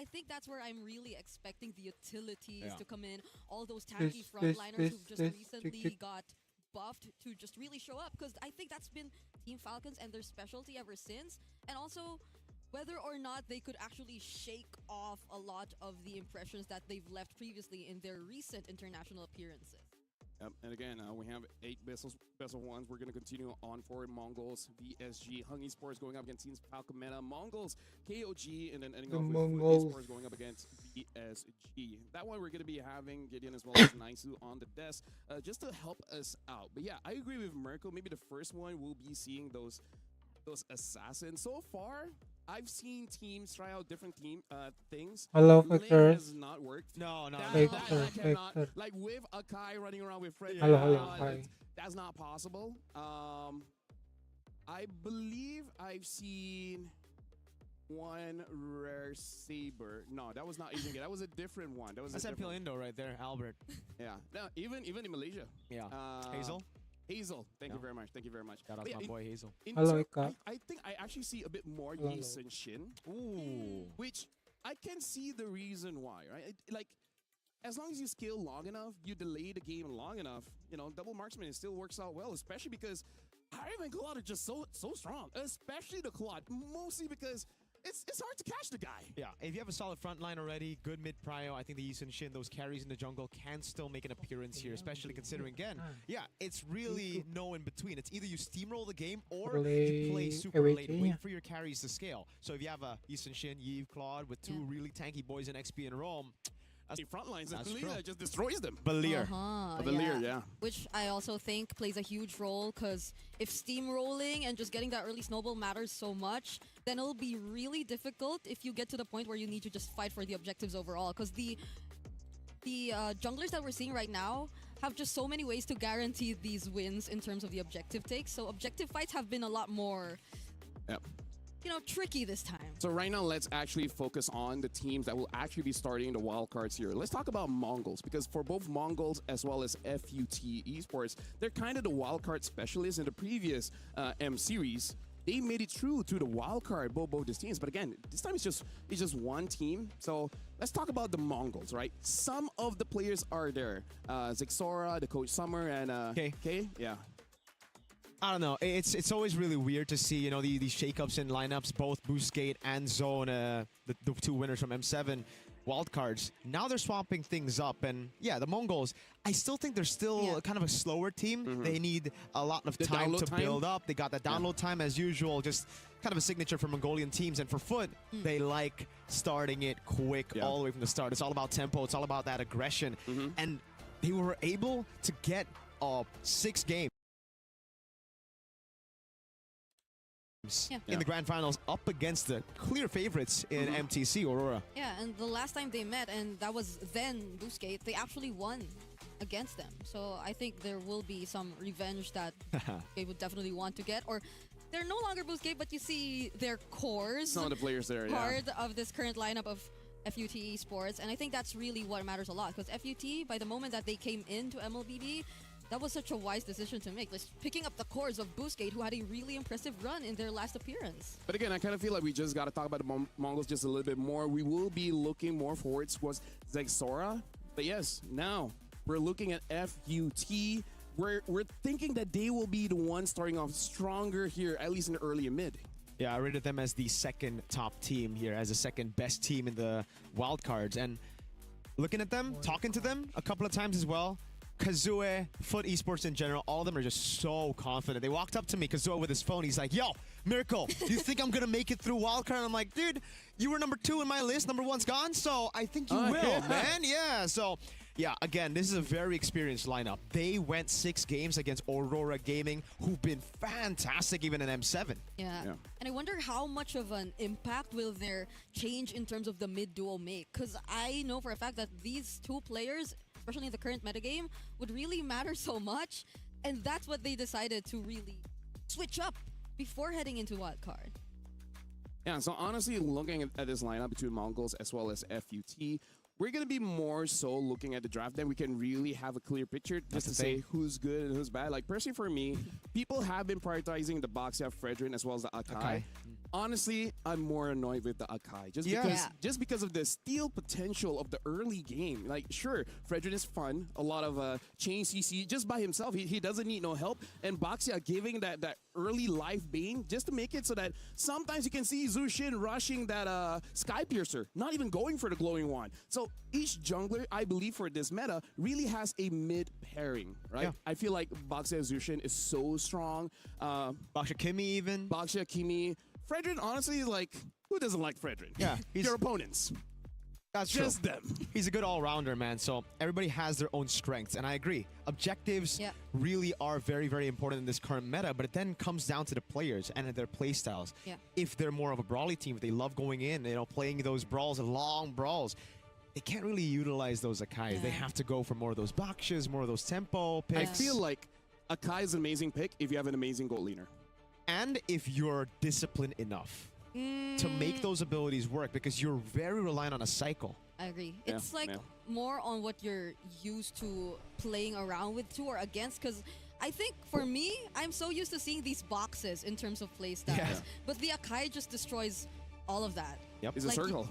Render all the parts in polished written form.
I think that's where I'm really expecting the utilities Yeah. to come in. All those tanky frontliners who've just recently got buffed to just really show up. Because I think that's been Team Falcons and their specialty ever since. And also, whether or not they could actually shake off a lot of the impressions that they've left previously in their recent international appearances. Yep. And again, we have 8 best of ones. We're going to continue on forward. Mongols, VSG, Hung Esports going up against Teams Falcon Meta, Mongols, KOG, and then ending off with Esports going up against VSG. That one we're going to be having Gideon as well as Naisu on the desk just to help us out. But yeah, I agree with Mirko. Maybe the first one we'll be seeing those assassins. So far, I've seen teams try out different things. Hello, Lane Victor. has not worked. No, no. That Victor, cannot, Victor. like with Akai running around with Fred. Hello, hi. That's not possible. I believe I've seen one rare saber. No, that was not even good. That was a different one. That's MPL Indo right there, Albert. Yeah. No, even in Malaysia. Yeah. Hazel. Hazel. Thank you Yeah. very much. Thank you very much. Shout out to my boy Hazel. Hello, Ika. I think I actually see a bit more Hello. Yi Sun Shin. Ooh. Which I can see the reason why, right? Like, as long as you scale long enough, you delay the game long enough, you know, double marksman, it still works out well, especially because Hive and Claude are just so strong, especially the Claude, mostly because it's hard to catch the guy. Yeah, if you have a solid front line already, good mid prio, I think the Yi Sun Shin, those carries in the jungle can still make an appearance here, especially considering, again, yeah, it's really no in between. It's either you steamroll the game or you play super late, wait for your carries to scale. So if you have a Yi Sun Shin, Yves, Claude with 2 really tanky boys in XP and Rome, The front lines, That's Belia true. just destroys them. Belir. Belir, yeah. Which I also think plays a huge role, because if steamrolling and just getting that early snowball matters so much, then it'll be really difficult if you get to the point where you need to just fight for the objectives overall. Because the junglers that we're seeing right now have just so many ways to guarantee these wins in terms of the objective takes. So objective fights have been a lot more, Yep. you know, tricky this time. So right now, let's actually focus on the teams that will actually be starting the wildcards here. Let's talk about Mongols, because for both Mongols as well as FUT Esports, they're kind of the wildcard specialists in the previous M series. They made it through to the wildcard, both these teams. But again, this time it's just one team. So let's talk about the Mongols, right? Some of the players are there. Zixora, the Coach Summer, and K. Yeah. I don't know. It's always really weird to see, you know, these shakeups in lineups, both Boostgate and Zone, the 2 winners from M7 wildcards. Now they're swapping things up, and yeah, the Mongols, I still think they're still kind of a slower team. They need a lot of time to build up. They got that download time as usual, just kind of a signature for Mongolian teams. And for Foot, they like starting it quick all the way from the start. It's all about tempo. It's all about that aggression. And they were able to get 6 games in the grand finals up against the clear favorites in MTC Aurora. Yeah, and the last time they met, and that was then Boostgate, they actually won against them. So I think there will be some revenge that they would definitely want to get. Or they're no longer Boostgate, but you see their cores. Some of the players there, part of this current lineup of FUT Esports. And I think that's really what matters a lot. Because FUT, by the moment that they came into MLBB, that was such a wise decision to make. Just picking up the cores of Boostgate, who had a really impressive run in their last appearance. But again, I kind of feel like we just got to talk about the Mongols just a little bit more. We will be looking more forward towards Zexora. But yes, now we're looking at FUT. We're thinking that they will be the ones starting off stronger here, at least in the early and mid. Yeah, I rated them as the 2nd top team here, as the 2nd best team in the wildcards. And looking at them, talking to them a couple of times as well, Kazue, Foot Esports in general, all of them are just so confident. They walked up to me, Kazue with his phone. He's like, yo, Miracle, do you think I'm going to make it through wildcard? And I'm like, dude, you were number 2 in my list. Number 1's gone, so I think you will, man. Yeah, so, yeah, again, this is a very experienced lineup. They went 6 games against Aurora Gaming, who've been fantastic even in M7. Yeah. And I wonder how much of an impact will their change in terms of the mid-duo make. Because I know for a fact that these 2 players, especially in the current metagame, would really matter so much. And that's what they decided to really switch up before heading into wildcard. Yeah, so honestly, looking at this lineup between Mongols as well as FUT, we're going to be more so looking at the draft. Then we can really have a clear picture just to say who's good and who's bad. Like, personally for me, people have been prioritizing the Boxia, Fredrin, as well as the Akai. Honestly, I'm more annoyed with the Akai Yeah. just because of the steal potential of the early game. Like, sure, Fredrin is fun, a lot of chain CC just by himself. He doesn't need no help. And Baxia giving that early life bane just to make it so that sometimes you can see Zushin rushing that Sky Piercer, not even going for the glowing wand. So each jungler, I believe, for this meta really has a mid pairing, right? Yeah. I feel like Baxia Zushin is so strong. Baxia Kimi even. Baxia Kimi. Fredrin, honestly, like, who doesn't like Fredrin? Yeah, Your opponents. That's true. Just them. He's a good all-rounder, man. So everybody has their own strengths, and I agree. Objectives really are very, very important in this current meta, but it then comes down to the players and their play styles. Yeah. If they're more of a brawly team, if they love going in, playing those brawls, long brawls, they can't really utilize those Akais. Yeah. They have to go for more of those Bakshas, more of those tempo picks. I feel like Akai is an amazing pick if you have an amazing goal leaner. And if you're disciplined enough to make those abilities work, because you're very reliant on a cycle. I agree. Yeah, It's like yeah. more on what you're used to playing around with to or against, because I think for me, I'm so used to seeing these boxes in terms of play styles. Yeah. But the Akai just destroys all of that. Yep. It's a Like, circle.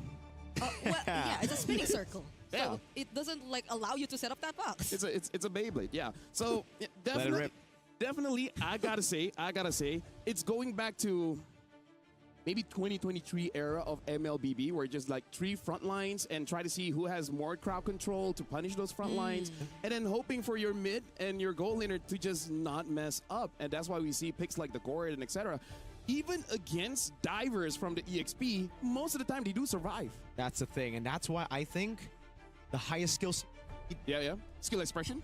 Yeah, it's a spinning circle. Yeah. So it doesn't like allow you to set up that box. It's a Beyblade, yeah. So yeah, Let it rip. definitely, I gotta say, it's going back to maybe 2023 era of MLBB, where just like 3 front lines and try to see who has more crowd control to punish those front lines, and then hoping for your mid and your goal laner to just not mess up. And that's why we see picks like the Gorid and etc. Even against divers from the EXP, most of the time they do survive. That's the thing, and that's why I think the highest skills, Yeah. Skill expression.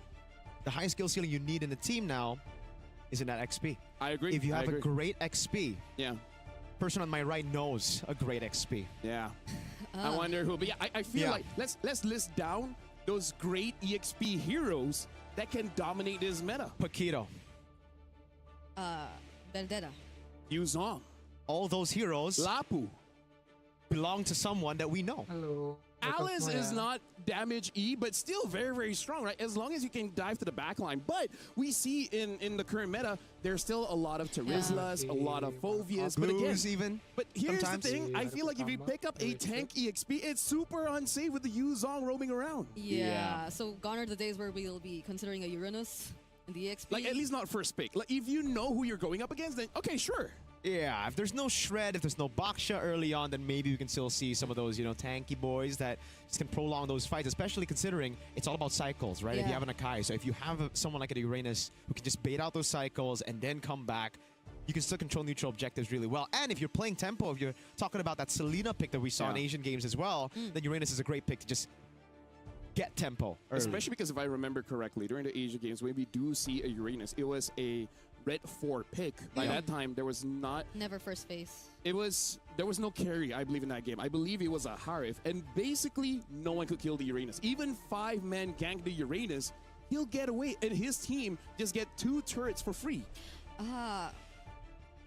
the highest skill ceiling you need in the team now is in that XP. I agree. If you I have a agree. great XP, Yeah. person on my right knows a great XP. Yeah. I wonder who. But yeah, I feel Yeah. like let's list down those great EXP heroes that can dominate this meta. Paquito, Vendetta. Yuzong, all those heroes Lapu. belong to someone that we know. Hello. Alice is not damage E, but still very, very strong, right? As long as you can dive to the back line. But we see in the current meta, there's still a lot of Terizlas, a lot of Fovias. But again, Blues even. but here's sometimes. the thing. I feel like if you pick up a tank EXP, it's super unsafe with the Yuzong roaming around. Yeah. So gone are the days where we'll be considering a Uranus in the EXP. Like, at least not first pick. Like, if you know who you're going up against, then okay, sure. Yeah, if there's no Shred, if there's no Baksha early on, then maybe we can still see some of those, tanky boys that just can prolong those fights, especially considering it's all about cycles, right? If you Yeah. have an Akai. So if you have someone like a Uranus who can just bait out those cycles and then come back, you can still control neutral objectives really well. And if you're playing tempo, if you're talking about that Selena pick that we saw in Yeah. Asian games as well, then Uranus is a great pick to just get tempo early. Especially because if I remember correctly, during the Asia Games, when we do see a Uranus, it was a red 4 pick. By Yeah. that time, there was not... Never first face. There was no carry, I believe, in that game. I believe it was a Harif. And basically, no one could kill the Uranus. Even 5-man gank the Uranus, he'll get away. And his team just get 2 turrets for free.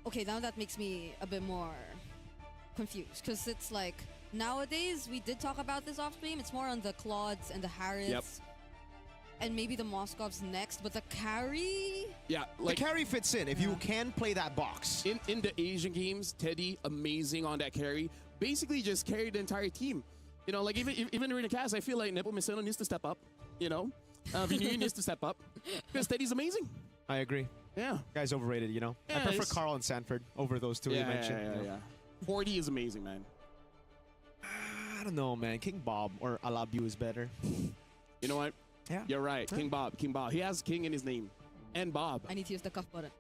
Okay, now that makes me a bit more confused, because it's like nowadays we did talk about this off stream. It's more on the Claudes and the Harrods. Yep. And maybe the Moskovs next, but the carry. Yeah, The like... carry fits in if you can play that box. In the Asian games, Teddy, amazing on that carry. Basically just carried the entire team. Like even during the cast, I feel like Nepomuceno needs to step up. Vinu needs to step up. Because Teddy's amazing. I agree. Yeah. Guy's overrated, I Yeah, prefer it's- Carl and Sanford over those two you mentioned. Yeah. 40 is amazing, man. I don't know, man. King Bob or Alabu is better. You know what? Yeah. You're right. King Bob. He has King in his name. And Bob. I need to use the cuff button.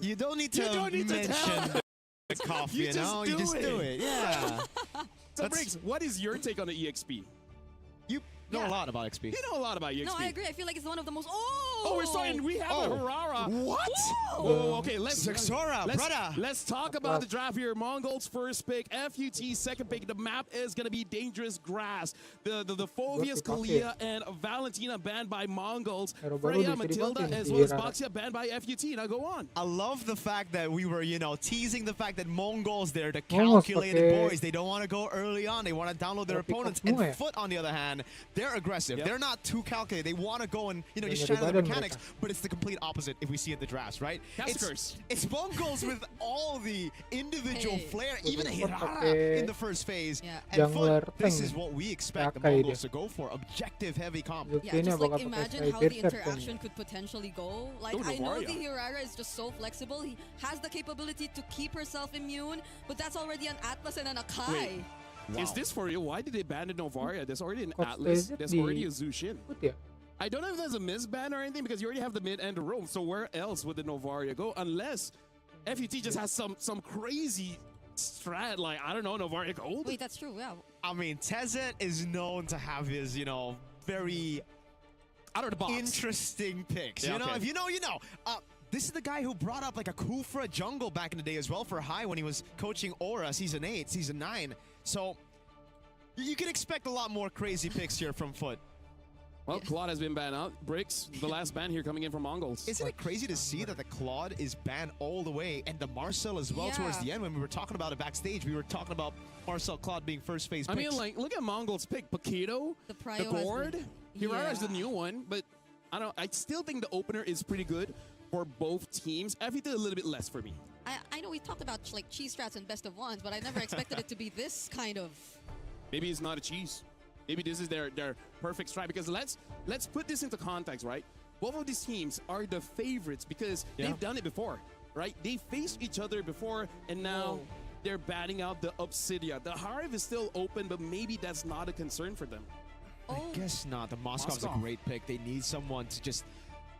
You don't need to You don't need to mention tell. the cough, You you just know? do You just do it. it. Yeah. So, That's- Briggs, what is your take on the EXP? You know Yeah. a lot about XP. You know a lot about EXP. No, I agree. I feel like it's one of the most. Oh, we're starting. We have a Harara. What? Oh, okay. Let's Zexora, brother. Let's talk about the draft here. Mongols first pick, FUT second pick. The map is gonna be dangerous grass. The Fovias, Kalia, and Valentina banned by Mongols. Pero baru Freya, bisa Matilda, dipakai. as well as Iya. Baxia banned by FUT. Now go on. I love the fact that we were, teasing the fact that Mongols, they're the Mongols calculated pakai- boys. They don't want to go early on. They want to download their Tapi opponents. kok semua And ya? Foot, on the other hand, they're aggressive. Yep. They're not too calculated. They want to go and just Dari shine the badan mechanics, mereka. but it's the complete opposite if we see in the drafts, right? Caskers. It's Mongols with all the individual Hey. flair, even a Foot Hirara pakai in the first phase. Yeah. And jungler Foot, this tank is what we expect the pakai Mongols dia. to go for. Objective heavy comp. Yeah, Ini just like apakah pakai imagine how Strider the Serpent? interaction could potentially go. Like, Go I know Novaria. the Hirara is just so flexible. He has the capability to keep herself immune, but that's already an Atlas and an Akai. Wait. Wow. Is this for real? Why did they ban the Novaria? There's already an Coach Atlas. Desert There's di- already a Zushin. Ikut ya? I don't know if there's a misban or anything because you already have the mid and the roam. So where else would the Novaria go? Unless FUT just has some crazy strat like, I don't know, Novaria Gold? Wait, that's true, yeah. I mean, Tezet is known to have his, very Out of the box. interesting picks. Yeah, You know, okay. if you know, you know. This is the guy who brought up like a Kufra jungle back in the day as well for High when he was coaching Aura Season 8, Season 9. So you can expect a lot more crazy picks here from Foot. Well, Claude has been banned out. Bricks, the last ban here coming in from Mongols. Isn't it crazy to see that the Claude is banned all the way and the Marcel as well towards Yeah. the end? When we were talking about it backstage, we were talking about Marcel Claude being first phase I picks. mean, like, look at Mongols pick. Paquito, The the Prio has Gord, been- Hirara is the Yeah. new one, but I still think the opener is pretty good for both teams. FUT a little bit less for me. I know we talked about like cheese strats and best of ones, but I never expected it to be this kind of. Maybe it's not a cheese. Maybe this is their perfect strike because let's put this into context, right? Both of these teams are the favorites because they've done it before, right? They faced each other before and now Whoa. they're batting out the Obsidia. The Hive is still open, but maybe that's not a concern for them. I Oh, guess not. The Moscow's a Moskov. great pick. They need someone to just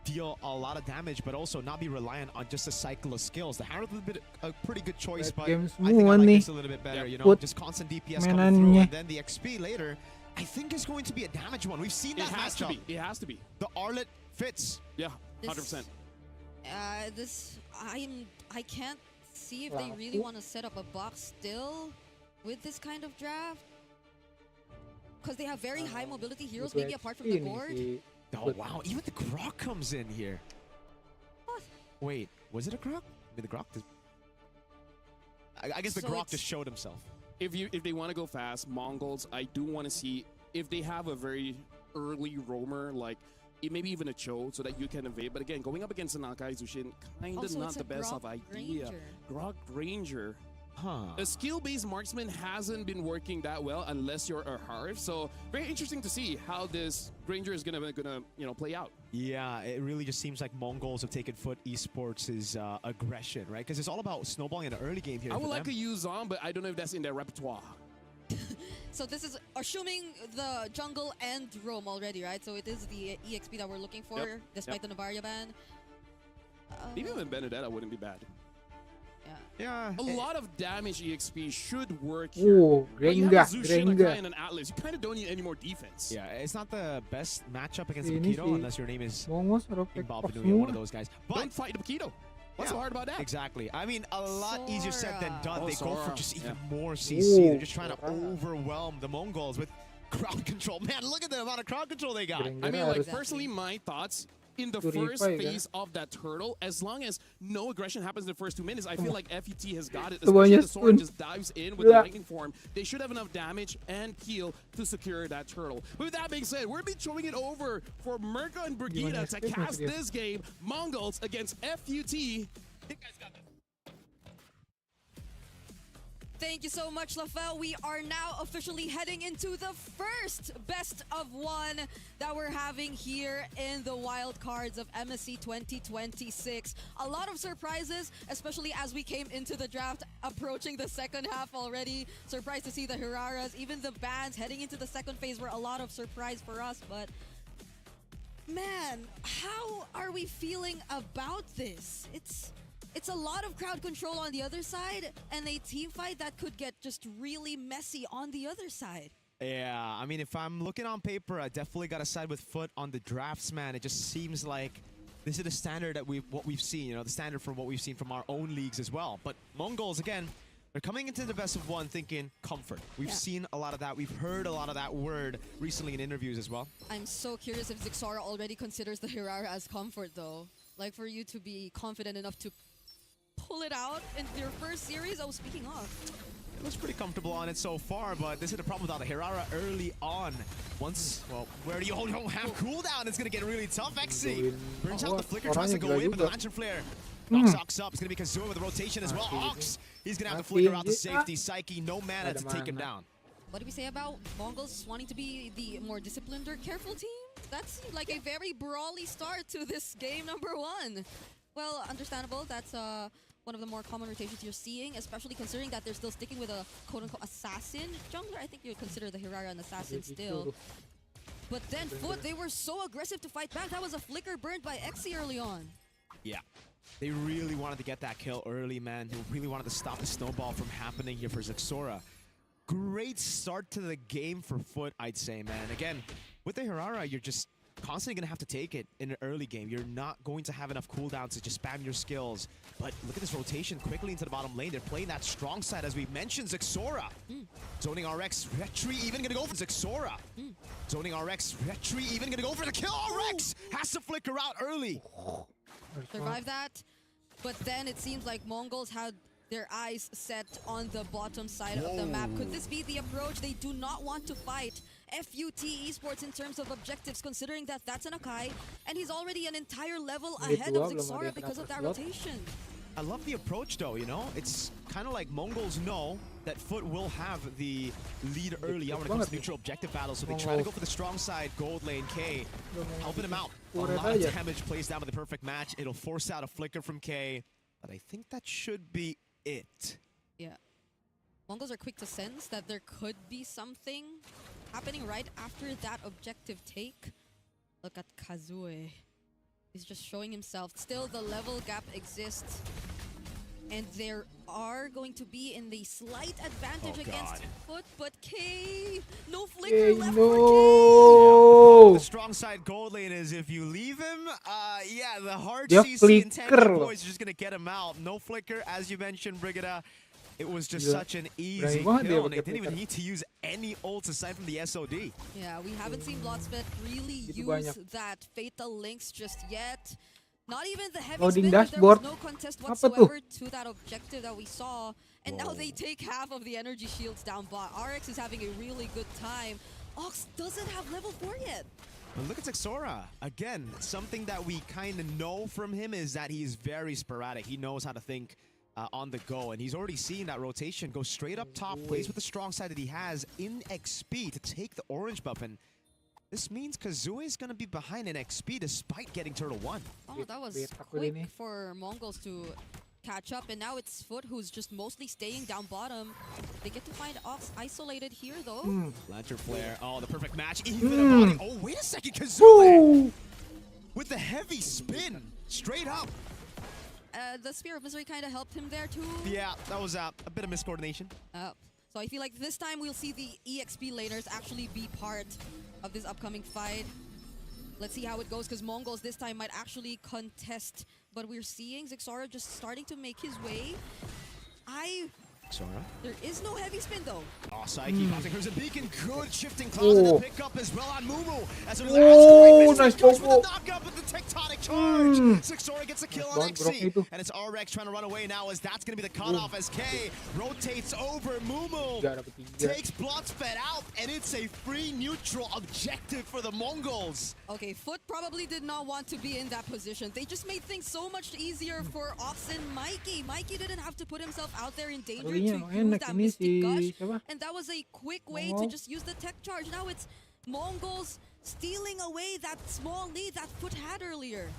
deal a lot of damage, but also not be reliant on just a cycle of skills. The Harrow is a pretty good choice, Red but games I think I semua like nih. this a little bit better. Yeah. You know, Put just constant DPS coming through, mainannya. and then the XP later. I think is going to be a damage one. We've seen It that has to matchup. be. It has to be. The Arlet fits. Yeah, This- 100%. I can't see if they really want to set up a box still with this kind of draft. Because they have very high mobility heroes, maybe apart from the Ini Gord. si Oh Foot. wow! Even the Grok comes in here. What? Wait, was it a Grok? I mean, the Grok. I guess the So Grok it's- just showed himself. If they want to go fast, Mongols, I do want to see if they have a very early roamer, like maybe even a Cho, so that you can evade. But again, going up against an Akai Zushin, kind of Also, not it's the a best Grok of idea. Ranger. Grok Ranger. Huh. A skill-based marksman hasn't been working that well unless you're a Harv. So very interesting to see how this Ranger is gonna play out. Yeah, it really just seems like Mongols have taken Foot Esports' aggression, right? Because it's all about snowballing in the early game here. I for would like them. to use on, but I don't know if that's in their repertoire. So this is assuming the jungle and roam already, right? So it is the EXP that we're looking for, Yep, despite yep. the Novaria ban. Maybe even Benedetta wouldn't be bad. Yeah. Yeah. A lot of damage EXP should work here. Oh, When you have a Grenga, Zushin, a Grenga. Kai, and an Atlas, you kind of don't need any more defense. Yeah, it's not the best matchup against Ini Paquito si unless your name is Mongos harus pick involved box in doing one of semua. those guys. But Don't fight the Paquito. What's so Yeah, hard about that? exactly. I mean, a lot easier said than Sora. done. Oh, They go for Sora, just even yeah. more CC. They're Ooh, just trying to Sora. overwhelm the Mongols with crowd control. Man, look at the amount of crowd control they got. Grenga I mean, harus like, Exactly. personally, my thoughts in the Purify first kan? phase of that turtle, as long as no aggression happens in the first 2 minutes, I feel like FUT has got it. Especially Semuanya the sword stun. just dives in with the Yeah. lightning form. They should have enough damage and heal to secure that turtle. But with that being said, we're be throwing it over for Merca and Brigida Gimana to escape cast nanti dia? this game. Mongols against FUT. You guys got this. Thank you so much, Lafel. We are now officially heading into the first best of one that we're having here in the wild cards of MSC 2026. A lot of surprises, especially as we came into the draft, approaching the second half already. Surprised to see the Hiraras, even the bans heading into the second phase were a lot of surprise for us, but man, how are we feeling about this? It's a lot of crowd control on the other side, and a team fight that could get just really messy on the other side. Yeah, I mean, if I'm looking on paper, I definitely got to side with Foot on the draftsman. It just seems like this is the standard that what we've seen, you know, the standard from what we've seen from our own leagues as well. But Mongols, again, they're coming into the best of one thinking comfort. We've Yeah. seen a lot of that. We've heard a lot of that word recently in interviews as well. I'm so curious if Zixara already considers the Hirara as comfort, though. Like, for you to be confident enough to pull it out in your first series. Oh, speaking of. Looks pretty comfortable on it so far, but this is the problem without the Hirara early on. Once, well, where do you don't have cooldown? It's gonna get really tough. XC burns out the flicker, tries to go in, but the lantern flare knocks Ox up. It's gonna be Kazuma with the rotation as well. Ox, he's gonna have to flicker out the safety. Psyche, no mana to take him down. What do we say about Mongols wanting to be the more disciplined or careful team? That seemed like a very brawly start to this game number 1. Well, understandable. That's one of the more common rotations you're seeing, especially considering that they're still sticking with a quote-unquote assassin jungler. I think you would consider the Hirara an assassin still. But then Foot, they were so aggressive to fight back. That was a flicker burned by Xe early on. Yeah. They really wanted to get that kill early, man. They really wanted to stop the snowball from happening here for Zexora. Great start to the game for Foot, I'd say, man. Again, with the Hirara, you're just constantly going to have to take it in an early game. You're not going to have enough cooldowns to just spam your skills. But look at this rotation quickly into the bottom lane. They're playing that strong side, as we mentioned, Zexora. Zoning RX, Retri even going to go for Zexora. Zoning RX, Retri even going to go for the kill. RX has to flicker out early. Survive that. But then it seems like Mongols had their eyes set on the bottom side of the map. Could this be the approach? They do not want to fight FUT Esports in terms of objectives, considering that that's an Akai, and he's already an entire level ahead of Zexora because of that rotation. I love the approach, though, you know? It's kind of like Mongols know that Foot will have the lead early on when it comes to neutral objective battles, so they try to go for the strong side, gold lane, K, helping him out. A lot of damage plays down with the perfect match. It'll force out a flicker from K, but I think that should be it. Yeah. Mongols are quick to sense that there could be something happening right after that objective take. Look at Kazue. He's just showing himself. Still, the level gap exists. And there are going to be in the slight advantage against Foot, but K, no flicker left for K. The strong side gold lane is if you leave him, yeah, the hard CC and tank boys are just gonna get him out. No flicker, as you mentioned, Brigida. It was just such an easy kill, and they didn't even need to use any ults aside from the SOD. Yeah, we haven't seen Bloodspet really use that Fatal Links just yet. Not even the heavy spin, but there was no contest whatsoever to that objective that we saw. And now they take half of the energy shields down bot. RX is having a really good time. Ox doesn't have level 4 yet. But look at Zexora. Again, something that we kind of know from him is that he's very sporadic. He knows how to think on the go, and he's already seen that rotation go straight up top, plays with the strong side that he has in XP to take the orange buff, and this means Kazue is going to be behind in XP despite getting Turtle 1. Oh, that was quick for Mongols to catch up, and now it's Foot who's just mostly staying down bottom. They get to find Ox isolated here, though. Lantern Flare. Oh, the perfect match. Even a body. Oh, wait a second. Kazue with the heavy spin straight up. The Spear of Misery kind of helped him there, too. Yeah, that was a bit of miscoordination. So I feel like this time we'll see the EXP laners actually be part of this upcoming fight. Let's see how it goes, because Mongols this time might actually contest. But we're seeing Zexora just starting to make his way. There is no heavy spin, though. Oh, Psyche passing Crimson Beacon. Good shifting cloud and a pick up as well on Mumu. As a nice goes with the knockup with the tectonic charge. Zexora gets a kill on XC. And it's RX trying to run away now, as that's going to be the cutoff as K rotates over Mumu. Takes Bloodspet out, and it's a free neutral objective for the Mongols. Okay, Foot probably did not want to be in that position. They just made things so much easier for Ox and Mikey. Mikey didn't have to put himself out there in danger to use that Mystic Gush, and that was a quick way to just use the tech charge. Now it's Mongols stealing away that small lead that Foot had earlier.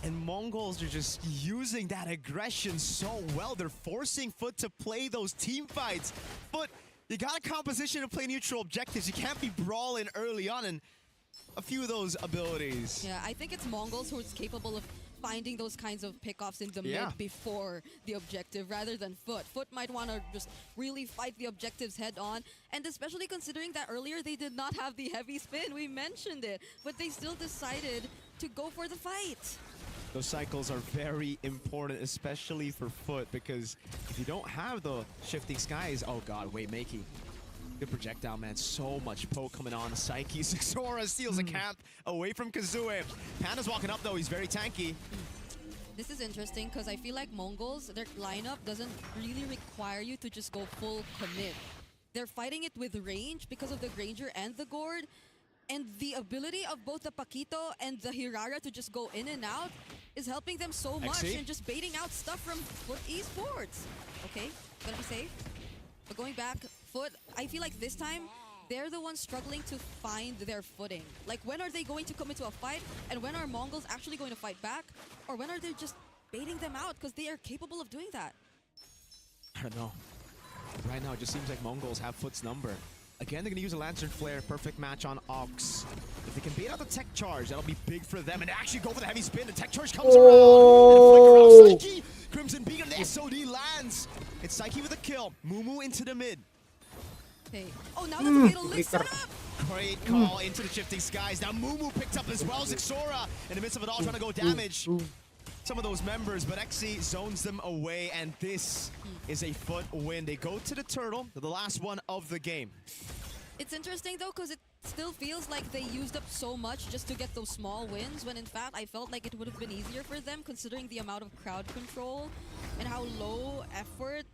And Mongols are just using that aggression so well. They're forcing Foot to play those team fights. Foot, you got a composition to play neutral objectives. You can't be brawling early on, and a few of those abilities. Yeah, I think it's Mongols who's capable of finding those kinds of pickoffs in the mid before the objective rather than Foot. Foot might want to just really fight the objectives head on, and especially considering that earlier they did not have the heavy spin. We mentioned it, but they still decided to go for the fight. Those cycles are very important, especially for Foot, because if you don't have the shifting skies, oh god, wait, Makey. Good projectile, man. So much poke coming on. Psyche. Zexora steals a camp away from Kazue. Panda's walking up, though. He's very tanky. This is interesting because I feel like Mongols, their lineup doesn't really require you to just go full commit. They're fighting it with range because of the Granger and the Gourd, and the ability of both the Paquito and the Hirara to just go in and out is helping them so much and just baiting out stuff from Foot Esports. Okay, gotta be safe. But going back, Foot, I feel like this time, they're the ones struggling to find their footing. Like, when are they going to come into a fight? And when are Mongols actually going to fight back? Or when are they just baiting them out? Because they are capable of doing that. I don't know. Right now, it just seems like Mongols have Foot's number. Again, they're going to use a Lantern Flare. Perfect match on Ox. If they can bait out the tech charge, that'll be big for them. And actually go for the heavy spin. The tech charge comes around. And flicker off Psyche. Crimson Beacon, the SOD lands. It's Psyche with a kill. Mumu into the mid. Okay. Oh, now the Fatal Link set up! Great call into the shifting skies. Now Mumu picked up as well. Zixora in the midst of it all trying to go damage some of those members, but Xe zones them away, and this is a Foot win. They go to the turtle, the last one of the game. It's interesting though, because it still feels like they used up so much just to get those small wins, when in fact I felt like it would have been easier for them considering the amount of crowd control and how low effort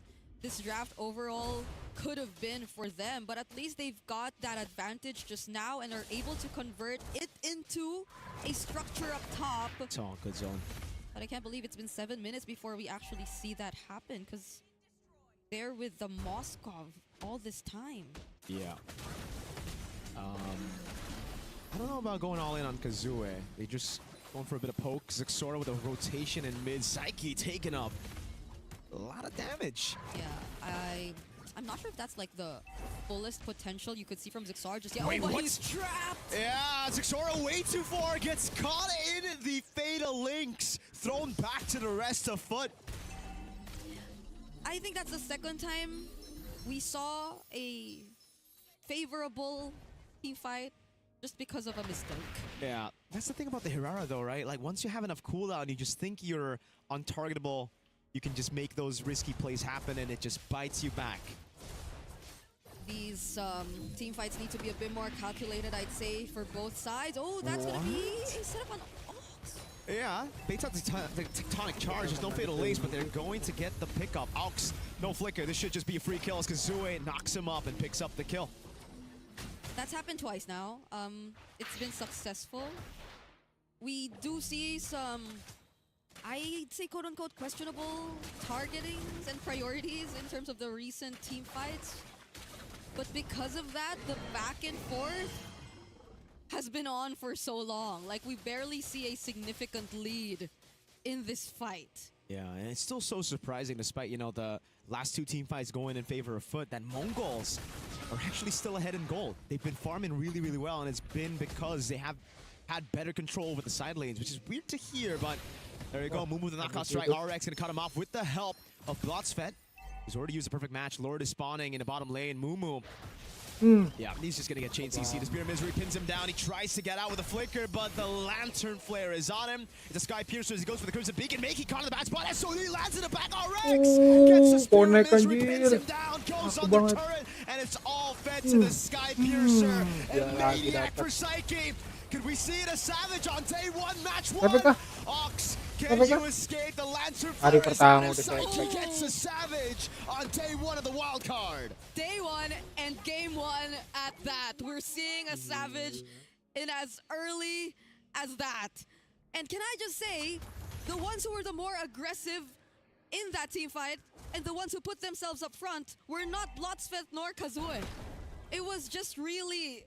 this draft overall could have been for them. But at least they've got that advantage just now and are able to convert it into a structure up top. It's all good zone. But I can't believe it's been 7 minutes before we actually see that happen, because they're with the Moskov all this time. Yeah. I don't know about going all in on Kazue. They just going for a bit of poke. Zixora with a rotation in mid. Psyche taking up a lot of damage. Yeah, I'm not sure if that's like the fullest potential you could see from Zixora. Just Wait, but what? he's trapped. Yeah, Zixora way too far, gets caught in the Fatal Links, thrown back to the rest of Foot. I think that's the second time we saw a favorable team fight just because of a mistake. Yeah, that's the thing about the Hirara though, right? Like once you have enough cooldown, you just think you're untargetable. You can just make those risky plays happen and it just bites you back. These team fights need to be a bit more calculated, I'd say, for both sides. Oh, that's going to be a setup on Ox. Yeah, baits out the tectonic charge. There's no Fatal Lace, but they're going to get the pickup. Ox, no flicker. This should just be a free kill as Kazue knocks him up and picks up the kill. That's happened twice now. It's been successful. We do see some, I'd say, quote-unquote, questionable targetings and priorities in terms of the recent team fights. But because of that, the back and forth has been on for so long. Like, we barely see a significant lead in this fight. Yeah, and it's still so surprising, despite, you know, the last two team fights going in favor of Foot, that Mongols are actually still ahead in gold. They've been farming really, really well, and it's been because they have had better control over the side lanes, which is weird to hear, but there you go. Mumu with the knockout strike. RX gonna cut him off with the help of Blotsfet. He's already used a perfect match. Lord is spawning in the bottom lane. Mumu. Yeah, he's just gonna get chain CC. The Spear of Misery pins him down. He tries to get out with a flicker, but the Lantern Flare is on him. It's a Sky Piercer as he goes for the Crimson Beacon. Making caught in the bad spot. SOD lands in the back. RX gets the Spear of Misery, pins him down, goes on the turret, and it's all fed to the Sky Piercer. And Maniac for Psyche. Could we see it a Savage on day one, match one? Ox, can you escape the Lantern Flare? Psyche gets a Savage on day one of the wild card. Day one and game one at that. We're seeing a Savage in as early as that. And can I just say, the ones who were the more aggressive in that team fight and the ones who put themselves up front were not Blotsfet nor Kazue. It was just really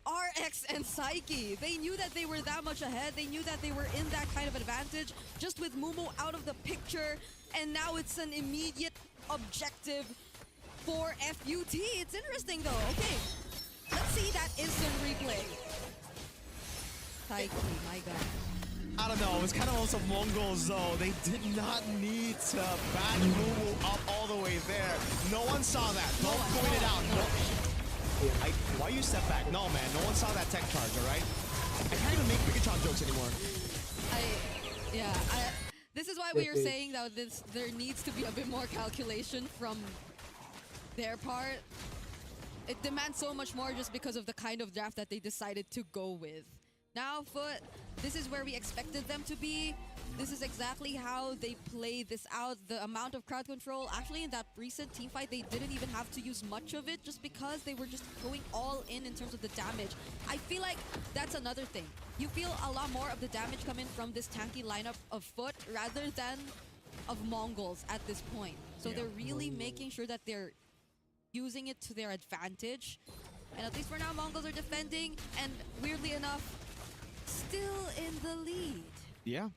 RX and Psyche. They knew that they were that much ahead. They knew that they were in that kind of advantage just with Mumu out of the picture. And now it's an immediate objective for FUT. It's interesting though. Okay, let's see that instant replay. Psyche, my god. I don't know, it was kind of also Mongols though. They did not need to back Mumu up all the way there. No one saw that. Don't point it out. No. Why you step back? No, man. No one saw that tech charge, all right? I can't even make Pikachu jokes anymore. This is why we are saying that there needs to be a bit more calculation from their part. It demands so much more just because of the kind of draft that they decided to go with. Now, Foot, this is where we expected them to be. This is exactly how they play this out. The amount of crowd control, actually in that recent team fight, they didn't even have to use much of it just because they were just going all in terms of the damage. I feel like that's another thing. You feel a lot more of the damage coming from this tanky lineup of Foot rather than of Mongols at this point. So Yeah. they're really making sure that they're using it to their advantage. And at least for now, Mongols are defending, and weirdly enough, still in the lead. Yeah.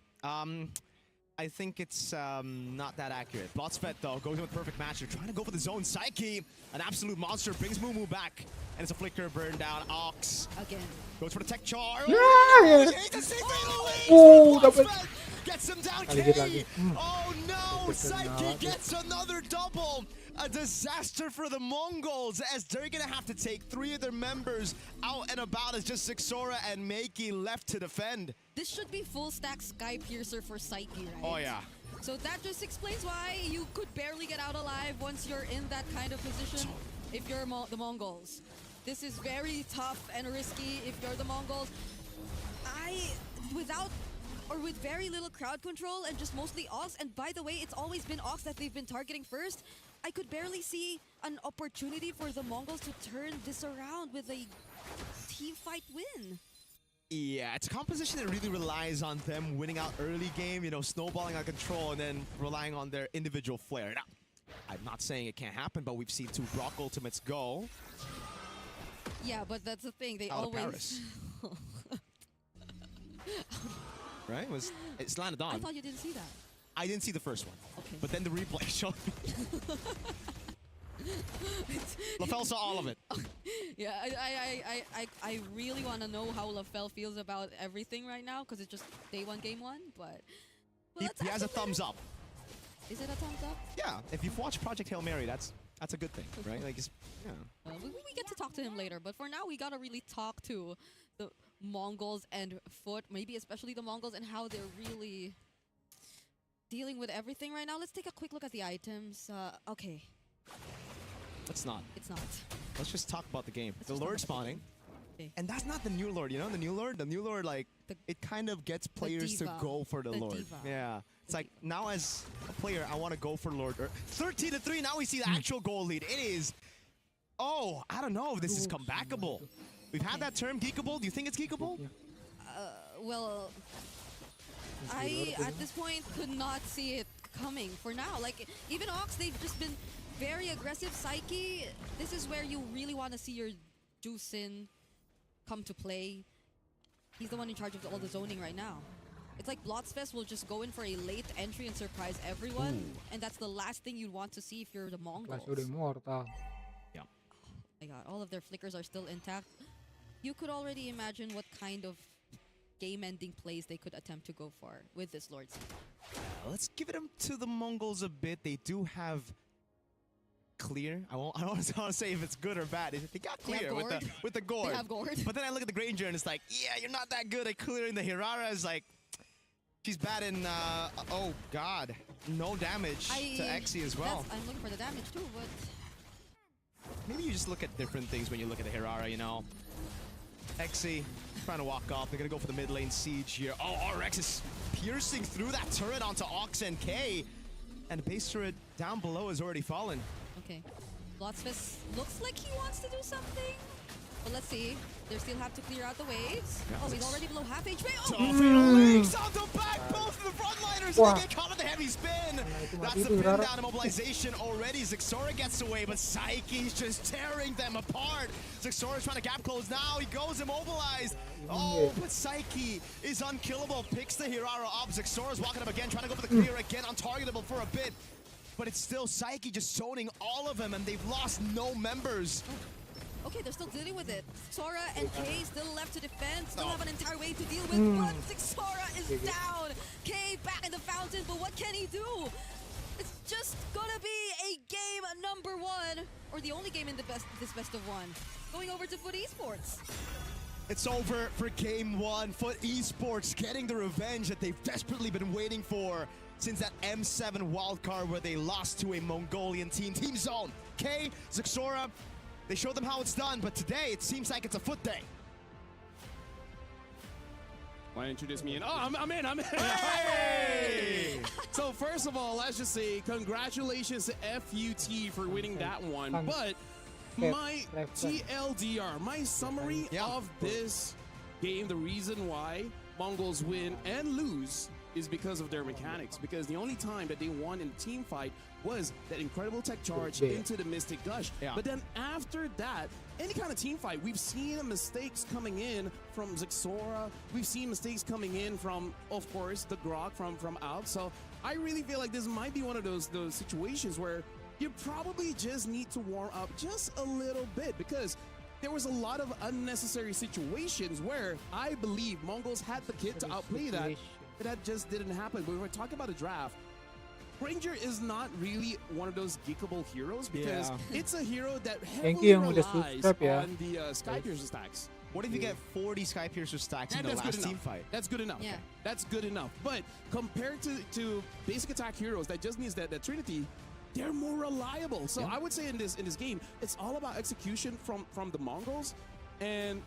I think it's not that accurate. Blotsvet, though, goes in with perfect match. They're trying to go for the zone. Psyche, an absolute monster, brings Moo back. And it's a flicker, burn down. Ox Again. goes for the tech char. Yeah! Oh, he hates the Oh, dapat. Blotsvet gets him down, Aligid K. lagi. Oh no, Dapat na Psyche natin. gets another double. A disaster for the Mongols as they're gonna have to take 3 of their members out and about as just Zixora and Makey left to defend. This should be full stack Sky Piercer for Psyche, right? Oh yeah. So that just explains why you could barely get out alive once you're in that kind of position if you're the Mongols. This is very tough and risky if you're the Mongols. With very little crowd control and just mostly Ox, and by the way, it's always been Ox that they've been targeting first, I could barely see an opportunity for the Mongols to turn this around with a team fight win. Yeah, it's a composition that really relies on them winning out early game, you know, snowballing out control and then relying on their individual flair. Now, I'm not saying it can't happen, but we've seen 2 Brock ultimates go. Yeah, but that's the thing. They Out of always. Paris. Right? It's landed on. I thought you didn't see that. I didn't see the first one. Okay. But then the replay showed me. LaFell saw all of it. Yeah, I really want to know how LaFell feels about everything right now because it's just day 1, game 1. But well, He has a thumbs up. Is it a thumbs up? Yeah, if you've watched Project Hail Mary, that's a good thing, right? Like, yeah. We get to talk to him later, but for now we gotta really talk to the Mongols and Foot, maybe especially the Mongols and how they're really dealing with everything right now. Let's take a quick look at the items. Okay, Let's not. it's not. Let's just talk about the game. Let's The just talk Lord about the spawning. Okay. And that's not the new Lord, you know? The new Lord, like, it kind of gets players to diva. go for the Lord. Diva. Yeah. It's like, now as a player, I want to go for Lord. 13-3, now we see the actual goal lead. It is, I don't know if this is comebackable. We've had that term, geekable. Do you think it's geekable? Well, I at this point could not see it coming for now. Like, even Ox, they've just been very aggressive. Psyche, this is where you really want to see your Jusin come to play. He's the one in charge of all the zoning right now. It's like Blotsfest will just go in for a late entry and surprise everyone, and that's the last thing you'd want to see if you're the Mongols. Clash Mortal. Yeah. My god, all of their flickers are still intact. You could already imagine what kind of game-ending plays they could attempt to go for with this Lord Seed. Let's give it to the Mongols a bit. They do have clear. I don't want to say if it's good or bad. They got They have clear with the gourd. They have gourd. But then I look at the Granger and it's like, yeah, you're not that good at clearing. The Hirara is like, she's bad in, oh god, no damage to Exy as well. I'm looking for the damage too, but Maybe you just look at different things when you look at the Hirara, you know. Exy trying to walk off. They're going to go for the mid lane siege here. Oh, RX is piercing through that turret onto Ox and K. And the base turret down below has already fallen. okay. Blotsfest looks like he wants to do something. But let's see. They still have to clear out the waves. Yeah, Oh, he's already below half HP. Oh! Oh, Fatal Links on the back, both of the frontliners, and they get caught with the heavy spin. That's the pin down immobilization already. Zixora gets away, but Psyche's just tearing them apart. Zixora's trying to gap close now. He goes immobilized. Oh, but Psyche is unkillable. Picks the Hirara up. Zixora's walking up again, trying to go for the clear again. Untargetable for a bit. But it's still Psyche just zoning all of them, and they've lost no members. Okay, they're still dealing with it. Sora and Kay still left to defend. Still have an entire wave to deal with. But Sora is down. Kay back in the fountain, but what can he do? It's just gonna be a game number 1, or the only game in this best of 1. Going over to Foot Esports. It's over for game 1. Foot Esports getting the revenge that they've desperately been waiting for since that M7 wildcard where they lost to a Mongolian team. Team Zone, K, Zixora, they showed them how it's done, but today it seems like it's a Foot day. Why introduce me in? Oh, I'm in. Hey! So first of all, let's just say congratulations to FUT for winning that one. But my TLDR, my summary of this game, the reason why Mongols win and lose is because of their mechanics. Because the only time that they won in the team fight was that incredible tech charge into the Mystic Gush. But then after that, any kind of team fight, we've seen mistakes coming in from Zixora. We've seen mistakes coming in from, of course, the Grok from Alp. So I really feel like this might be one of those situations where you probably just need to warm up just a little bit, because there was a lot of unnecessary situations where I believe Mongols had the kit to outplay that, but that just didn't happen. But when we're talking about a draft, Ranger is not really one of those geekable heroes, because it's a hero that heavily relies on the Sky Piercer stacks. What if you get 40 Sky Piercer stacks in the last team fight? That's good enough. Yeah. That's good enough. But compared to basic attack heroes that just needs that Trinity, they're more reliable. So I would say in this game, it's all about execution from the Mongols. And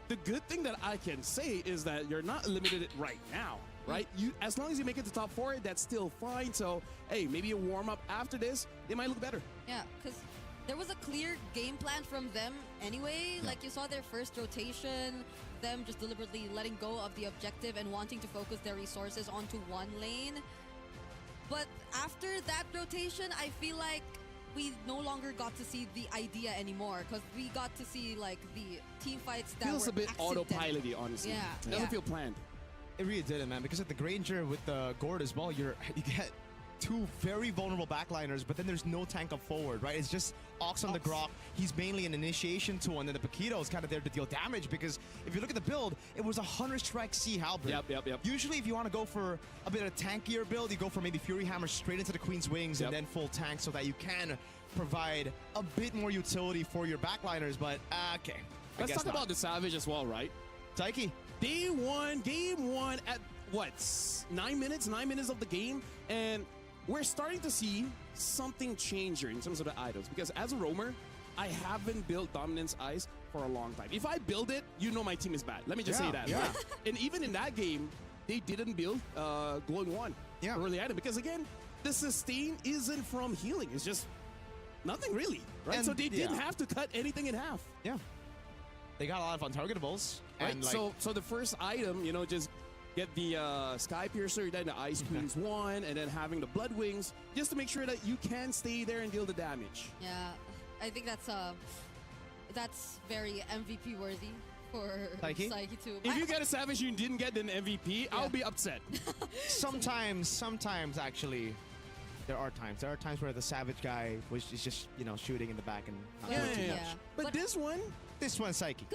the good thing that I can say is that you're not eliminated right now, right? As long as you make it to top 4, that's still fine. So, hey, maybe a warm-up after this, they might look better. Yeah, because there was a clear game plan from them anyway. Like, you saw their first rotation, them just deliberately letting go of the objective and wanting to focus their resources onto one lane. But after that rotation, I feel like we no longer got to see the idea anymore, because we got to see like the team fights that feels were a bit accidental. autopilot-y, honestly. Yeah, It doesn't feel planned. It really didn't, man, because at the Granger with the Gord as well, you get two very vulnerable backliners, but then there's no tank up forward, right? It's just Ox on the Grok. He's mainly an initiation tool, and then the Paquito is kind of there to deal damage, because if you look at the build, it was a 100 strike C halberd. Yep. Usually if you want to go for a bit of tankier build, you go for maybe Fury Hammer straight into the Queen's Wings and then full tank, so that you can provide a bit more utility for your backliners, but okay. Let's talk about the Savage as well, right? Taiki. Game one at what, 9 minutes of the game, and we're starting to see something change here in terms of the items, because as a roamer, I haven't built Dominance Ice for a long time. If I build it, you know my team is bad. Let me just say that. Yeah. And even in that game, they didn't build Glowing One early item, because again, the sustain isn't from healing. It's just nothing really, right? And so they didn't have to cut anything in half. Yeah. They got a lot of untargetables. Right? And like, so the first item, you know, just get the Sky Piercer, then the Ice Queen's one, and then having the Blood Wings, just to make sure that you can stay there and deal the damage. Yeah, I think that's very MVP worthy for Taiki too. If you get a Savage you didn't get an MVP, I'll be upset. sometimes actually, there are times where the Savage guy is just, you know, shooting in the back and not doing too much. But this one, Psyche.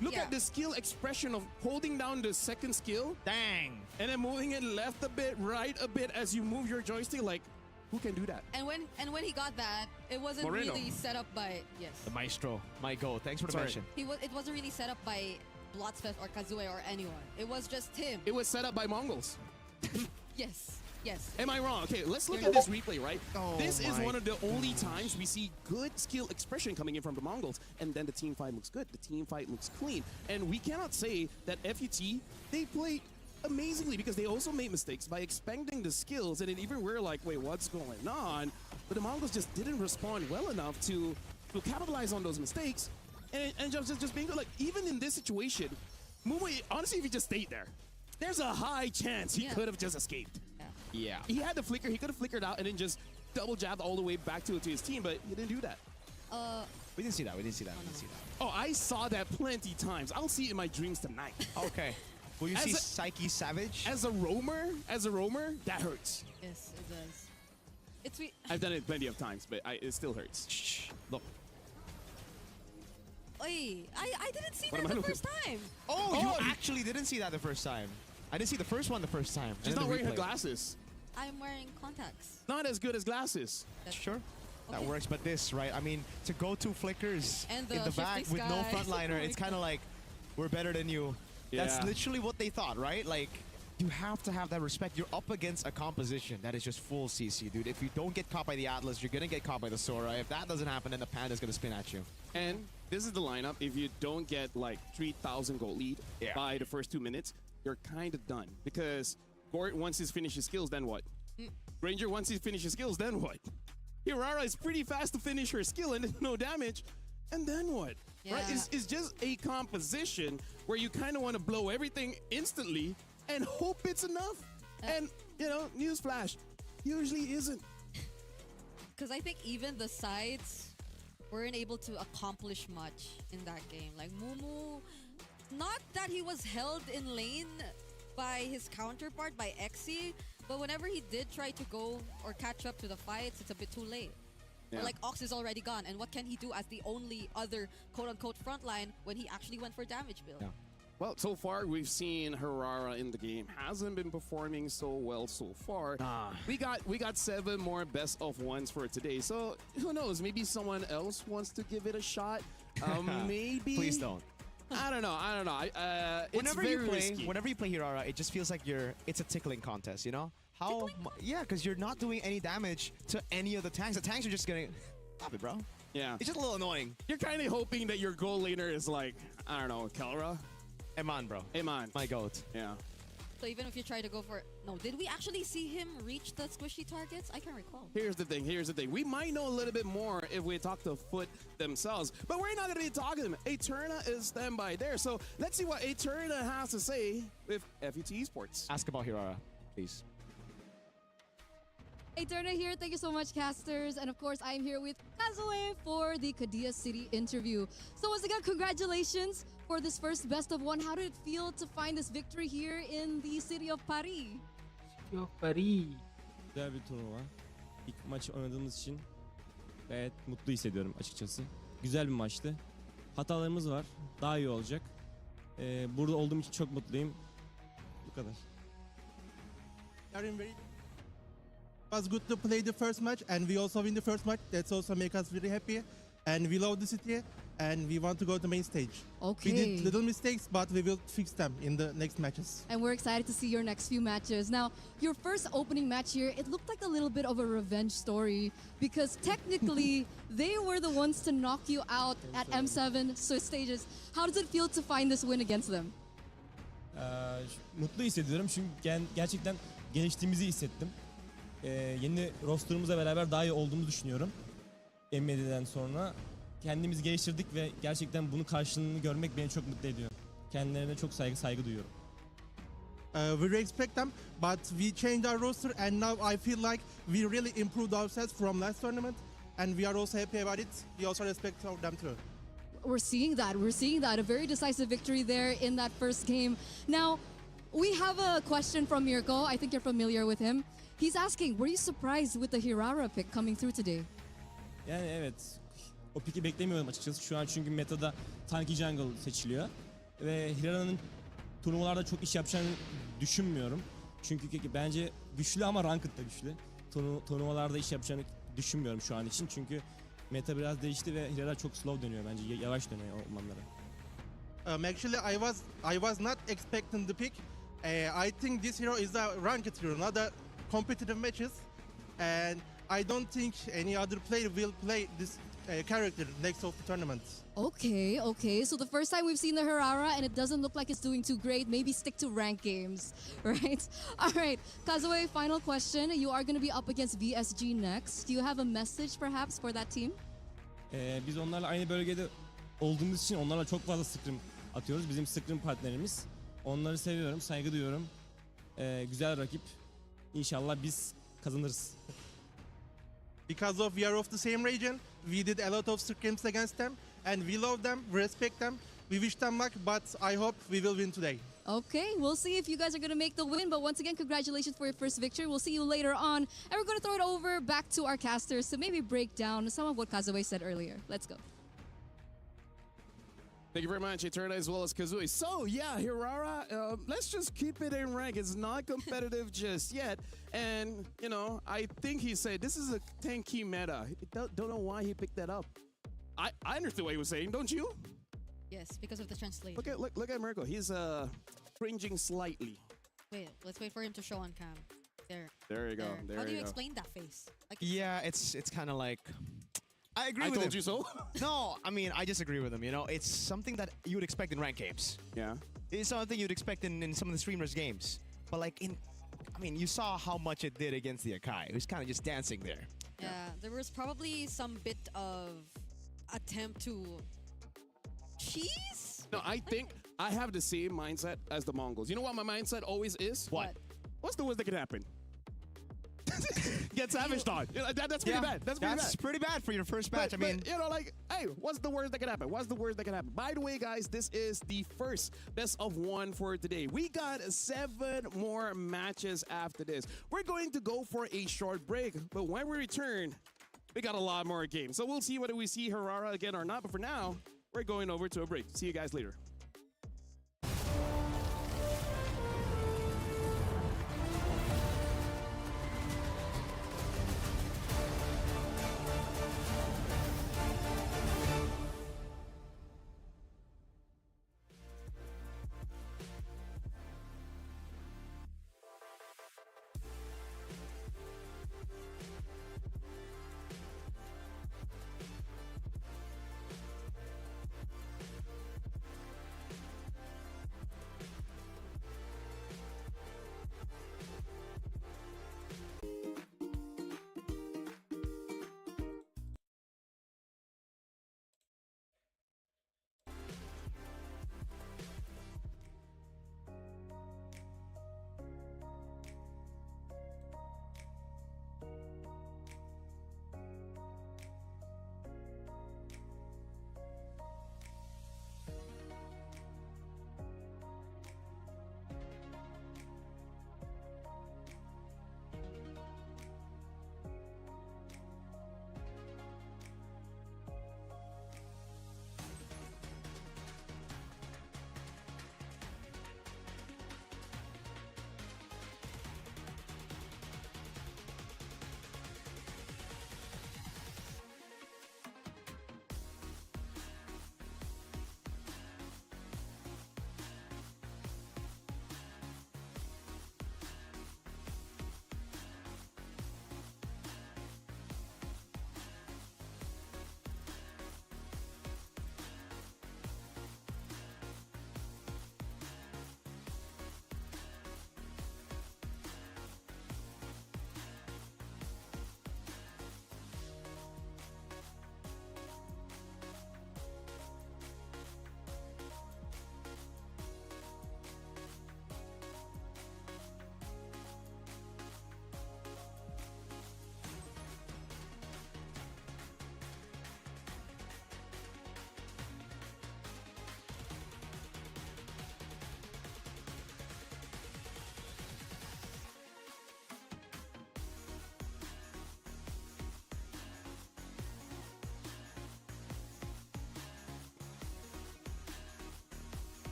Look at the skill expression of holding down the second skill. Dang. And then moving it left a bit, right a bit as you move your joystick. Like, who can do that? And when he got that, it wasn't Moreno. really set up by The Maestro. My go. Thanks for the mention. It wasn't really set up by Bloodspeth or Kazue or anyone. It was just him. It was set up by Mongols. Yes. Am I wrong? Okay, let's look at this replay, right? Oh this is one of the only times we see good skill expression coming in from the Mongols, and then the team fight looks good. The team fight looks clean. And we cannot say that FUT, they played amazingly, because they also made mistakes by expanding the skills, and then even we're like, wait, what's going on? But the Mongols just didn't respond well enough to capitalize on those mistakes, and just being like, even in this situation, Mumu, honestly, if he just stayed there, there's a high chance he could have just escaped. Yeah. He had the flicker. He could have flickered out and then just double jabbed all the way back to his team, but he didn't do that. We didn't see that. Oh, I saw that plenty times. I'll see it in my dreams tonight. Okay. Will you see Psyche Savage? As a roamer, that hurts. Yes, it does. I've done it plenty of times, but it still hurts. Shh. Look. Oi, I didn't see that the first time. Oh, you actually didn't see that the first time. I didn't see the first one the first time. She's not wearing her glasses. I'm wearing contacts. Not as good as glasses. Sure. That works, but this, right? I mean, to go 2 flickers in the back with no frontliner, it's kind of like, we're better than you. Yeah. That's literally what they thought, right? Like, you have to have that respect. You're up against a composition that is just full CC, dude. If you don't get caught by the Atlas, you're going to get caught by the Sora. If that doesn't happen, then the Panda's going to spin at you. And this is the lineup. If you don't get like 3,000 gold lead by the first 2 minutes, you're kind of done because Gort, once he's finished his skills, then what? Ranger, once he finishes skills, then what? Hirara is pretty fast to finish her skill and no damage, and then what? Yeah. Right? It's just a composition where you kind of want to blow everything instantly and hope it's enough. And, you know, newsflash, usually isn't. Because I think even the sides weren't able to accomplish much in that game. Like Mumu, not that he was held in lane by his counterpart, by Exy, but whenever he did try to go or catch up to the fights, it's a bit too late. Yeah. Or like Ox is already gone, and what can he do as the only other quote-unquote frontline when he actually went for damage build? Yeah. Well, so far we've seen Hirara in the game hasn't been performing so well so far. We got 7 more best of ones for today. So who knows? Maybe someone else wants to give it a shot. Maybe. Please don't. I don't know. It's Whenever very you play, risky. whenever you play Hirara, it just feels like it's a tickling contest. You know how? Yeah, because you're not doing any damage to any of the tanks. The tanks are just gonna stop it, bro. Yeah, It's just a little annoying. you're kind of hoping that your goal laner is like, I don't know, Kelra, Eman, bro. Eman. My goat. Yeah. So even if you try to go for... No, did we actually see him reach the squishy targets? I can't recall. Here's the thing. We might know a little bit more if we talk to Foot themselves, but we're not going to be talking to them. Eterna is standby there. So let's see what Eterna has to say with FUT Esports. Ask about Hirara, please. Eterna here. Thank you so much, casters. And of course, I'm here with Kazue for the Kadia City interview. So once again, congratulations for this first best of one. How did it feel to find this victory here in the city of Paris? Yok Paris. Güzel bir turnuva. İlk maç oynadığımız için gayet mutlu hissediyorum açıkçası. Güzel bir maçtı. Hatalarımız var. Daha iyi olacak. Burada olduğum için çok mutluyum. Bu kadar. It was good to play the first match, and we also win the first match. That's also make us very happy, and we love the city, and we want to go to the main stage. Okay. We did little mistakes, but we will fix them in the next matches. And we're excited to see your next few matches. Now, your first opening match here, it looked like a little bit of a revenge story because technically they were the ones to knock you out at M7 stages. How does it feel to find this win against them? Mutlu hissediyorum çünkü gerçekten geliştiğimizi hissettim. Yeni rosterımızla beraber daha iyi olduğumuzu düşünüyorum. MLBB'den sonra kendimizi geliştirdik ve gerçekten bunun karşılığını görmek beni çok mutlu ediyor. Kendilerine çok saygı duyuyorum. We respect them, but we changed our roster, and now I feel like we really improved ourselves from last tournament, and we are also happy about it. We also respect them too. We're seeing that. We're seeing that. A very decisive victory there in that first game. Now, we have a question from Mirko. I think you're familiar with him. He's asking, were you surprised with the Hirara pick coming through today? Yani evet. O piki beklemiyordum açıkçası. Şu an çünkü metada tanky jungle seçiliyor. Ve Hirara'nın turnuvalarda çok iş yapacağını düşünmüyorum. Çünkü bence güçlü ama ranked da güçlü. Turnuvalarda iş yapacağını düşünmüyorum şu an için. Çünkü meta biraz değişti ve Hirara çok slow dönüyor bence. Yavaş dönüyor ormanlara. Actually, I was not expecting the pick. I think this hero is a ranked hero, not a competitive matches, and I don't think any other player will play this character next of the tournament. Okay, okay. So the first time we've seen the Hirara and it doesn't look like it's doing too great, maybe stick to rank games, right? All right, Kazue, final question. You are going to be up against VSG next. Do you have a message perhaps for that team? Biz onlarla aynı bölgede olduğumuz için onlarla çok fazla scrim atıyoruz. Bizim scrim partnerimiz. Onları seviyorum, saygı duyuyorum. Güzel rakip. İnşallah biz kazanırız. Because we are of the same region, we did a lot of scrims against them, and we love them, we respect them, we wish them luck, but I hope we will win today. Okay, we'll see if you guys are going to make the win. But once again, congratulations for your first victory. We'll see you later on. And we're going to throw it over back to our casters to maybe break down some of what Kazue said earlier. Let's go. Thank you very much, Eterna, as well as Kazui. So, yeah, Hirara, let's just keep it in rank. It's not competitive just yet. And, you know, I think he said this is a 10-key meta. Don't know why he picked that up. I understood what he was saying, don't you? Yes, because of the translation. Look at Mirko. He's cringing slightly. Wait, let's wait for him to show on cam. There you go. There How do you go. explain that face? Like, Yeah, it's kind of like... I agree I with him. told you so. No, I mean, I disagree with him, you know? It's something that you would expect in ranked games. Yeah. It's something you'd expect in some of the streamers' games. But like you saw how much it did against the Akai. It was kind of just dancing there. Yeah, there was probably some bit of attempt to cheese. No, I think I have the same mindset as the Mongols. You know what my mindset always is? What? What's the worst that could happen? Get savaged on. You know, that's pretty bad. That's pretty bad for your first match. But, you know, like, hey, what's the worst that can happen? What's the worst that can happen? By the way, guys, this is the first best of one for today. We got 7 more matches after this. We're going to go for a short break, but when we return, we got a lot more games. So we'll see whether we see Harara again or not. But for now, we're going over to a break. See you guys later.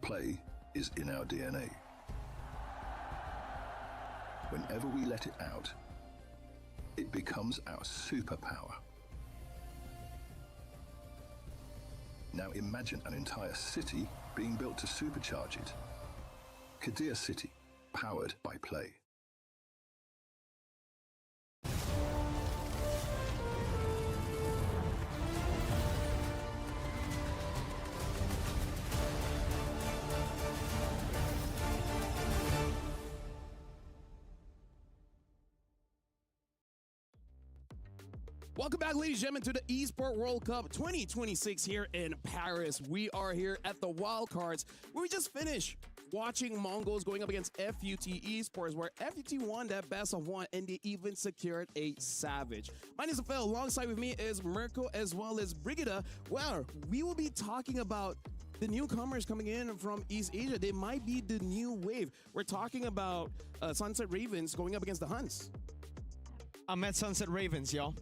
Play is in our DNA. Whenever we let it out, it becomes our superpower. Now imagine an entire city being built to supercharge it. Kadir City, powered by Play. Welcome back, ladies and gentlemen, to the Esport World Cup 2026 here in Paris. We are here at the wildcards, where we just finished watching Mongols going up against FUT Esports, where FUT won that best of one, and they even secured a Savage. My name is Phil. Alongside with me is Mirko as well as Brigida, where we will be talking about the newcomers coming in from East Asia. They might be the new wave. We're talking about Sunset Ravens going up against the Huns. I'm at Sunset Ravens, y'all.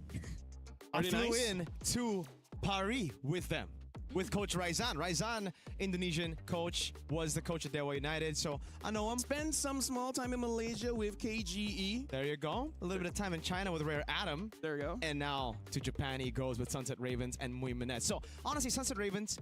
I Are they flew nice? in to Paris with them, with Coach Raizan. Raizan, Indonesian coach, was the coach at Dewa United, so I know him. Spend some small time in Malaysia with KGE. There you go. A little bit of time in China with Rare Adam. There you go. And now to Japan he goes with Sunset Ravens and Mui Minette. So honestly, Sunset Ravens,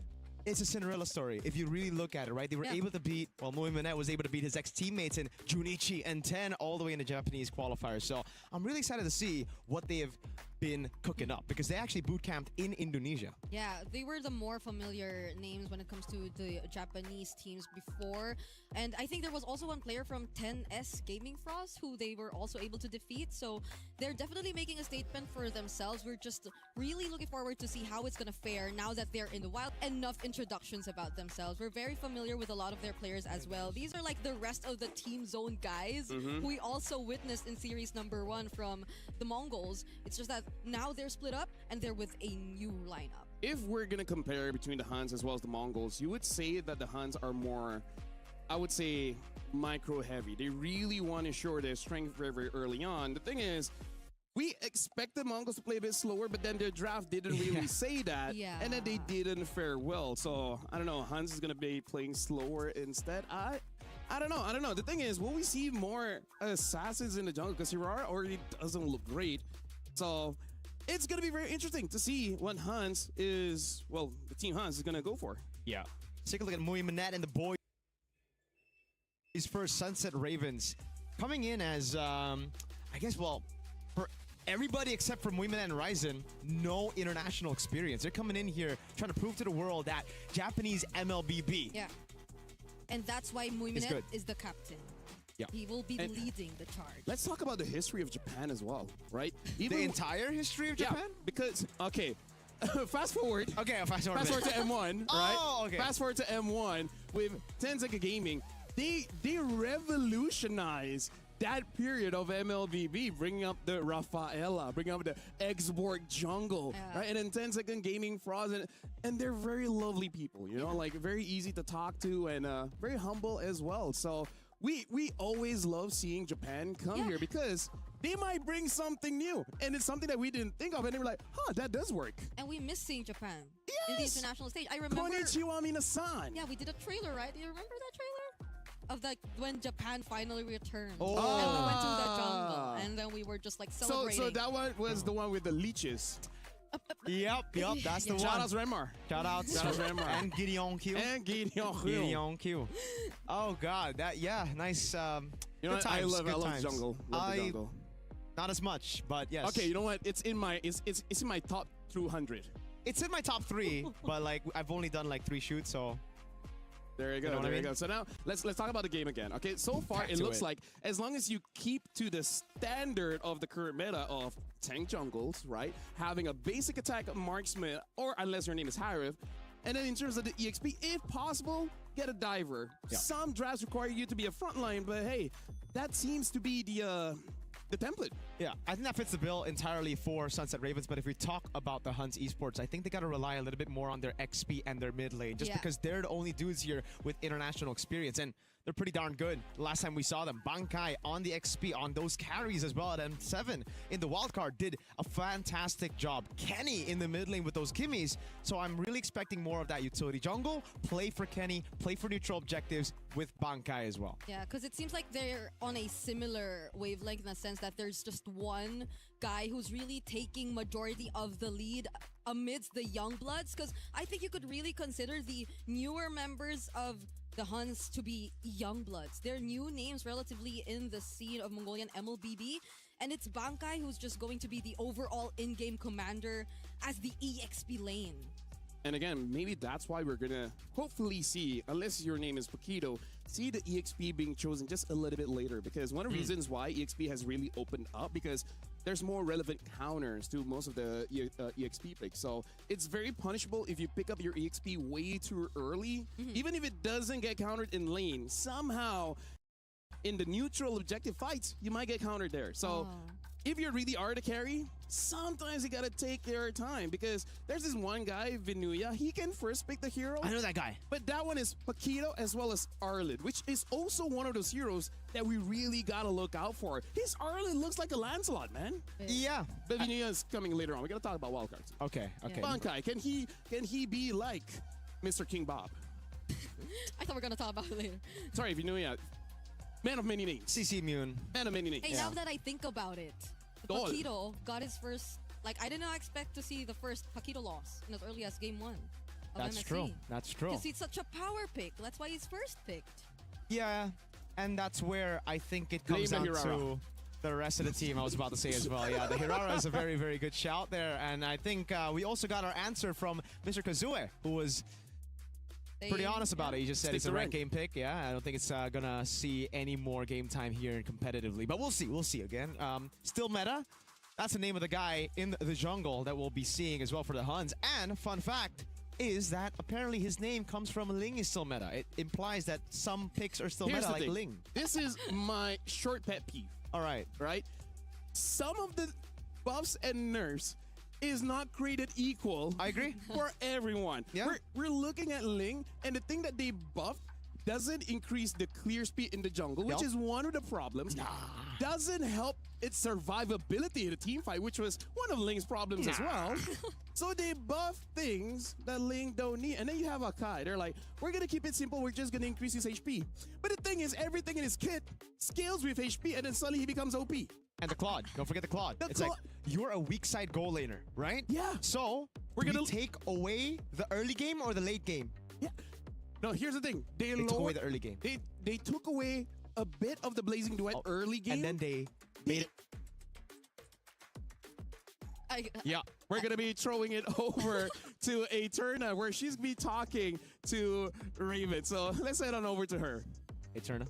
it's a Cinderella story. If you really look at it, right? They were able to beat, well, Mui Minette was able to beat his ex-teammates in Junichi and 10 all the way in the Japanese qualifiers. So I'm really excited to see what they have been cooking up, because they actually boot camped in Indonesia. Yeah, they were the more familiar names when it comes to the Japanese teams before. And I think there was also one player from 10S Gaming Frost who they were also able to defeat. So they're definitely making a statement for themselves. We're just really looking forward to see how it's going to fare now that they're in the wild. Enough introductions about themselves. We're very familiar with a lot of their players as well. These are like the rest of the Team Zone guys who we also witnessed in series number 1 from the Mongols. It's just that now they're split up and they're with a new lineup. If we're going to compare between the Huns as well as the Mongols, you would say that the Huns are more, I would say, micro heavy. They really want to show their strength very, very early on. The thing is, we expect the Mongols to play a bit slower, but then their draft didn't really say that. Yeah. And then they didn't fare well. So, I don't know, Huns is going to be playing slower instead. I don't know. The thing is, will we see more assassins in the jungle? Because Hirara already doesn't look great. So it's going to be very interesting to see what Huns is, well, the Team Huns is going to go for. Yeah. Let's take a look at Mui Minette and the boys. His first Sunset Ravens coming in as, I guess, well, for everybody except for Mui Minette and Ryzen, no international experience. They're coming in here trying to prove to the world that Japanese MLBB. Yeah. And that's why Mui It's Minette good. is the captain. Yeah. He will be And leading the charge. Let's talk about the history of Japan as well, right? The entire history of Yeah, Japan? because, okay, fast forward. Okay, fast forward. Fast forward to M1, right? Oh, okay. Fast forward to M1 with Tenseka Gaming. They revolutionized that period of MLBB, bringing up the Rafaela, bringing up the Exborg jungle, right? And then 10-second Gaming Frost, and they're very lovely people, you know, like very easy to talk to and very humble as well. So we always love seeing Japan come here because they might bring something new, and it's something that we didn't think of, and they were like, huh, that does work. And we miss seeing Japan in the international stage. I remember. Konnichiwa minasan. Yeah, we did a trailer, right? Do you remember that trailer? Of like when Japan finally returned. Oh. And we went to the jungle. And then we were just like celebrating. So that one was the one with the leeches. Yep, that's the one. Shout outs Renmar. Shout out Renmar. and Gideon Q. And Gideon Hu. Gideon Q. Oh God, nice. You know good what? I times, love good the times. jungle. Love the jungle. Not as much, but yes. Okay, you know what? It's in my top 200. It's in my top 3, but like I've only done like 3 shoots, so. There you go. You know what I there you mean? go. So now let's talk about the game again. Okay, so far Back it to looks it. like as long as you keep to the standard of the current meta of tank jungles, right? Having a basic attack marksman, or unless your name is Harif, and then in terms of the EXP, if possible, get a diver. Yeah. Some drafts require you to be a frontline, but hey, that seems to be the template. Yeah, I think that fits the bill entirely for Sunset Ravens, but if we talk about the Huns Esports, I think they got to rely a little bit more on their XP and their mid lane, just because they're the only dudes here with international experience. And they're pretty darn good. Last time we saw them, Bankai on the XP, on those carries as well at M7 in the wildcard did a fantastic job. Kenny in the mid lane with those Kimmies. So I'm really expecting more of that utility jungle. Play for Kenny, play for neutral objectives with Bankai as well. Yeah, because it seems like they're on a similar wavelength in the sense that there's just one guy who's really taking majority of the lead amidst the young bloods. Because I think you could really consider the newer members of the Huns to be young bloods. They're new names relatively in the scene of Mongolian MLBB. And it's Bankai who's just going to be the overall in-game commander as the EXP lane. And again, maybe that's why we're gonna hopefully see, unless your name is Paquito, see the EXP being chosen just a little bit later. Because one of the reasons why EXP has really opened up, because there's more relevant counters to most of the EXP picks. So it's very punishable if you pick up your EXP way too early. Even if it doesn't get countered in lane, somehow in the neutral objective fights, you might get countered there. So if you really are the carry, sometimes you gotta take your time, because there's this one guy, Vinuya, he can first pick the hero. I know that guy. But that one is Paquito as well as Arlid, which is also one of those heroes that we really gotta look out for. His Arlid looks like a Lancelot, man. Yeah. But Vinuya is coming later on. We're gonna talk about wildcards. Okay, okay. Bankai, can he be like Mr. King Bob? I thought we were going to talk about it later. Sorry, Vinuya. Man of many names. CC Immune. Man of many names. Hey, now that I think about it, Dol. Paquito got his first, like, I did not expect to see the first Paquito loss in as early as game 1 of That's MSC. true. That's true. Because he's such a power pick. That's why he's first picked. Yeah, and that's where I think it comes Blame down the to Hirara. the rest of the team, I was about to say as well. Yeah, the Hirara is a very, very good shout there. And I think we also got our answer from Mr. Kazue, who was pretty honest about it. He just said it's a rank game pick. Yeah, I don't think it's gonna see any more game time here competitively. But we'll see. We'll see again. Still meta. That's the name of the guy in the jungle that we'll be seeing as well for the Huns. And fun fact is that apparently his name comes from Ling is still meta. It implies that some picks are still Here's meta, the like thing. Ling. This is my short pet peeve. All right. Right? Some of the buffs and nerfs is not created equal. I agree. For everyone. Yeah. We're looking at Ling, and the thing that they buffed doesn't increase the clear speed in the jungle, which Yup. is one of the problems. Doesn't help its survivability in a team fight, which was one of Ling's problems as well. So they buff things that Ling don't need. And then you have Akai. They're like, we're going to keep it simple. We're just going to increase his HP. But the thing is, everything in his kit scales with HP, and then suddenly he becomes OP. And the Claude. Don't forget the Claude. The It's like, Claude. you're a weak side goal laner, right? Yeah. So, We're we're gonna going to take away the early game or the late game? Yeah. No, here's the thing. They They took away lowered, the early game. they took away a bit of the Blazing Duet early game. And then they made it. Yeah, we're gonna be throwing it over to Eterna, where she's gonna be talking to Raven. So let's head on over to her. Eterna.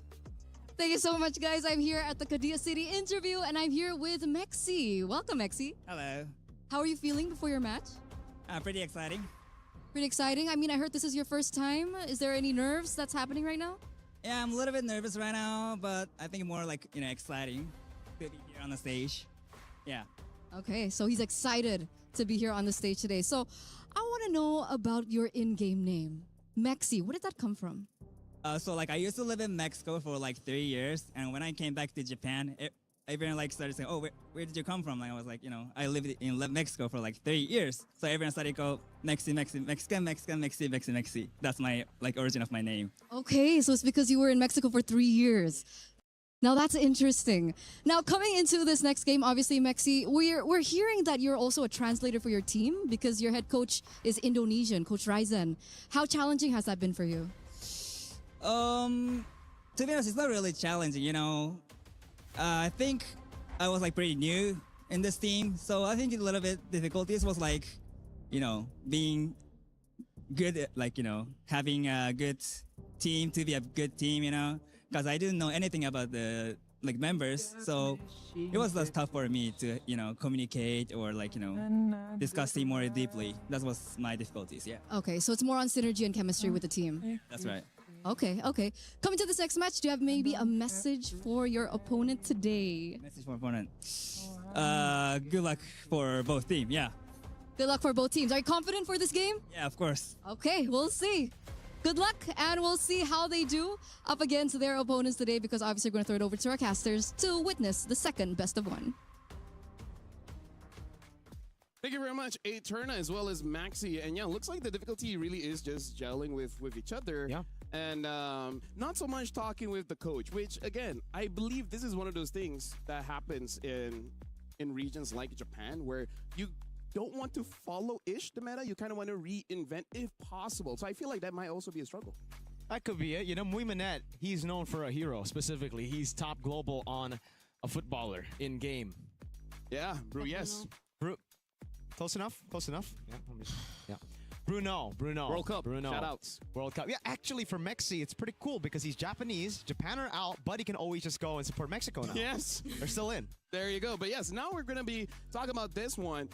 Thank you so much, guys. I'm here at the Kadia City interview, and I'm here with Mexi. Welcome, Mexi. Hello. How are you feeling before your match? Pretty exciting. Pretty exciting. I mean, I heard this is your first time. Is there any nerves that's happening right now? Yeah, I'm a little bit nervous right now, but I think more like, exciting to be here on the stage. Yeah. Okay, so he's excited to be here on the stage today. So I want to know about your in-game name, Mexi. Where did that come from? So I used to live in Mexico for 3 years, and when I came back to Japan, everyone started saying, "Oh, where did you come from?" I was like, I lived in Mexico for 3 years. So everyone started to go Mexi, Mexican, Mexi. That's my origin of my name. Okay, so it's because you were in Mexico for 3 years. Now that's interesting. Now coming into this next game, obviously, Mexi, we're hearing that you're also a translator for your team because your head coach is Indonesian, Coach Ryzen. How challenging has that been for you? To be honest, it's not really challenging, I think I was pretty new in this team, so I think a little bit difficulties was being good at having a good team to be a good team, because I didn't know anything about the members, so it was less tough for me to communicate or discuss team more deeply. That was my difficulties. Yeah. Okay, so it's more on synergy and chemistry with the team. That's right. Okay. Coming to this next match, do you have maybe a message for your opponent today? Message for opponent. Good luck for both teams. Yeah. Good luck for both teams. Are you confident for this game? Yeah, of course. Okay, we'll see. Good luck, and we'll see how they do up against their opponents today, because obviously we're going to throw it over to our casters to witness the second best of one. Thank you very much, Eterna, as well as Maxi. And yeah, looks like the difficulty really is just gelling with each other. Yeah. And not so much talking with the coach, which, again, I believe this is one of those things that happens in regions like Japan, where you don't want to follow-ish the meta. You kind of want to reinvent if possible. So I feel like that might also be a struggle. That could be it. You know, Muimanet, he's known for a hero specifically. He's top global on a footballer in game. Yeah, Brew, yes. Brew, close enough? Close enough? Yeah. Yeah. Bruno. World Cup. Bruno. Shout-outs. World Cup. Yeah, actually for Mexi, it's pretty cool because he's Japanese. Japan are out, but he can always just go and support Mexico now. Yes. They're still in. There you go. But yes, now we're going to be talking about this one.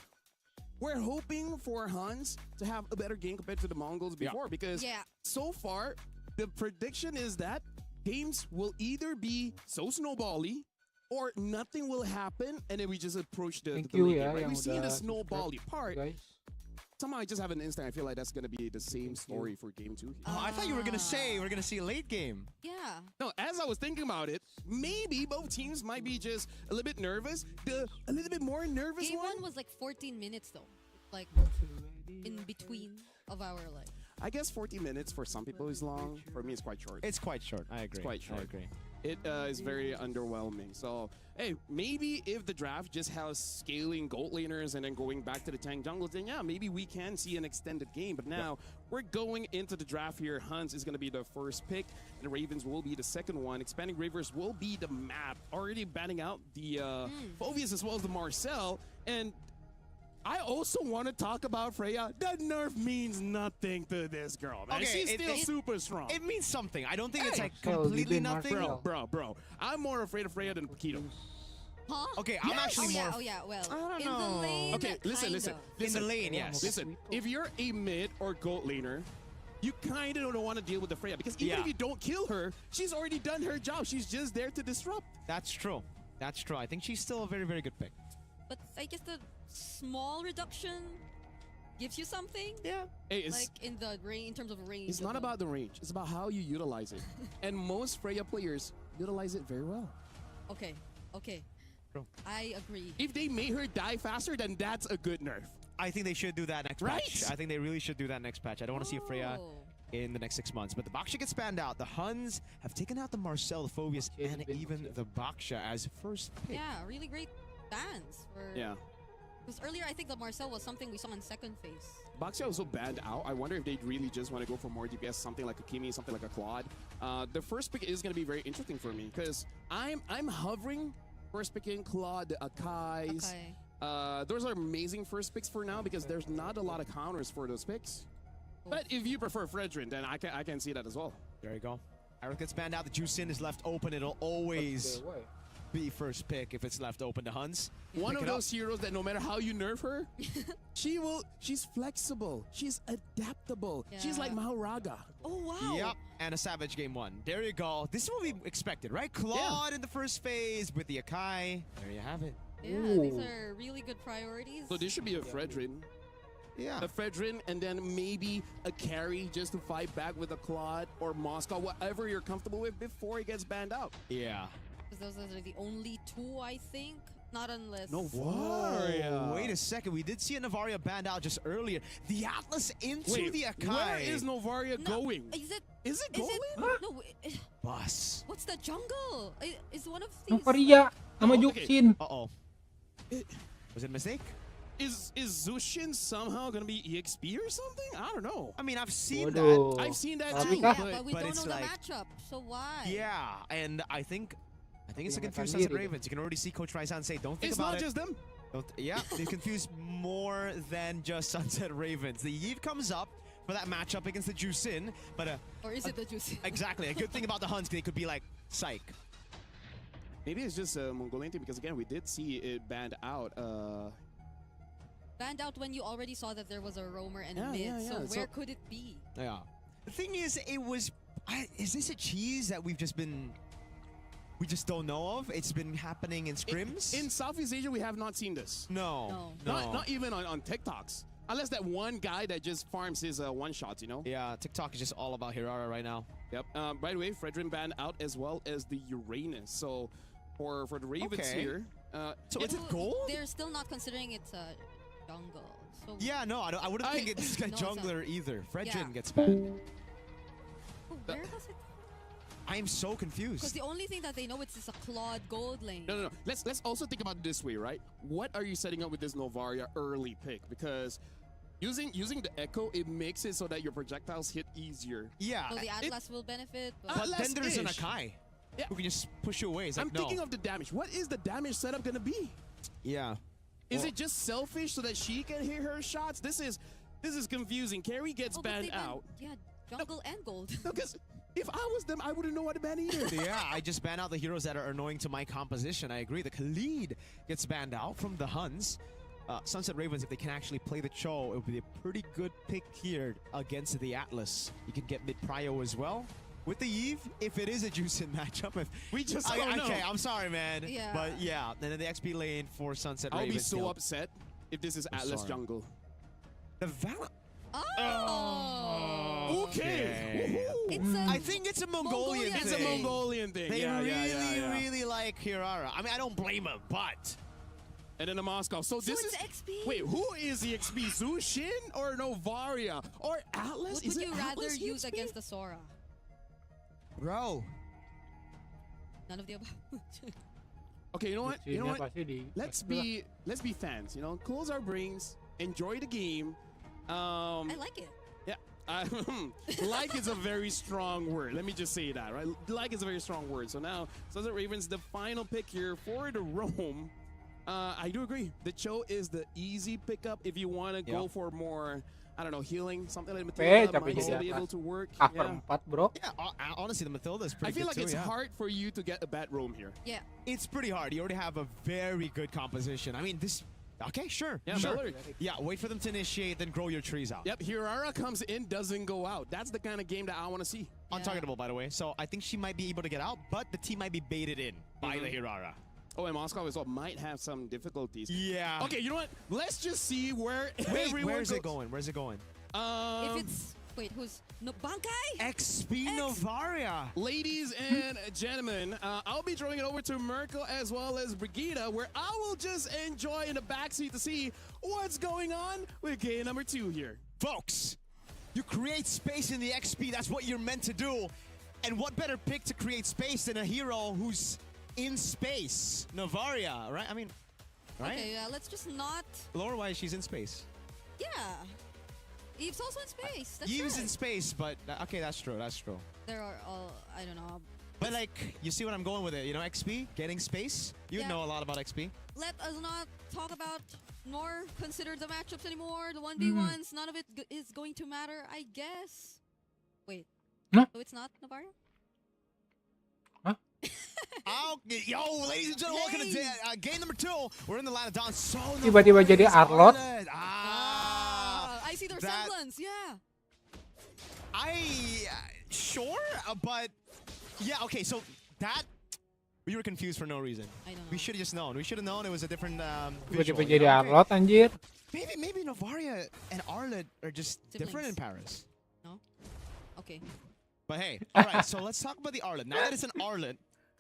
We're hoping for Hans to have a better game compared to the Mongols before, because so far, the prediction is that games will either be so snowbally or nothing will happen, and then we just approach the late game, right? We've seen the snowbally part. Somehow I just have an instinct. I feel like that's going to be the same story for game 2 here. Oh, I thought you were going to say we're going to see a late game. Yeah. No, as I was thinking about it, maybe both teams might be just a little bit nervous. The a little bit more nervous Game one 1 was like 14 minutes though. Like in between of our like. I guess 40 minutes for some people is long. For me, it's quite short. It's quite short. I agree. It's quite short. I agree. It is very underwhelming. So, hey, maybe if the draft just has scaling gold laners and then going back to the tank jungles, then yeah, maybe we can see an extended game. But now we're going into the draft here. Hans is going to be the first pick, and the Ravens will be the second one. Expanding Rivers will be the map. Already banning out the Phoveus as well as the Marcel. And I also want to talk about Freya. That nerf means nothing to this girl, man. Okay, She's still super strong. It means something. I don't think it's like completely nothing. Bro. I'm more afraid of Freya than Keto. Huh? Okay, I'm actually more. Well, I don't in know. the lane. Okay, listen. In the lane, yes. Listen, if you're a mid or gold laner, you kind of don't want to deal with the Freya, because even if you don't kill her, she's already done her job. She's just there to disrupt. That's true. That's true. I think she's still a very, very good pick. But I guess the small reduction gives you something. Yeah. Hey, like in the range, in terms of range. It's not about the range. It's about how you utilize it. And most Freya players utilize it very well. Okay. Bro. I agree. If they made her die faster, then that's a good nerf. I think they should do that next patch. I think they really should do that next patch. I don't want to see a Freya in the next 6 months. But the Baksha gets banned out. The Huns have taken out the Marcel, the Phoveus, and even the Baksha as first pick. Yeah, really great bans. Because earlier I think the Marcel was something we saw in second phase. Baksha also banned out. I wonder if they'd really just want to go for more DPS, something like a Kimi, something like a Claude. The first pick is going to be very interesting for me, because I'm hovering first picking Claude, Akai's. Those are amazing first picks for now, because there's not a lot of counters for those picks. But if you prefer Fredrin, then I can see that as well. There you go. Aerith gets banned out. The Juicin is left open. It'll always be first pick if it's left open to Huns. One of those heroes that no matter how you nerf her, she's flexible. She's adaptable. She's like Mahoraga. Oh, wow. Yep. And a Savage game 1. There you go. This is what we expected, right? Claude in the first phase with the Akai. There you have it. Yeah, these are really good priorities. So this should be a Fredrin. Yeah. A Fredrin, and then maybe a carry just to fight back with a Claude or Moscow, whatever you're comfortable with before he gets banned out. Yeah. Because those are the only two, I think. Not unless... Novaria. Wait a second. We did see a Novaria banned out just earlier. The Atlas into the Akai. Where is Novaria going? Is it going? No. Bus. What's the jungle? Is one of these... Novaria sama Juxin. Uh-oh. Was it a mistake? Is Zushin somehow going to be EXP or something? I don't know. I mean, I've seen that. I've seen that too. Yeah, but we don't know the matchup, so why? Yeah, and I think it's a confused Sunset Ravens. You can already see Coach Raizan say, don't think about it. It's not just them. Yeah, they're confused more than just Sunset Ravens. The Eve comes up for that matchup against the Juicin, but or is it the Juicin? Exactly. A good thing about the Huns, they could be like, psych. Maybe it's just Mongolian team, because again, we did see it banned out. Banned out when you already saw that there was a roamer and a mid. So where could it be? Yeah. The thing is, is this a cheese that we just don't know of? It's been happening in scrims? In Southeast Asia, we have not seen this. No. Not even on TikToks. Unless that one guy that just farms his one-shots, you know? Yeah, TikTok is just all about Hirara right now. Yep. By the way, Fredrin banned out as well as the Uranus. So for the Ravens Okay. here... So is it gold? They're still not considering it's a jungle. So Yeah, no, I wouldn't think it's a No, it's not. jungler either. Fredrin Yeah. gets banned. where does it? I am so Because confused. the only thing that they know is a Claude gold lane. No. Let's also think about it this way, right? What are you setting up with this Novaria early pick? Because using the Echo, it makes it so that your projectiles hit easier. Yeah, So the Atlas will benefit. But but then there's an Atlas-ish. Akai Yeah. who can just push you away. It's like, I'm no. thinking of the damage. What is the damage setup gonna be? Yeah. Is Well- it just selfish so that she can hit her shots? This is confusing. Carrie gets Oh, but banned they ban- out. Yeah, jungle and gold. Because if I was them, I wouldn't know what to ban either. Yeah, I just ban out the heroes that are annoying to my composition. I agree. The Khalid gets banned out from the Huns. Sunset Ravens, if they can actually play the Cho, it would be a pretty good pick here against the Atlas. You can get mid-prio as well. With the Eve, if it is a Juicin matchup, if We just don't know. Okay, I'm sorry, man. Yeah. But yeah, and then the XP lane for Sunset I'll Ravens. be so you know, upset if this is I'm Atlas sorry. jungle. The Val. Oh. Okay. Woohoo. It's a, I think it's a Mongolian Mongolian thing. It's a Mongolian thing. They yeah, really, really like Hirara. I mean, I don't blame him, but And then the Moscow. So so this it's is. XP. Wait, who is the XP? Zushin or Novaria or Atlas? What Is would it you rather Atlas the use XP? against the Sora? bro. None of the above. Okay, you know what? You know Lucunya what? pasti di Let's be fans. You know, close our brains, enjoy the game. I like it. Yeah, like is a very strong word. Let me just say that, right? Like is a very strong word. So now, Sunset Ravens, the final pick here for the Roam. I do agree. The Cho is the easy pickup if you want to go for more, I don't know, healing, something like Matilda tapi might jadi still be atas. able to work. Cover 4 bro. Yeah, honestly, the Matilda is I pretty feel good like it's too, yeah. hard for you to get a bad Roam here. Yeah. It's pretty hard. You already have a very good composition. I mean, this... Okay, sure. Yeah, sure. Miller. Yeah, wait for them to initiate, then grow your trees out. Yep, Hirara comes in, doesn't go out. That's the kind of game that I want to see. Untargetable, by the way. So I think she might be able to get out, but the team might be baited in by the Hirara. Oh, and Moscow as well might have some difficulties. Yeah. Okay, you know what? Let's just see where Wait, everyone where's it goes. going? Where's it going? If it's wait, who's no Bankai? XP Novaria. Ladies and gentlemen, I'll be throwing it over to Merkel as well as Brigida, where I will just enjoy in the backseat to see what's going on with game number 2 here. Folks, you create space in the XP. That's what you're meant to do. And what better pick to create space than a hero who's in space? Novaria, right? I mean, right? Okay, let's just not. Lore-wise, she's in space. Yeah. Eve's also in space. That's Eve's right. in space, but okay, that's true. That's true. There are all I don't know. But like, you see what I'm going with it, you know, XP, getting space. You Yeah. know a lot about XP. Let us not talk about nor consider the matchups anymore. The 1v1s, none of it is going to matter, I guess. Wait. Huh? So it's not Navarro? Yo, ladies and gentlemen, welcome to game number 2. We're in the line of Dawn. So Tiba-tiba jadi Arlot. I see their that- semblance, yeah. Sure, but yeah, okay, so that we were confused for no reason. I don't know. We should have just known. We should have known it was a different Tiba-tiba visual. jadi you know? Okay. Arlot anjir. Maybe Novaria and Arlet are just different in Paris. No? Okay. But hey, all right, so let's talk about the Arlet. Now that it's an Arlet,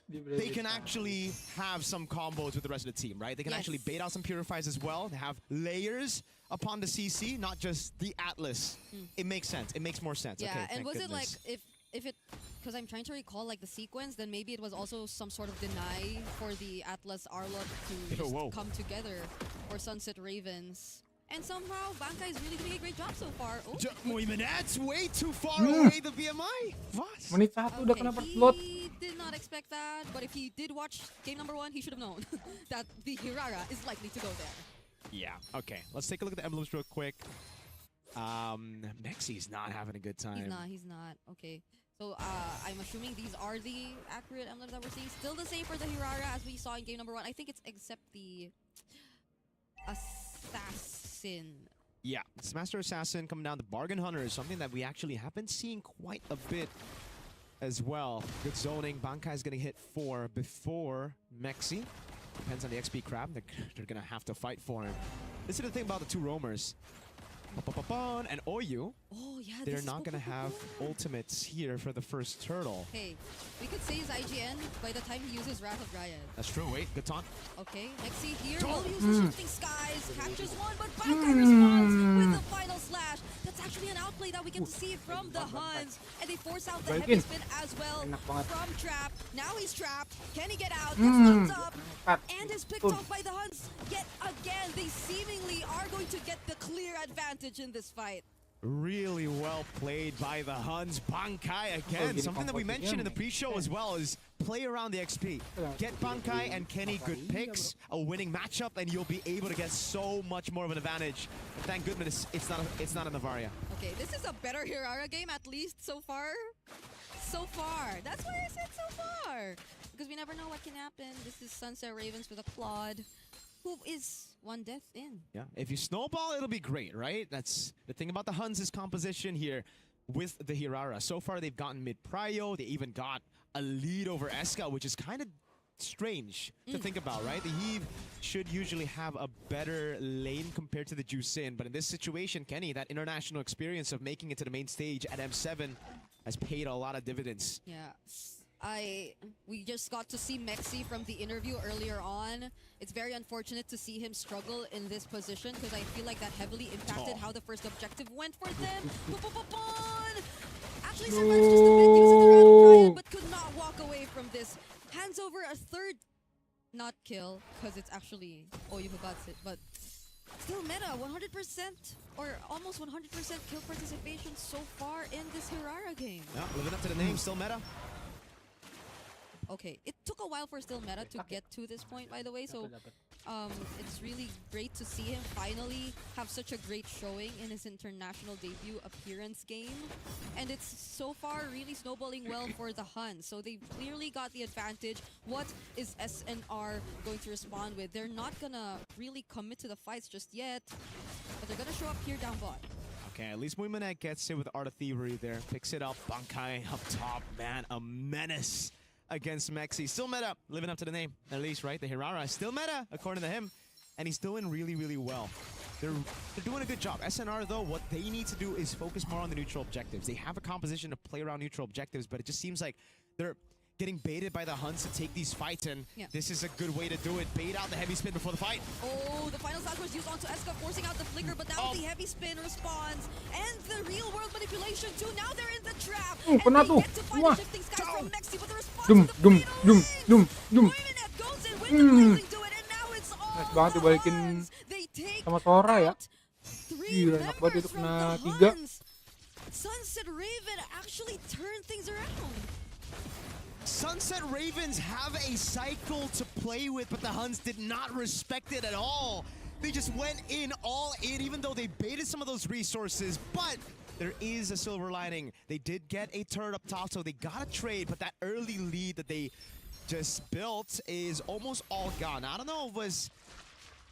they can actually have some combos with the rest of the team, right? They can actually Yes. bait out some purifies as well. They have layers upon the CC, not just the Atlas. It makes sense. It makes more sense. Yeah, okay, and thank was it like goodness. if it because I'm trying to recall like the sequence, then maybe it was also some sort of deny for the Atlas Arlot to just whoa. come together for Sunset Ravens. And somehow Bankai is really doing a great job so far. Oh, Wait a minute, that's way too far away, the BMI. What? Menit 1 udah kena first blood. he did not expect that, but if he did watch game number 1, he should have known that the Hirara is likely to go there. Yeah, okay. Let's take a look at the emblems real quick. Mexi's not having a good time. He's not. Okay. So I'm assuming these are the accurate emblems that we're seeing. Still the same for the Hirara as we saw in game number 1. I think it's except the Assassin. Yeah, it's Master Assassin coming down. The Bargain Hunter is something that we actually have been seeing quite a bit as well. Good zoning. Bankai's going to hit 4 before Mexi. Depends on the XP crab. They're going to have to fight for him. This is the thing about the two roamers. And Oyu, Oh, yeah. they're this is not going to have ultimates here for the first turtle. Hey, we could say his IGN by the time he uses Wrath of Dryad. That's true. Wait, good taunt. Okay, Nexi here will use the Shifting Skies, catches one, but Bankai responds with the final slash. That's actually an outplay that we get to see from the Huns, and they force out the heavy spin as well from Trap. Now he's trapped. Can he get out? Gets knocked up, and is picked off by the Huns. Yet again, they seemingly are going to get the clear advantage in this fight. Really well played by the Huns. Bankai again. Something that we mentioned in the pre-show as well is play around the XP. Get Bankai and Kenny good picks, a winning matchup, and you'll be able to get so much more of an advantage. But thank goodness it's not a Navaria. Okay, this is a better Hirara game, at least so far. So far. That's why I said so far. Because we never know what can happen. This is Sunset Ravens with a Claude, who is one death in. Yeah, if you snowball, it'll be great, right? That's the thing about the Huns' composition here with the Hirara. So far, they've gotten mid-prio. They even got a lead over Eska, which is kind of strange to think about, right? The Heave should usually have a better lane compared to the Jusin, but in this situation, Kenny, that international experience of making it to the main stage at M7 has paid a lot of dividends. Yeah. We just got to see Mexi from the interview earlier on. It's very unfortunate to see him struggle in this position because I feel like that heavily impacted how the first objective went for them. Actually survived just a bit using the Wrath of Dryad, but could not walk away from this. Hands over a third, not kill, because it's actually Oyu who got it, but still meta, 100% or almost 100% kill participation so far in this Hirara game. Yeah, living up to the name, still meta. Okay, it took a while for still meta to get to this point, by the way, so it's really great to see him finally have such a great showing in his international debut appearance game. And it's so far really snowballing well for the Huns, so they've clearly got the advantage. What is SNR going to respond with? They're not gonna really commit to the fights just yet, but they're gonna show up here down bot. Okay, at least Muimanek gets it with Art of Thievery there. Picks it up, Bankai up top, man, a menace against Mexi. Still meta, living up to the name, at least, right? The Hirara is still meta, according to him, and he's doing really, really well. They're doing a good job. SNR, though, what they need to do is focus more on the neutral objectives. They have a composition to play around neutral objectives, but it just seems like they're getting baited by the Huns to take these fights, and this is a good way to do it. Bait out the heavy spin before the fight. Oh, the final slash was used onto Eska, forcing out the flicker, but now the heavy spin responds, and the real world manipulation too. Now they're in the trap, and they get to find the shifting skies from Mexi, but the response to the fatal Muimanek goes in with the blazing to it, and now it's all the Huns. They take out 3 members from the Huns. Sunset Raven actually turned things around. Sunset Ravens have a cycle to play with, but the Huns did not respect it at all. They just went in all in, even though they baited some of those resources, but there is a silver lining. They did get a turret up top, so they got a trade, but that early lead that they just built is almost all gone. I don't know,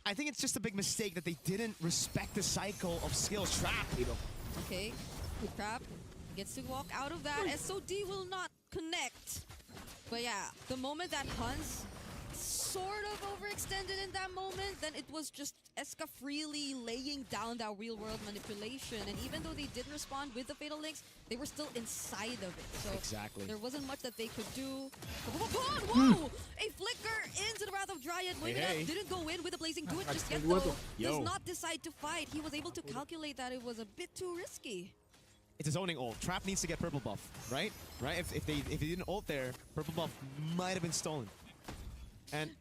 I think it's just a big mistake that they didn't respect the cycle of skills. Trap. Okay, Trap gets to walk out of that. SOD will not connect. But yeah, the moment that Huns sort of overextended in that moment, then it was just Eska freely laying down that real-world manipulation. And even though they didn't respond with the Fatal Links, they were still inside of it. So there wasn't much that they could do. Whoa! A flicker into the Wrath of Dryad. Muimanek didn't go in with the Blazing Do It just yet, though. Does not decide to fight. He was able to calculate that it was a bit too risky. It's a zoning ult. Trap needs to get purple buff, right? Right? If they didn't ult there, purple buff might have been stolen. And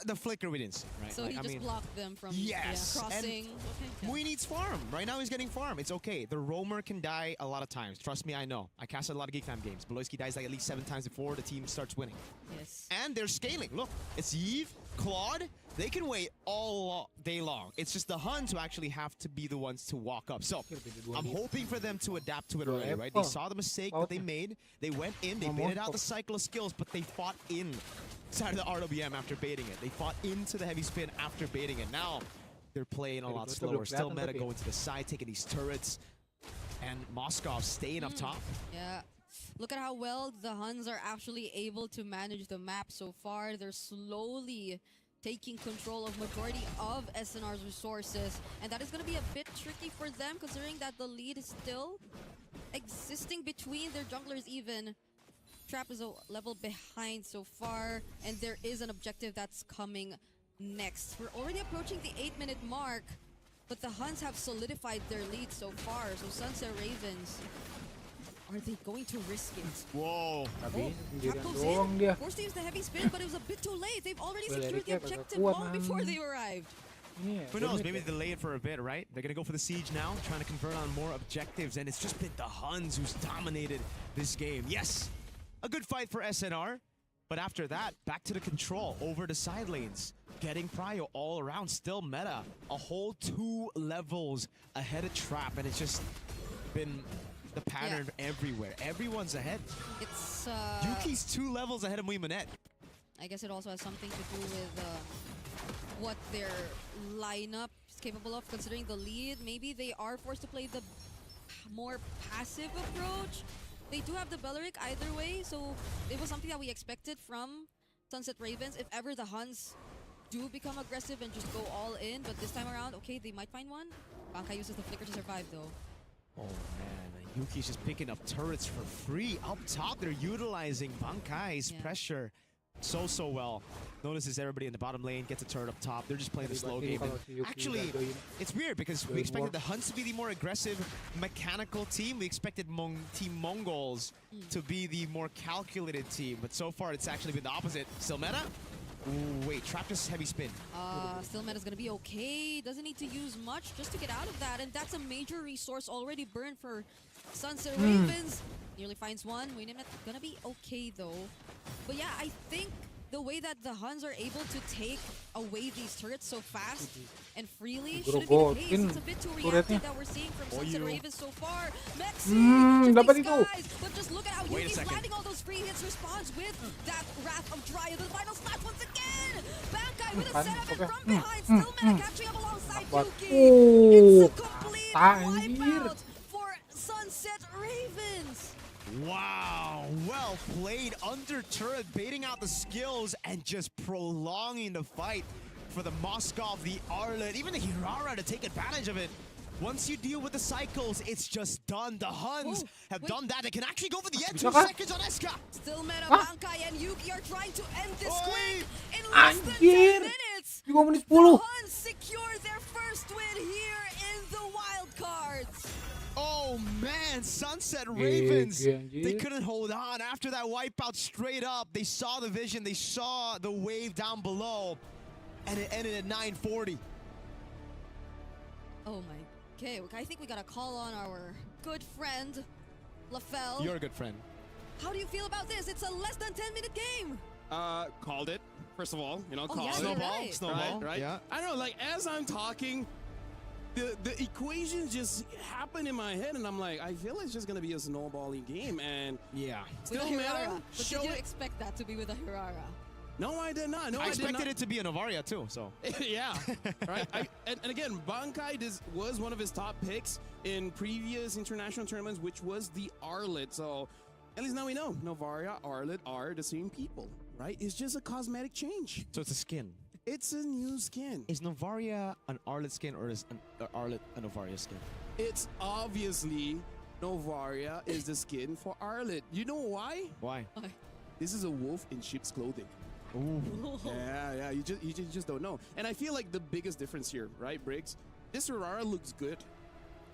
the flicker we didn't see, right? So he just blocked them from crossing. Mui needs farm. Right now he's getting farm. It's okay. The roamer can die a lot of times. Trust me, I know. I casted a lot of Geek Fam games. Beloyski dies like at least 7 times before the team starts winning. Yes. And they're scaling. Look, it's Yves, Claude. They can wait all day long. It's just the Huns who actually have to be the ones to walk up. So I'm hoping for them to adapt to it already, right? They saw the mistake that they made. They went in, they baited out the cycle of skills, but they fought in side of the RWM after baiting it. They fought into the heavy spin after baiting it. Now they're playing a lot slower. Still meta going to the side, taking these turrets. And Moskov staying up top. Yeah. Look at how well the Huns are actually able to manage the map so far. They're slowly taking control of majority of SNR's resources. And that is going to be a bit tricky for them, considering that the lead is still existing between their junglers even. Trap is a level behind so far, and there is an objective that's coming next. We're already approaching the 8-minute mark, but the Huns have solidified their lead so far. So Sunset Ravens, are they going to risk it? Whoa. Tapi Trap sendirian goes doang in, dia. forced to use the heavy spin, but it was a bit too late. They've already Well, secured the Ericnya kagak objective kuat, long man. before they arrived. Ini ya, Who knows? rumit Maybe ya. they delay it for a bit, right? They're gonna go for the siege now, trying to convert on more objectives, and it's just been the Huns who's dominated this game. Yes, a good fight for SNR, but after that, back to the control, over the side lanes, getting prio all around, still meta, a whole 2 levels ahead of Trap, and it's just been the pattern everywhere. Everyone's ahead. It's Yuki's 2 levels ahead of Muimanet. I guess it also has something to do with what their lineup is capable of, considering the lead. Maybe they are forced to play the more passive approach. They do have the Belleric either way, so it was something that we expected from Sunset Ravens. If ever the Huns do become aggressive and just go all in, but this time around, okay, they might find one. Bankai uses the flicker to survive though. Oh man, Yuki's just picking up turrets for free. Up top, they're utilizing Bankai's pressure so well. Notices everybody in the bottom lane gets a turret up top. They're just playing the slow game. Kalau si Yuki Actually, jagoin. it's weird because we expected the Huns to be the more aggressive mechanical team. We expected Team Mongols to be the more calculated team, but so far it's actually been the opposite. Still meta? Ooh, wait, Trap just heavy spin. Still meta's gonna be okay. Doesn't need to use much just to get out of that, and that's a major resource already burned for Sunset Ravens. Nearly finds one. Muimanet gonna be okay though. But yeah, I think the way that the Huns are able to take away these turrets so fast and freely shouldn't be the case. It's a bit too reactive that we're seeing from Sunset Ravens so far. Mexi, dapat itu. but just look at how Yuki's landing all those free hits, responds with that Wrath of Dryad. The final smash once again. Bankai with a setup and from behind. Still meta catching up alongside Yuki. It's a complete wipeout for Sunset Ravens. Wow, well played under turret, baiting out the skills and just prolonging the fight for the Moskov, the Arlet, even the Hirara to take advantage of it. Once you deal with the cycles, it's just done. The Huns have done that. They can actually go for the end. 2 seconds on Eska. Still meta, Bankai and Yuki are trying to end this quick in less than 10 Anjir. minutes. 3 menit The 10. Huns secure their first win here in the wild cards. Oh man, Sunset Ravens, anjir. they couldn't hold on after that wipeout straight up. They saw the vision, they saw the wave down below, and it ended at 940. Oh my. Okay, I think we gotta call on our good friend, LaFell. You're a good friend. How do you feel about this? It's a less than 10-minute game. Called it. First of all, yeah, called it. you're right. Snowball, Right? yeah. I don't know, like, as I'm talking, the equations just happen in my head, and I'm like, I feel it's just gonna be a snowballing game, and Yeah. With a still meta. Hirara. But Show did you it. expect that to be with a Hirara? No, I did not. No, I I did expected not. it to be a Novaria too, so. Yeah, right. And again, Bankai was one of his top picks in previous international tournaments, which was the Arlet. So at least now we know Novaria, Arlet are the same people, right? It's just a cosmetic change. So it's a skin. It's a new skin. Is Novaria an Arlet skin or is an Arlet a Novaria skin? It's obviously Novaria is the skin for Arlet. You know why? Why? This is a wolf in sheep's clothing. Ooh. Yeah, you just don't know. And I feel like the biggest difference here, right, Briggs? This Aurora looks good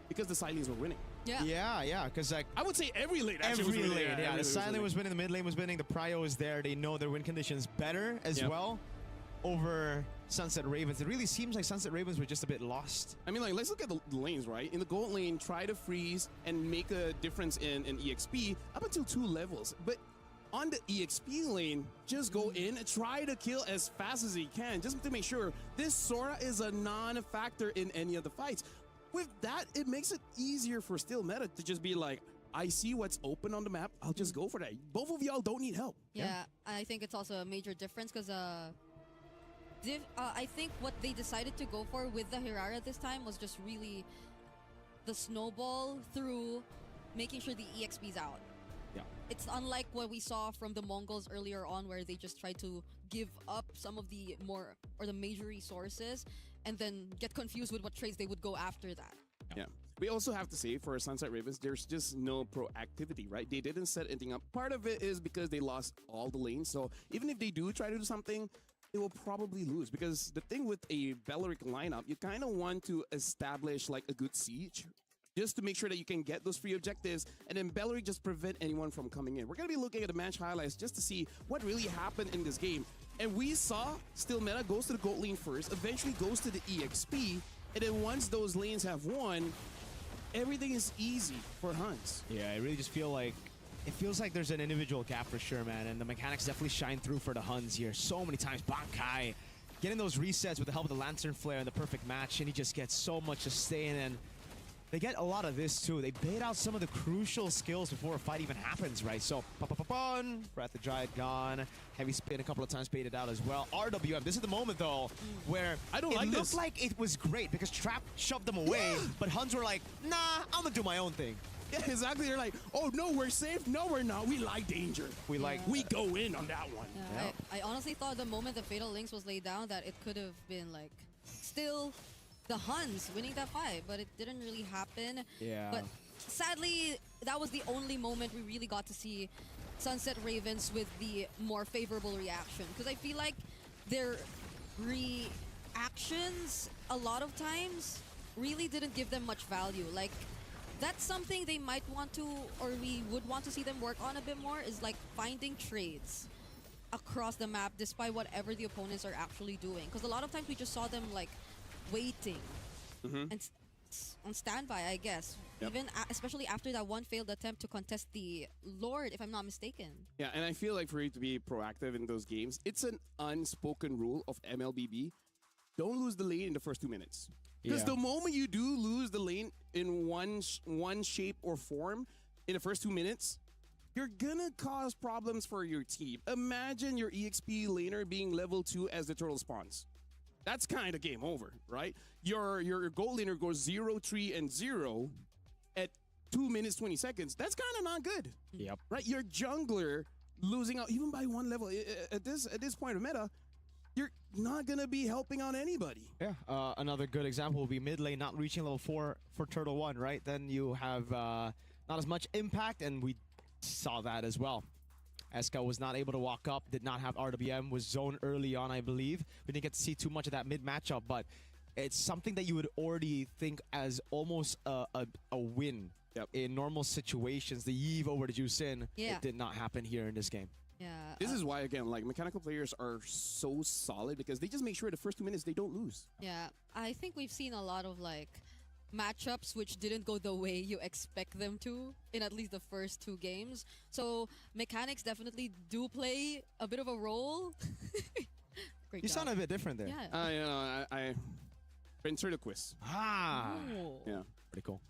because the side lanes were winning. Yeah, because like I would say every lane actually was every winning. lane, every the lane silent was winning, the mid lane was winning, the prio is there. They know their win conditions better as well over Sunset Ravens. It really seems like Sunset Ravens were just a bit lost. I mean, like, let's look at the lanes, right? In the gold lane, try to freeze and make a difference in EXP up until 2 levels. But on the EXP lane, just go in and try to kill as fast as he can, just to make sure this Sora is a non-factor in any of the fights. With that, it makes it easier for Still Meta to just be like, I see what's open on the map, I'll just go for that. Both of y'all don't need help. Yeah, I think it's also a major difference because I think what they decided to go for with the Hirara this time was just really the snowball through making sure the EXP's out. Yeah. it's unlike what we saw from the Mongols earlier on, where they just tried to give up some of the more or the major resources and then get confused with what trades they would go after that. Yeah. We also have to say for Sunset Ravens, there's just no proactivity, right? They didn't set anything up. Part of it is because they lost all the lanes. So even if they do try to do something, they will probably lose. Because the thing with a Beleric lineup, you kind of want to establish like a good siege just to make sure that you can get those free objectives, and then Beleric just prevent anyone from coming in. We're going to be looking at the match highlights just to see what really happened in this game. And we saw Still Meta goes to the gold lane first, eventually goes to the EXP, and then once those lanes have won, everything is easy for Huns. Yeah, I really just feel like it feels like there's an individual gap for sure, man, and the mechanics definitely shine through for the Huns here. So many times, Bankai getting those resets with the help of the Lantern Flare in the perfect match, and he just gets so much sustain, and they get a lot of this too. They bait out some of the crucial skills before a fight even happens, right? So, Breath the Dryad gone. Heavy spin a couple of times baited out as well. RWM, this is the moment though, where it looked like it was great because Trap shoved them away, but Huns were like, nah, I'm gonna do my own thing. Yeah, exactly. They're like, oh no, we're safe. No, we're not. We like danger. We go in on that one. Yeah, I honestly thought the moment the Fatal Links was laid down that it could have been like still the Huns winning that fight, but it didn't really happen. Yeah. But sadly, that was the only moment we really got to see Sunset Ravens with the more favorable reaction. Because I feel like their reactions, a lot of times, really didn't give them much value. Like, that's something they might want to, or we would want to see them work on a bit more, is like finding trades across the map despite whatever the opponents are actually doing. Because a lot of times we just saw them like waiting and on standby, I guess. Even especially after that one failed attempt to contest the Lord, if I'm not mistaken. Yeah, and I feel like for you to be proactive in those games, it's an unspoken rule of MLBB. Don't lose the lane in the first 2 minutes. Because the moment you do lose the lane in one shape or form in the first 2 minutes, you're gonna cause problems for your team. Imagine your EXP laner being level 2 as the turtle spawns. That's kind of game over, right? Your gold laner goes 0, 3, and 0 at 2 minutes, 20 seconds. That's kind of not good. Yep. Right? Your jungler losing out even by 1 level at this point of meta, you're not going to be helping out anybody. Yeah. Another good example will be mid lane not reaching level 4 for Turtle 1, right? Then you have not as much impact, and we saw that as well. Eska was not able to walk up, did not have RWM, was zoned early on, I believe. We didn't get to see too much of that mid matchup, but it's something that you would already think as almost a win in normal situations. The Yve over to Jusin, it did not happen here in this game. Yeah. This is why, again, like mechanical players are so solid because they just make sure the first 2 minutes they don't lose. Yeah, I think we've seen a lot of like matchups which didn't go the way you expect them to in at least the first 2 games. So mechanics definitely do play a bit of a role. Great You job. sound a bit different there. Yeah. I ventriloquist. Ah. Ooh. Yeah. Pretty cool.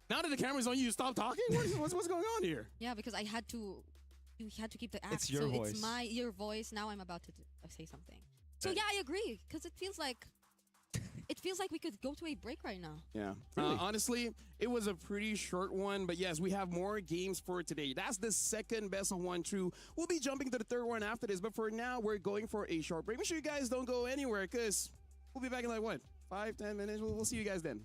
Now that the camera's on you, stop talking? What's going on here? Yeah, because I had to. You had to keep the act. It's your so voice. It's your voice. Now I'm about to say something. So yeah, I agree because it feels like we could go to a break right now. Yeah. Really? Honestly, it was a pretty short one, but yes, we have more games for today. That's the second best of 1 true. We'll be jumping to the third one after this, but for now, we're going for a short break. Make sure you guys don't go anywhere because we'll be back in like, what, 5-10 minutes? We'll see you guys then.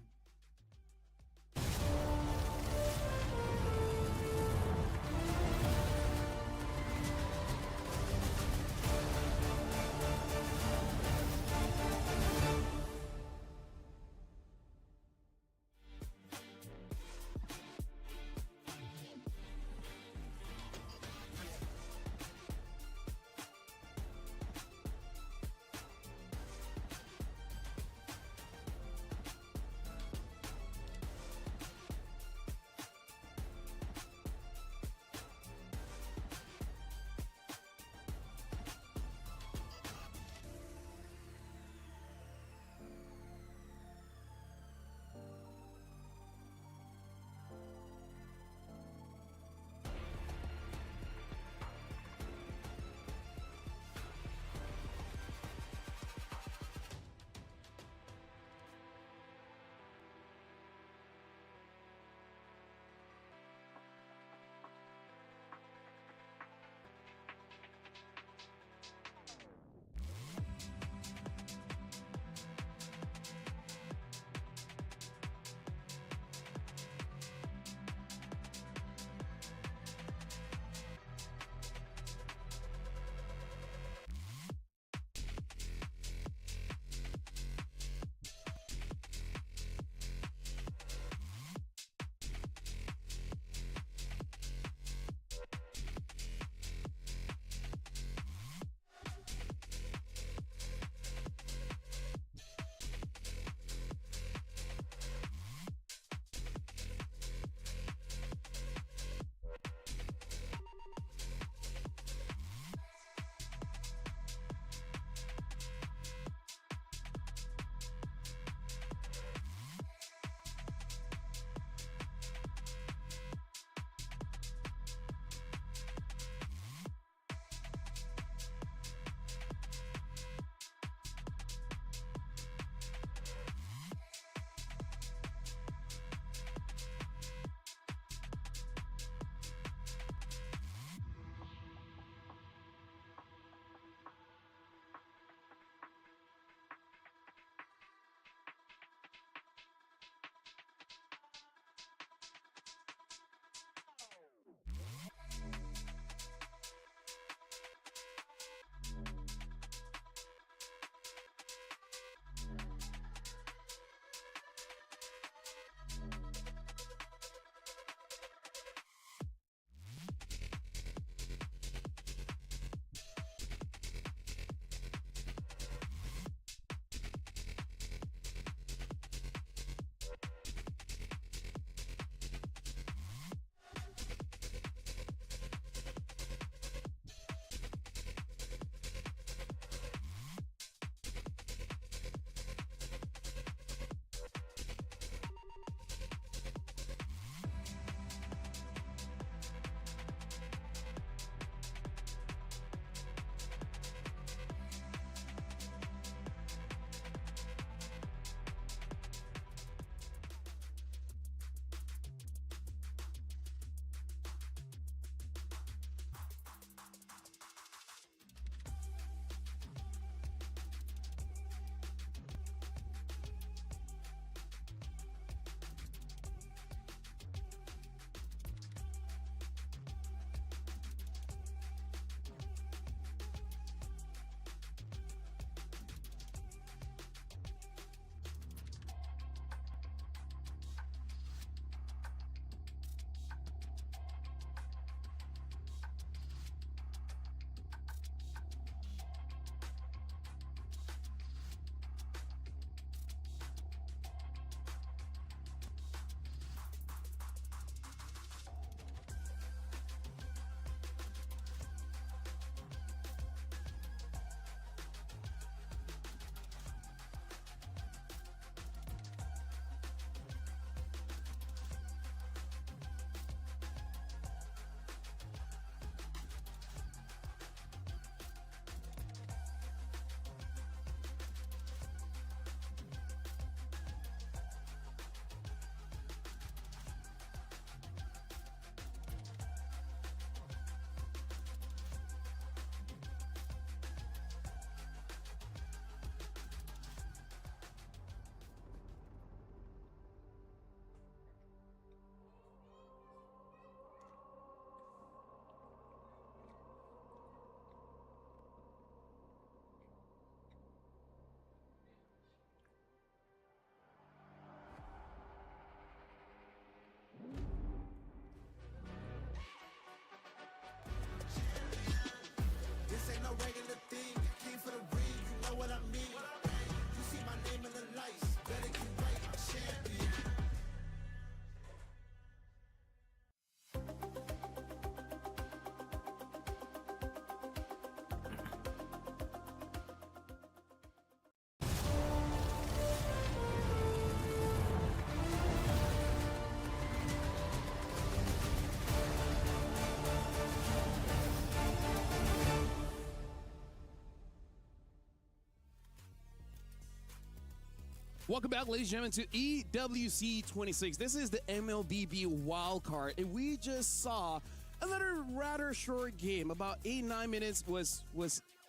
Welcome back, ladies and gentlemen, to EWC 26. This is the MLBB wildcard, and we just saw another rather short game. About 8-9 minutes was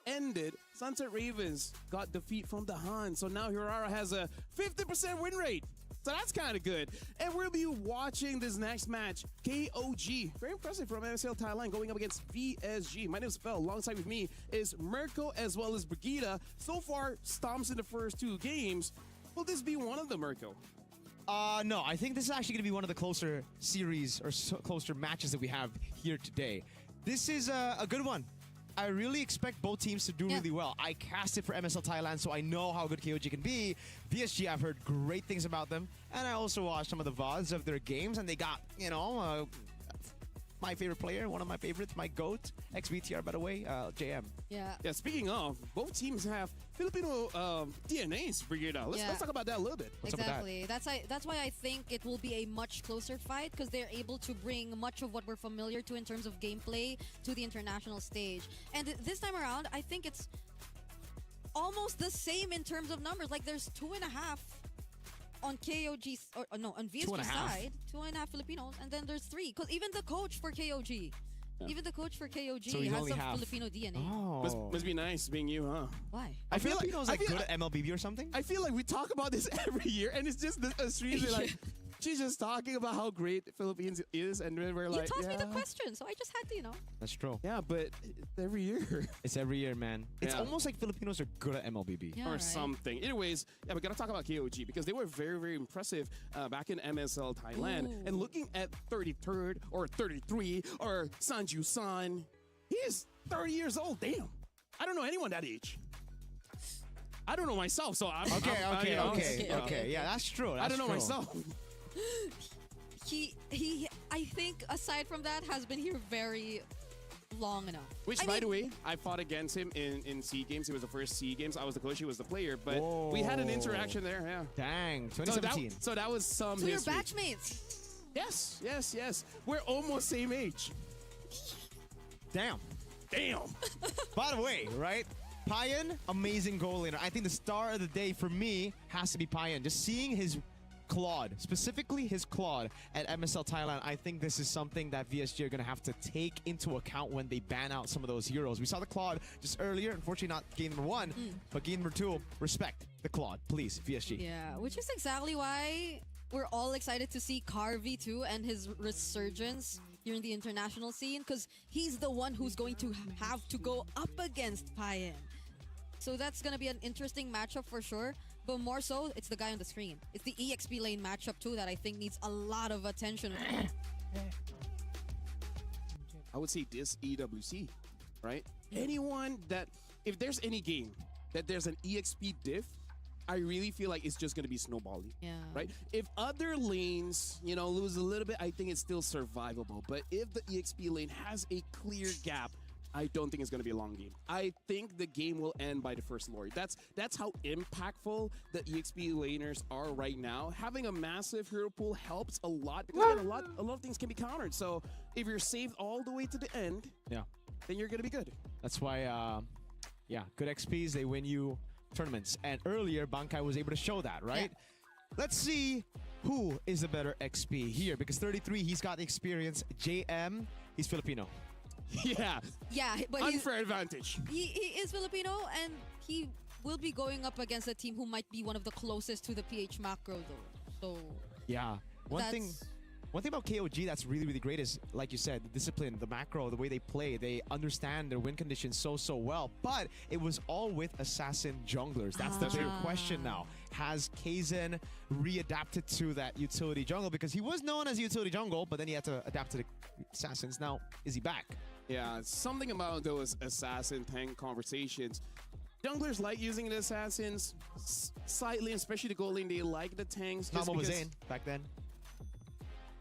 ended. Sunset Ravens got defeat from the Han, so now Hirara has a 50% win rate. So that's kind of good. And we'll be watching this next match. KOG, very impressive from MSL Thailand, going up against VSG. My name is Phil. Alongside with me is Mirko as well as Brigida. So far, stomps in the first 2 games. Will this be one of them, Mirko? No, I think this is actually going to be one of the closer series or closer matches that we have here today. This is a good one. I really expect both teams to do really well. I cast it for MSL Thailand, so I know how good KOG can be. VSG, I've heard great things about them. And I also watched some of the VODs of their games, and they got, you know, my favorite player, one of my favorites, my GOAT, ex-VTR, by the way, JM. Yeah. Yeah, speaking of, both teams have Filipino DNAs, Brigida. Let's talk about that a little bit. What's up with that? Exactly. That's why I think it will be a much closer fight, because they're able to bring much of what we're familiar to in terms of gameplay to the international stage. And this time around, I think it's almost the same in terms of numbers. Like, there's 2.5 on KOG's, on VSG's side, 2.5 Filipinos, and then there's 3. Because even the coach for KOG, even the coach for KOG So he's has only some half. Filipino DNA. Oh. Must be nice being you, huh? Why? I feel Filipinos like, good at MLBB or something? I feel like we talk about this every year, and it's just a stream like she's just talking about how great the Philippines is, and then we're You like, tossed me the question, so I just had to, you know. That's true. yeah, but it's every year. It's every year, man. It's Yeah. almost like Filipinos are good at MLBB. Yeah, or right. something. Anyways, yeah, we gotta talk about KOG because they were very, very impressive back in MSL Thailand. Ooh. And looking at 33rd or 33 or Sanju San, he is 30 years old. Damn, I don't know anyone that age. I don't know myself, so I'm Okay. you know, Yeah, that's true. I don't know true. myself. He I think aside from that has been here very long enough. Which, I by mean, the way, I fought against him in SEA Games. It was the first SEA Games. I was the coach. He was the player. But we had an interaction there. Yeah. Dang, So 2017. that was some so you're history. batchmates. Yes. We're almost same age. Damn. Damn. By the way, right? Payan, amazing goal laner. I think the star of the day for me has to be Payan. Just seeing his Claude, specifically his Claude at MSL Thailand, I think this is something that VSG are going to have to take into account when they ban out some of those heroes. We saw the Claude just earlier, unfortunately not game number 1, but game number 2, respect the Claude, please, VSG. Yeah, which is exactly why we're all excited to see Carvey too and his resurgence here in the international scene, because he's the one who's going to have to go up against Payan. So that's going to be an interesting matchup for sure. But more so, it's the guy on the screen. It's the EXP lane matchup too that I think needs a lot of attention. I would say this EWC, right? Anyone that, if there's any game that there's an EXP diff, I really feel like it's just going to be snowballing. Yeah. Right? If other lanes, you know, lose a little bit, I think it's still survivable. But if the EXP lane has a clear gap, I don't think it's going to be a long game. I think the game will end by the first Lord. That's how impactful the EXP laners are right now. Having a massive hero pool helps a lot because again, a lot of things can be countered. So if you're saved all the way to the end, Yeah. then you're going to be good. That's why, yeah, good XPs, they win you tournaments. And earlier, Bankai was able to show that, right? Yeah. Let's see who is the better XP here, because 33, he's got the experience. JM, he's Filipino. Yeah. Yeah, but he's, Unfair advantage. he is Filipino, and he will be going up against a team who might be one of the closest to the PH macro though. So Yeah. One thing that's about KOG that's really, really great is, like you said, the discipline, the macro, the way they play. They understand their win conditions so well. But it was all with assassin junglers. That's the big question now. Has Kaizen readapted to that utility jungle? Because he was known as a utility jungle, but then he had to adapt to the assassins. Now, is he back? Yeah, something about those assassin tank conversations. Junglers like using the assassins slightly, especially the gold lane. They like the tanks. Not just because- Zane back then.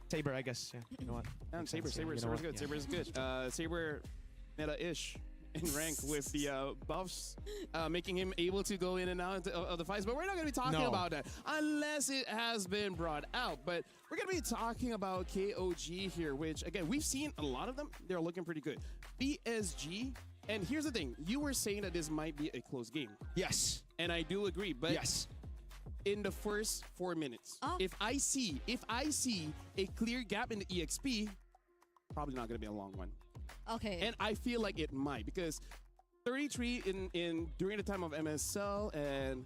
Saber, I guess. Yeah, you know what? Yeah, Makes Saber, sense, yeah. You know Saber's what? good. Yeah. Saber's good. Saber meta-ish in rank with the buffs, making him able to go in and out of the fights. But we're not going to be talking No. about that unless it has been brought out. But we're going to be talking about KOG here, which, again, we've seen a lot of them. They're looking pretty good. BSG, and here's the thing. You were saying that this might be a close game. Yes. And I do agree. But Yes. in the first 4 minutes. If I see a clear gap in the EXP, probably not going to be a long one. Okay. And I feel like it might, because 33 in during the time of MSL and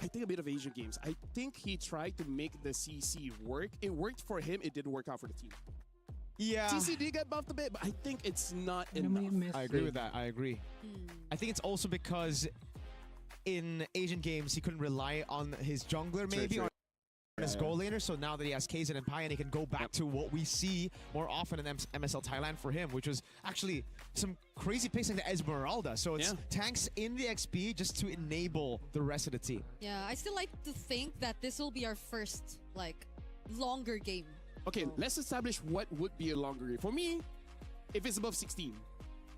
I think a bit of Asian games. I think he tried to make the CC work. It worked for him. It didn't work out for the team. Yeah. CC did get buffed a bit, but I think it's not enough. I agree with that. I agree. I think it's also because in Asian games, he couldn't rely on his jungler maybe or his goal laner. So now that he has Kazan and Pai, and he can go back to what we see more often in MSL Thailand for him, which was actually some crazy picks like the Esmeralda. So it's tanks in the XP just to enable the rest of the team. Yeah, I still like to think that this will be our first, like, longer game. Okay, let's establish what would be a longer game. For me, if it's above 16.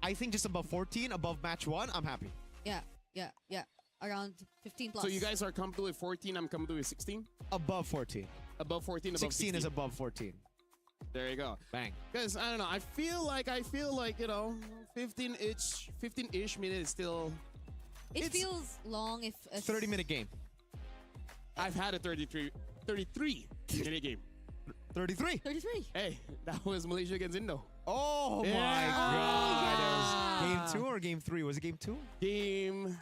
I think just above 14, above match 1, I'm happy. Yeah. Around 15 plus. So you guys are comfortable with 14, I'm comfortable with 16? Above 14. Above 14, above 16 is above 14. There you go. Bang. Because, I don't know, I feel like, you know, 15-ish minutes still... It feels long if... 30-minute game. I've had a 33-minute game. 33? 33. Hey, that was Malaysia against Indo. Oh Yeah. my God. yeah. It was game 2 or game 3? Was it game 2? Game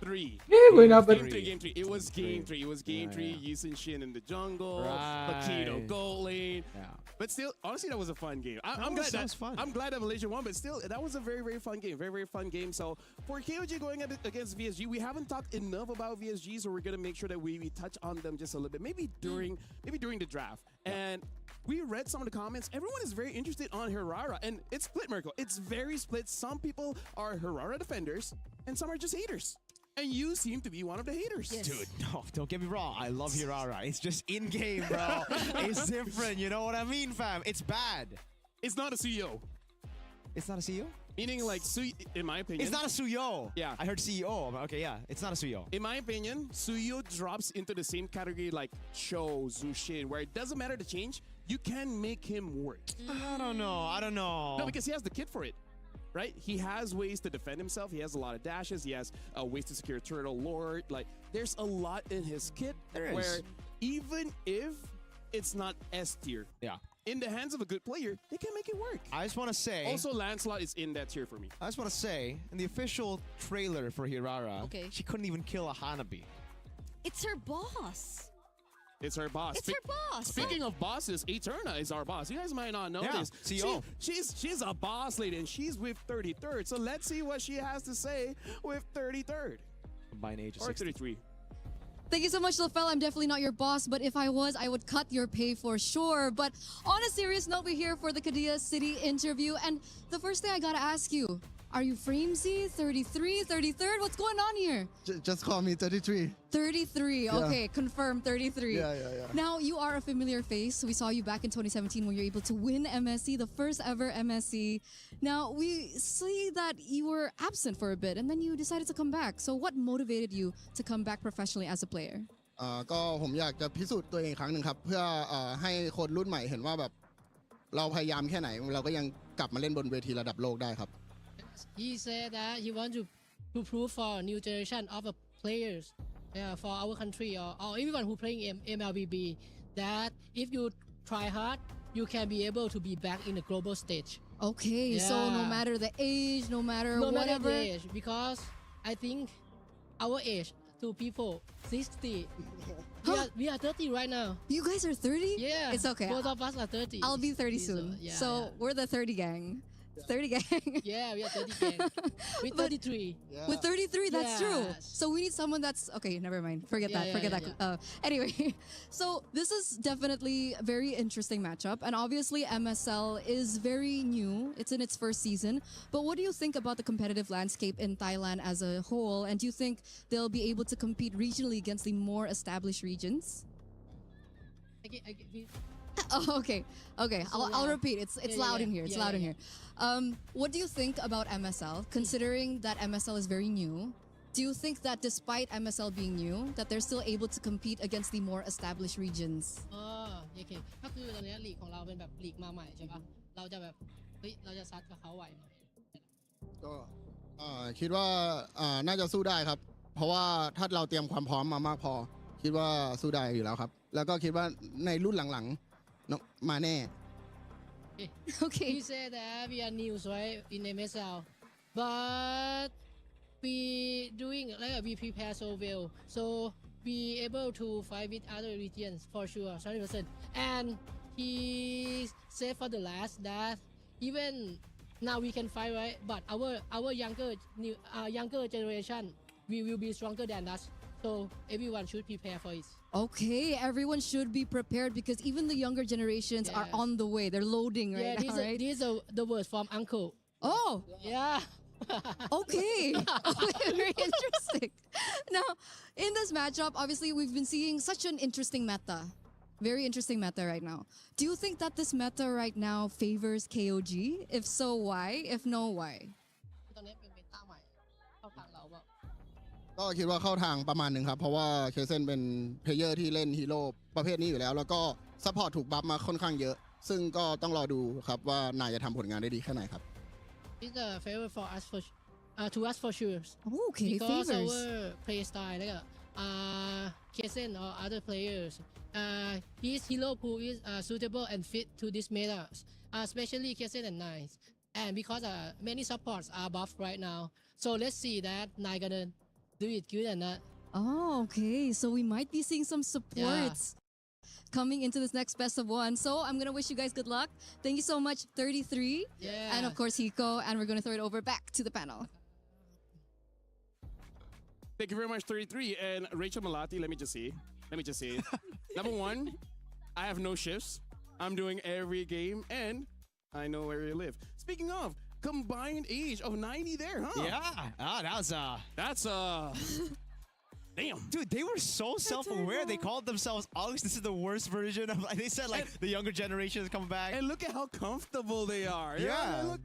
3. Game 3. It was game 3. It was game 3. Yusin Shin in the jungle. Paquito goal lane. Yeah. But still, honestly, that was a fun game. I'm glad that was fun. I'm glad that Malaysia won, but still, that was a very, very fun game. Very, very fun game. So for KOG going against VSG, we haven't talked enough about VSG, so we're gonna make sure that we touch on them just a little bit. Maybe during the draft. And we read some of the comments. Everyone is very interested on Hirara, and it's split, Mirko. It's very split. Some people are Hirara defenders, and some are just haters. And you seem to be one of the haters. Yes. Dude, no, don't get me wrong. I love Hirara. It's just in-game, bro. It's different. You know what I mean, fam? It's bad. It's not a CEO. It's not a CEO? Meaning, like, in my opinion... It's not a Suyo. Yeah. I heard CEO. Okay, yeah. It's not a Suyo. In my opinion, Suyo drops into the same category like Cho, Zushin, where it doesn't matter the change, you can make him work. I don't know. No, because he has the kit for it. Right? He has ways to defend himself. He has a lot of dashes. He has ways to secure turtle lord. Like, there's a lot in his kit where even if it's not S tier, in the hands of a good player, they can make it work. I just want to say... Also, Lancelot is in that tier for me. I just want to say, in the official trailer for Hirara, she couldn't even kill a Hanabi. It's her boss. It's her boss. It's her boss. Speaking of bosses, Eterna is our boss. You guys might not know this. CEO. She's a boss lady, and she's with 33rd. So let's see what she has to say with 33rd. Combined age of Or 60. 33. Thank you so much, Lafel. I'm definitely not your boss, but if I was, I would cut your pay for sure. But on a serious note, we're here for the Kadia City interview. And the first thing I gotta ask you, are you Framesy, 33, 33rd? What's going on here? Just call me 33. 33, okay, confirm 33. Yeah. Now, you are a familiar face. We saw you back in 2017 when you were able to win MSC, the first ever MSC. Now, we see that you were absent for a bit and then you decided to come back. So what motivated you to come back professionally as a player? ก็ผมอยากจะพิสูจน์ตัวเองครั้งหนึ่งครับเพื่อให้คนรุ่นใหม่เห็นว่าแบบเราพยายามแค่ไหนเราก็ยังกลับมาเล่นบนเวทีระดับโลกได้ครับ He said that he wants to prove for new generation of players for our country or everyone who playing MLBB that if you try hard, you can be able to be back in the global stage. Okay, so no matter the age, no matter whatever. The age, because I think our age to people 60. We are 30 right now. You guys are 30? Yeah. It's okay. Both of us are 30. I'll be 30 soon. So we're the 30 gang. 30 gang. Yeah, we are 30 gang. With 33. With 33, that's true. So we need someone that's... Okay, never mind. Forget that. Anyway, so this is definitely a very interesting matchup. And obviously, MSL is very new. It's in its first season. But what do you think about the competitive landscape in Thailand as a whole? And do you think they'll be able to compete regionally against the more established regions? Oh, okay. I'll repeat. It's loud in here. It's loud in here. What do you think about MSL? Considering that MSL is very new, do you think that despite MSL being new, that they're still able to compete against the more established regions? โอเคก็คือตอนนี้ลีกของเราเป็นแบบลีกมาใหม่ใช่ปะเราจะแบบเราจะซัดกับเขาไหวไหม ก็คิดว่าน่าจะสู้ได้ครับ เพราะว่าถ้าเราเตรียมความพร้อมมามากพอคิดว่าสู้ได้อยู่แล้วครับแล้วก็คิดว่าในรุ่นหลังๆน้องมาแน่ Okay. We say that we are news right in MSL, but we doing like we prepare so well, so we able to fight with other regions for sure, 100%. And he said for the last that even now we can fight right, but our younger generation we will be stronger than us. So everyone should prepare for it. Okay, everyone should be prepared because even the younger generations are Yeah. on the way. They're loading right Yeah, now, right? these are the words from uncle. Oh, Yeah. okay. Very interesting. Now, in this matchup, obviously, we've been seeing such an interesting meta. Very interesting meta right now. Do you think that this meta right now favors KOG? If so, why? If no, why? ตอนนี้เป็นเมตาใหม่เข้าทางเราเปล่า ก็คิดว่าเข้าทางประมาณหนึ่งครับเพราะว่าเคเซนเป็นเพลเยอร์ที่เล่นฮีโร่ประเภทนี้อยู่แล้วแล้วก็ซัพพอร์ตถูกบัฟมาค่อนข้างเยอะ ซึ่งก็ต้องรอดูครับว่านายจะทำผลงานได้ดีแค่ไหนครับ It's a favor for us for to us for sure. Okay, Because favors. our play style like Kesen or other players, his hero pool is suitable and fit to this meta, especially Kesen and Nice. And because many supports are buffed right now, so let's see that Nine gonna do it good or not. Oh, okay. So we might be seeing some supports coming into this next best of one. So I'm going to wish you guys good luck. Thank you so much, 33. Yeah. And of course, Hiko. And we're going to throw it over back to the panel. Thank you very much, 33. And Rachel Malati, let me just say. Number one, I have no shifts. I'm doing every game, and I know where you live. Speaking of, combined age of 90 there, huh? Yeah. That's Damn. Dude, they were so self-aware. They called themselves Alex. This is the worst version of. They said like the younger generation is coming back. And look at how comfortable they are. Yeah. Look.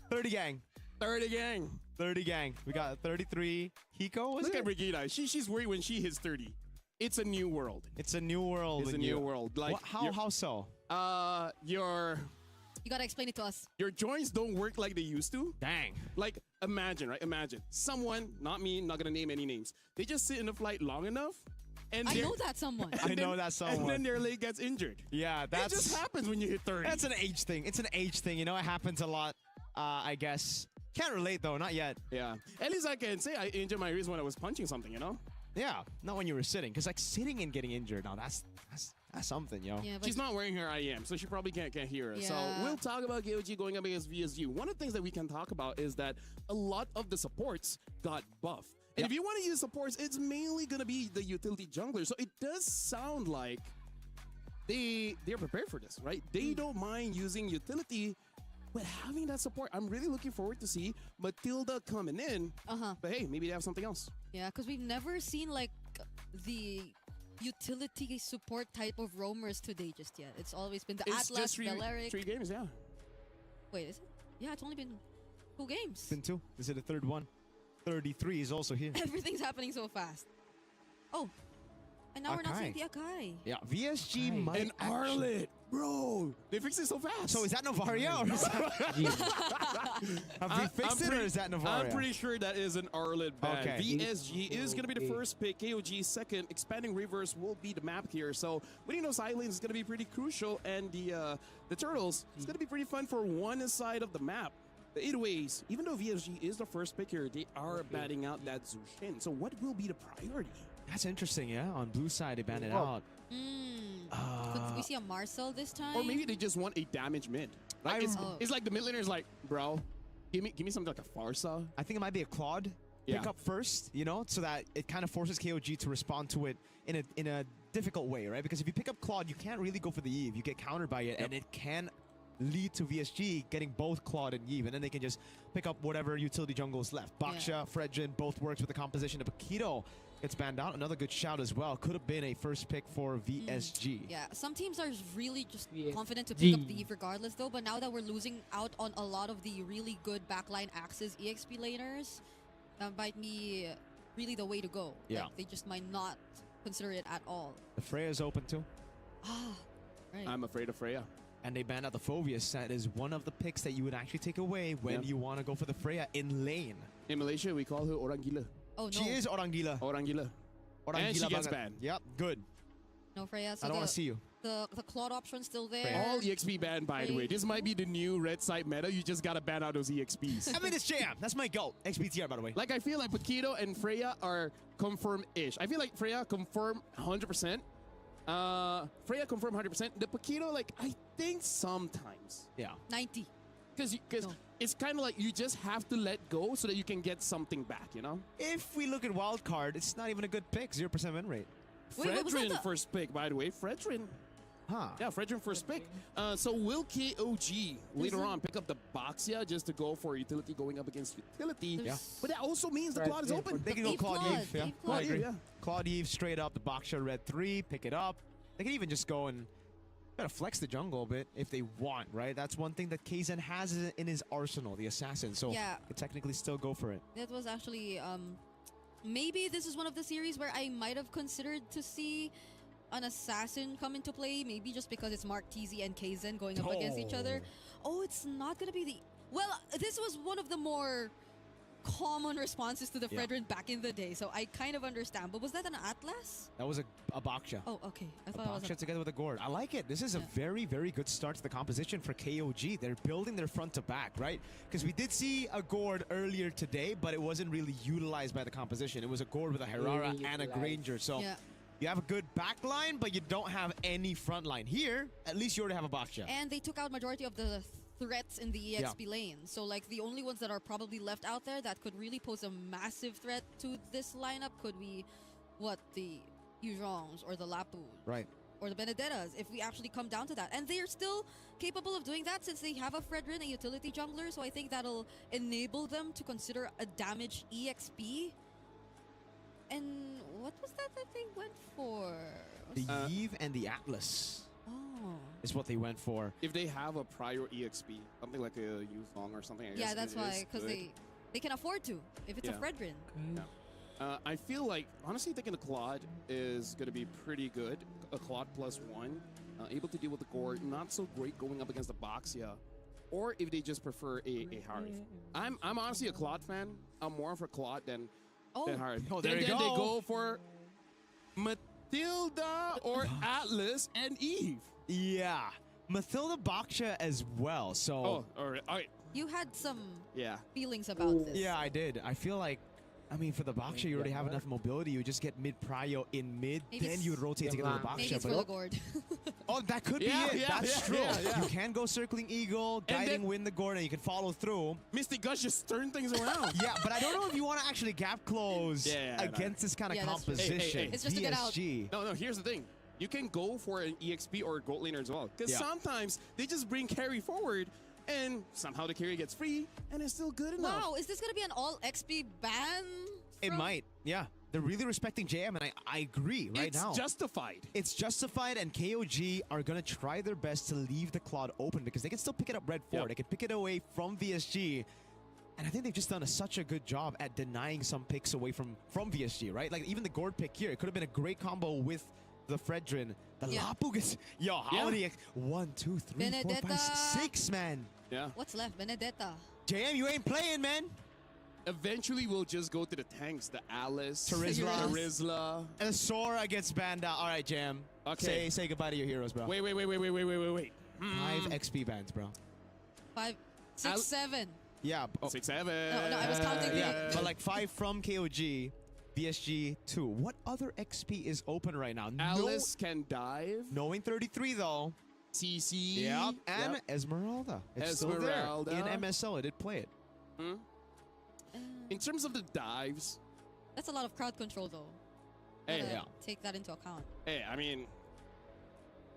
30 gang. 30 gang. 30 gang. We got 33. Hiko was Look it? at Brigida. She's worried when she hits 30. It's a new world. It's a new world. It's a when new you- world. Like how so? You gotta explain it to us. Your joints don't work like they used to. Dang. Like, imagine, right? Imagine someone, not me, not gonna name any names. They just sit in the flight long enough, and I their- know that someone. I know that and someone. then their leg gets injured. Yeah, That that's just happens when you hit 30. That's an age thing. It's an age thing. You know, it happens a lot. I guess. Can't relate though. Not yet. Yeah. At least I can say I injured my wrist when I was punching something. You know. Yeah. Not when you were sitting, because like sitting and getting injured. Now that's something, yo. Yeah, but She's not wearing her IM, so she probably can't hear us. So Yeah. we'll talk about KOG going up against VSG. One of the things that we can talk about is that a lot of the supports got buffed. And if you want to use supports, it's mainly going to be the utility jungler. So it does sound like they're prepared for this, right? They don't mind using utility, but having that support, I'm really looking forward to see Matilda coming in. But hey, maybe they have something else. Yeah, because we've never seen like the utility support type of roamers today just yet. It's always been the It's Atlas, just Balearic. 3 games, yeah. Wait, is it? Yeah, it's only been 2 games. Been two. This is the third one. 33 is also here. Everything's happening so fast. Oh, and now we're not seeing the Akai. Yeah, VSG might And Arlet, bro, they fixed it so fast. So is that Novaria? Or is have we fixed it, or is that Novaria? I'm pretty sure that is an Arlet ban. Okay. VSG is going to be the first pick. KOG second. Expanding Reverse will be the map here. So winning those islands is going to be pretty crucial. And the Turtles is going to be pretty fun for one side of the map. The 8 ways, even though VSG is the first pick here, they are batting out that Zushin. So what will be the priority? That's interesting, yeah. On blue side, they banned it out. Could we see a Marcel this time? Or maybe they just want a damage mid. Like it's like the mid laner's like, bro, give me something like a Farsa. I think it might be a Claude pick up first, you know, so that it kind of forces KOG to respond to it in a difficult way, right? Because if you pick up Claude, you can't really go for the Eve. You get countered by it, and it can lead to VSG getting both Claude and Eve, and then they can just pick up whatever utility jungle is left. Baksha, Fredjin, both works with the composition of Akito. Gets banned out. Another good shout as well. Could have been a first pick for VSG. Yeah, some teams are really just confident to pick up the Eve regardless though, but now that we're losing out on a lot of the really good backline Axis EXP laners, that might be really the way to go. Yeah. Like, they just might not consider it at all. The Freya's open too. Right. I'm afraid of Freya. And they banned out the Phobius. That is one of the picks that you would actually take away when you want to go for the Freya in lane. In Malaysia, we call her Orang Gila. Oh, no. She is Orangila. Orangila. And she gets banget. banned. Yep, good. No, Freya. So I don't want to see you. The Claude option's still there. All EXP banned, by the way. This might be the new red side meta. You just gotta ban out those EXPs. I mean, it's Jam. That's my goal. XPTR, by the way. Like, I feel like Paquito and Freya are confirmed-ish. I feel like Freya confirmed 100%. Freya confirmed 100%. The Paquito, like, I think sometimes. Yeah. 90. Because it's kind of like you just have to let go so that you can get something back, you know? If we look at wildcard, it's not even a good pick. 0% win rate. Wait, was that Fredrin the- first pick, by the way. Fredrin. Huh. Yeah, Fredrin first pick. So will KOG later on pick up the Boxia just to go for utility going up against utility? Yeah. But that also means the Claude is open. They can go Eve Claude Claude, Eve. Yeah. Eve I Claude. agree. Yeah. Claude Eve straight up. The Boxer red 3. Pick it up. They can even just go and gotta flex the jungle a bit if they want, right? That's one thing that Kaizen has in his arsenal, the assassin. So Yeah. could technically still go for it. That was actually maybe this is one of the series where I might have considered to see an assassin come into play, maybe just because it's Mark TZ and Kaizen going up against each other. Oh, it's not gonna be the... Well, this was one of the more common responses to the Yeah. Fredrin back in the day, so I kind of understand. But was that an Atlas? That was a Boxia. Oh, okay. I A thought it was Boxia together with a Gord. I like it. This is a Yeah. very, very good start to the composition for KOG. They're building their front to back, right? Because we did see a Gord earlier today, but it wasn't really utilized by the composition. It was a Gord with a Herrera and a utilized. Granger. So Yeah. you have a good back line, but you don't have any front line. Here, at least you already have a Boxia. And they took out majority of the threats in the EXP lane. So like the only ones that are probably left out there that could really pose a massive threat to this lineup could be the Yujongs or the Lapus. Right. Or the Benedettas, if we actually come down to that. And they are still capable of doing that since they have a Fredrin, a utility jungler, so I think that'll enable them to consider a damage EXP. And what was that they went for? The Eve and the Atlas Oh. is what they went for. If they have a prior EXP, something like a Yuzong or something, I Yeah, guess that's it why, is because good. they can afford to if it's a Yeah. Fredrin. I feel like, honestly, thinking the Claude is going to be pretty good. A Claude +1, able to deal with the Gord, not so great going up against the Boxia. Or if they just prefer a Harith. I'm honestly a Claude fan. I'm more for Claude than Harith. Oh, there and you then go. they go for Matilda or Atlas and Eve. Yeah. Mathilda Boxia as well. So Oh, all right. You had some Yeah. feelings about this. yeah, I did. I feel like, I mean, for the Boxia, you already have enough mobility. You just get mid-prio in mid, Maybe then it's- you would rotate to get to the Maybe Boxia. it's for the Gord. Oh, that could Yeah, be it. yeah, That's yeah, true. yeah. You can go circling Eagle, guiding then- win the Gord, and you can follow through. Mystic Gush just turn things around. Yeah, but I don't know if you want to actually gap close Yeah, no. against this kind of Yeah, that's true. composition. Hey, hey. It's just to get out. PSG. No, here's the thing. You can go for an EXP or a gold laner as well. Because Yeah. sometimes they just bring carry forward and somehow the carry gets free and it's still good enough. Wow, is this going to be an all XP ban? It from- might, yeah. They're really respecting JM, and I agree right it's now. justified. It's justified, and KOG are going to try their best to leave the Claude open because they can still pick it up red 4. Yep. They can pick it away from VSG. And I think they've just done such a good job at denying some picks away from VSG, right? Like even the Gord pick here, it could have been a great combo with the Fredrin. The Yeah. Lapu gets, yo, how Yeah. many? 1, 2, 3, 4, 5, Benedetta. 6, man. Yeah. What's left? Benedetta. JM, you ain't playing, man. Eventually we'll just go to the tanks. The Alice. Terizla. Terizla. And the Sora against Banda. All right, Jam. Okay. Say goodbye to your heroes, bro. Wait. 5 XP bands, bro. 5, 6, Al- 7. Yeah. Oh, 6, 7. No, I was counting yeah, but like 5 from KOG, VSG 2. What other XP is open right now? Alice can dive. Knowing 33 though. CC. Yep. And Yep. Esmeralda. It's Esmeralda. still there. In MSL, I did play it. In terms of the dives, That's a lot of crowd control, though. Hey, Gotta yeah. take that into account. hey, I mean,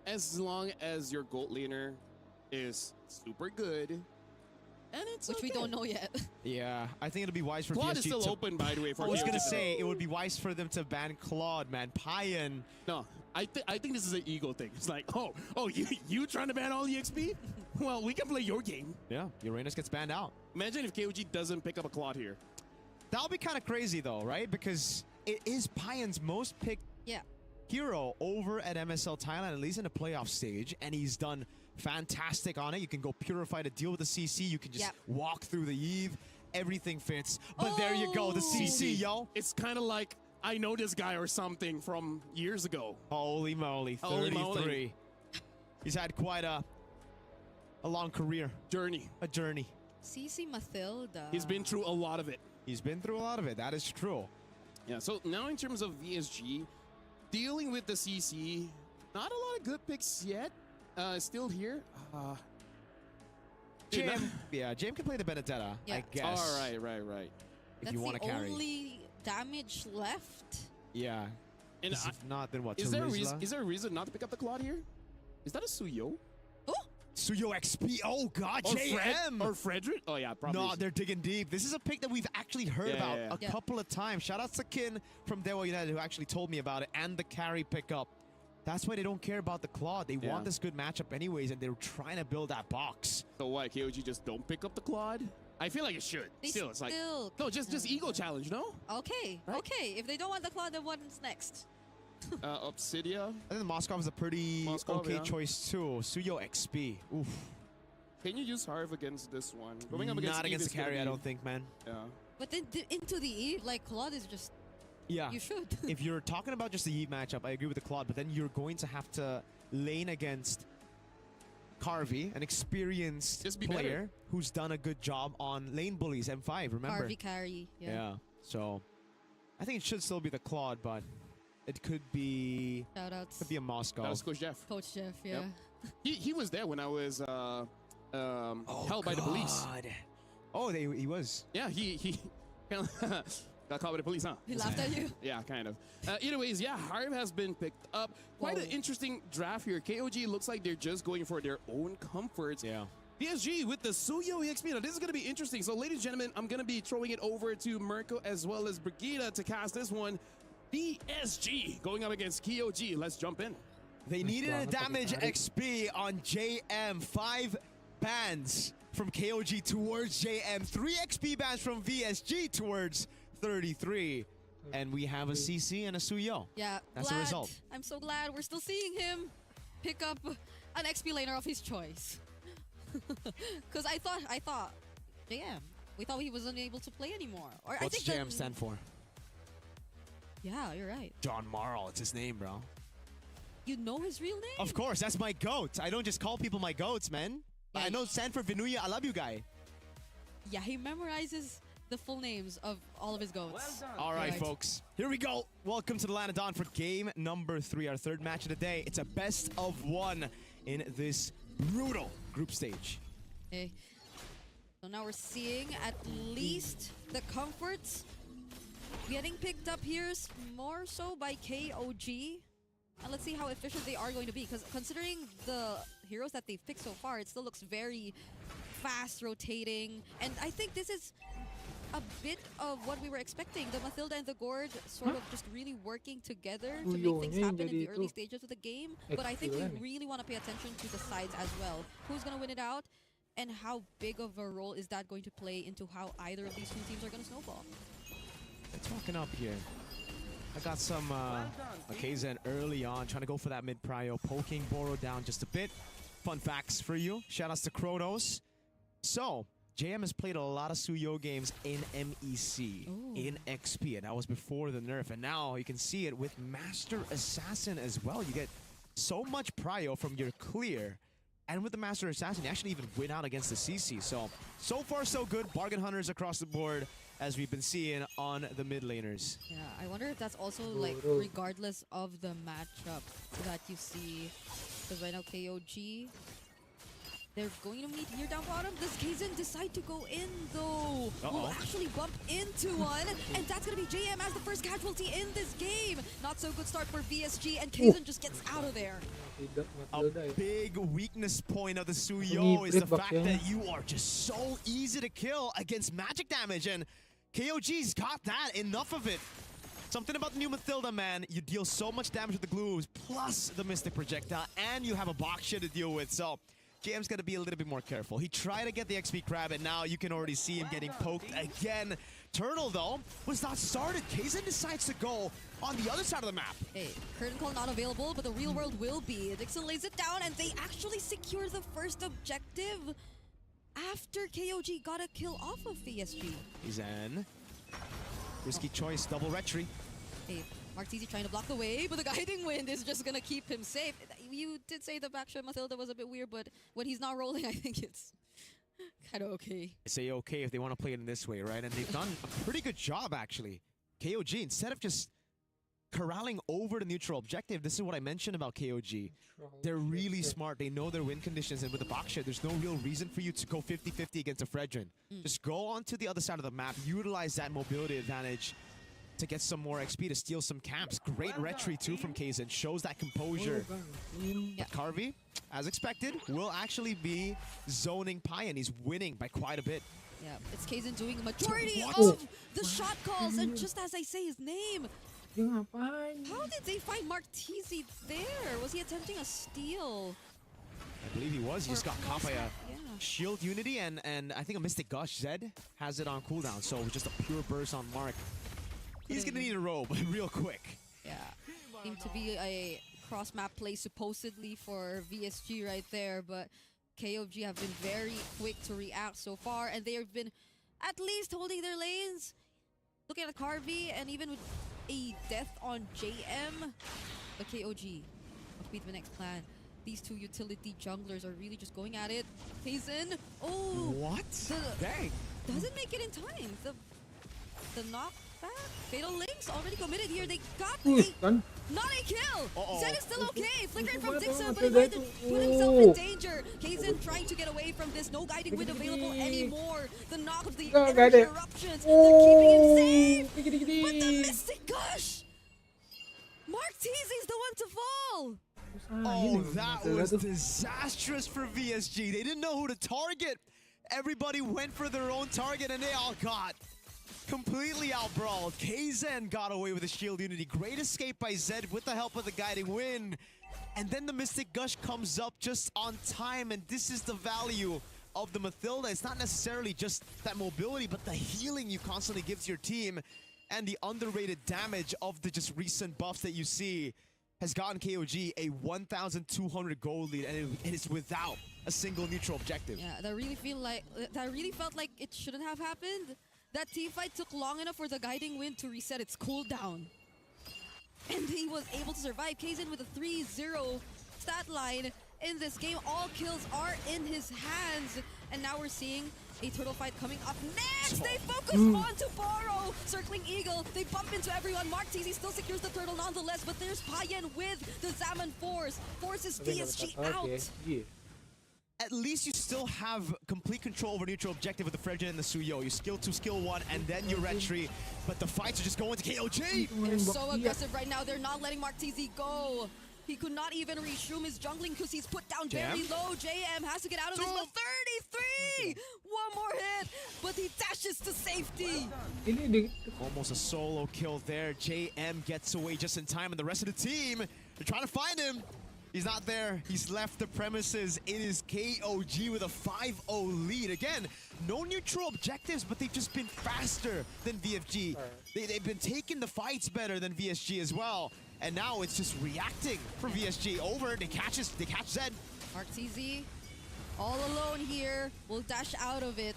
as long as your gold laner is super good, and it's Which we okay. don't know yet. Yeah, I think it'll be wise for Claude VSG is still to... open, by the way. For I was KOG gonna to- say, it would be wise for them to ban Claude, man. Payan. No, I think this is an ego thing. It's like, oh, you trying to ban all EXP? Well, we can play your game. Yeah, Uranus gets banned out. Imagine if KOG doesn't pick up a Claude here. That'll be kind of crazy though, right? Because it is Payan's most picked Yeah. hero over at MSL Thailand, at least in the playoff stage, and he's done fantastic on it. You can go Purify to deal with the CC. You can just Yep. walk through the Eve. everything fits. But there you go, the Oh. CC, yo. It's kind of like I know this guy or something from years ago. Holy moly, 33. Holy moly. He's had quite a long career, Journey. a journey. CC Mathilda. He's been through a lot of it. He's been through a lot of it, that is true. Yeah, so now in terms of VSG, dealing with the CC, not a lot of good picks yet. Still here. Jam, yeah, Jam can play the Benedetta, Yeah. I guess. All right. If you want to That's carry. the only damage left. Yeah. And 'Cause if not, then what? is there a reason? Terizla? Is there a reason not to pick up the Claude here? Is that a Suyo? Suyo XP. Oh God, Or JM. or Frederick? Oh yeah, probably. No, they're digging deep. This is a pick that we've actually heard Yeah, about yeah, yeah. a Yeah. couple of times. Shout out to Kin from Dewa United who actually told me about it and the carry pickup. That's why they don't care about the Claude. They Yeah. want this good matchup anyways, and they're trying to build that box. So why KOG just don't pick up the Claude? I feel like it should. They Still, it's like still no, just ego challenge, no? Okay, Right? okay. If they don't want the Claude, then what's next? Obsidia. I think Moskov is a pretty Moskov, okay yeah. choice too. Suyo XP. Oof. Can you use Harv against this one? Going up against Not Eve against is the gonna carry, I be- don't think, man. Yeah. But then into the Eve, like Claude is just Yeah. you should. If you're talking about just the Eve matchup, I agree with the Claude, but then you're going to have to lane against Carvey, an experienced Just be player better. who's done a good job on lane bullies, M5, remember? Harvey carry. Yeah. So I think it should still be the Claude, but it could be Shout outs. a Moscow. That was Coach Jeff. Coach Jeff. Yeah. Yep. He was there when I was held by the police. Oh, he was. Yeah, he got caught by the police, huh? He laughed at you. Yeah, kind of. Either ways, yeah, Harv has been picked up. Quite an Whoa. interesting draft here. KOG looks like they're just going for their own comforts. Yeah. PSG with the Suyo EXP. Now, this is going to be interesting. So, ladies and gentlemen, I'm going to be throwing it over to Mirko as well as Brigida to cast this one. PSG going up against KOG. Let's jump in. They needed a banget damage pakai XP on JM. 5 bans from KOG towards JM. 3 XP bans from VSG towards 33. And we have a CC and a Suyo. Yeah. That's the glad. result. I'm so glad we're still seeing him pick up an XP laner of his choice. Because I thought, JM. We thought he wasn't able to play anymore. Or I What's think JM stand for? Yeah, you're right. John Marl. It's his name, bro. You know his real name? Of course, that's my goat. I don't just call people my goats, man. Yeah, I know Sanford Vinuya. I love you, guy. Yeah, he memorizes the full names of all of his goats. All right, Right. folks. Here we go. Welcome to the Land of Dawn for game number 3, our third match of the day. It's a best of 1 in this brutal group stage. Okay. So now we're seeing at least the comforts getting picked up here more so by KOG. And let's see how efficient they are going to be. Because considering the heroes that they've picked so far, it still looks very fast rotating. And I think this is a bit of what we were expecting. The Mathilda and the Gord sort of just really working together to make things Uyonya happen in the jadi early itu. stages of the game. But I think we Excellent. really want to pay attention to the sides as well. Who's going to win it out? And how big of a role is that going to play into how either of these two teams are going to snowball? They're talking up here. I got some Akazen early on, trying to go for that mid-prio, poking Boro down just a bit. Fun facts for you. Shoutouts to Kronos. So, JM has played a lot of Suyo games in MEC, Ooh. in XP, and that was before the nerf. And now you can see it with Master Assassin as well. You get so much prio from your clear. And with the Master Assassin, you actually even win out against the CC. So far so good. Bargain hunters across the board, as we've been seeing on the mid laners. Yeah, I wonder if that's also like Bro. regardless of the matchup that you see. Because right now KOG, they're going to meet here down bottom. Does Kaizen decide to go in though? Will actually bump into one. And that's going to be JM as the first casualty in this game. Not so good start for VSG and Kaizen just gets out of there. Tidak, A Matilda ya. big weakness point of the Suyo Ini is the flip fact back, yeah. that you are just so easy to kill against magic damage, and KOG's got that, enough of it. Something about the new Mathilda, man. You deal so much damage with the glues, plus the Mystic Projectile, and you have a box shit to deal with, so JM's got to be a little bit more careful. He tried to get the XP crab, and now you can already see him getting poked again. Turtle, though, was not started. Kaizen decides to go on the other side of the map. Hey, Curtain Call not available, but the real world will be. Dixon lays it down, and they actually secure the first objective. after KOG got a kill off of VSG. Zen. Risky choice, double retry. Hey, Martisi trying to block the way, but the guiding wind is just gonna keep him safe. You did say the backshot Mathilda was a bit weird, but when he's not rolling, I think it's kind of okay. I say okay if they want to play it in this way, right? And they've done a pretty good job, actually. KOG, instead of just corralling over the neutral objective, this is what I mentioned about KOG. They're really smart. They know their win conditions, and with the box share, there's no real reason for you to go 50-50 against a Fredrin. Just go on to the other side of the map, utilize that mobility advantage to get some more XP, to steal some camps. Great retry too from Kaizen, shows that composure. But Carvey, as expected, will actually be zoning Payan. He's winning by quite a bit. Yeah, it's Kaizen doing a majority of the shot calls, and just as I say his name, how did they find Martisi there? Was he attempting a steal? I believe he was. He just got caught by a shield unity, and I think a Mystic Gush. Zed has it on cooldown, so it was just a pure burst on Mark. He's gonna need a robe real quick. Yeah, seemed to be a cross-map play supposedly for VSG right there, but KOG have been very quick to react so far, and they have been at least holding their lanes. Looking at Carvey, and even with a death on JM, the KOG must be the next plan. These two utility junglers are really just going at it. Kaizen, oh! What? Dang! Doesn't make it in time. The knockback? Fatal Links already committed here. They got not a kill! Zed is still okay. Flickering from Dixon, but he might put himself in danger. Kaizen trying to get away from this. No guiding wind available anymore. The knock of the energy eruptions. They're keeping him safe. But the Mystic Gush! Martisi's the one to fall! Oh, that was disastrous for VSG. They didn't know who to target. Everybody went for their own target, and they all got completely outbrawled. Kaizen got away with a shield unity. Great escape by Zed with the help of the guiding wind. And then the Mystic Gush comes up just on time, and this is the value of the Mathilda. It's not necessarily just that mobility, but the healing you constantly give to your team, and the underrated damage of the just recent buffs that you see has gotten KOG a 1,200 gold lead, and it's without a single neutral objective. Yeah, that really felt like it shouldn't have happened. That teamfight took long enough for the guiding wind to reset its cooldown, and he was able to survive. Kaizen with a 3-0 stat line in this game. All kills are in his hands, and now we're seeing a turtle fight coming up next. They focus on to Borrow, circling Eagle. They bump into everyone. Martisi still secures the turtle nonetheless, but there's Payan with the Zaman Force. Forces VSG out. At least you still have complete control over neutral objective with the Fredrin and the Suyo. You skill 2, skill 1, and then you retry. But the fights are just going to KOG. They're so aggressive right now. They're not letting Martisi go. He could not even reshroom his jungling because he's put down very low. JM has to get out of this, but 33! One more hit, but he dashes to safety. Almost a solo kill there. JM gets away just in time, and the rest of the team, they're trying to find him. He's not there. He's left the premises. It is KOG with a 5-0 lead. Again, no neutral objectives, but they've just been faster than VFG. They've been taking the fights better than VSG as well. And now it's just reacting for VSG. Over, they catch Zed. Martisi, all alone here, will dash out of it.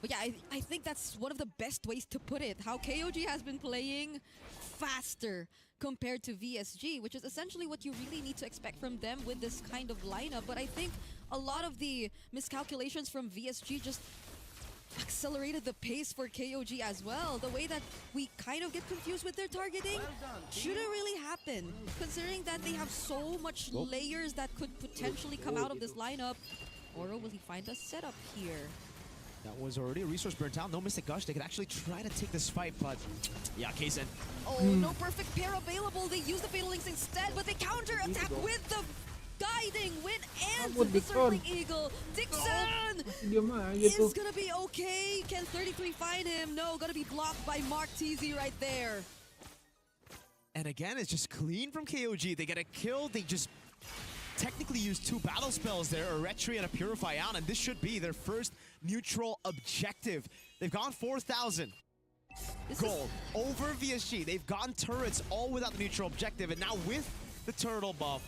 But yeah, I think that's one of the best ways to put it. How KOG has been playing faster compared to VSG, which is essentially what you really need to expect from them with this kind of lineup. But I think a lot of the miscalculations from VSG just accelerated the pace for KOG as well. The way that we kind of get confused with their targeting shouldn't really happen, considering that they have so much layers that could potentially come out of this lineup. Or will he find a setup here? That was already a resource burnt out. No Mystic Gush. They could actually try to take this fight, but yeah, Kaizen. Oh, no perfect pair available. They use the Fatal Links instead, but they counter-attack with the guiding wind and the circling eagle. Dixon is gonna be okay. Can 33 find him? No, gonna be blocked by Martisi right there. And again, it's just clean from KOG. They get a kill. They just technically use 2 battle spells there, a Retry and a Purify out, and this should be their first neutral objective. They've gone 4,000 gold over VSG. They've gotten turrets all without the neutral objective, and now with the turtle buff,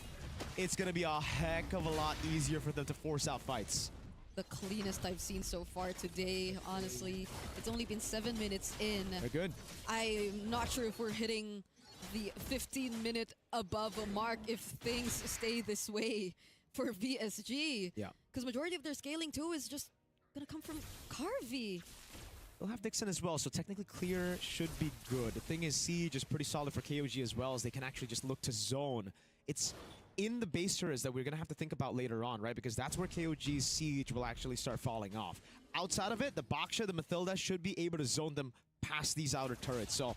it's going to be a heck of a lot easier for them to force out fights. the cleanest I've seen so far today, honestly. It's only been 7 minutes in. They're good. I'm not sure if we're hitting the 15-minute above mark if things stay this way for VSG. Yeah. Because majority of their scaling too is just gonna come from Carvey. They'll have Dixon as well, so technically clear should be good. The thing is, Siege is pretty solid for KOG as well, as they can actually just look to zone. It's in the base turrets that we're going to have to think about later on, right? Because that's where KOG's Siege will actually start falling off. Outside of it, the Baksha, the Mathilda should be able to zone them past these outer turrets. So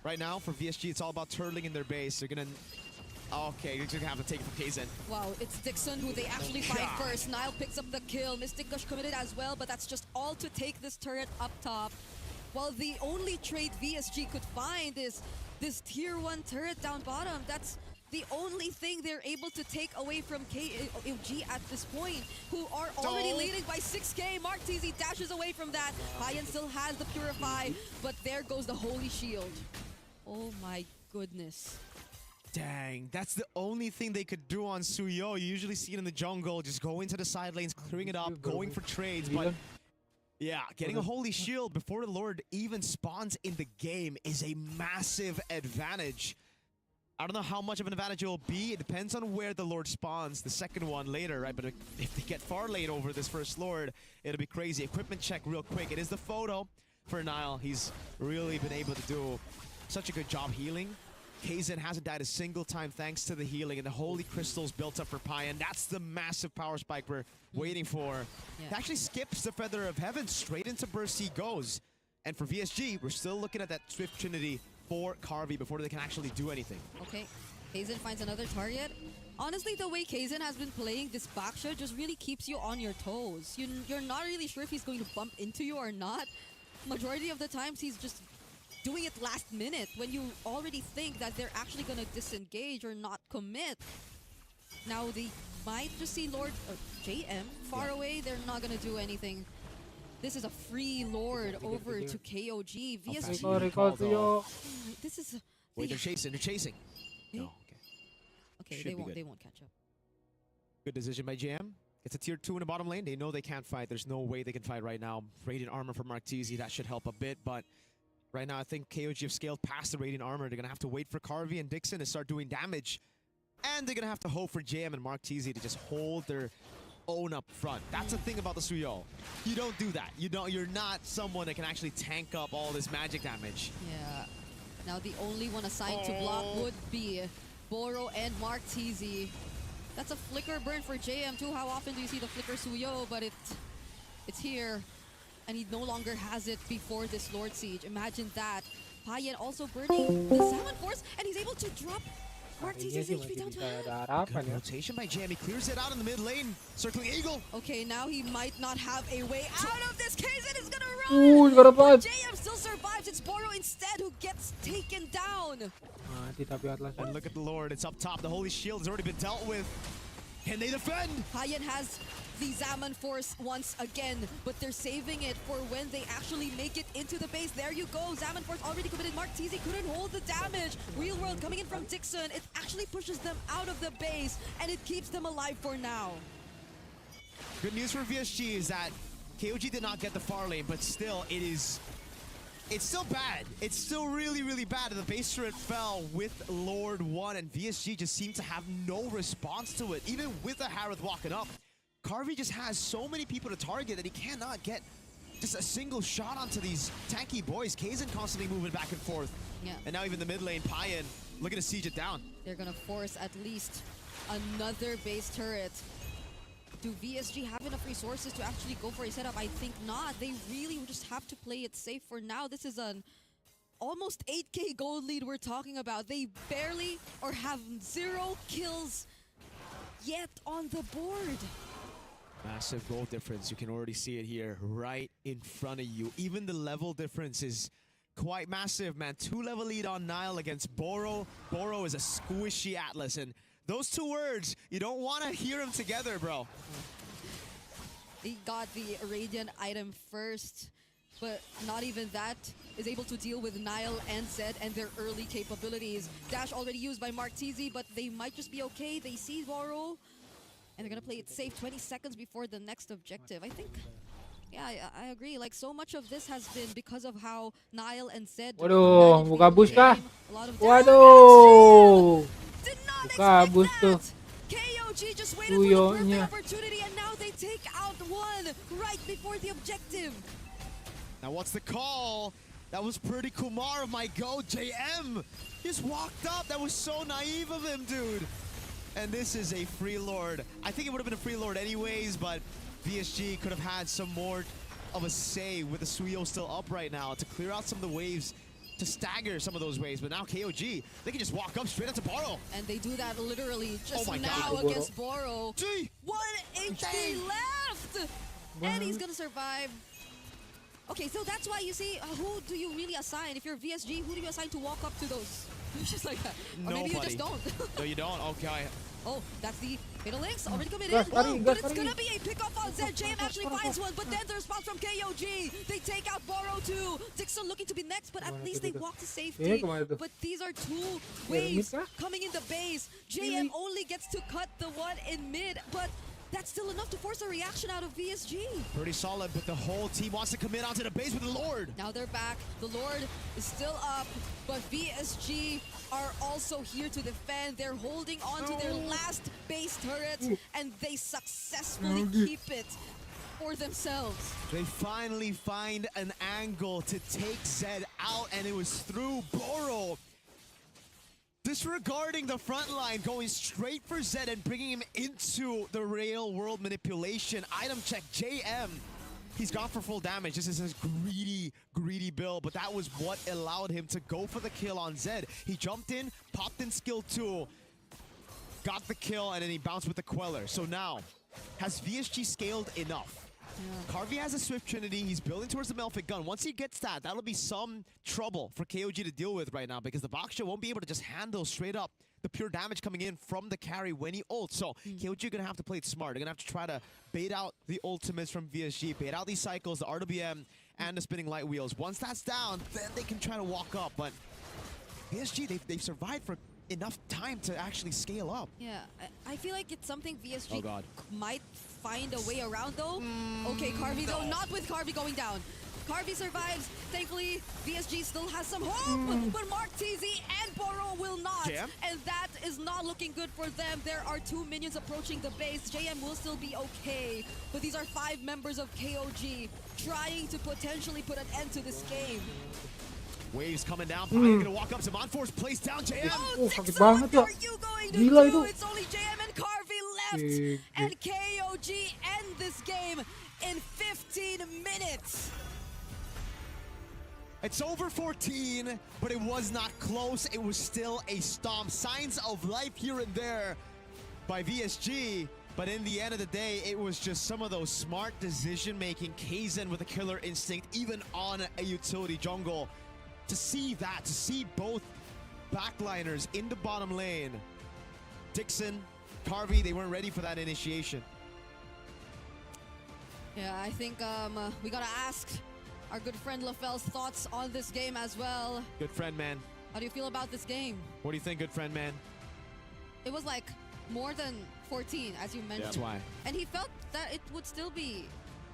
right now, for VSG, it's all about turtling in their base. They're going to... Okay, you're going to have to take it from Kaizen. Wow, it's Dixon who they actually find first. Nile picks up the kill. Mystic Gush committed as well, but that's just all to take this turret up top. While the only trade VSG could find is this tier 1 turret down bottom. That's the only thing they're able to take away from KOG at this point, who are already leading by 6k. Mark TZ dashes away from that. Payan still has the Purify, but there goes the Holy Shield. Oh my goodness. Dang, that's the only thing they could do on Suyo. You usually see it in the jungle, just going to the side lanes, clearing it up, going for trades, but yeah, getting a Holy Shield before the Lord even spawns in the game is a massive advantage. I don't know how much of an advantage it will be. It depends on where the Lord spawns, the second one later, right? But if they get far late over this first Lord, it'll be crazy. Equipment check real quick. It is the photo for Nile. He's really been able to do such a good job healing. Kaizen hasn't died a single time thanks to the healing, and the Holy Crystals built up for Payan. That's the massive power spike we're waiting for. It actually skips the Feather of Heaven. Straight into Burst he goes. And for VSG, we're still looking at that Swift Trinity for Carvey before they can actually do anything. Okay, Kaizen finds another target. Honestly, the way Kaizen has been playing this Baksha just really keeps you on your toes. You're not really sure if he's going to bump into you or not. Majority of the times, he's just doing it last minute when you already think that they're actually going to disengage or not commit. Now they might just see Lord JM far away. They're not going to do anything. This is a free Lord over to KOG. VSG. This is... Wait, they're chasing. They're chasing. No, okay, they won't catch up. Good decision by JM. It's a tier 2 in the bottom lane. They know they can't fight. There's no way they can fight right now. Radiant Armor for Mark TZ. That should help a bit, but right now, I think KOG have scaled past the Radiant Armor. They're going to have to wait for Carvey and Dixon to start doing damage. And they're going to have to hope for JM and Mark TZ to just hold their own up front. That's the thing about the Suyo. You don't do that. You're not someone that can actually tank up all this magic damage. Yeah. Now the only one assigned to block would be Boro and Mark TZ. That's a flicker burn for JM too. How often do you see the flicker Suyo? But it's here. And he no longer has it before this Lord Siege. Imagine that. Payan also burning the Salmon Force, and he's able to drop Mark TZ's HP down to half. Good rotation by JM. He clears it out in the mid lane. Circling Eagle. Okay, now he might not have a way out of this. Kaizen is gonna run! But JM still survives. It's Boro instead who gets taken down. And look at the Lord. It's up top. The Holy Shield has already been dealt with. Can they defend? Payan has the Zaman Force once again, but they're saving it for when they actually make it into the base. There you go. Zaman Force already committed. Mark TZ couldn't hold the damage. Real World coming in from Dixon. It actually pushes them out of the base, and it keeps them alive for now. Good news for VSG is that KOG did not get the far lane, but still, it's still bad. It's still really, really bad. The base turret fell with Lord 1, and VSG just seemed to have no response to it. Even with the Harith walking up, Carvey just has so many people to target that he cannot get just a single shot onto these tanky boys. Kaizen constantly moving back and forth. Yeah. And now even the mid lane, Payan looking to siege it down. They're gonna force at least another base turret. Do VSG have enough resources to actually go for a setup? I think not. They really just have to play it safe for now. This is an almost 8k gold lead we're talking about. They barely or have 0 kills yet on the board. Massive goal difference. You can already see it here right in front of you. Even the level difference is quite massive, man. 2-level lead on Nile against Boro. Boro is a squishy Atlas, and those two words, you don't want to hear them together, bro. They got the Radiant item first, but not even that is able to deal with Nile and Zed and their early capabilities. Dash already used by Mark TZ, but they might just be okay. They see Boro. And they're gonna play it safe 20 seconds before the next objective. I think, yeah, I agree. Like, so much of this has been because of how Nile and Zed Waduh, managed buka the boost kah? game. A lot of Waduh. did not Buka expect boost tuh. that. KOG just waited for the perfect Tuyonya. opportunity, and now they take out one right before the objective. Now what's the call? That was pretty Kumar of my go. JM just walked up. That was so naive of him, dude. And this is a free lord. I think it would have been a free lord anyways, but VSG could have had some more of a say with the Suyo still up right now to clear out some of the waves, to stagger some of those waves. But now KOG, they can just walk up straight up to Boro. And they do that literally just my now God. against Boro. Gee. 1 HP left! And he's gonna survive. Okay, so that's why you see, who do you really assign? If you're VSG, who do you assign to walk up to those? Just like that. Or maybe you just don't. No, you don't? Okay. Oh, that's the middle links already committed. Gas, Whoa, Kari, but gas, it's Kari. gonna be a pick-off on Zed. JM actually finds one, but then the response from KOG. They take out Boro too. Dixon looking to be next, but at least they walk to safety. kemana tuh? But these are two Mid waves kah? coming in the base. JM only gets to cut the one in mid, but that's still enough to force a reaction out of VSG. Pretty solid, but the whole team wants to commit onto the base with the Lord. Now they're back. The Lord is still up, but VSG are also here to defend. They're holding on to their last base turret, and they successfully keep it for themselves. They finally find an angle to take Zed out, and it was through Boro. Disregarding the front line, going straight for Zed and bringing him into the real world manipulation. Item check, JM. He's gone for full damage. This is his greedy build, but that was what allowed him to go for the kill on Zed. He jumped in, popped in skill 2, got the kill, and then he bounced with the Queller. So now, has VSG scaled enough? Carvey has a Swift Trinity. He's building towards the Melfic gun. Once he gets that, that'll be some trouble for KOG to deal with right now, because the Baksha won't be able to just handle straight up the pure damage coming in from the carry when he ults. So KOG are going to have to play it smart. They're going to have to try to bait out the ultimates from VSG, bait out these cycles, the RWM, and the spinning light wheels. Once that's down, then they can try to walk up. But VSG, they've survived for enough time to actually scale up. Yeah, I feel like it's something VSG Oh, God. might find a way around though. Okay, Carvey though, not with Carvey going down. Carvey survives. Thankfully, VSG still has some hope, but Mark TZ and Boro will not. JM? And that is not looking good for them. There are 2 minions approaching the base. JM will still be okay, but these are 5 members of KOG trying to potentially put an end to this game. Waves coming down. Probably going to walk up. Zaman Force placed down JM. Oh, sakit Dixon, banget what ya. are you going to Gila do? itu. It's only JM and Carvey left. Gila. And KOG end this game in 15 minutes. It's over 14, but it was not close. It was still a stomp. Signs of life here and there by VSG. But in the end of the day, it was just some of those smart decision-making. Kaizen with a killer instinct, even on a utility jungle. To see that, to see both backliners in the bottom lane. Dixon, Carvey, they weren't ready for that initiation. Yeah, I think we gotta ask our good friend LaFell's thoughts on this game as well. Good friend, man. How do you feel about this game? What do you think, good friend, man? It was like more than 14, as you mentioned. That's why. And he felt that it would still be,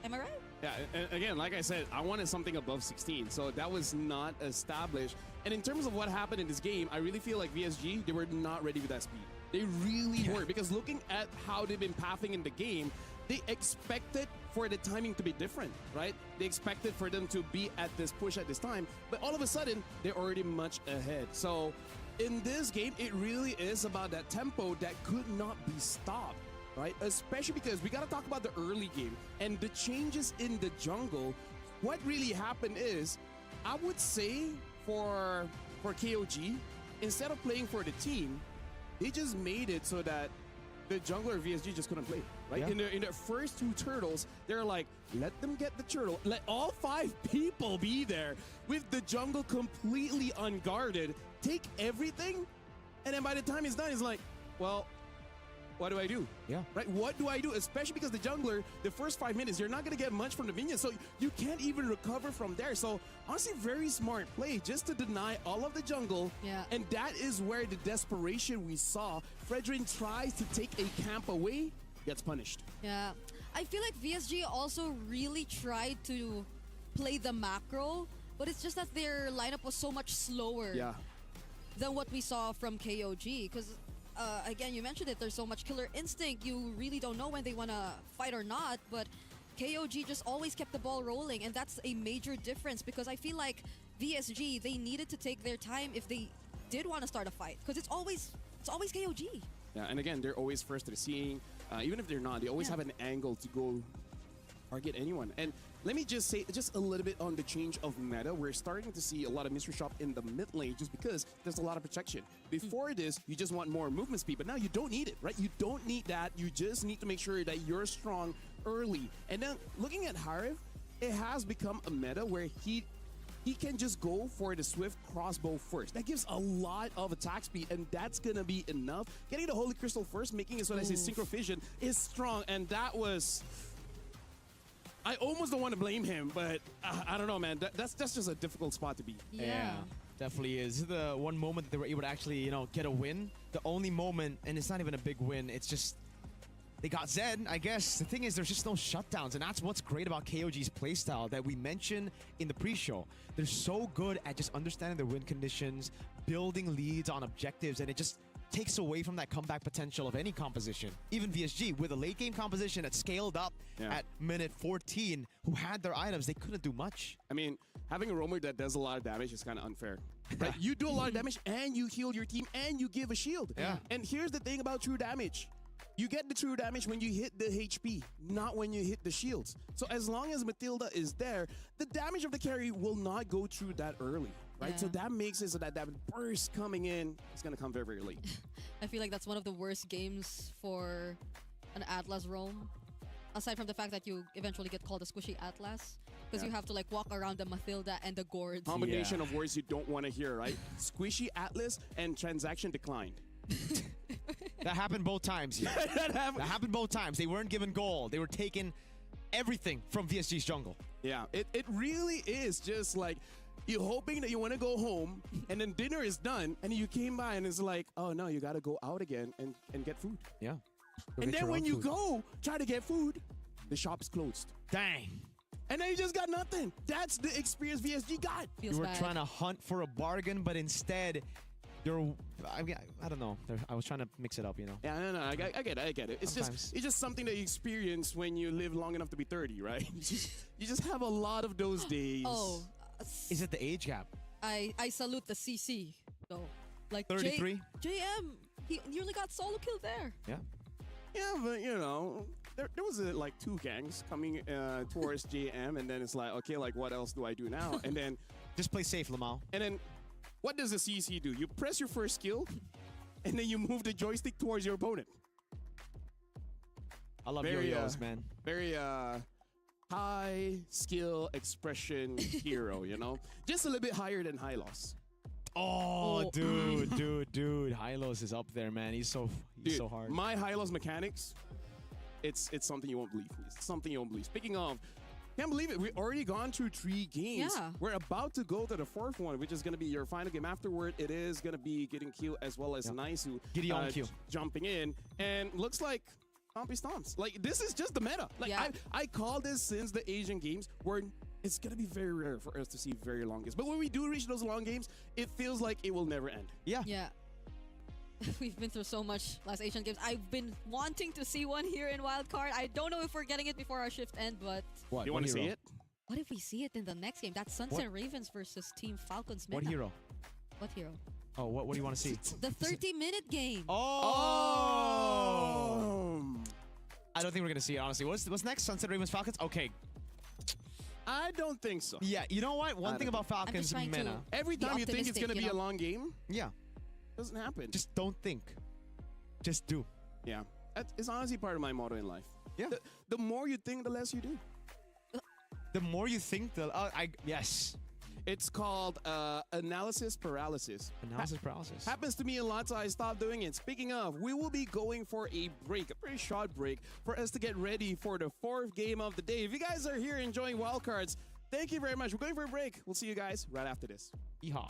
am I right? Yeah, and again, like I said, I wanted something above 16, so that was not established. And in terms of what happened in this game, I really feel like VSG, they were not ready with that speed. They really weren't, because looking at how they've been pathing in the game, they expected for the timing to be different, right? They expected for them to be at this push at this time, but all of a sudden, they're already much ahead. So in this game, it really is about that tempo that could not be stopped, right? Especially because we got to talk about the early game and the changes in the jungle. What really happened is, I would say for KOG, instead of playing for the team, they just made it so that the jungler VSG just couldn't play, right? Yeah. In their first 2 turtles, they're like, let them get the turtle, let all 5 people be there with the jungle completely unguarded, take everything, and then by the time it's done, it's like, well, what do I do? Yeah. Right? What do I do? Especially because the jungler, the first 5 minutes, you're not going to get much from the minions, so you can't even recover from there. So honestly, very smart play just to deny all of the jungle. Yeah. And that is where the desperation we saw. Fredrin tries to take a camp away, gets punished. Yeah. I feel like VSG also really tried to play the macro, but it's just that their lineup was so much slower Yeah. than what we saw from KOG. Because, again, you mentioned it, there's so much killer instinct. You really don't know when they want to fight or not, but KOG just always kept the ball rolling, and that's a major difference because I feel like VSG, they needed to take their time if they did want to start a fight because it's always KOG. Yeah, and again, they're always first to the scene. Even if they're not, they always have an angle to go target anyone. And let me just say just a little bit on the change of meta. We're starting to see a lot of mystery shop in the mid lane just because there's a lot of protection. Before this, you just want more movement speed, but now you don't need it, right? You don't need that. You just need to make sure that you're strong early. And then looking at Harif, it has become a meta where he can just go for the swift crossbow first. That gives a lot of attack speed, and that's gonna be enough. Getting the Holy Crystal first, making it so that his Synchro Vision is strong, and that was... I almost don't want to blame him, but I don't know, man. That's just a difficult spot to be. Yeah. Definitely is. This is the one moment that they were able to actually, you know, get a win. The only moment, and it's not even a big win. It's just they got Zed, I guess. The thing is, there's just no shutdowns, and that's what's great about KOG's playstyle that we mentioned in the pre-show. They're so good at just understanding their win conditions, building leads on objectives, and it just takes away from that comeback potential of any composition. Even VSG, with a late game composition that scaled up at minute 14, who had their items, they couldn't do much. I mean, having a roamer that does a lot of damage is kind of unfair. Right? You do a lot of damage, and you heal your team, and you give a shield. Yeah. And here's the thing about true damage. You get the true damage when you hit the HP, not when you hit the shields. So as long as Matilda is there, the damage of the carry will not go through that early. Right, Yeah. so that makes it so that burst coming in is gonna come very, very late. I feel like that's one of the worst games for an Atlas roam. Aside from the fact that you eventually get called a squishy Atlas, because you have to like walk around the Mathilda and the gourd. Combination of words you don't want to hear, right? Squishy Atlas and transaction declined. That happened both times. That happened both times. They weren't given gold. They were taking everything from VSG's jungle. Yeah, it really is just like you're hoping that you want to go home and then dinner is done and you came by and it's like, oh no, you got to go out again and get food. Yeah. And then when you go try to get food, the shop's closed. Dang. And then you just got nothing. That's the experience VSG got. Feels You were bad. trying to hunt for a bargain, but instead, you're... I don't know. I was trying to mix it up, you know? Yeah, no, I get it. It's just something that you experience when you live long enough to be 30, right? You just have a lot of those days. Oh, Is it the age gap? I salute the CC though. Like 33? JM, he nearly got solo kill there. Yeah. Yeah, but you know, there was like two gangs coming towards JM, and then it's like, okay, like what else do I do now? And then just play safe, Lamau. And then what does the CC do? You press your first skill, and then you move the joystick towards your opponent. I love yo-yos, man. Very high skill expression hero, you know? Just a little bit higher than Hylos. Oh, dude. Hylos is up there, man. He's so so hard. My Hylos mechanics, it's something you won't believe. It's something you won't believe. Speaking of, can't believe it. We've already gone through 3 games. Yeah. We're about to go to the 4th one, which is going to be your final game. Afterward, it is going to be getting Q as well as Naisu Gideon Q. jumping in. And looks like Stompy Stomps. Like, this is just the meta. Like, I call this since the Asian games where it's going to be very rare for us to see very long games. But when we do reach those long games, it feels like it will never end. Yeah. Yeah. We've been through so much last Asian games. I've been wanting to see one here in Wildcard. I don't know if we're getting it before our shift end, but... What? You want to see it? What if we see it in the next game? That's Sunset Ravens versus Team Falcons meta. What hero? What hero? Oh, what do you want to see? The 30-minute game. Oh! I don't think we're going to see it, honestly. What's next? Sunset Ravens Falcons? Okay. I don't think so. Yeah, you know what? One thing about Falcons meta. Every time you think it's going to be a long game, yeah, doesn't happen. Just don't think. Just do. Yeah. It's honestly part of my motto in life. Yeah. The more you think, the less you do. The more you think, yes. It's called analysis paralysis. Analysis paralysis. Happens to me a lot, so I stopped doing it. Speaking of, we will be going for a break, a pretty short break, for us to get ready for the 4th game of the day. If you guys are here enjoying wildcards, thank you very much. We're going for a break. We'll see you guys right after this. Yeehaw.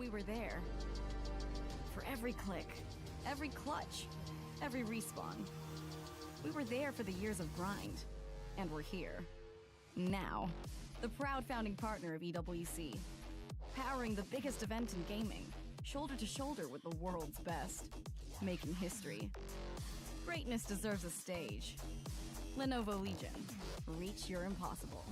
We were there. For every click, every clutch, every respawn. We were there for the years of grind. And we're here. Now. The proud founding partner of EWC. Powering the biggest event in gaming. Shoulder to shoulder with the world's best. Making history. Greatness deserves a stage. Lenovo Legion. Reach your impossible.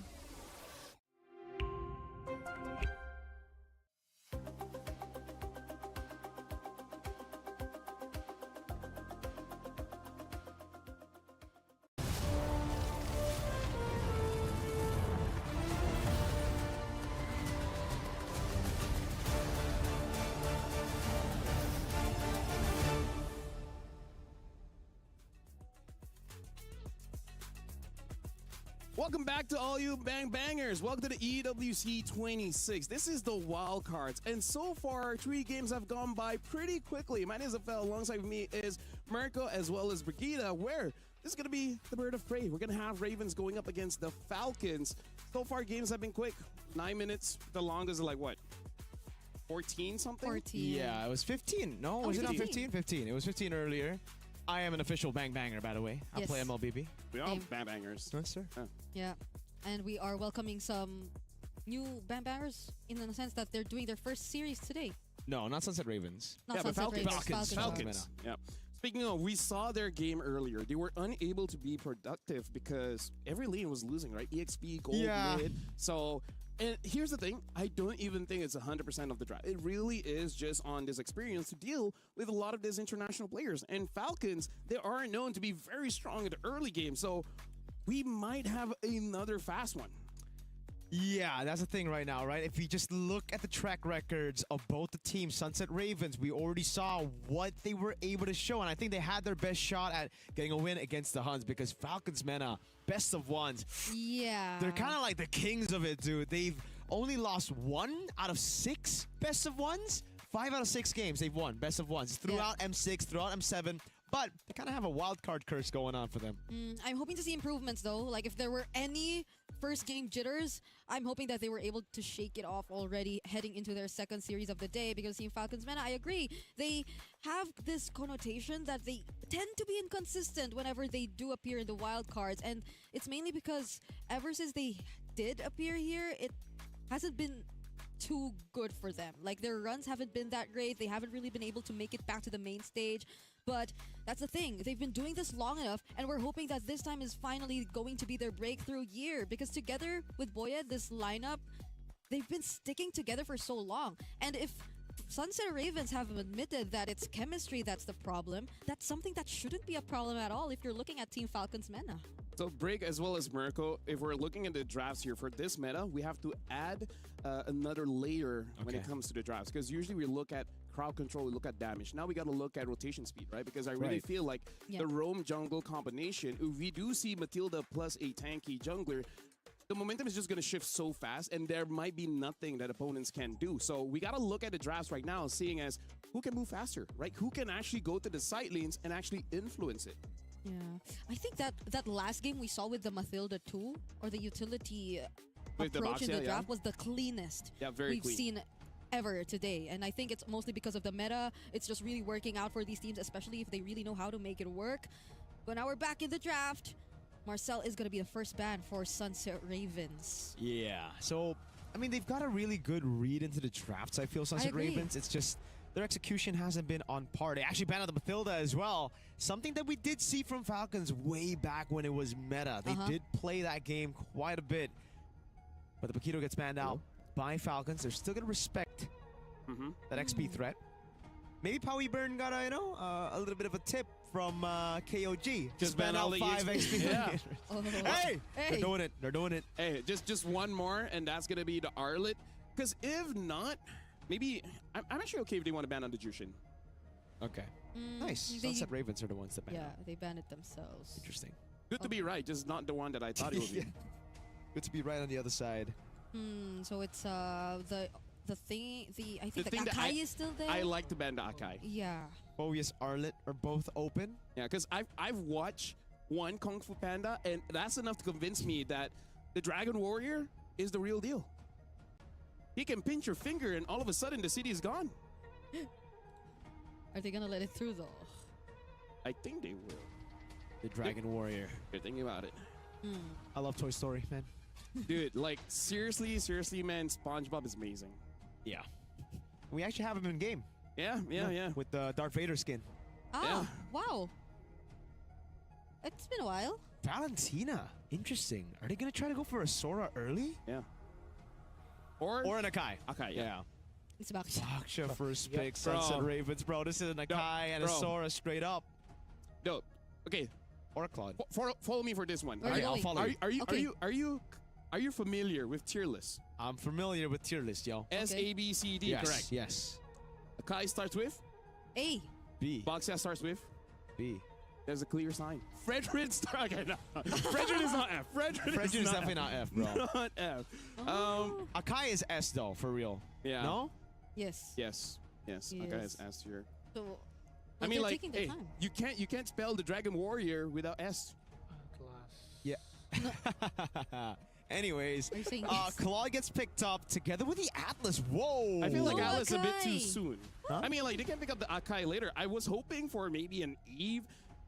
Welcome back to all you bang bangers. Welcome to the EWC 26. This is the wild cards, and so far 3 games have gone by pretty quickly. My name is Afel. Alongside me is Mirko as well as Brigida. Where this is going to be the bird of prey. We're going to have Ravens going up against the Falcons. So far games have been quick. 9 minutes. The longest is like what? 14 something? 14. Yeah, it was 15. No, was it not 15? 15. It was 15 earlier. I am an official bang banger, by the way. I play MLBB. We all bang bangers. Yes, sir. Yeah. And we are welcoming some new bang bangers in the sense that they're doing their first series today. No, not Sunset Ravens. Not yeah, Sunset but Ravens, Falcons. Yeah. Speaking of, we saw their game earlier. They were unable to be productive because every lane was losing, right? EXP, gold, mid. So, and here's the thing. I don't even think it's 100% of the drive. It really is just on this experience to deal with a lot of these international players. And Falcons, they are known to be very strong in the early game. So we might have another fast one. Yeah, that's the thing right now, right? If we just look at the track records of both the teams, Sunset Ravens, we already saw what they were able to show, and I think they had their best shot at getting a win against the Huns because Falcons, man, best of ones. Yeah. They're kind of like the kings of it, dude. They've only lost 1 out of 6 best of ones. 5 out of 6 games they've won best of ones throughout M6, throughout M7. But they kind of have a wild card curse going on for them. I'm hoping to see improvements, though. Like, if there were any first game jitters, I'm hoping that they were able to shake it off already heading into their second series of the day. Because Team Falcons, man, I agree. They have this connotation that they tend to be inconsistent whenever they do appear in the wild cards. And it's mainly because ever since they did appear here, it hasn't been too good for them. Like, their runs haven't been that great. They haven't really been able to make it back to the main stage. But that's the thing. They've been doing this long enough, and we're hoping that this time is finally going to be their breakthrough year. Because together with Boya, this lineup, they've been sticking together for so long. And if Sunset Ravens have admitted that it's chemistry that's the problem, that's something that shouldn't be a problem at all if you're looking at Team Falcons meta. So Brig as well as Mirko, if we're looking at the drafts here for this meta, we have to add another layer when it comes to the drafts. Because usually we look at crowd control, we look at damage. Now we got to look at rotation speed, right? Because I really feel like the roam jungle combination, if we do see Matilda plus a tanky jungler, the momentum is just going to shift so fast, and there might be nothing that opponents can do. So we got to look at the drafts right now, seeing as who can move faster, right? Who can actually go to the side lanes and actually influence it. Yeah, I think that last game we saw with the Matilda 2, or the utility with approach the in the draft, was the cleanest very we've seen ever today. And I think it's mostly because of the meta. It's just really working out for these teams, especially if they really know how to make it work. But now we're back in the draft. Marcel is going to be the first ban for Sunset Ravens. Yeah, so, I mean, they've got a really good read into the drafts, I feel, Sunset Ravens. It's just their execution hasn't been on par. They actually banned the Matilda as well. Something that we did see from Falcons way back when it was meta. They did play that game quite a bit. But the Paquito gets banned out by Falcons. They're still going to respect that XP threat. Maybe Powie Burn got a little bit of a tip from KOG. Just ban out 5 XP. Yeah. Hey! They're doing it. They're doing it. Hey, just one more, and that's going to be the Arlet. Because if not, maybe I'm actually okay if they want to ban on the Jushin. Okay. Nice. Sunset Ravens are the ones that ban. Yeah, they banned it themselves. Interesting. Good to be right, just not the one that I thought it would be. Good to be right on the other side. So it's the thing, I think the Akai is still there. I like to ban the Akai. Yeah. Bowius, Arlet are both open. Yeah, because I've watched one Kung Fu Panda, and that's enough to convince me that the Dragon Warrior is the real deal. he can pinch your finger and all of a sudden the city is gone. Are they gonna let it through though? I think they will. The Dragon Warrior. You're thinking about it. I love Toy Story, man. Dude, like, seriously, man, SpongeBob is amazing. Yeah. We actually have him in game. Yeah. With the Darth Vader skin. Ah, wow. It's been a while. Valentina. Interesting. Are they going to try to go for a Sora early? Yeah. Or an Akai. Akai, yeah. It's about Baksha first Yep. pick, Sunset Bro. Ravens, bro. This is an Akai and a bro. Sora straight up. No, okay. Or a Claude. Follow me for this one. Where are you I'll going? follow you. Are you familiar with tier list? I'm familiar with tier list, yo. S, A, B, C, D, Yes, correct. yes. Akai starts with, A. B. Baksha starts with, B. there's a clear sign. Fredrin starts, okay, no. Fredrin is not F. Fredrin is definitely not F, bro. Not F. Akai is S, though, for real. Yeah. No? Yes. Yes. Akai is Yes. S tier. So, I mean, they're like, taking their hey, time. you can't spell the Dragon Warrior without S. Yeah. Anyways, Are you saying yes? Claude gets picked up together with the Atlas. Whoa. I feel like No Atlas a bit too Akai. soon. Huh? I mean, like, they can pick up the Akai later. I was hoping for maybe an Eve.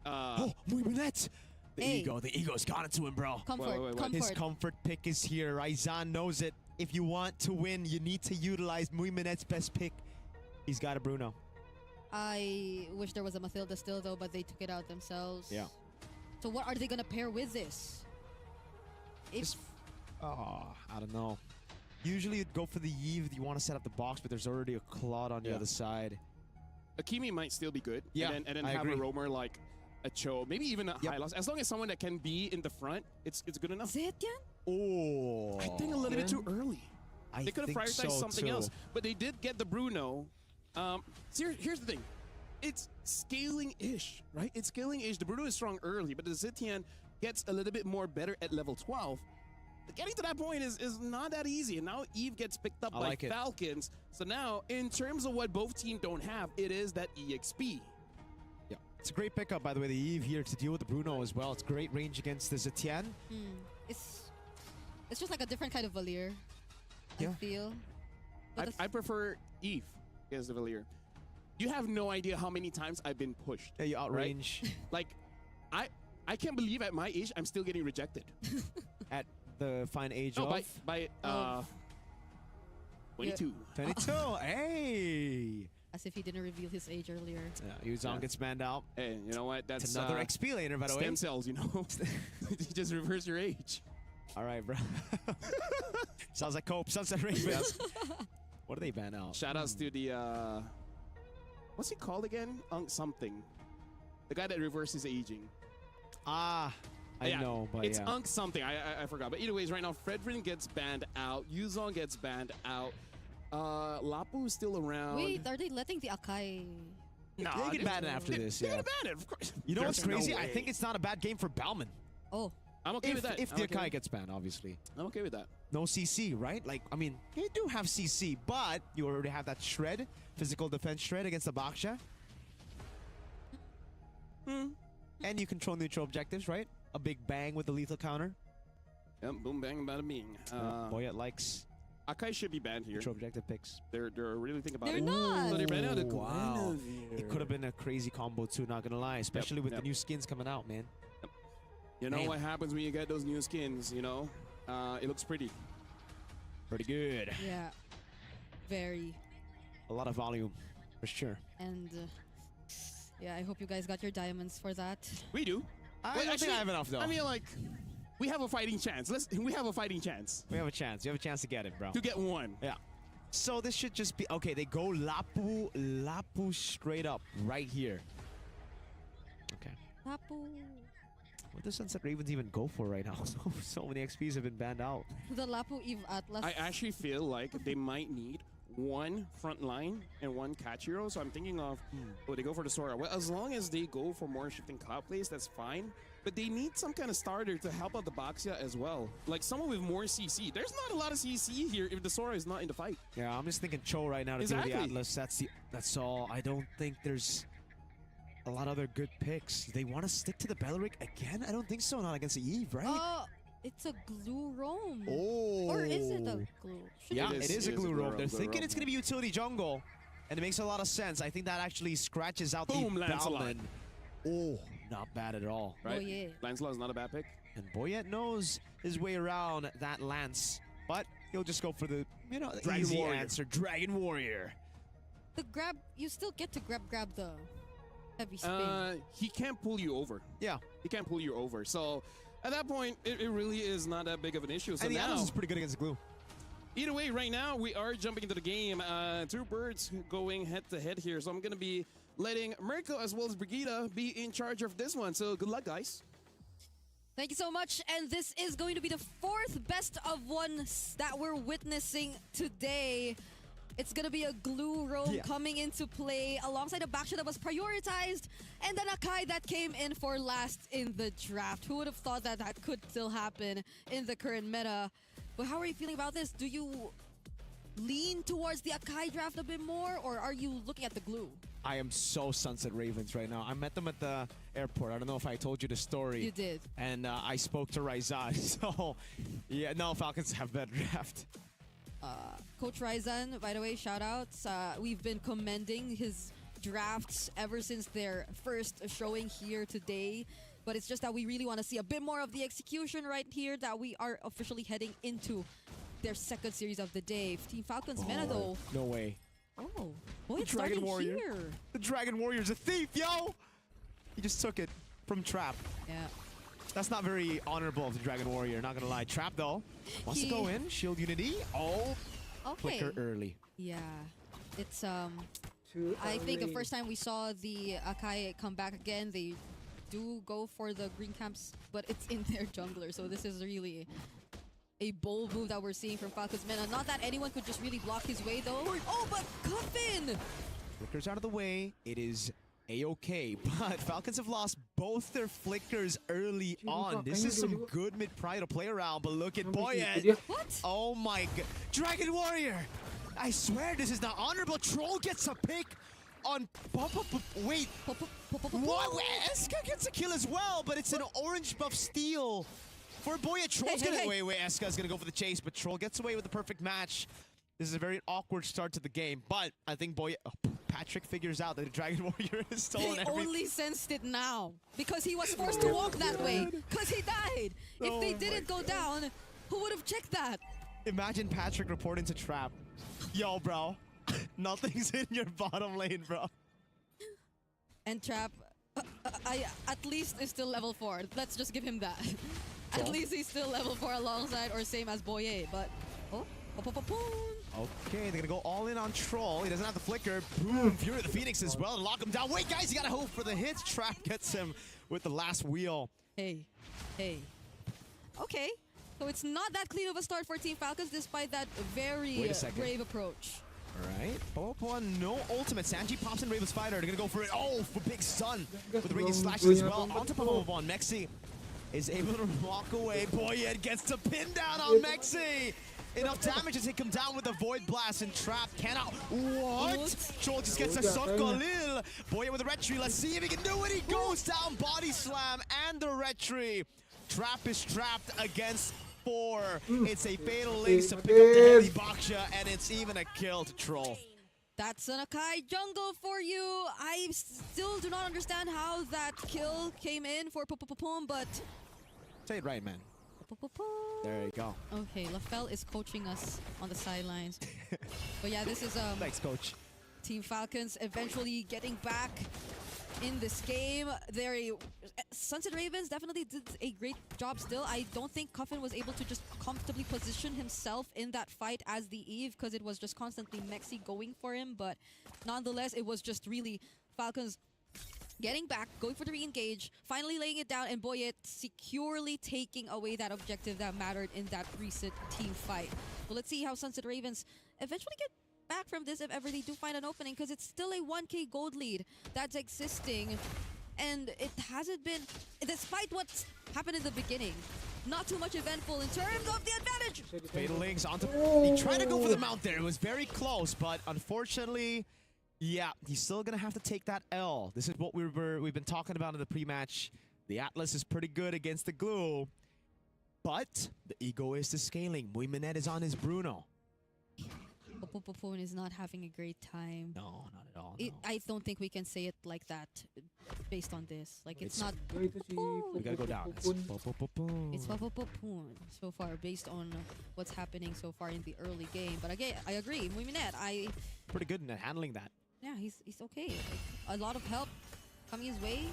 Oh, muy bonnet. The Hey. ego. The ego's got into him, bro. Comfort. wait. Comfort. His comfort pick is here. Raizan knows it. If you want to win, you need to utilize Muy Minet's best pick. He's got a Bruno. I wish there was a Mathilda still though, but they took it out themselves. Yeah. So what are they gonna pair with this? If I don't know. Usually you'd go for the Eve if you want to set up the box, but there's already a Claude on the Yeah. other side. Akimi might still be good. Yeah, And then I have agree. a roamer like a Cho, maybe even a Yep. Hylos. As long as someone that can be in the front, it's good enough. Zetian? Oh. I think a little bit too early. I They could have think prioritized so, something too. else, but they did get the Bruno. Here's the thing. It's scaling-ish, right? It's scaling-ish. The Bruno is strong early, but the Zetian gets a little bit more better at level 12. Getting to that point is not that easy. And now Eve gets picked up I by like it. Falcons. So now, in terms of what both teams don't have, it is that EXP. Yeah. It's a great pickup, by the way, the Eve here to deal with the Bruno as well. It's great range against the Zetian. It's just like a different kind of Valier. Yeah. I feel. But I prefer Eve against the Valier. You have no idea how many times I've been pushed. Yeah, you right? outrange Like, I can't believe at my age I'm still getting rejected. at the fine age No, of by 22. 22. Hey. as if he didn't reveal his age earlier. Yeah, Yuzong gets banned out. Hey, you know what? That's It's another XP laner, by the way. stem cells, you know. You just reverse your age. All right, bro. Sounds like Cope. Sunset Ravens. What do they ban out? Shout outs to the what's he called again? Something. The guy that reverses aging. I know, but it's yeah. Unk something. I forgot. But either ways, right now, Fredrin gets banned out. Yuzong gets banned out. Lapu is still around. Wait, are they letting the Akai? Nah, they get banned after this. They're Yeah. gonna ban it, of course. You know what's There's no crazy? I way. think it's not a bad game for Bauman. Oh, I'm okay with that. If I'm the okay Akai with- gets banned, obviously. I'm okay with that. No CC, right? Like, I mean, you do have CC, but you already have that shred, physical defense shred against the Baksha. And you control neutral objectives, right? A big bang with the lethal counter. Yep, boom, bang, bada bing. Boyet likes Akai should be banned here. neutral objective picks. They're really thinking about They're it. not. So they're banning out the Wow. Guinevere. It could have been a crazy combo too, not gonna lie. Especially with yep. the new skins coming out, man. You know Man. what happens when you get those new skins, you know? It looks pretty. Pretty good. yeah. Very. A lot of volume, for sure. And yeah, I hope you guys got your diamonds for that. We do. I Well, don't think I have enough, though. I mean, like, we have a fighting chance. We have a fighting chance We have a chance. You have a chance to get it, bro. to get one. Yeah. So this should just be okay. They go Lapu straight up right here. Okay. Lapu. What does Sunset Ravens even go for right now? So many XPs have been banned out. The Lapu Eve Atlas. I actually feel like they might need one front line and one catch hero. So I'm thinking of, they go for the Sora. Well, as long as they go for more shifting cloud plays, that's fine. But they need some kind of starter to help out the Baxia as well. Like someone with more CC. There's not a lot of CC here if the Sora is not in the fight. Yeah, I'm just thinking Cho right now to Exactly. do the Atlas. That's all. I don't think there's a lot of other good picks. They want to stick to the Belleric again? I don't think so. Not against the Eve, right? It's a glue roam. Oh. Or is it a glue? Yeah, it is a glue roam. They're glue thinking roam, it's going to be utility jungle, and it makes a lot of sense. I think that actually scratches out Boom, the Lancelot. Balin. Oh, not bad at all. Right? Boyet. Lancelot is not a bad pick. And Boyet knows his way around that Lance, but he'll just go for the, you know, Dragon easy Warrior. answer, Dragon Warrior. The grab, you still get to grab the heavy spin. He can't pull you over. Yeah. He can't pull you over. So at that point, it really is not that big of an issue. So And the now, Atlas is pretty good against the glue. either way, right now, we are jumping into the game. Two birds going head-to-head here. So I'm going to be letting Mirko as well as Brigida be in charge of this one. So good luck, guys. Thank you so much. And this is going to be the fourth best of one that we're witnessing today. It's going to be a glue roam coming into play alongside a backshot that was prioritized and then a Kai that came in for last in the draft. Who would have thought that that could still happen in the current meta? But how are you feeling about this? Do you lean towards the Akai draft a bit more, or are you looking at the glue? I am so Sunset Ravens right now. I met them at the airport. I don't know if I told you the story. You did. And I spoke to Raizan. So, yeah, no, Falcons have better draft. Coach Raizan, by the way, shout outs. We've been commending his drafts ever since their first showing here today. But it's just that we really want to see a bit more of the execution right here, that we are officially heading into their second series of the day. Team Falcons meta though. No way. Oh, boy, The it's Dragon starting Warrior. here. The Dragon Warrior's a thief, yo! He just took it from Trap. Yeah. That's not very honorable of the Dragon Warrior, not gonna lie. Trap, though, wants to He- go in. Shield Unity. Oh, Okay. flicker early. Yeah. It's I think the first time we saw the Akai come back again, they do go for the green camps, but it's in their jungler. So this is really a bold move that we're seeing from Falcons meta. Not that anyone could just really block his way though. Oh, but Cuffin! Flickers out of the way. It is A-okay, but Falcons have lost both their flickers early on. This is some good mid-pry to play around, but look at Boyet. What? Oh my god. Dragon Warrior! I swear this is not honorable. Troll gets a pick on wait. What? Eska gets a kill as well, but it's an orange buff steal for Boyet. Troll's gonna wait. Eska's gonna go for the chase, but Troll gets away with the perfect match. This is a very awkward start to the game, but I think Patrick figures out that the Dragon Warrior is stolen They everything. only sensed it now because he was forced to walk that way because he died. If they didn't go down, who would have checked that? Imagine Patrick reporting to Trap. Yo, bro. Nothing's in your bottom lane, bro. And Trap, at least is still level 4. Let's just give him that. At least he's still level 4 alongside or same as Boye. But, Okay, they're gonna go all in on Troll. He doesn't have the flicker. Boom, Fury of the Phoenix as well to lock him down. Wait, guys, you gotta hope for the hits. Trap gets him with the last wheel. Hey. Okay, so it's not that clean of a start for Team Falcons despite that very brave approach. All right, Popo, no ultimate. Sanji pops in Raven's Fighter. They're gonna go for it. Oh, for Big Sun with the Radiant Slashes as well. Onto Popo. Mexi is able to walk away. Boyet gets the pin down on Mexi. Enough damage to take him down with the Void Blast, and Trap cannot. What? Troll just gets a Sokolil. Boyet with the retry. Let's see if he can do it. He goes down. Body slam and the retry. Trap is trapped against 4. It's a fatal links to pick up the heavy Baksha, and it's even a kill to Troll. That's an Akai jungle for you. I still do not understand how that kill came in for Pum, but... Say it right, man. There you go. Okay, LaFell is coaching us on the sidelines. But yeah, this is Thanks, coach. Team Falcons eventually getting back in this game. Sunset Ravens definitely did a great job still. I don't think Cuffin was able to just comfortably position himself in that fight as the Eve because it was just constantly Mexi going for him. But nonetheless, it was just really Falcons getting back, going for the re-engage, finally laying it down, and Boyet securely taking away that objective that mattered in that recent team fight. So let's see how Sunset Ravens eventually get back from this if ever they do find an opening, because it's still a 1k gold lead that's existing, and it hasn't been, despite what's happened in the beginning, not too much eventful in terms of the advantage. Fatal links onto. He tried to go for the mount there. It was very close, but unfortunately, yeah, he's still gonna have to take that L. This is what we've been talking about in the pre-match. The Atlas is pretty good against the glue. But the egoist is scaling. Muiminette is on his Bruno. Popopopon is not having a great time. No, not at all. I don't think we can say it like that based on this. Like, it's not. We gotta go down. It's Popopopon. It's Popopopon so far based on what's happening so far in the early game. But again, I agree. Muiminette, pretty good at handling that. yeah, he's okay. Like, a lot of help coming his way.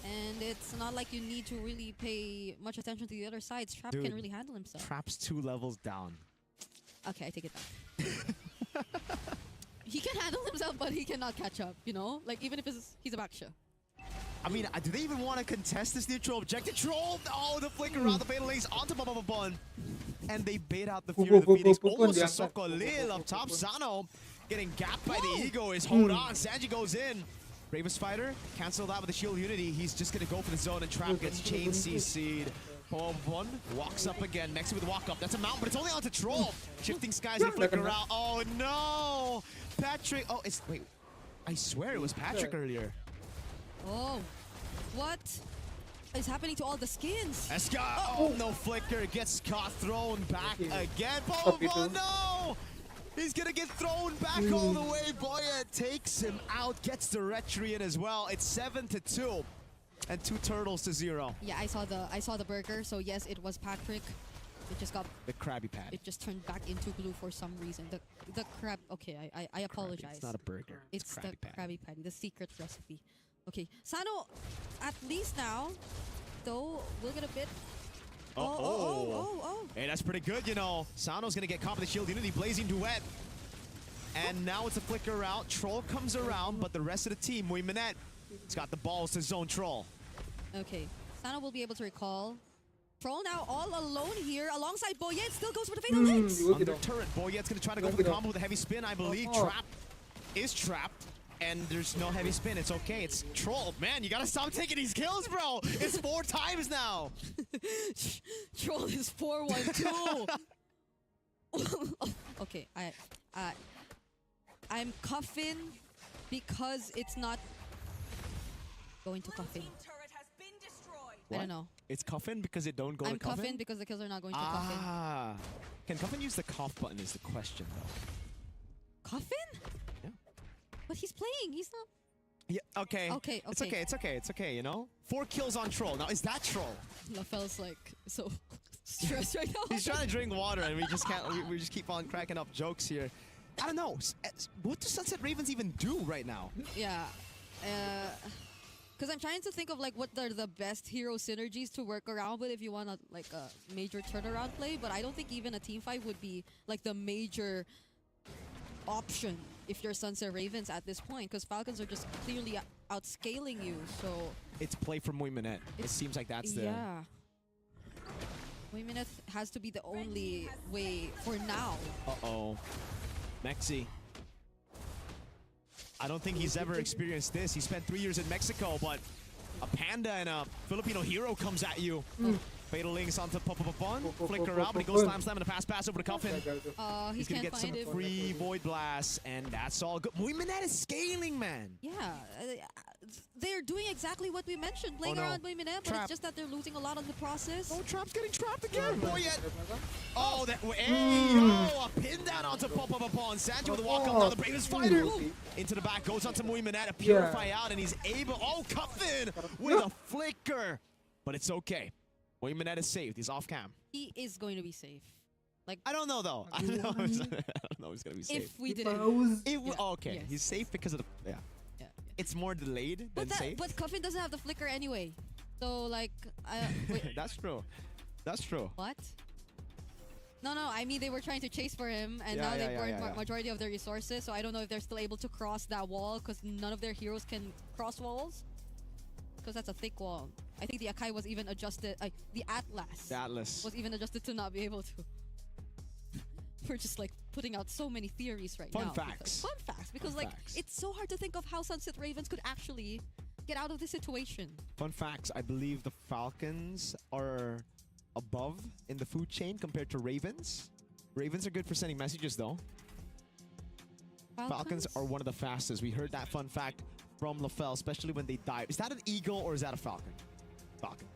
And it's not like you need to really pay much attention to the other side. Trap Dude, can really handle himself. Trap's 2 levels down. Okay, I take it back. He can handle himself, but he cannot catch up, you know? Like, even if he's a backshow. I mean, do they even want to contest this neutral objective? Troll! Oh, the flicker around the fatal links onto Popopopon. And they bait out the Fury of the Phoenix. Almost a Sokolil up top. Sano getting gapped by the Egoist. Hold on, Sanji goes in. Bravest Fighter, cancel that with the Shield Unity. He's just going to go for the zone, and Trap gets chain CC'd. Popopopon walks up again. Mexi with walk up. That's a mount, but it's only onto Troll. Shifting Skies and flicker out. Oh no! Patrick. Oh, wait. I swear it was Patrick earlier. Oh, what is happening to all the skins? Esca. Oh, no flicker. Gets caught, thrown back again. Popopopon, no! He's gonna get thrown back all the way. Boya takes him out, gets the retry in as well. It's 7-2, and 2 turtles to 0. Yeah, I saw the burger. So yes, it was Patrick. It just got the Krabby Patty. It just turned back into blue for some reason. The crab. Okay, I apologize. It's not a burger. It's the Krabby Patty, the secret recipe. Okay, Sano, at least now, though, we'll get a bit. Oh. Hey, that's pretty good, you know. Sano's gonna get caught with the Shield Unity, Blazing Duet. And now it's a flicker out. Troll comes around, but the rest of the team, Muiminette, it's got the balls to zone Troll. Okay, Sano will be able to recall. Troll now all alone here alongside Boyet. Still goes for the fatal links. Under turret, Boyet's gonna try to go for the combo with a heavy spin, I believe. Trap is trapped. And there's no heavy spin. It's okay. It's Troll. Man, you gotta stop taking these kills, bro. It's 4 times now. Troll is 4-1-2. Okay, I'm cuffing because it's not going to cuffing. I don't know. It's cuffing because it don't go to cuffing? I'm cuffing because the kills are not going to cuffing. Ah. Can cuffing use the cough button is the question, though. Cuffing? Yeah. But he's playing. He's not. Yeah, okay. Okay. It's okay, you know? 4 kills on Troll. Now, is that Troll? LaFell's like so stressed right now. He's trying to drink water, and we just can't. We just keep on cracking up jokes here. I don't know. What do Sunset Ravens even do right now? Yeah. Because I'm trying to think of like what are the best hero synergies to work around with if you want like a major turnaround play, but I don't think even a team fight would be like the major option if you're Sunset Ravens at this point, because Falcons are just clearly outscaling you. So it's play from Muiminette. It seems like that's the. Yeah. Muiminette has to be the only way for now. Uh-oh. Mexi. I don't think he's ever experienced this. He spent 3 years in Mexico, but a panda and a Filipino hero comes at you. Fatal links onto Popopopon. Flicker out, but he goes slam and a pass over to Cuffin. He's gonna get some free Void Blast, and that's all good. Muiminette is scaling, man. Yeah. They're doing exactly what we mentioned, playing around Muiminette, but it's just that they're losing a lot on the process. Oh, Trap's getting trapped again. Boyet. Oh, a pin down onto Popopopon. Sanji with a walk up now, the bravest fighter. Into the back, goes onto Muiminette, a purify out, and he's able. Oh, Cuffin with a flicker. But it's okay. Muiminette is saved. He's off cam. He is going to be safe. Like I don't know though. I don't know if he's gonna be safe. If we didn't. Okay. Yes. He's safe because of the It's more delayed than safe. But Cuffin doesn't have the flicker anyway. So like wait. That's true. That's true. What? No, I mean they were trying to chase for him, and now they burned majority of their resources. So I don't know if they're still able to cross that wall because none of their heroes can cross walls. Because that's a thick wall. I think the Akai was even adjusted. The Atlas was even adjusted to not be able to. We're just like putting out so many theories right now. Fun facts, because like it's so hard to think of how Sunset Ravens could actually get out of this situation. Fun facts. I believe the Falcons are above in the food chain compared to Ravens. Ravens are good for sending messages though. Falcons are one of the fastest. We heard that fun fact from LaFell, especially when they dive. Is that an eagle or is that a falcon? Falcon.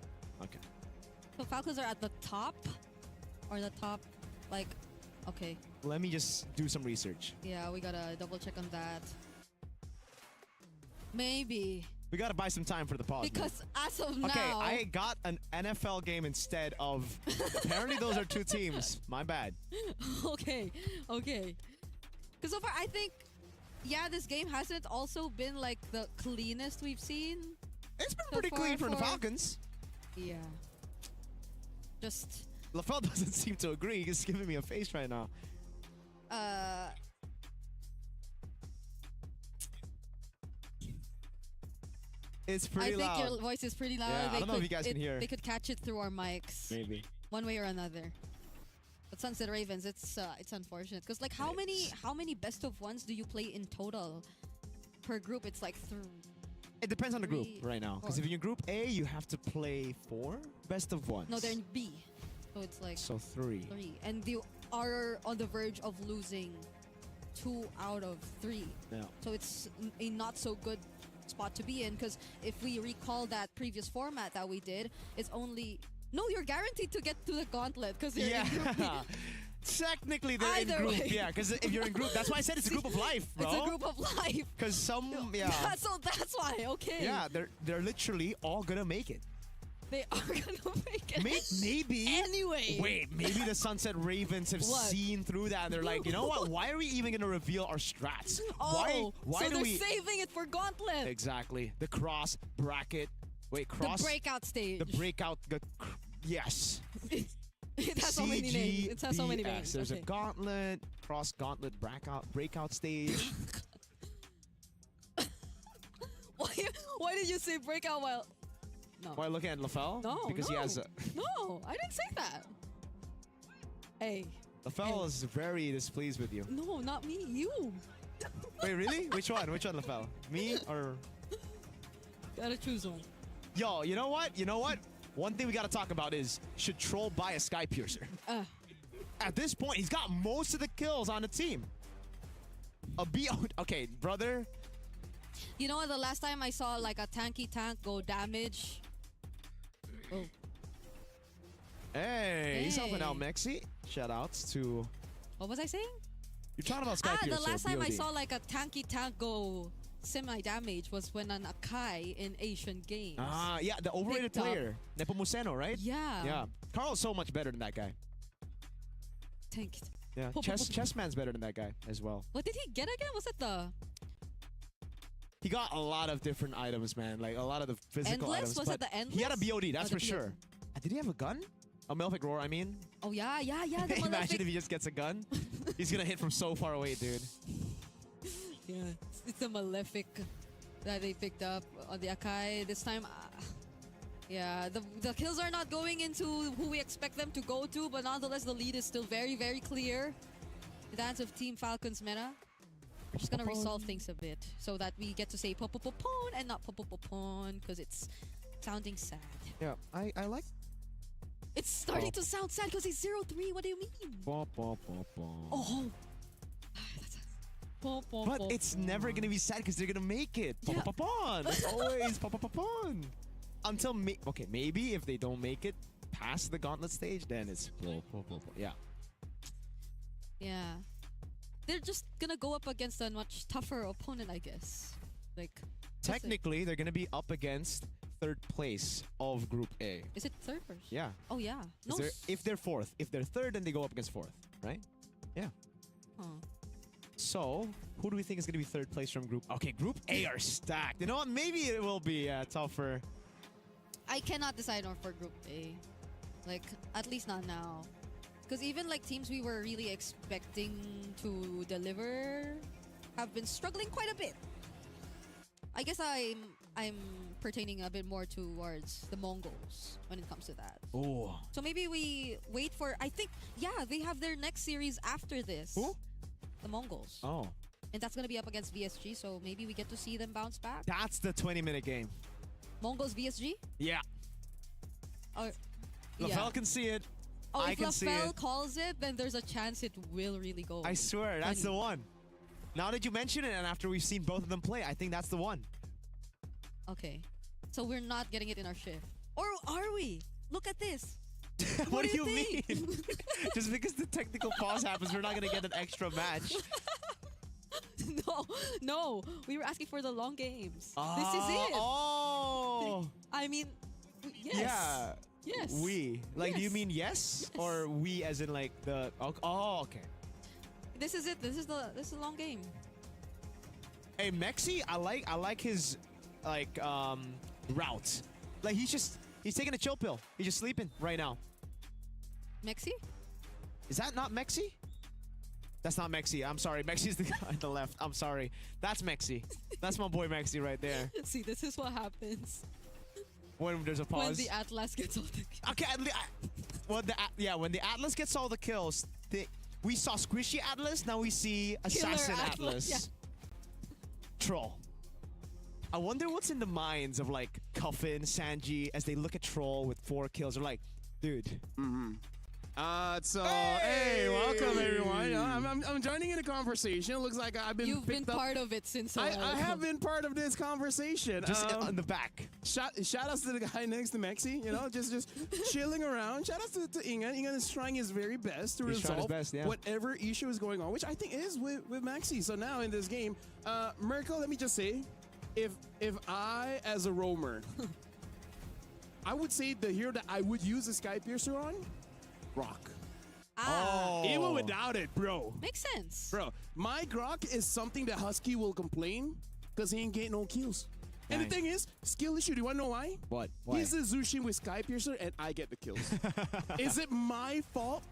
Okay. So Falcons are at the top? Or the top, like, okay. Let me just do some research. Yeah, we gotta double check on that. Maybe. We gotta buy some time for the pause. Because as of Okay, now... I got an NFL game instead of... Apparently those are two teams. My bad. Okay. Because so far, I think, yeah, this game hasn't also been like the cleanest we've seen. It's been so pretty far clean for the Falcons. Yeah. Just... LaFell doesn't seem to agree. He's giving me a face right now. It's pretty loud. I think your voice is pretty loud. Yeah, I don't know if you guys can hear. They could catch it through our mics. Maybe. One way or another. But Sunset Ravens, it's unfortunate. Because like how many best of ones do you play in total? Per group, it's like It depends on the group three, right now. Because four. if you're in Group A, you have to play 4 best of ones. No, they're in B. So it's like So 3. 3. And you are on the verge of losing 2 out of 3. Yeah. So it's a not so good spot to be in, because if we recall that previous format that we did, it's only... No, you're guaranteed to get to the gauntlet because you're in Group B. Technically, they're Either in group. way. Yeah, because if you're in group, that's why I said it's a group of life, bro. It's a group of life. Because some, yeah. So that's why, okay. Yeah, they're literally all gonna make it. They are gonna make it. Maybe. Anyway. Wait, maybe the Sunset Ravens have What? seen through that and they're like, you know what? Why are we even gonna reveal our strats? Oh, why so do they're we? saving it for Gauntlet. Exactly. The cross bracket. Wait, cross. The breakout stage. The breakout. Yes. It has so many names. It has so many names. There's Okay. a gauntlet, cross gauntlet, breakout stage. Why did you say breakout while... No. Why looking at LaFell? No, Because he has a... No, I didn't say that. Hey. LaFell is very displeased with you. No, not me. You. Wait, really? Which one? Which one, LaFell? Me or... Gotta choose one. Yo, you know what? You know what? One thing we gotta talk about is, should Troll buy a Sky Piercer? At this point, he's got most of the kills on the team. Okay, brother. You know what? The last time I saw like a tanky tank go damage... Oh. Hey, he's helping Hey. out Mexi. Shoutouts to... What was I saying? You're talking about Sky Piercer. The last time I BOD. saw like a tanky tank go semi-damage was when an Akai in Asian Games. Ah, yeah, the overrated picked up- player. Nepomuceno, right? Yeah. Yeah. Carl's so much better than that guy. Tank. Yeah, Chessman's better than that guy as well. What did he get again? Was it the... He got a lot of different items, man. Like a lot of the physical Endless? items. Was but it the Endless? He had a BOD, that's Oh, for the sure. BOD. Did he have a gun? A Malefic Roar, I mean. Oh, yeah. The Imagine Malefic. if he just gets a gun. He's gonna hit from so far away, dude. Yeah, it's the Malefic that they picked up on the Akai this time. Yeah, the kills are not going into who we expect them to go to, but nonetheless, the lead is still very, very clear. In the hands of Team Falcons meta. We're just gonna resolve things a bit so that we get to say popopopon and not popopopon because it's sounding sad. Yeah, I like. It's starting to sound sad because he's 0-3. What do you mean? Oh. But it's never gonna be sad because they're gonna make it. Popopopon. It's always popopopon. Until maybe if they don't make it past the gauntlet stage, then it's yeah. Yeah. They're just gonna go up against a much tougher opponent, I guess. Like Technically, they're gonna be up against third place of Group A. Is it third first? Yeah. Oh yeah. No. If they're fourth, if they're third, then they go up against fourth, right? Yeah. Huh. So, who do we think is gonna be third place from Group? Okay, Group A are stacked. You know what? Maybe it will be tougher. I cannot decide on for Group A. Like, at least not now. Because even like teams we were really expecting to deliver have been struggling quite a bit. I guess I'm pertaining a bit more towards the Mongols when it comes to that. Oh. So maybe we wait for, I think, yeah, they have their next series after this. Who? The Mongols. Oh. And that's going to be up against VSG, so maybe we get to see them bounce back. That's the 20-minute game. Mongols VSG? Yeah. Or, LaFell can see it. Oh, I if can see it. LaFell calls it, then there's a chance it will really go. I swear, that's the one. Now that you mention it, and after we've seen both of them play, I think that's the one. Okay. So we're not getting it in our shift. Or are we? Look at this. What do you think? mean? Just because the technical pause happens, we're not gonna get an extra match. No. We were asking for the long games. This is it. Oh. I mean, yes. Yeah. Yes. We. Like, do you Yes. mean yes? Or we as in like the... Oh, okay. This is it. This is a long game. Hey, Mexi, I like his, like, route. Like, he's taking a chill pill. He's just sleeping right now. Mexi? Is that not Mexi? That's not Mexi. I'm sorry. Mexi's the guy on the left. I'm sorry. That's Mexi. That's my boy Mexi right there. See, this is what happens When there's a pause. when the Atlas gets all the... Okay, when the Atlas gets all the kills, we saw Squishy Atlas, now we see Assassin Atlas, Atlas. yeah. Troll. I wonder what's in the minds of like Cuffin, Sanji, as they look at Troll with 4 kills. They're like, dude. Hey, welcome everyone. I'm joining in a conversation. It looks like I've been You've been picked up. part of it since a I while ago. have been part of this conversation. Just in the back. Shout outs to the guy next to Mexi, just chilling around. Shout outs to Ingan. Ingan is trying his very best to He's trying his resolve best, yeah. whatever issue is going on, which I think is with Mexi. So now in this game, Merkel, let me just say, if I as a roamer, I would say the hero that I would use the Sky Piercer on, Rock. Even without it, bro. Makes sense. Bro, my Grok is something that Husky will complain because he ain't getting no kills. And the thing is, skill issue. Do you want to know why? What? Why? He's a Zushin with Sky Piercer and I get the kills. Is it my fault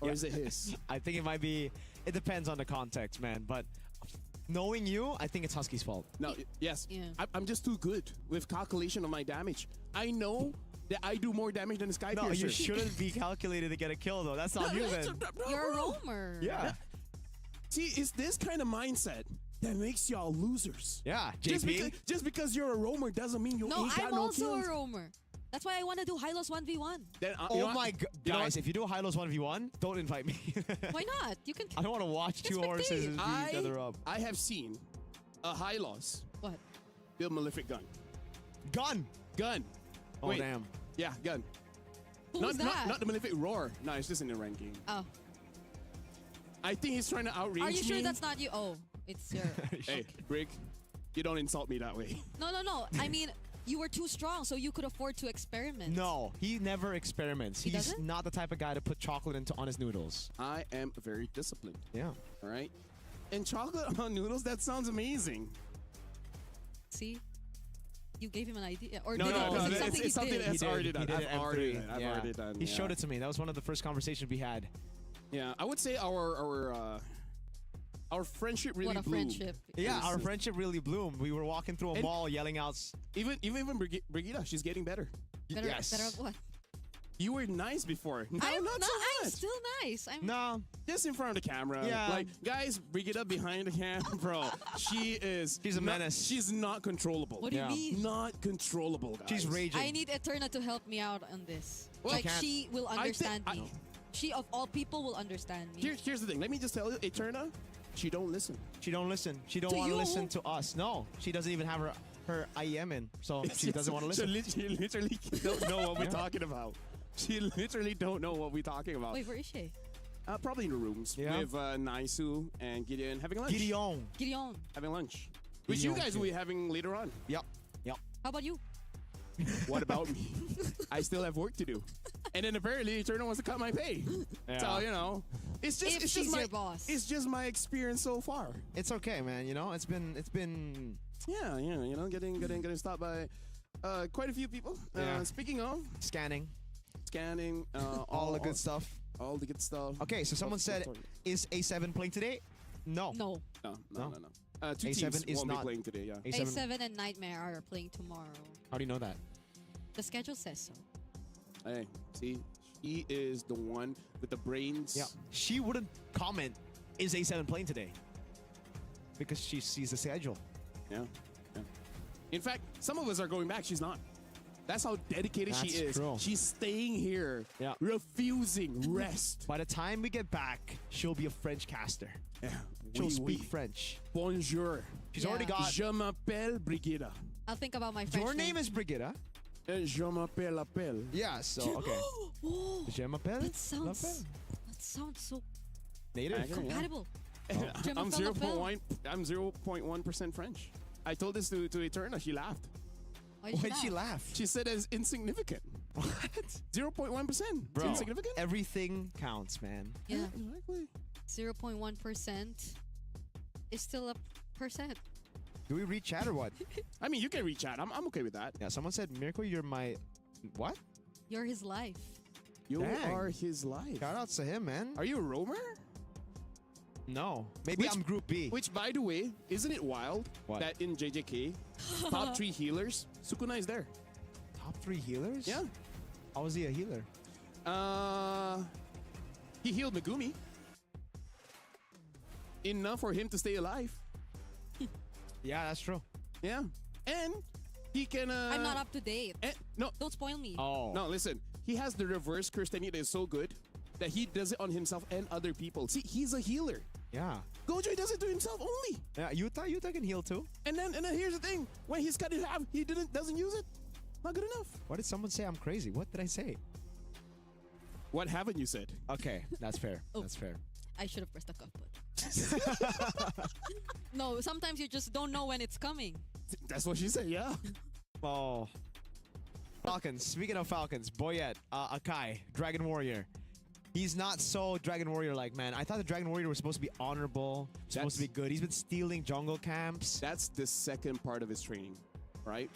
or is it his? I think it might be. It depends on the context, man. But knowing you, I think it's Husky's fault. No, yes. Yeah. I'm just too good with calculation of my damage. I know that I do more damage than the Sky No, Piercer. you shouldn't be calculated to get a kill, though. That's not you, then. You're a roamer. Yeah. See, it's this kind of mindset that makes y'all losers. Yeah, JP. Just because you're a roamer doesn't mean you No, ain't got I'm no also kills. a roamer. That's why I want to do Hylos 1v1. Then, Oh my god, guys! If you do a Hylos 1v1, don't invite me. Why not? You can. I don't want to watch two Let's horses spectate. beat each other up. I have seen a Hylos What? build Malefic gun. Gun. Oh Wait. damn. Yeah, gun. Who's that? Not the Malefic Roar. No, it's just in the rank game. Oh. I think he's trying to outrange me. Are you sure that's not you? Oh, it's your. Hey, Brig, you don't insult me that way. No. I mean, you were too strong, so you could afford to experiment. No, he never experiments. He He's doesn't? not the type of guy to put chocolate on his noodles. I am very disciplined. Yeah. All right. And chocolate on noodles, that sounds amazing. See? You gave him an idea. Or No, did no, it? Was it it's something he something did? that's already done. He did I've it already M3. done. I've Yeah. already done. He yeah. showed it to me. That was one of the first conversations we had. Yeah, I would say our friendship really What a blew. friendship. Yeah, our Yes. friendship really bloomed. We were walking through a And- mall yelling out. Even Brigitte, she's getting better. Better, Yes. better what? You were nice before. Now, I'm not so I'm much. still nice. I'm. No, Just in front of the camera. Yeah. Like, guys, Brigitte behind the camera, bro. She's a menace. She's not controllable. What do Yeah. you mean? Not controllable, guys. she's raging. I need Eterna to help me out on this. Well, like can't- she will understand I- me. She of all people will understand me. Here's the thing. Let me just tell you, Eterna, she don't listen. She don't listen. She don't To want to you? listen to us. No, she doesn't even have her IEM in, so she doesn't want to listen. She literally don't know what we're talking about. She literally don't know what we're talking about. Wait, where is she? Probably in the rooms Yeah. with Naisu and Gideon having lunch. Gideon. Gideon. Having lunch. Which you Gideon guys too. will be having later on. Yep. How about you? What about me? I still have work to do. And then apparently Eterna wants to cut my pay. Yeah. So, you know, it's just If it's she's just my your boss. It's just my experience so far. It's okay, man. You know, it's been Yeah, you know, getting stopped by quite a few people. Yeah. Speaking of scanning scanning, all the good stuff. All the good stuff. Okay, so someone said, is A7 playing today? No. No. No. Two A7 teams is won't not- be playing today. Yeah. A7. A7 and Nightmare are playing tomorrow. How do you know that? The schedule says so. Hey, see, he is the one with the brains. Yeah. She wouldn't comment, is A7 playing today? Because she sees the schedule. Yeah. In fact, some of us are going back. She's not. That's how dedicated she That's is. true. She's staying here, Yeah. refusing rest. By the time we get back, she'll be a French caster. Yeah. She'll Oui, speak oui. French. Bonjour. She's Yeah. already got... Je m'appelle Brigitte. I'll think about my French Your name is Brigitte. Je m'appelle appelle. Yeah, so, okay. Whoa, Je m'appelle? that sounds so Native? Yeah. compatible. Je I'm m'appelle appelle. 0.1. I'm 0.1% French. I told this to Eterna. She laughed. Why'd she laugh? She said it's insignificant. What? 0.1%. It's Bro, insignificant. everything counts, man. Yeah, Exactly. 0.1% is still a percent. Do we read chat or what? I mean, you can reach out. I'm okay with that. Yeah, someone said, Miracle, you're my... What? You're his life. You Dang. are his life. Shout outs to him, man. Are you a roamer? No. Maybe Which- I'm Group B. Which, by the way, isn't it wild What? that in JJK, top 3 healers, Sukuna is there? Top 3 healers? Yeah. How was he a healer? He healed Megumi. Enough for him to stay alive. Yeah, that's true. Yeah. And he can... I'm not up to date. No, Don't spoil me. Oh. no, listen. He has the reverse curse technique that is so good that he does it on himself and other people. See, he's a healer. Yeah. Gojo does it to himself only. Yeah, Yuta can heal too. And then here's the thing. When he's cut in half, he doesn't use it. Not good enough. Why did someone say I'm crazy? What did I say? What haven't you said? Okay, that's fair. Oh. That's fair. I should have pressed the cup button. No, sometimes you just don't know when it's coming. That's what she said, yeah. Oh. Falcons. Speaking of Falcons, Boyette, Akai, Dragon Warrior. He's not so Dragon Warrior-like, man. I thought the Dragon Warrior was supposed to be honorable, supposed to be good. He's been stealing jungle camps. That's the second part of his training, right?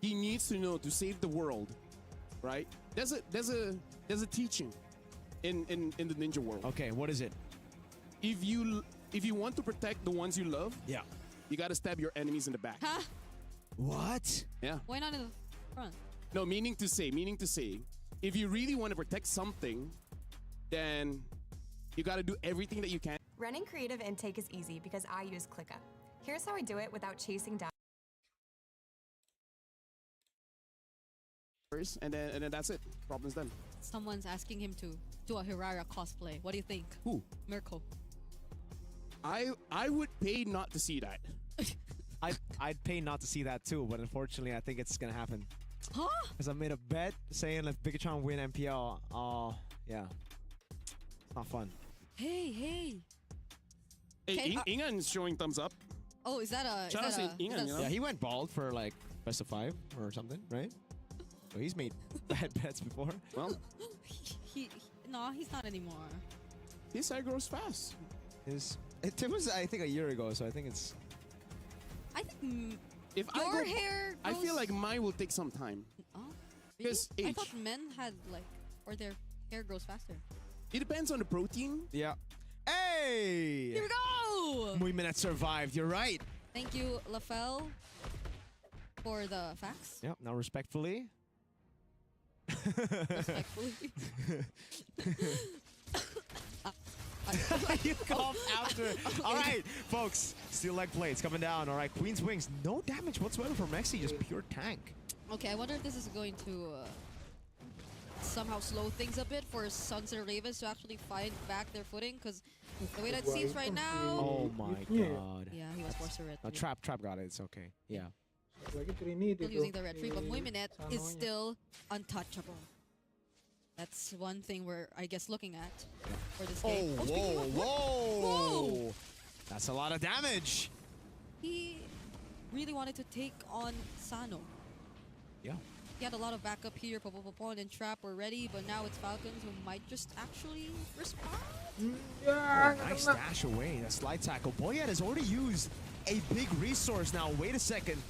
He needs to know to save the world, right? There's a teaching in the ninja world. Okay, what is it? If you want to protect the ones you love, Yeah. you got to stab your enemies in the back. Huh? What? Yeah. Why not in the front? No, meaning to say, if you really want to protect something, then you got to do everything that you can. Running creative intake is easy because I use ClickUp. Here's how I do it without chasing down. And then that's it. Problem's done. Someone's asking him to do a Hirara cosplay. What do you think? Who? Mirko. I would pay not to see that. I'd pay not to see that too, but unfortunately, I think it's gonna happen. Huh? Because I made a bet saying let Bigachon win MPL. Oh, yeah. It's not fun. Hey. Hey, Okay, Ingan's showing thumbs up. Oh, is that a... Shout out to Ingan, you know? Yeah, he went bald for like best of 5 or something, right? So he's made bad bets before. Well, No, he's not anymore. his side grows fast. It was, I think, a year ago, so I think it's... I think If your hair I feel grows- like mine will take some time. Oh, really? Because I age. thought men had like... Or their hair grows faster. It depends on the protein. Yeah. Hey! Here we go! Muy Minute survived, you're right. Thank you, LaFell, for the facts. Yep, now respectfully. Respectfully. You cough after. All right, folks. Steel leg plates coming down. All right, Queen's Wings. No damage whatsoever from Mexi. Just pure tank. Okay, I wonder if this is going to somehow slow things a bit for Suns and Ravens to actually find back their footing, because the way that seems right now... Oh my god. Yeah, he was forced to red. Trap got it. It's okay. Yeah. Still using the red tree, but Muiminet is still untouchable. That's one thing we're, I guess, looking at for this game. Oh, speaking of- whoa. That's a lot of damage. He really wanted to take on Sano. Yeah. He had a lot of backup here. Popopopon and Trap were ready, but now it's Falcons who might just actually respond. Oh, nice dash away. That slide tackle. Boyette has already used a big resource now. Wait a second.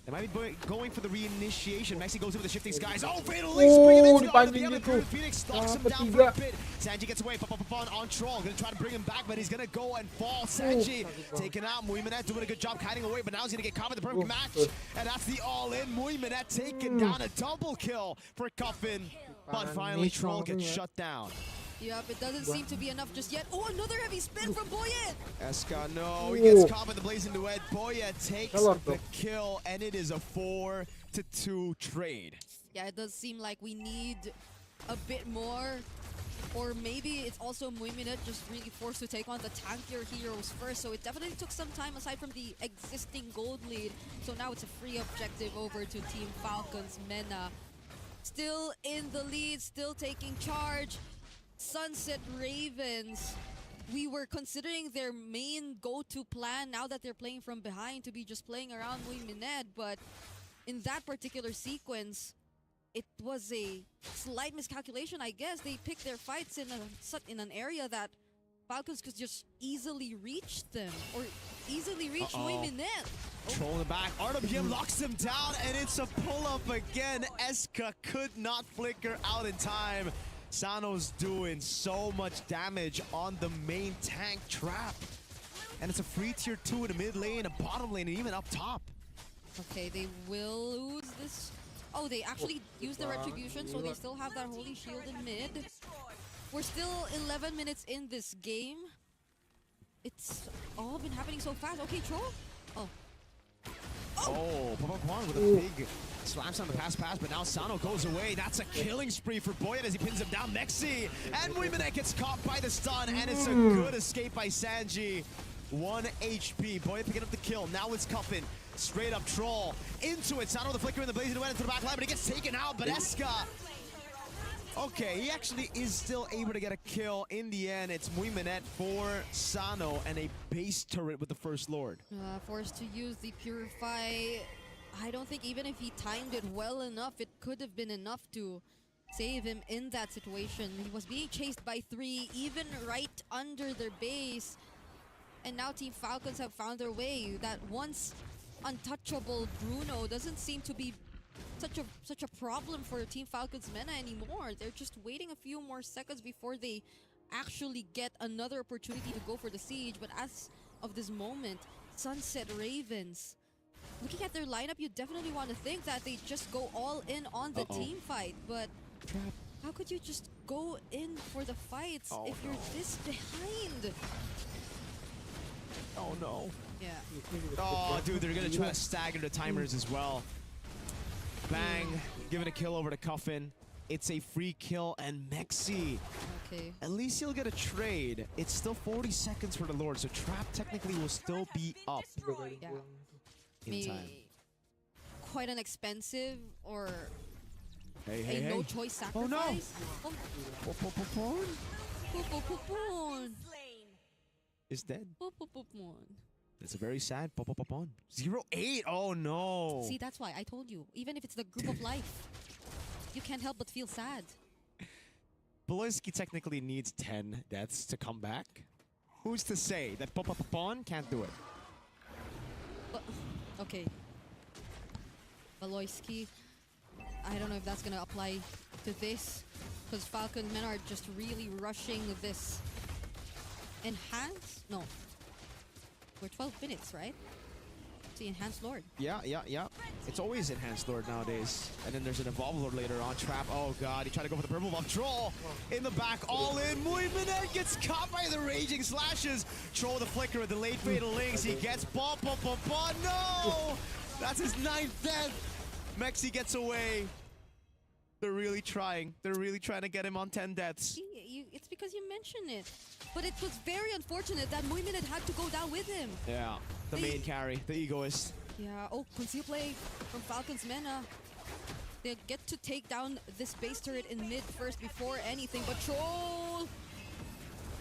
They might be going for the reinitiation. Mexi goes in with the shifting skies. Oh, Fatal Links bringing it into the other crew. Phoenix stalks him down for a bit. Sanji gets away. On Troll. Gonna try to bring him back, but he's gonna go and fall. Sanji taken out. Muiminet doing a good job hiding away, but now he's gonna get caught with the perfect match. And that's the all-in. Muiminet taken down. A double kill for Cuffin. But finally, Troll gets shut down. Yep, it doesn't seem to be enough just yet. Oh, another heavy spin from Boyette! Eska, no, he gets caught by the Blazing Duet. Boyette takes the kill, and it is a 4-2 trade. Yeah, it does seem like we need a bit more Or maybe it's also Muiminet just really forced to take on the tankier heroes first, so it definitely took some time aside from the existing gold lead. So now it's a free objective over to Team Falcons. Mena still in the lead, still taking charge. Sunset Ravens, we were considering their main go-to plan now that they're playing from behind to be just playing around Muiminet, but in that particular sequence, it was a slight miscalculation, I guess. They picked their fights in an area that Falcons could just easily reach them, or easily reach Muiminet. Troll in the back. RWM locks him down, and it's a pull-up again. Eska could not flicker out in time. Sano's doing so much damage on the main tank trap. And it's a free tier 2 in the mid lane, a bottom lane, and even up top. Okay, they will lose this. Oh, they actually used the Retribution, so they still have that Holy Shield in mid. We're still 11 minutes in this game. It's all been happening so fast. Okay, Troll. Oh, Papa with a big slaps on the pass, but now Sano goes away. That's a killing spree for Boyan as he pins him down. Mexi and Muiminet gets caught by the stun, and it's a good escape by Sanji. 1 HP. Boyan picking up the kill. Now it's Cuffin. Straight up Troll into it. Sano the flicker in the blazing went into the back line, but he gets taken out. But Eska, okay, he actually is still able to get a kill. In the end, it's Muiminet for Sano and a base turret with the First Lord. Forced to use the Purify. I don't think even if he timed it well enough, it could have been enough to save him in that situation. He was being chased by 3, even right under their base. And now Team Falcons have found their way. That once untouchable Bruno doesn't seem to be such a problem for Team Falcons Mena anymore. They're just waiting a few more seconds before they actually get another opportunity to go for the siege. But as of this moment, Sunset Ravens, looking at their lineup, you definitely want to think that they just go all in on the team fight. But how could you just go in for the fights if you're this behind? Oh no. Yeah. Oh, dude, they're gonna try to stagger the timers as well. Bang, giving a kill over to Cuffin. It's a free kill, and Mexi. Okay. At least he'll get a trade. It's still 40 seconds for the Lord, so Trap technically will still be up Yeah. in time. Quite an expensive or Hey, no choice sacrifice. Is dead. Oh. It's a very sad pop-up-on. 0-8. Oh no. See, that's why I told you. Even if it's the group of life, you can't help but feel sad. Beloyski technically needs 10 deaths to come back. Who's to say that pop-up-on can't do it? But, okay. Beloyski, I don't know if that's gonna apply to this, because Falcon men are just really rushing this. Enhance? No. We're 12 minutes, right? The Enhanced Lord. Yeah. It's always Enhanced Lord nowadays. And then there's an Evolve Lord later on. Trap. Oh god, he tried to go for the purple buff. Troll in the back, all in. Muiminet gets caught by the raging slashes. Troll the flicker with the late fatal links. He gets bump. No! That's his 9th death. Mexi gets away. They're really trying. They're really trying to get him on 10 deaths. It's because you mentioned it. But it was very unfortunate that Muiminet had to go down with him. Yeah, the main carry, the egoist. Yeah, conceal play from Falcons Mena. They get to take down this base turret in mid first before anything, but Troll!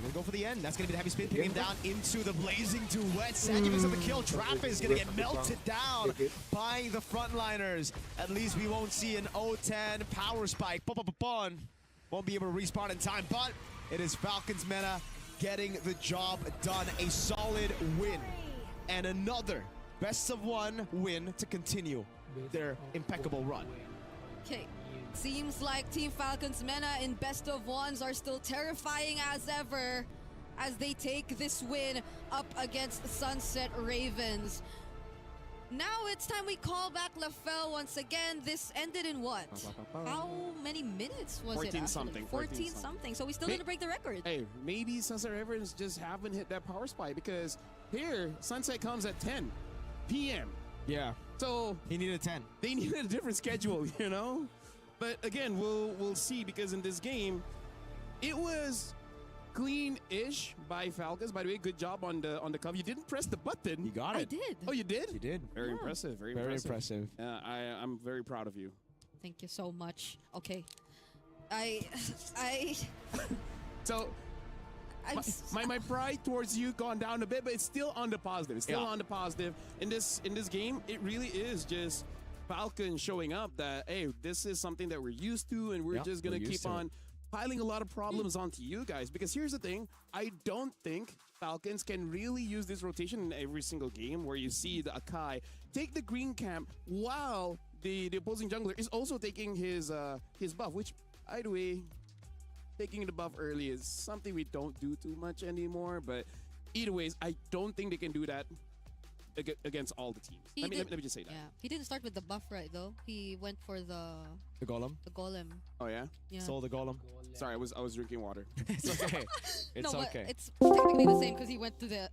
We're gonna go for the end. That's gonna be the heavy spin, picking him down into the blazing duet. Sanji picks up the kill. Trap is gonna get melted down by the frontliners. At least we won't see an 0-10 power spike. Won't be able to respawn in time, but it is Falcons Mena getting the job done. A solid win. And another best of 1 win to continue their impeccable run. Okay. Seems like Team Falcons Mena in best of 1s are still terrifying as ever as they take this win up against Sunset Ravens. Now it's time we call back Lafell once again. This ended in what? How many minutes was it? 14 something. So we still didn't break the record. Hey, maybe Sunset Ravens just haven't hit that power spike, because here Sunset comes at 10 p.m. Yeah. So he needed 10. They needed a different schedule, you know? But again, we'll see, because in this game, It was clean-ish by Falcons. By the way, good job on the cover. You didn't press the button. You got it. I did. Oh, you did? You did. Very impressive. Very impressive. I'm very proud of you. Thank you so much. Okay. I So my pride towards you gone down a bit, but it's still on the positive. It's still on the positive. In this game, it really is just Falcons showing up that, hey, this is something that we're used to, and we're just gonna keep on piling a lot of problems onto you guys. Because here's the thing, I don't think Falcons can really use this rotation in every single game where you see the Akai take the green camp while the opposing jungler is also taking his buff, which, by the way, taking the buff early is something we don't do too much anymore. But either ways, I don't think they can do that against all the teams. Let me just say that. Yeah, he didn't start with the buff right though. He went for the golem. The golem. Oh yeah. Yeah. Stole the golem. Sorry, I was drinking water. It's okay. It's no, okay. But it's technically the same because he went to the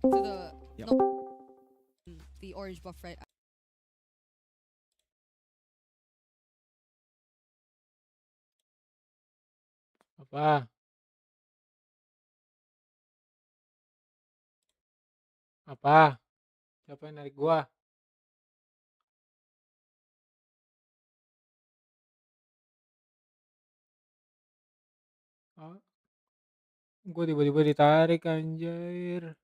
the orange buff right. Apa? Apa? Siapa yang narik gua? Ah. Gua tiba-tiba ditarik anjir.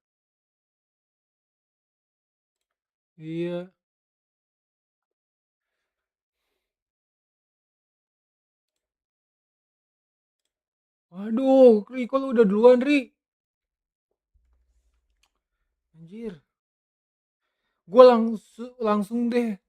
Iya. Waduh, Riko lu udah duluan, Ri. Anjir. Gua langsung deh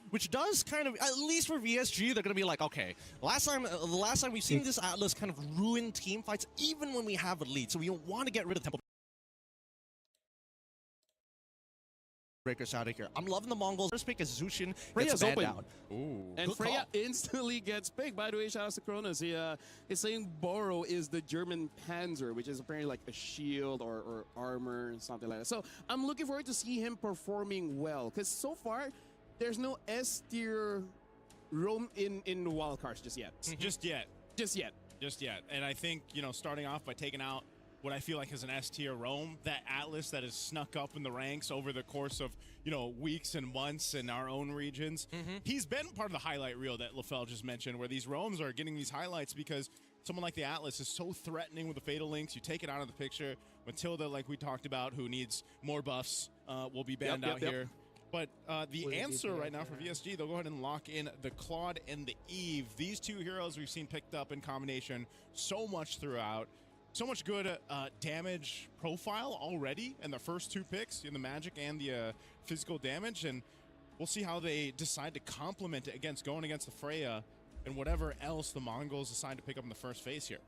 Which does kind of, at least for VSG, they're going to be like, okay, the last time we've seen this Atlas kind of ruin team fights, even when we have a lead. So we don't want to get rid of Temple Breakers out of here. I'm loving the Mongols. First pick is Zushin. Freya's banned open. out. Ooh, And good Freya call. instantly gets picked. By the way, shout out to Kronos. He is saying Boro is the German Panzer, which is apparently like a shield or armor and something like that. So I'm looking forward to see him performing well, because so far there's no S tier roam in wildcards just yet. Just yet. Just yet. Just yet. And I think, you know, starting off by taking out what I feel like is an S tier roam, that Atlas that has snuck up in the ranks over the course of, you know, weeks and months in our own regions. He's been part of the highlight reel that LaFell just mentioned, where these roams are getting these highlights because someone like the Atlas is so threatening with the Fatal Links. You take it out of the picture. Matilda, like we talked about, who needs more buffs, will be banned out here. But the answer right now for VSG, they'll go ahead and lock in the Claude and the Eve. These two heroes we've seen picked up in combination so much throughout. So much good damage profile already in the first two picks, in the magic and the physical damage. And we'll see how they decide to complement it against going against the Freya and whatever else the Mongols decide to pick up in the first phase here.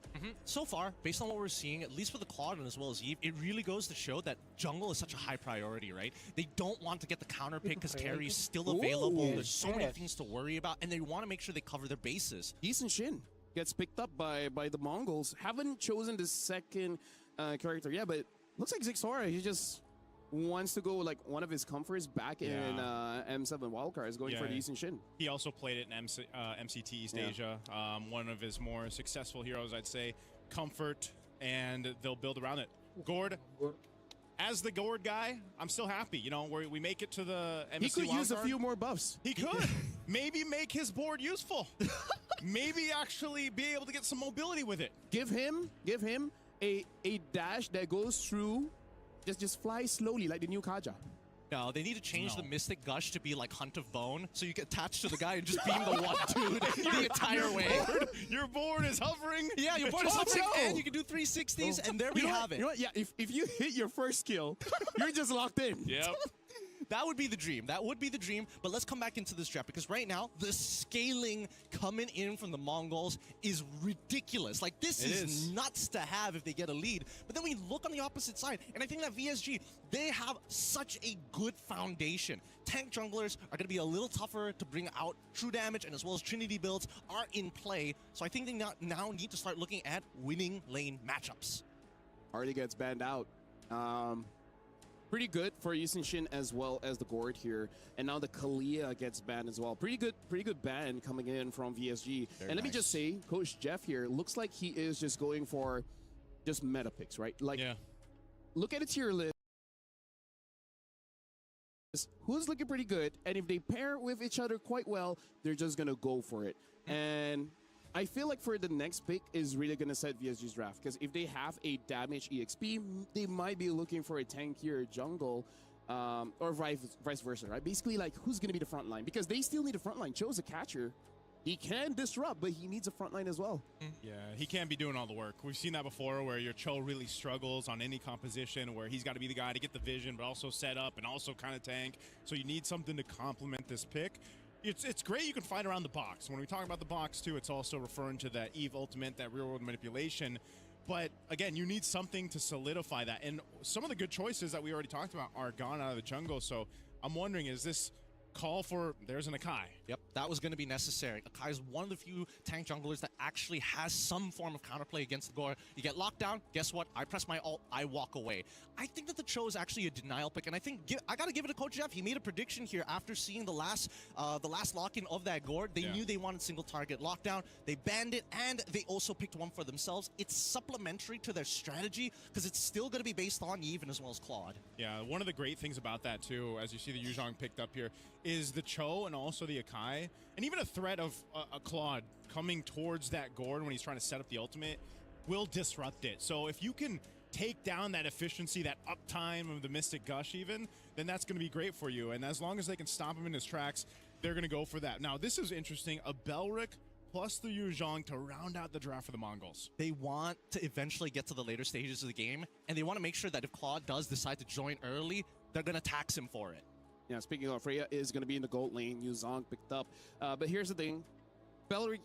So far, based on what we're seeing, at least for the Claude and as well as Eve, it really goes to show that jungle is such a high priority, right? They don't want to get the counter pick because carry's still available. There's so many things to worry about, and they want to make sure they cover their bases. Decent Shin gets picked up by the Mongols. Haven't chosen the second character yet, but looks like Zixora, he just wants to go like one of his comforts back in M7 wildcards, going for the Eastern Shin. He also played it in MCT East Asia. One of his more successful heroes, I'd say. Comfort, and they'll build around it. Gord. As the Gord guy, I'm still happy. You know, we make it to the MSC He could use a wildcard. few more buffs. He could. Maybe make his board useful. Maybe actually be able to get some mobility with it. Give him a dash that goes through, just fly slowly like the new Kaja. No, they need to change the Mystic Gush to be like Hunt of Bone, so you get attached to the guy and just beam the one dude the entire way. Your board is hovering. Yeah, your board is hovering, and you can do 360s, and there we have it. You know what? Yeah, if you hit your first skill, you're just locked in. Yep. That would be the dream. That would be the dream. But let's come back into this draft, because right now, the scaling coming in from the Mongols is ridiculous. Like, this is nuts to have if they get a lead. But then we look on the opposite side, and I think that VSG, they have such a good foundation. Tank junglers are going to be a little tougher to bring out. True damage and as well as Trinity builds are in play. So I think they now need to start looking at winning lane matchups. Already gets banned out. Pretty good for Yusin Shin as well as the Gord here. And now the Kalia gets banned as well. Pretty good ban coming in from VSG. Very Let me nice. just say, Coach Jeff here looks like he is just going for just meta picks, right? Like, look at a tier list. Who's looking pretty good, and if they pair with each other quite well, they're just gonna go for it. And I feel like for the next pick is really gonna set VSG's draft, because if they have a damage EXP, they might be looking for a tankier jungle, or vice versa, right? Basically, like, who's gonna be the front line? Because they still need a front line. Cho's a catcher. He can disrupt, but he needs a front line as well. Yeah, he can't be doing all the work. We've seen that before, where your Cho really struggles on any composition, where he's got to be the guy to get the vision, but also set up and also kind of tank. So you need something to complement this pick. It's great you can fight around the box. When we talk about the box, too, it's also referring to that Eve ultimate, that real-world manipulation. But, again, you need something to solidify that. And some of the good choices that we already talked about are gone out of the jungle. So I'm wondering, is this call for, there's an Akai? Yep, that was going to be necessary. Akai is one of the few tank junglers that actually has some form of counterplay against the Gore. You get locked down, guess what? I press my ult, I walk away. I think that the Cho is actually a denial pick, and I think I got to give it to Coach Jeff. He made a prediction here after seeing the last lock-in of that Gore. They knew they wanted single target lockdown. They banned it, and they also picked one for themselves. It's supplementary to their strategy, because it's still going to be based on Eve and as well as Claude. Yeah, one of the great things about that, too, as you see the Yuzhong picked up here, is the Cho and also the Akai, and even a threat of a Claude coming towards that Gord when he's trying to set up the ultimate will disrupt it. So if you can take down that efficiency, that uptime of the Mystic Gush even, then that's going to be great for you. And as long as they can stop him in his tracks, they're going to go for that. Now, this is interesting. A Belric plus the Yuzhong to round out the draft for the Mongols. They want to eventually get to the later stages of the game, and they want to make sure that if Claude does decide to join early, they're going to tax him for it. Yeah, speaking of Freya is going to be in the gold lane. Yuzong picked up. But here's the thing. Belleric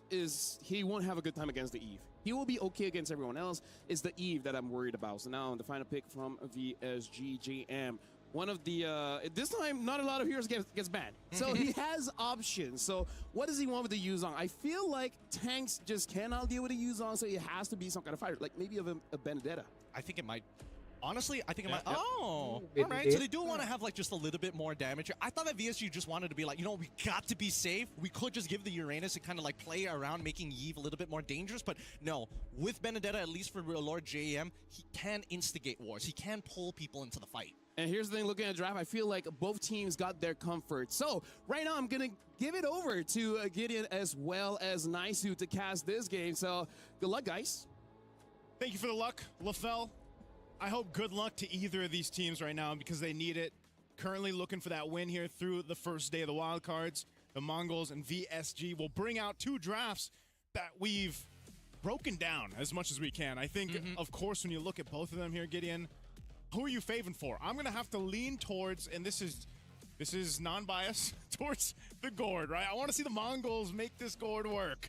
he won't have a good time against the Eve. He will be okay against everyone else. It's the Eve that I'm worried about. So now the final pick from VSGJM. One of the, this time, not a lot of heroes gets banned. So he has options. So what does he want with the Yuzong? I feel like tanks just cannot deal with the Yuzong, so it has to be some kind of fighter, like maybe of a Benedetta. I think it might. Honestly, I think it might. Yeah. Oh, Ooh, all right. So they do want to have like just a little bit more damage. I thought that VSG just wanted to be like, you know, we got to be safe. We could just give the Uranus and kind of like play around, making Yve a little bit more dangerous. But no, with Benedetta, at least for Lord JM, he can instigate wars. He can pull people into the fight. And here's the thing, looking at the draft, I feel like both teams got their comfort. So right now I'm going to give it over to Gideon as well as Naisu to cast this game. So good luck, guys. Thank you for the luck, LaFell. I hope good luck to either of these teams right now because they need it. Currently looking for that win here through the first day of the wildcards. The Mongols and VSG will bring out two drafts that we've broken down as much as we can. I think, of course, when you look at both of them here, Gideon, who are you favoring for? I'm going to have to lean towards, and this is non-biased, towards the Gourd, right? I want to see the Mongols make this Gourd work.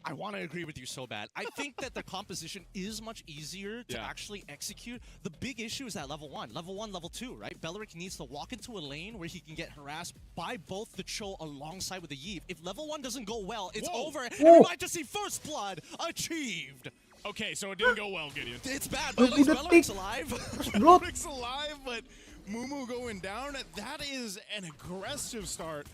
I want to agree with you so bad. I think that the composition is much easier to actually execute. The big issue is at level 1, level 2, right? Belleric needs to walk into a lane where he can get harassed by both the Cho alongside with the Yve. If level 1 doesn't go well, it's over. And we might just see first blood achieved. Okay, so it didn't go well, Gideon. It's bad, but at least Belleric's alive. Belleric's alive, but Mumu going down. That is an aggressive start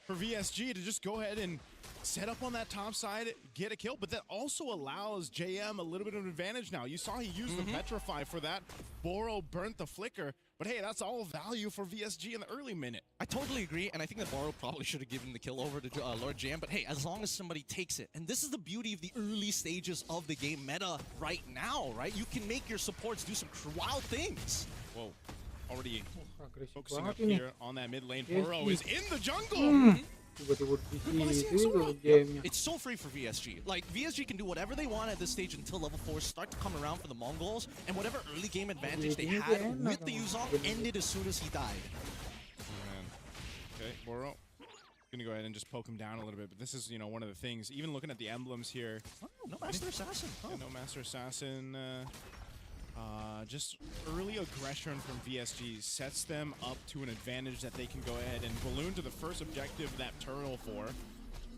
for VSG to just go ahead and set up on that top side, get a kill, but that also allows JM a little bit of an advantage now. You saw he used the Petrify for that. Boro burnt the Flicker, but hey, that's all value for VSG in the early minute. I totally agree, and I think that Boro probably should have given the kill over to Lord JM, but hey, as long as somebody takes it, and this is the beauty of the early stages of the game meta right now, right? You can make your supports do some wild things. Whoa, already focusing up here on that mid lane. Boro is in the jungle! It's so free for VSG. Like, VSG can do whatever they want at this stage until level 4 start to come around for the Mongols, and whatever early game advantage they had with the Yuzong ended as soon as he died. Okay, Boro. Gonna go ahead and just poke him down a little bit, but this is, you know, one of the things, even looking at the emblems here. Oh, no Master Assassin. Yeah, no Master Assassin. Just early aggression from VSG sets them up to an advantage that they can go ahead and balloon to the first objective that Turtle for.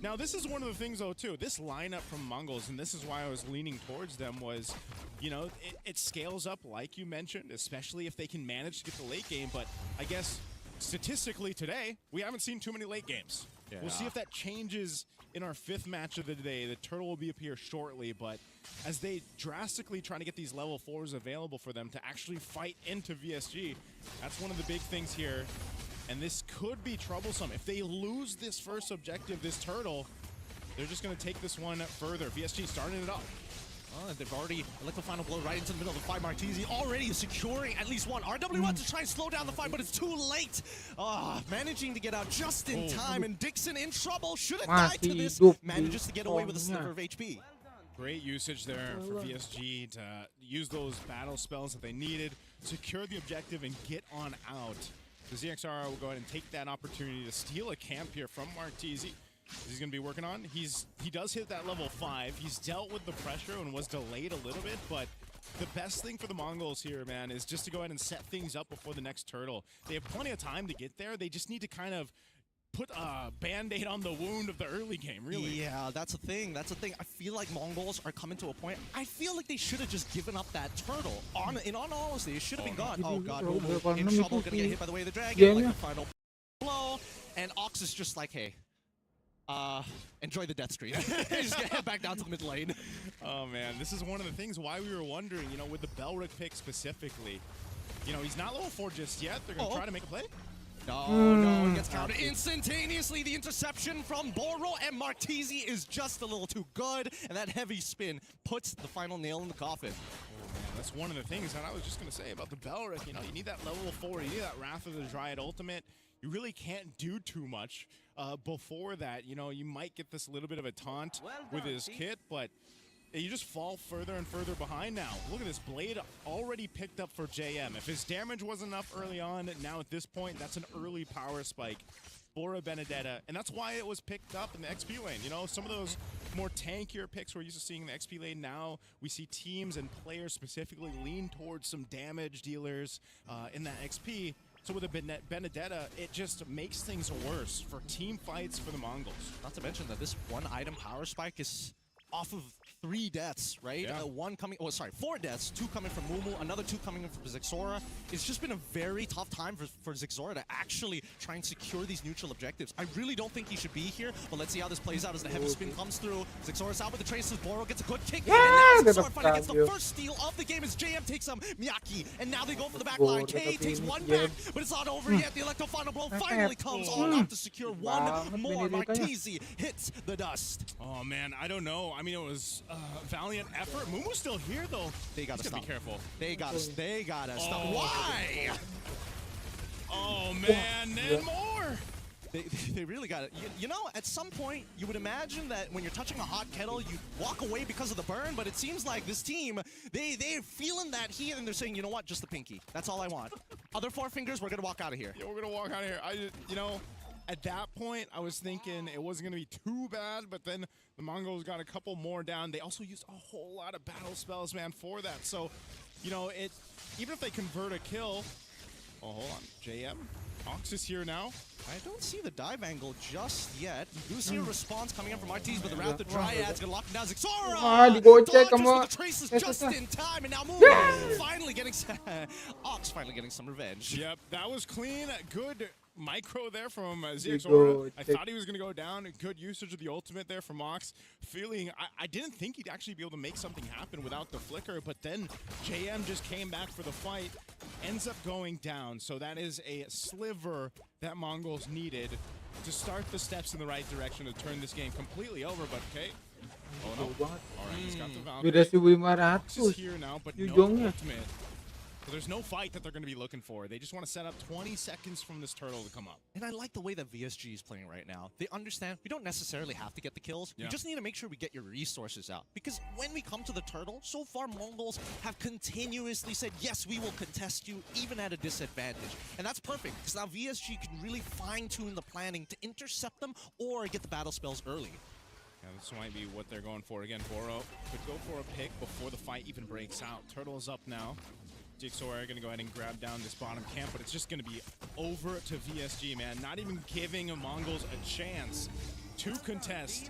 Now, this is one of the things, though, too. This lineup from Mongols, and this is why I was leaning towards them, was, you know, it scales up, like you mentioned, especially if they can manage to get the late game. But I guess statistically today, we haven't seen too many late games. Yeah. We'll see if that changes in our 5th match of the day. The Turtle will be up here shortly, but as they drastically try to get these level 4s available for them to actually fight into VSG, that's one of the big things here. And this could be troublesome. If they lose this first objective, this Turtle, they're just going to take this one further. VSG starting it up. Oh, they've already let the final blow right into the middle of the fight. Martisi already securing at least one. RW1 to try and slow down the fight, but it's too late. Managing to get out just in time, and Dixon in trouble. Should have died to this. Manages to get away with a sliver of HP. Great usage there for VSG to use those battle spells that they needed, secure the objective, and get on out. The ZXR will go ahead and take that opportunity to steal a camp here from Martisi. He's going to be working on. He does hit that level 5. He's dealt with the pressure and was delayed a little bit, but the best thing for the Mongols here, man, is just to go ahead and set things up before the next Turtle. They have plenty of time to get there. They just need to kind of put a Band-Aid on the wound of the early game, really. Yeah, that's the thing. That's the thing. I feel like Mongols are coming to a point. I feel like they should have just given up that Turtle. In all honesty, it should have been gone. Oh, God. In trouble. Going to get hit by the way of the dragon. Like the final blow. And Ox is just like, hey, enjoy the death screen. Just get head back down to the mid lane. Oh, man. This is one of the things why we were wondering, you know, with the Belleric pick specifically. You know, he's not level 4 just yet. They're going to try to make a play. No, he gets countered instantaneously. The interception from Boro, and Martisi is just a little too good, and that heavy spin puts the final nail in the coffin. Oh, man, that's one of the things that I was just going to say about the Belleric. You know, you need that level 4, you need that Wrath of the Dryad ultimate. You really can't do too much before that. You know, you might get this little bit of a taunt with his kit, but you just fall further and further behind now. Look at this blade already picked up for JM. If his damage wasn't enough early on, now at this point, that's an early power spike for a Benedetta. And that's why it was picked up in the XP lane. You know, some of those more tankier picks we're used to seeing in the XP lane. Now we see teams and players specifically lean towards some damage dealers in that XP. So with a Benedetta, it just makes things worse for team fights for the Mongols. Not to mention that this one item power spike is off of 3 deaths, right? Yeah. 4 deaths, 2 coming from Mumu, another 2 coming in from Zixora. It's just been a very tough time for Zixora to actually try and secure these neutral objectives. I really don't think he should be here, but let's see how this plays out as the heavy spin comes through. Zixora's out with the traces, Boro gets a good kick, and now Zixora finally gets the first steal of the game as JM takes Miyaki, and now they go for the back line. KA takes 1 back, but it's not over yet. The Electro final blow finally comes on up to secure 1 more. Martese hits the dust. Oh man, I don't know. I mean, it was valiant effort. Mumu's still here though. They gotta stop. Be careful. They gotta stop. Why? Oh man, and more. They really got it. You know, at some point, you would imagine that when you're touching a hot kettle, you walk away because of the burn, but it seems like this team, they're feeling that heat, and they're saying, you know what, just the pinky. That's all I want. Other 4 fingers, we're going to walk out of here. Yeah, we're going to walk out of here. You know, at that point, I was thinking it wasn't going to be too bad, but then the Mongols got a couple more down. They also used a whole lot of battle spells, man, for that. So, you know, even if they convert a kill... Oh, hold on. JM? Ox is here now. I don't see the dive angle just yet. You do see a response coming in from Martese, but the Wrath of Dryad's gonna lock him down. Zixora! Dodges with the traces just in time, and now Moon finally getting... Ox finally getting some revenge. Yep, that was clean. Good micro there from Zixora. I thought he was going to go down. Good usage of the ultimate there from Ox. Feeling, I didn't think he'd actually be able to make something happen without the flicker, but then JM just came back for the fight. Ends up going down, so that is a sliver that Mongols needed to start the steps in the right direction to turn this game completely over, but okay. Oh no. Alright, he's got the Valkyrie. Ox is here now, but no ultimate. So there's no fight that they're going to be looking for. They just want to set up 20 seconds from this turtle to come up. And I like the way that VSG is playing right now. They understand we don't necessarily have to get the kills. Yeah. We just need to make sure we get your resources out. Because when we come to the turtle, so far Mongols have continuously said, yes, we will contest you even at a disadvantage. And that's perfect, because now VSG can really fine-tune the planning to intercept them or get the battle spells early. Yeah, this might be what they're going for. Again, Boro could go for a pick before the fight even breaks out. Turtle's up now. Jigsaw are going to go ahead and grab down this bottom camp, but it's just going to be over to VSG, man. Not even giving the Mongols a chance to contest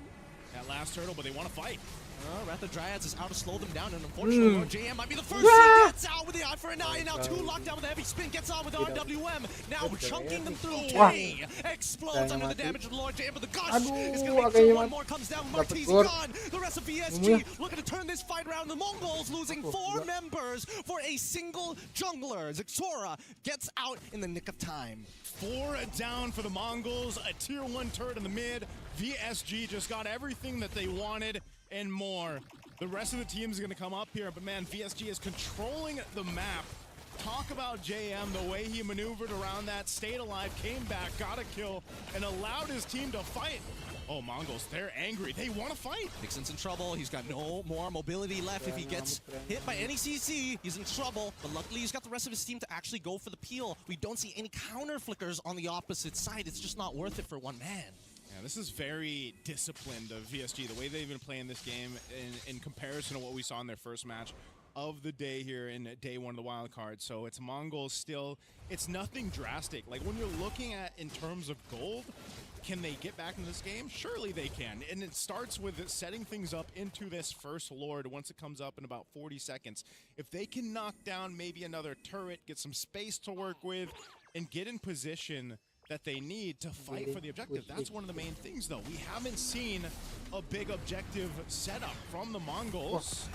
that last turtle, but they want to fight. Wrath of Dryads is out to slow them down, and unfortunately, Lord JM might be the first. He gets out with the eye for an eye, and now 2 locked down with a heavy spin, gets on with RWM. Now chunking them through. K explodes under the damage of Lord JM, but the gush is going to make sure 1 more comes down. Martese gone. The rest of VSG looking to turn this fight around. The Mongols losing 4 members for a single jungler. Zixora gets out in the nick of time. 4 down for the Mongols, a tier 1 turret in the mid. VSG just got everything that they wanted and more. The rest of the team is going to come up here, but man, VSG is controlling the map. Talk about JM, the way he maneuvered around that, stayed alive, came back, got a kill, and allowed his team to fight. Oh, Mongols, they're angry. They want to fight. Dixon's in trouble. He's got no more mobility left. If he gets hit by any CC, he's in trouble. But luckily, he's got the rest of his team to actually go for the peel. We don't see any counter flickers on the opposite side. It's just not worth it for 1 man. Yeah, this is very disciplined of VSG, the way they've been playing this game in comparison to what we saw in their first match of the day here in day 1 of the wild card. So it's Mongols still, it's nothing drastic. Like when you're looking at in terms of gold, can they get back into this game? Surely they can. And it starts with setting things up into this first Lord once it comes up in about 40 seconds. If they can knock down maybe another turret, get some space to work with, and get in position that they need to fight for the objective. That's one of the main things, though. We haven't seen a big objective setup from the Mongols.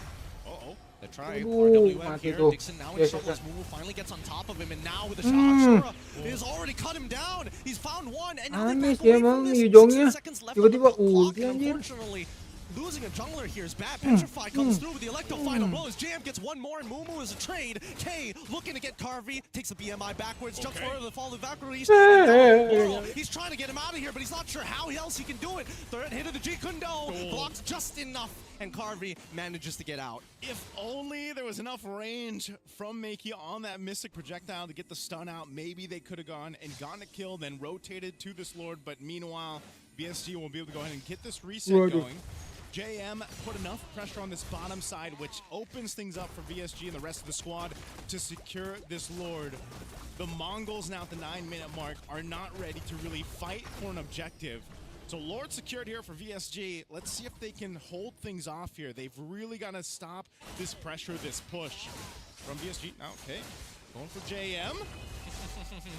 Uh-oh. They're trying. RWM here. Dixon now in trouble as Mumu finally gets on top of him, and now with a shot, Shura has already cut him down. He's found 1, and now they back away from this. 16 seconds left on the clock, and unfortunately, losing a jungler here is bad. Petrify comes through with the Electro final blows. JM gets one more, and Mumu is a trade. K looking to get Carvey, takes the BMI backwards, jumps forward to the fall of Valkyries. He's trying to get him out of here, but he's not sure how else he can do it. Third hit of the G Kundo blocks just enough, and Carvey manages to get out. If only there was enough range from Makey on that Mystic projectile to get the stun out, maybe they could have gone and gotten a kill, then rotated to this Lord, but meanwhile, VSG will be able to go ahead and get this reset going. JM put enough pressure on this bottom side, which opens things up for VSG and the rest of the squad to secure this Lord. The Mongols now at the 9-minute mark are not ready to really fight for an objective. So Lord secured here for VSG. Let's see if they can hold things off here. They've really got to stop this pressure, this push from VSG. Now, okay, going for JM.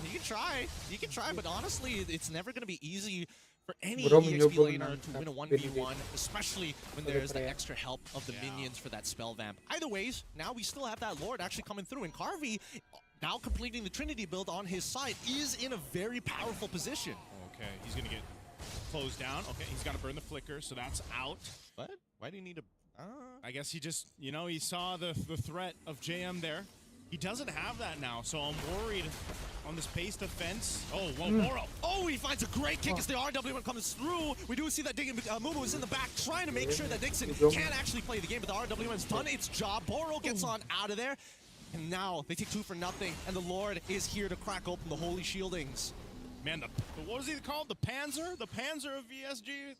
You can try, but honestly, it's never going to be easy for any EXP laner to win a 1v1, especially when there's the extra help of the minions for that spell vamp. Either ways, now we still have that Lord actually coming through, and Carvey, now completing the Trinity build on his side, is in a very powerful position. Okay, he's going to get closed down. Okay, he's got to burn the flicker, so that's out. What? Why do you need to... I guess he just, you know, he saw the threat of JM there. He doesn't have that now, so I'm worried on this pace defense. Oh, well, Moro. Oh, he finds a great kick as the RWM comes through. We do see that Mumu is in the back trying to make sure that Dixon can't actually play the game, but the RWM's done its job. Boro gets on out of there, and now they take 2 for nothing, and the Lord is here to crack open the holy shieldings. Man, what was he called? The Panzer? The Panzer of VSG?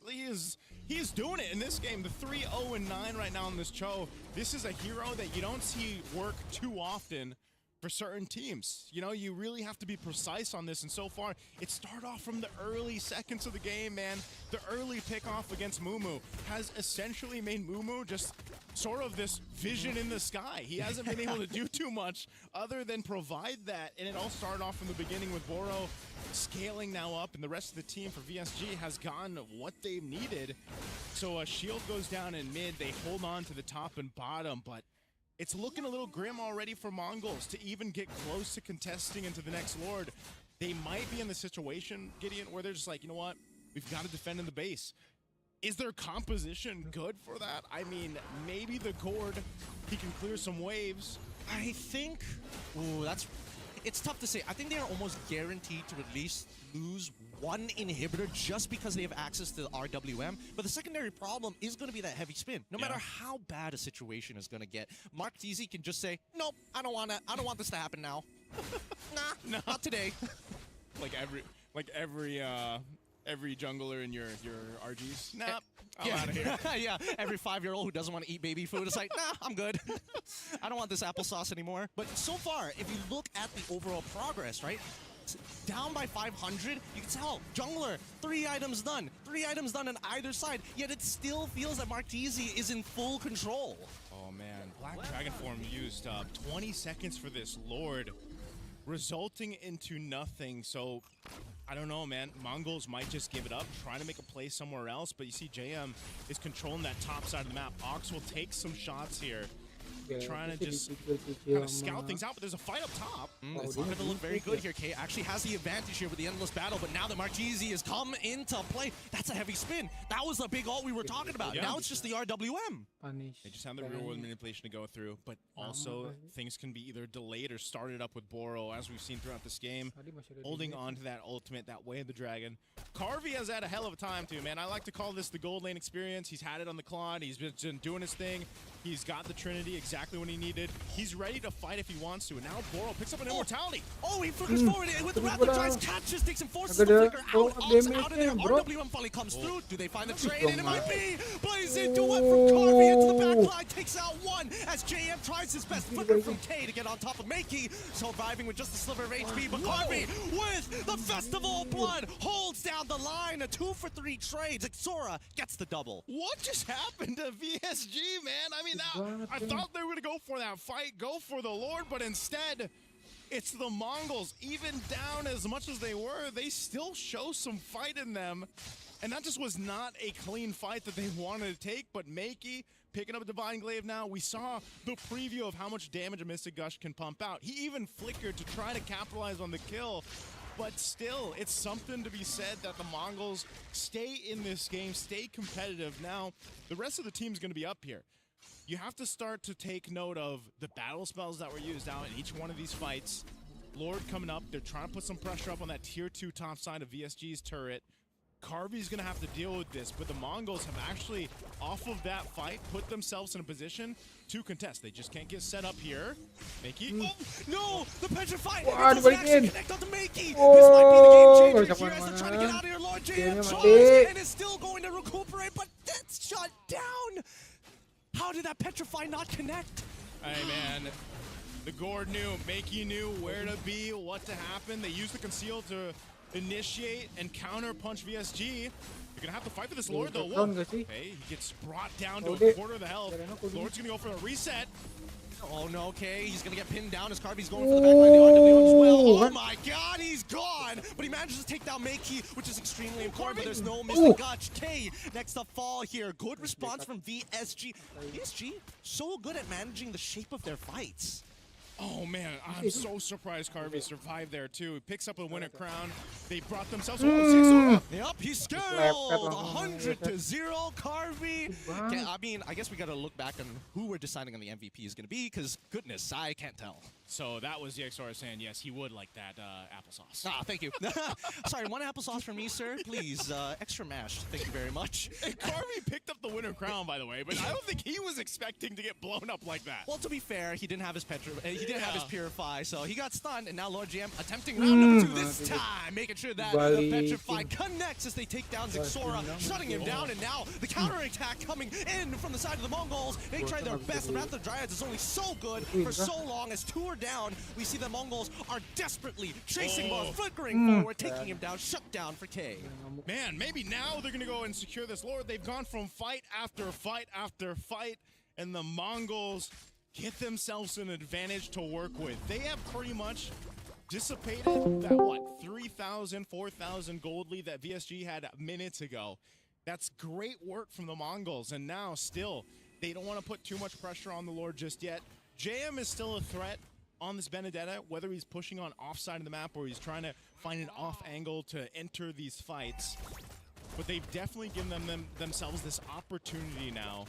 He is doing it in this game. The 3-0-9 right now in this Cho. This is a hero that you don't see work too often for certain teams. You know, you really have to be precise on this, and so far, it started off from the early seconds of the game, man. The early pickoff against Mumu has essentially made Mumu just sort of this vision in the sky. He hasn't been able to do too much other than provide that, and it all started off from the beginning with Boro scaling now up, and the rest of the team for VSG has gotten what they've needed. So a shield goes down in mid, they hold on to the top and bottom, but it's looking a little grim already for Mongols to even get close to contesting into the next Lord. They might be in the situation, Gideon, where they're just like, you know what, we've got to defend in the base. Is their composition good for that? I mean, maybe the Gord, he can clear some waves. I think, it's tough to say. I think they are almost guaranteed to at least lose one inhibitor just because they have access to the RWM. But the secondary problem is going to be that heavy spin. No matter how bad a situation is going to get, Mark Teasy can just say, nope, I don't want this to happen now. Nah, not today. Like every jungler in your RGs. Nah, I'm out of here. Yeah, every 5-year-old who doesn't want to eat baby food is like, nah, I'm good. I don't want this applesauce anymore. But so far, if you look at the overall progress, right? Down by 500, you can tell, jungler, 3 items done. 3 items done on either side, yet it still feels that Marquise is in full control. Oh man, Black Dragon form used up. 20 seconds for this Lord, resulting into nothing. So, I don't know, man. Mongols might just give it up, trying to make a play somewhere else, but you see JM is controlling that top side of the map. Ox will take some shots here, trying to just kind of scout things out, but there's a fight up top. It's not going to look very good here. K actually has the advantage here with the endless battle, but now that Marchese has come into play, that's a heavy spin. That was the big ult we were talking about. Now it's just the RWM. They just have the real world manipulation to go through, but also things can be either delayed or started up with Boro, as we've seen throughout this game. Holding on to that ultimate, that way of the dragon. Carvey has had a hell of a time too, man. I like to call this the gold lane experience. He's had it on the Claude. He's been doing his thing. He's got the Trinity exactly when he needed. He's ready to fight if he wants to. And now Boro picks up an immortality. Oh, he flickers forward with the rapid tries, catches, takes him, forces the flicker out. Ox out of there. RWM finally comes through. Do they find the trade? And it might be. Blaze into it from Carvey into the back line. Takes out one as JM tries his best. Flicker from K to get on top of Makey. Surviving with just a sliver of HP. But Carvey with the Festival of Blood holds down the line. A 2-for-3 trade. Xora gets the double. What just happened to VSG, man? I mean, I thought they were going to go for that fight, go for the Lord, but instead, it's the Mongols. Even down as much as they were, they still show some fight in them. And that just was not a clean fight that they wanted to take, but Makey picking up a Divine Glaive now. We saw the preview of how much damage a Mystic Gush can pump out. He even flickered to try to capitalize on the kill. But still, it's something to be said that the Mongols stay in this game, stay competitive. Now, the rest of the team's going to be up here. You have to start to take note of the battle spells that were used out in each one of these fights. Lord coming up, they're trying to put some pressure up on that tier 2 top side of VSG's turret. Carvy's gonna have to deal with this, but the Mongols have actually, off of that fight, put themselves in a position to contest. They just can't get set up here. Makey. Oh, no! The Petrified! It doesn't actually connect onto Makey! This might be the game changer here as they're trying to get out of here. Lord JM tries, and is still going to recuperate, but that's shut down! How did that Petrify not connect? Hey, man. The Gord knew, Makey knew where to be, what to happen. They used the conceal to initiate and counter punch VSG. You're gonna have to fight for this Lord though. Whoa. Hey, he gets brought down to a quarter of the health. Lord's gonna go for a reset. Oh no, okay, he's gonna get pinned down as Carvy's going for the backline, the RW as well. Oh my god, he's gone! But he manages to take down Makey, which is extremely important, but there's no Mr. Gutch. K, next up fall here. Good response from VSG. VSG, so good at managing the shape of their fights. Oh man, I'm so surprised Carvey survived there too. He picks up a winner crown. They brought themselves. Yep, he's skilled 100-0. Carvey. I mean, I guess we gotta look back on who we're deciding on the MVP is gonna be, because goodness, I can't tell. So that was the XR saying yes, he would like that applesauce. Ah, thank you. Sorry, one applesauce for me, sir, please. Extra mashed. Thank you very much. And Carvey picked up the winner crown, by the way, but I don't think he was expecting to get blown up like that. Well, to be fair, he didn't have his he didn't have his Purify, so he got stunned, and now Lord GM attempting round number 2 this time, making sure that the Petrify connects as they take down Zixora, shutting him down, and now the counterattack coming in from the side of the Mongols. They try their best. The Wrath of Dryads is only so good for so long as 2 are down. We see the Mongols are desperately chasing Mars, flickering forward, taking him down, shut down for K. Man, maybe now they're gonna go and secure this Lord. They've gone from fight after fight after fight, and the Mongols get themselves an advantage to work with. They have pretty much dissipated that, what, 3,000, 4,000 gold lead that VSG had minutes ago. That's great work from the Mongols, and now still, they don't want to put too much pressure on the Lord just yet. JM is still a threat on this Benedetta, whether he's pushing on offside of the map or he's trying to find an off angle to enter these fights. But they've definitely given themselves this opportunity now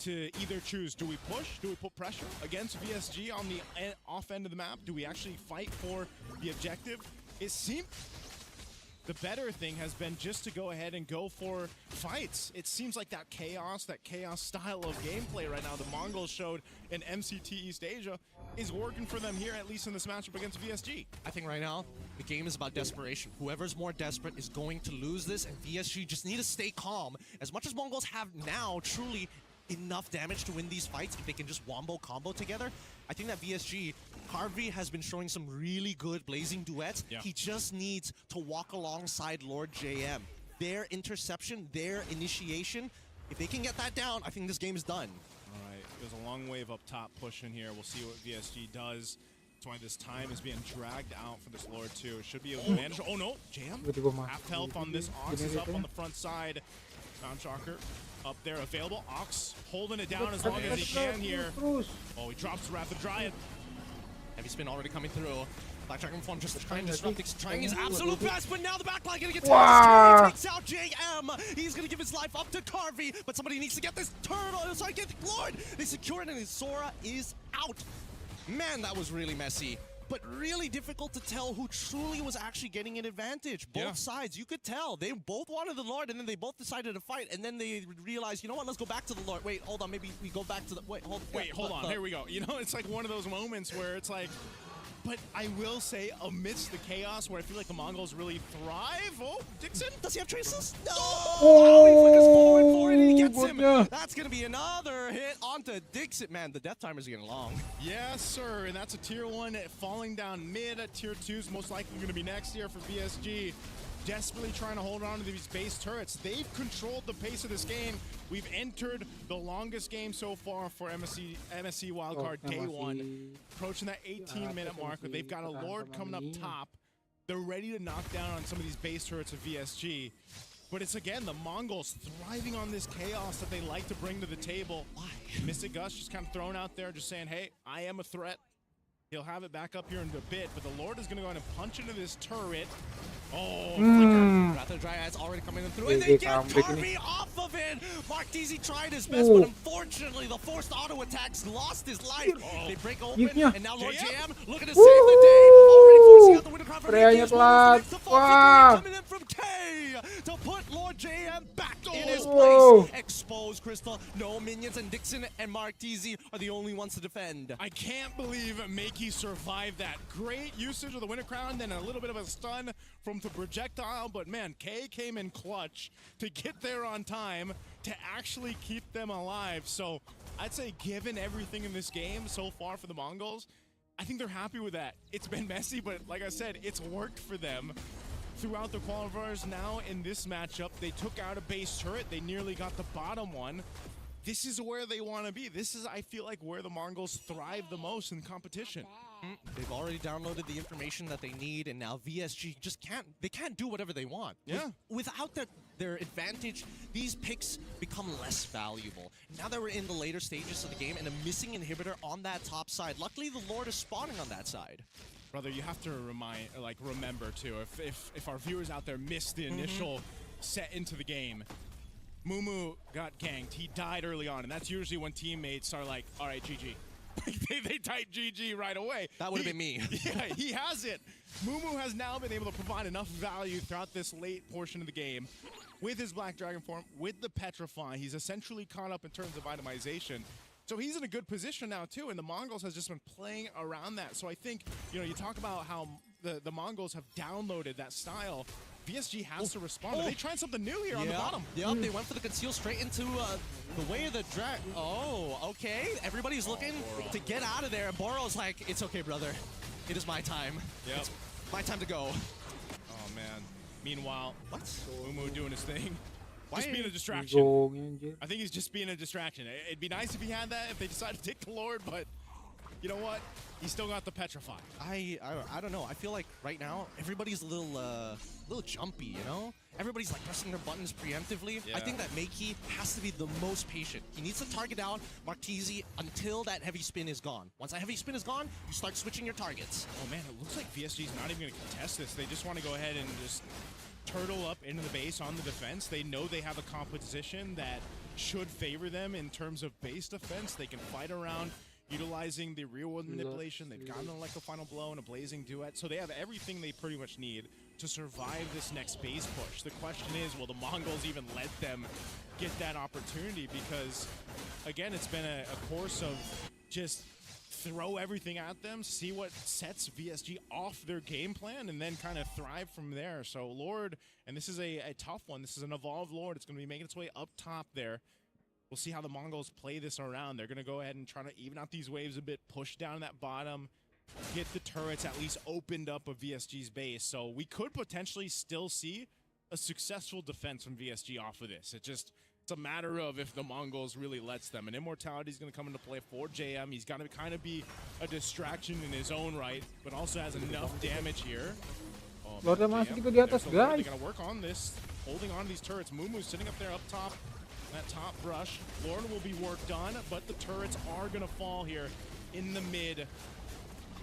to either choose, do we push, do we put pressure against VSG on the off end of the map? Do we actually fight for the objective? It seems the better thing has been just to go ahead and go for fights. It seems like that chaos style of gameplay right now the Mongols showed in MCT East Asia is working for them here, at least in this matchup against VSG. I think right now, the game is about desperation. Whoever's more desperate is going to lose this, and VSG just need to stay calm. As much as Mongols have now truly enough damage to win these fights, if they can just wombo combo together, I think that VSG, Carvey has been showing some really good blazing duets. Yeah. He just needs to walk alongside Lord JM. Their interception, their initiation, if they can get that down, I think this game is done. All right, there's a long wave up top pushing here. We'll see what VSG does. That's why this time is being dragged out for this Lord too. It should be able to manage. Oh no, Jam. Half health on this Ox is up on the front side. Sound Shocker up there available. Ox holding it down as long as he can here. Oh, he drops the Wrath of Dryad. Heavy spin already coming through. Black Dragon form just trying to disrupt, trying his absolute best, but now the backline gonna get taken. Takes out JM. He's gonna give his life up to Carvey, but somebody needs to get this turtle. Sorry, get Lord. They secure it, and his Sora is out. Man, that was really messy. But really difficult to tell who truly was actually getting an advantage. Both sides, you could tell. They both wanted the Lord, and then they both decided to fight, and then they realized, you know what, let's go back to the Lord. Wait, hold on, maybe we go back to the... Wait, hold on, here we go. You know, it's like one of those moments where it's like... But I will say, amidst the chaos, where I feel like the Mongols really thrive. Oh, Dixon, does he have traces? No! Oh, he flickers forward for it, and he gets him. That's going to be another hit onto Dixon. Man, the death timers are getting long. Yes, sir, and that's a tier 1 falling down mid. Tier 2's most likely going to be next here for VSG. Desperately trying to hold on to these base turrets. They've controlled the pace of this game. We've entered the longest game so far for MSC Wildcard Day 1. Approaching that 18-minute mark, but they've got a Lord coming up top. They're ready to knock down on some of these base turrets of VSG. But it's, again, the Mongols thriving on this chaos that they like to bring to the table. Why? Mystic Gus just kind of thrown out there, just saying, hey, I am a threat. He'll have it back up here in a bit, but the Lord is going to go ahead and punch into this turret. Oh, Rather Dryad's already coming in through, and they get Carvey off of it! Martese tried his best, but unfortunately, the forced auto attacks lost his life. They break open, and now Lord JM looking to save the day. Already forcing out the window crowd from coming in from K to put Lord JM back in his place. Exposed Crystal, no minions, and Dixon and Martese are the only ones to defend. I can't believe Makey survived that. Great usage of the Winter Crown, then a little bit of a stun from the projectile, but man, K came in clutch to get there on time to actually keep them alive. So I'd say given everything in this game so far for the Mongols, I think they're happy with that. It's been messy, but like I said, it's worked for them throughout the qualifiers. Now in this matchup, they took out a base turret. They nearly got the bottom one. This is where they want to be. This is, I feel like, where the Mongols thrive the most in competition. They've already downloaded the information that they need, and now VSG just can't do whatever they want. Yeah. Without their advantage, these picks become less valuable. Now that we're in the later stages of the game and a missing inhibitor on that top side, luckily the Lord is spawning on that side. Brother, you have to remember too, if our viewers out there missed the initial set into the game, Mumu got ganked. He died early on, and that's usually when teammates are like, all right, GG. they type GG right away. That would have been me. Yeah, he has it. Mumu has now been able to provide enough value throughout this late portion of the game with his Black Dragon form, with the Petrify. He's essentially caught up in terms of itemization. So he's in a good position now too, and the Mongols has just been playing around that. So I think, you talk about how the Mongols have downloaded that style. VSG has to respond. Are they trying something new here on the bottom? Yep, they went for the conceal straight into the way of the drag. Oh, okay. Everybody's looking to get out of there. And Boro's like, it's okay, brother. It is my time. Yep. It's my time to go. Oh, man. Meanwhile, Mumu doing his thing. Why just being a distraction. I think he's just being a distraction. It'd be nice if he had that, if they decided to take the Lord, but you know what? He still got the Petrify. I don't know. I feel like right now everybody's a little jumpy, Everybody's like pressing their buttons preemptively. Yeah. I think that Makey has to be the most patient. He needs to target down Martese until that heavy spin is gone. Once that heavy spin is gone, you start switching your targets. Oh man, it looks like VSG's not even going to contest this. They just want to go ahead and just turtle up into the base on the defense. They know they have a composition that should favor them in terms of base defense. They can fight around utilizing the real world manipulation. They've gotten like a final blow and a blazing duet. So they have everything they pretty much need to survive this next base push. The question is, will the Mongols even let them get that opportunity? Because again, it's been a course of just throw everything at them, see what sets VSG off their game plan, and then kind of thrive from there. So Lord, and this is a tough one. This is an evolved Lord. It's going to be making its way up top there. We'll see how the Mongols play this around. They're going to go ahead and try to even out these waves a bit, push down that bottom, get the turrets at least opened up of VSG's base. So we could potentially still see a successful defense from VSG off of this. It's a matter of if the Mongols really lets them. And Immortality is going to come into play for JM. He's got to kind of be a distraction in his own right, but also has enough damage here. Lordnya masih juga di atas, guys. They're going to work on this, holding on to these turrets. Mumu sitting up there up top. That top brush, Lord will be worked on, but the turrets are going to fall here in the mid.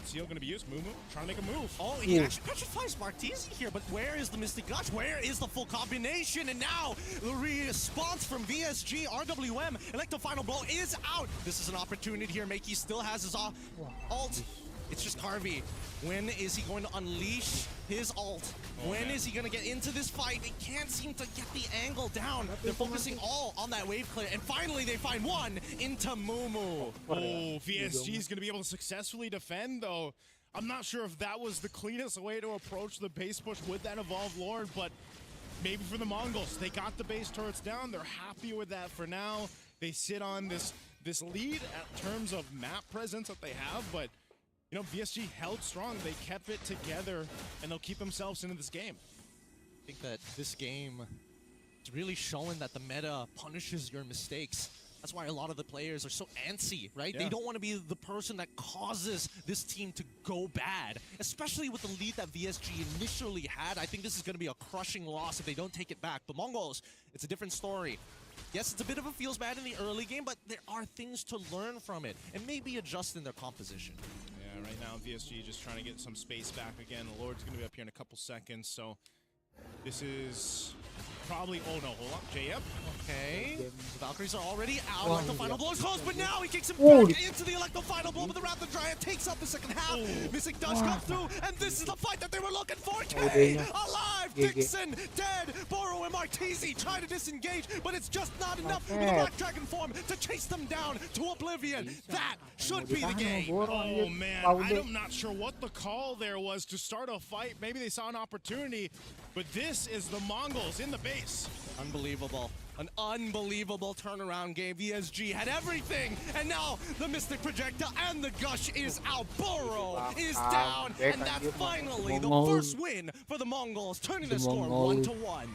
Seal going to be used. Mumu trying to make a move. Oh, he actually petrifies Martese here, but where is the Mystic Gush? Where is the full combination? And now the response from VSG, RWM, Electro Final Blow is out. This is an opportunity here. Makey still has his ult. It's just Carvey. When is he going to unleash his ult? When is he going to get into this fight? They can't seem to get the angle down. They're focusing all on that wave clear. And finally, they find one into Mumu. Oh, VSG is going to be able to successfully defend, though. I'm not sure if that was the cleanest way to approach the base push with that Evolved Lord, but maybe for the Mongols, they got the base turrets down. They're happy with that for now. They sit on this lead at terms of map presence that they have, but VSG held strong. They kept it together, and they'll keep themselves into this game. I think that this game is really showing that the meta punishes your mistakes. That's why a lot of the players are so antsy, right? Yeah. They don't want to be the person that causes this team to go bad, especially with the lead that VSG initially had. I think this is going to be a crushing loss if they don't take it back. But Mongols, it's a different story. Yes, it's a bit of a feels bad in the early game, but there are things to learn from it and maybe adjust in their composition. Yeah, right now. VSG just trying to get some space back again. Lord's going to be up here in a couple seconds, so this is probably... Oh, no, hold on. JM? Okay. The Valkyries are already out. Electro Final Blow is close, but now he kicks him Oh. back into the Electro Final Blow, but the Raptor Giant takes up the second half. Missing Dutch comes through, and this is the fight that they were looking for. K alive! Dixon dead! Boro and Martese try to disengage, but it's just not enough with the Black Dragon form to chase them down to oblivion. That should be the game. Oh, man. I'm not sure what the call there was to start a fight. Maybe they saw an opportunity, but this is the Mongols in the base. Unbelievable. An unbelievable turnaround game. VSG had everything, and now the Mystic Projector and the Gush is out. Boro is down, and that's finally the first win for the Mongols, turning the score 1-1.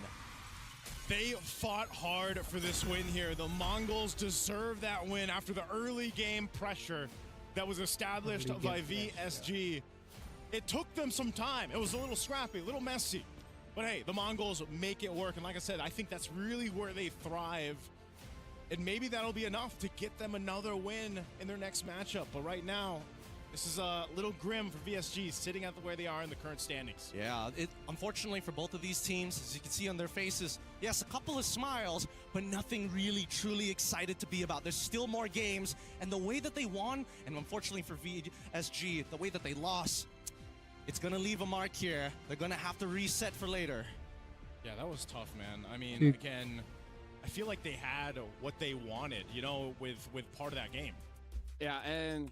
They fought hard for this win here. The Mongols deserve that win after the early game pressure that was established by VSG. It took them some time. It was a little scrappy, a little messy. But hey, the Mongols make it work. And like I said, I think that's really where they thrive. And maybe that'll be enough to get them another win in their next matchup. But right now, this is a little grim for VSG sitting at where they are in the current standings. Yeah, unfortunately for both of these teams, as you can see on their faces, yes, a couple of smiles, but nothing really truly excited to be about. There's still more games, and the way that they won, and unfortunately for VSG, the way that they lost, it's going to leave a mark here. They're going to have to reset for later. Yeah, that was tough, man. I mean, again, I feel like they had what they wanted, you know, with part of that game. Yeah, and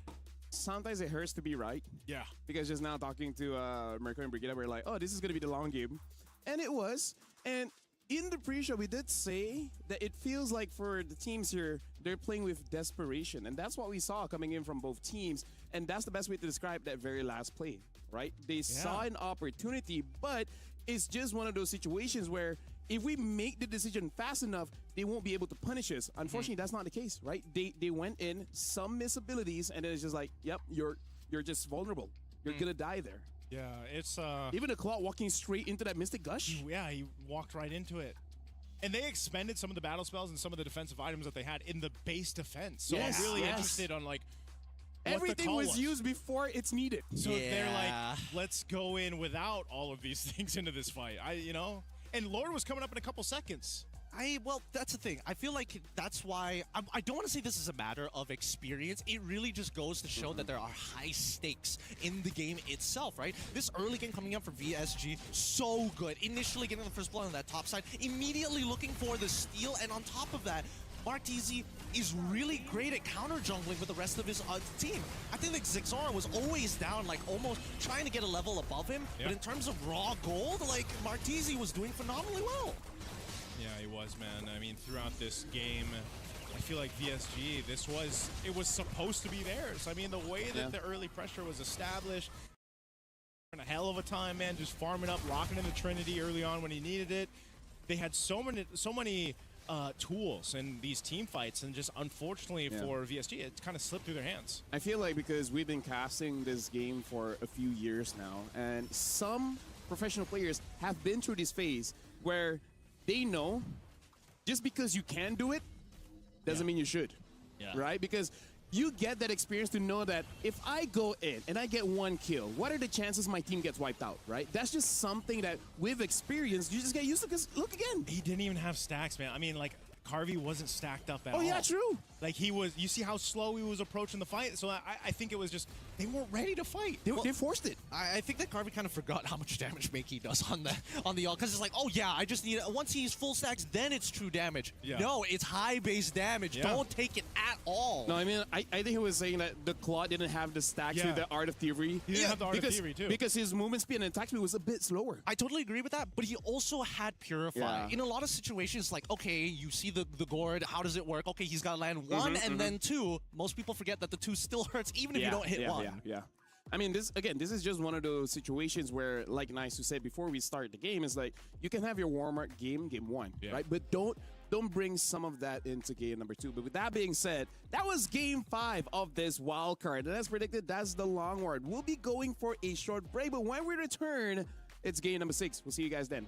sometimes it hurts to be right. Yeah. Because just now talking to Mercury and Brigida, we're like, oh, this is going to be the long game. And it was. And in the pre-show, we did say that it feels like for the teams here, they're playing with desperation. And that's what we saw coming in from both teams. And that's the best way to describe that very last play, right? They saw an opportunity, but it's just one of those situations where if we make the decision fast enough, they won't be able to punish us. Unfortunately, that's not the case, right? They went in, some miss abilities, and then it's just like, yep, you're just vulnerable. You're gonna die there. Yeah, it's even a Claw walking straight into that Mystic Gush. He walked right into it. And they expended some of the battle spells and some of the defensive items that they had in the base defense. So I'm really interested on like what everything was used before it's needed. So they're like, let's go in without all of these things into this fight. You know? And Lord was coming up in a couple seconds. Well, that's the thing. I feel like that's why I don't want to say this is a matter of experience. It really just goes to show that there are high stakes in the game itself, right? This early game coming up for VSG, so good. Initially getting the first blood on that top side, immediately looking for the steal, and on top of that, Martese is really great at counter jungling with the rest of his team. I think like Zixora was always down, like almost trying to get a level above him, but in terms of raw gold, like Martese was doing phenomenally well. Yeah, he was, man. I mean, throughout this game, I feel like VSG, it was supposed to be theirs. I mean, the way that the early pressure was established, a hell of a time, man, just farming up, locking in the Trinity early on when he needed it. They had so many tools in these team fights, and just unfortunately for VSG, it kind of slipped through their hands. I feel like because we've been casting this game for a few years now, and some professional players have been through this phase where they know just because you can do it doesn't mean you should, right? Because you get that experience to know that if I go in and I get one kill, what are the chances my team gets wiped out, right? That's just something that with experience, you just get used to, because look again. He didn't even have stacks, man. I mean, like, Carvey wasn't stacked up at all. Oh, yeah, true. Like, he was, you see how slow he was approaching the fight? So I think it was just, they weren't ready to fight. They forced it. I think that Carvey kind of forgot how much damage Makey does on the ult, because it's like, oh yeah, I just need, once he's full stacks, then it's true damage. No, it's high base damage. Don't take it at all. No, I mean, I think he was saying that the Claw didn't have the stacks with the Art of Thievery. He didn't have the Art of Thievery, too. Because his movement speed and attack speed was a bit slower. I totally agree with that, but he also had Purify. In a lot of situations, like, okay, you see the gourd, how does it work? Okay, he's got to land one, and then two. Most people forget that the two still hurts, even if you don't hit one. Yeah. I mean, this is just one of those situations where, like Nice said before we start the game, is like, you can have your warm-up game one, right? But don't bring some of that into game number 2. But with that being said, that was game 5 of this wild card. And as predicted, that's the long word. We'll be going for a short break, but when we return, it's game number 6. We'll see you guys then.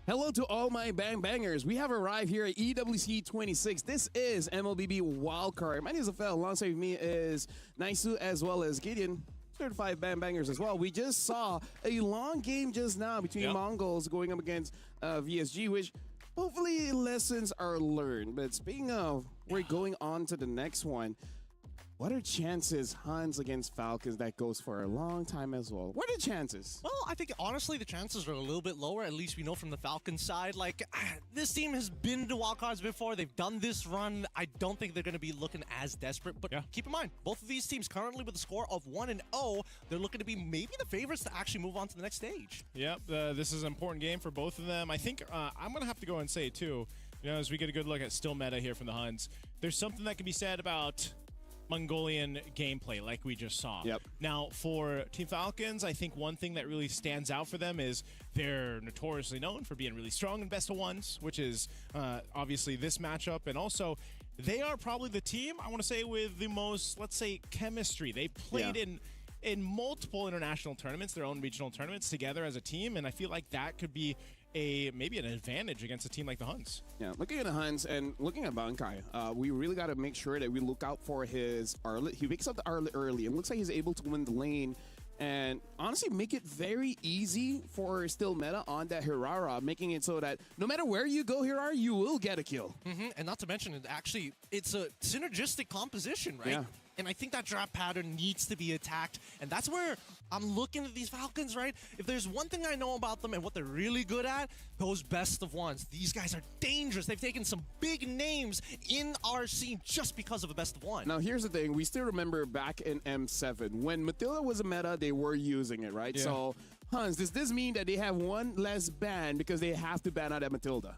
Hello to all my bang bangers. We have arrived here at EWC 26. This is MLBB Wildcard. My name is Afel. Alongside me is Naisu as well as Gideon. Certified bang bangers as well. We just saw a long game just now between Mongols going up against VSG, which hopefully lessons are learned. But speaking of, we're going on to the next one. What are chances Hans against Falcons that goes for a long time as well? What are the chances? Well, I think honestly the chances are a little bit lower. At least we know from the Falcons side. Like, this team has been to wildcards before. They've done this run. I don't think they're going to be looking as desperate. But keep in mind, both of these teams currently with a score of 1-0, they're looking to be maybe the favorites to actually move on to the next stage. Yep, this is an important game for both of them. I think I'm going to have to go and say, too, you know, as we get a good look at still meta here from the Huns, there's something that can be said about Mongolian gameplay like we just saw. Now, for Team Falcons, I think one thing that really stands out for them is they're notoriously known for being really strong in best of ones, which is obviously this matchup. And also, they are probably the team, I want to say, with the most, let's say, chemistry. They played in multiple international tournaments, their own regional tournaments together as a team. And I feel like that could be maybe an advantage against a team like the Huns. Yeah, looking at the Huns and looking at Bankai, we really got to make sure that we look out for his Arlet. He wakes up the Arlet early and looks like he's able to win the lane and honestly make it very easy for still meta on that Hirara, making it so that no matter where you go, Hirara, you will get a kill. And not to mention, it's a synergistic composition, right? Yeah. And I think that draft pattern needs to be attacked. And that's where I'm looking at these Falcons, right? If there's one thing I know about them and what they're really good at, those best of ones. These guys are dangerous. They've taken some big names in our scene just because of a best of one. Now, here's the thing. We still remember back in M7, when Matilda was a meta, they were using it, right? Yeah. So, Hans, does this mean that they have one less ban because they have to ban out at Matilda?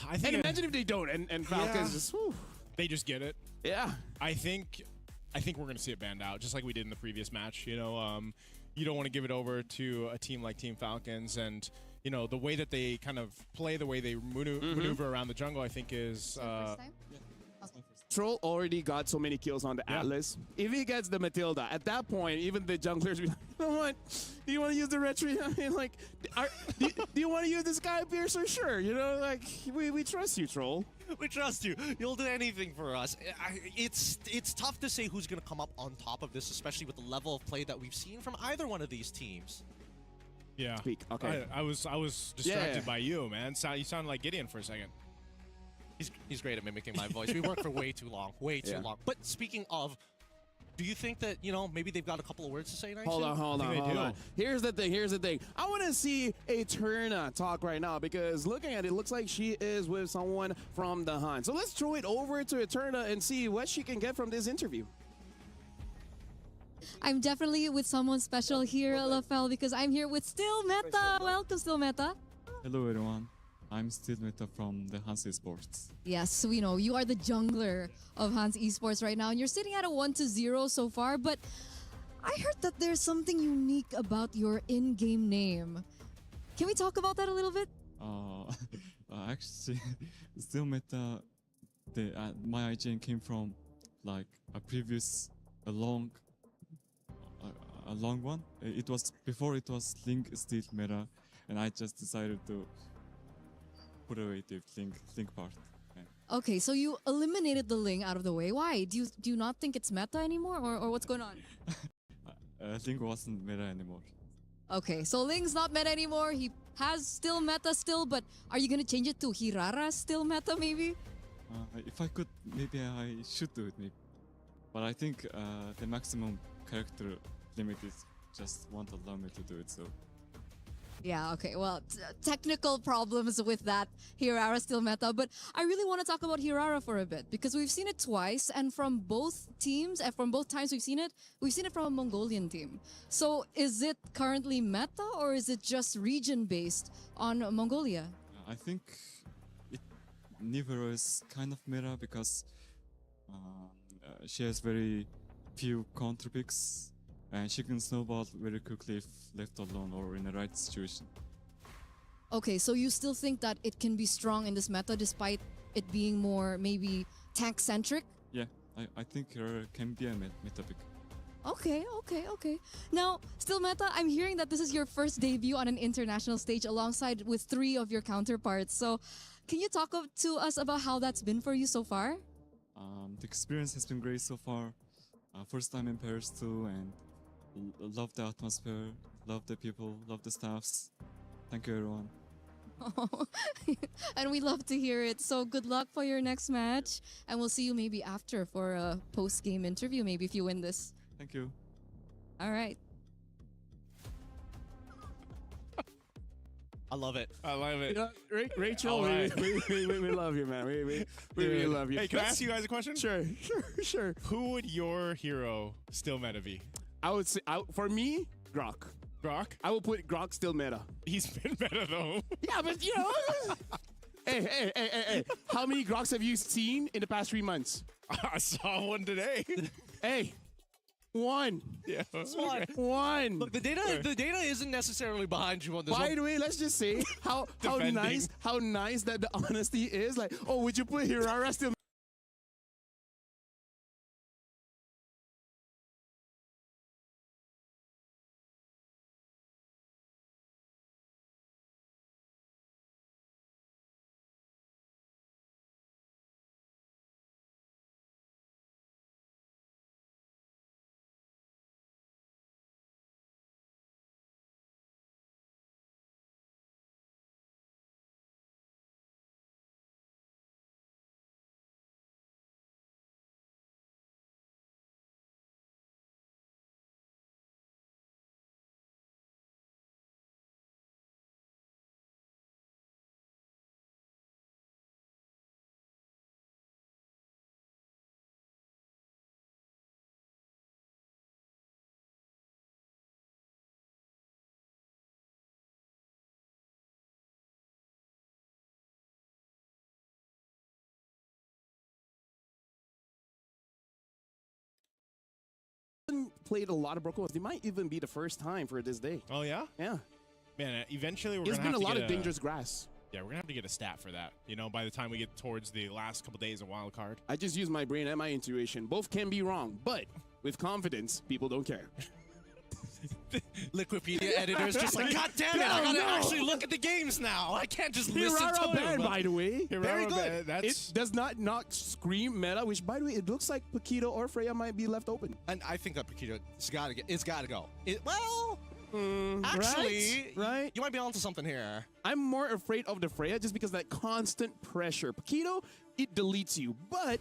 I think and imagine if they don't, and Falcons just, whew. They just get it. Yeah. I think we're going to see it banned out, just like we did in the previous match. You know, you don't want to give it over to a team like Team Falcons, and you know the way that they kind of play, the way they maneuver around the jungle, I think is. Troll already got so many kills on the Atlas. If he gets the Matilda, at that point, even the junglers be like, you know what? Do you want to use the retreat? I mean, like, do you want to use the Sky Piercer? Sure. You know, like, we trust you, Troll. We trust you. You'll do anything for us. It's tough to say who's going to come up on top of this, especially with the level of play that we've seen from either one of these teams. Yeah. Speak. Okay. I was distracted by you, man. You sounded like Gideon for a second. He's great at mimicking my voice. We worked for way too long. Way too long. But speaking of, do you think that, you know, maybe they've got a couple of words to say next? Hold on. Here's the thing. I want to see Eterna talk right now because looking at it, looks like she is with someone from the Hunt. So let's throw it over to Eterna and see what she can get from this interview. I'm definitely with someone special here, LFL, because I'm here with Still Meta. Welcome, Still Meta. Hello, everyone. I'm Still Meta from the Hans Esports. Yes, we know you are the jungler of Hans Esports right now, and you're sitting at a 1-0 so far. But I heard that there's something unique about your in-game name. Can we talk about that a little bit? Actually, Still Meta, my IGN came from like a long one. It was before it was Link Still Meta, and I just decided to put away the Link part. Yeah. Okay, so you eliminated the Ling out of the way. Why? Do you not think it's meta anymore, or what's going on? Link wasn't meta anymore. Okay, so Ling's not meta anymore. He has still meta still, but are you gonna change it to Hirara still meta maybe? If I could, maybe I should do it. Maybe, but I think the maximum character limit is just won't allow me to do it. So. Yeah, okay. Well, technical problems with that Hirara still meta, but I really want to talk about Hirara for a bit because we've seen it twice, and from both teams, and from both times we've seen it from a Mongolian team. So is it currently meta, or is it just region-based on Mongolia? I think Nivero is kind of meta because she has very few counter picks. And she can snowball very quickly if left alone or in the right situation. Okay, so you still think that it can be strong in this meta despite it being more maybe tank-centric? Yeah, I think her can be a meta pick. Okay. Now, still meta, I'm hearing that this is your first debut on an international stage alongside with 3 of your counterparts. So, can you talk to us about how that's been for you so far? The experience has been great so far. First time in Paris too, and love the atmosphere, love the people, love the staffs. Thank you, everyone. And we love to hear it. So good luck for your next match, and we'll see you maybe after for a post-game interview, maybe if you win this. Thank you. All right. I love it. I love it. Rachel, All right. we love you, man. We really love you. Hey, can I ask you guys a question? Sure. Who would your hero still meta be? I would say, for me, Grok. Grok? I will put Grok still meta. He's been meta though. Yeah, but you know. Hey. How many Groks have you seen in the past 3 months? I saw one today. Hey. 1. Yeah. One. Look, the data isn't necessarily behind you on this. By the way, let's just say how nice that the honesty is. Like, oh, would you put Hirara still? Played a lot of Broken Ones. They might even be the first time for this day. Oh yeah? Yeah. Man, eventually we're There's gonna been have a to lot get of dangerous grass. Yeah, we're gonna have to get a stat for that. You know, by the time we get towards the last couple days of wild card. I just use my brain and my intuition. Both can be wrong, but with confidence, people don't care. Liquipedia editors just like, God damn it, I gotta actually look at the games now. I can't just listen to Hirara them. ban, by the way. Very good. It does not scream meta, which, by the way, it looks like Paquito or Freya might be left open. And I think that Paquito, it's gotta go. Actually, right? You might be onto something here. I'm more afraid of the Freya just because that constant pressure. Paquito, it deletes you, but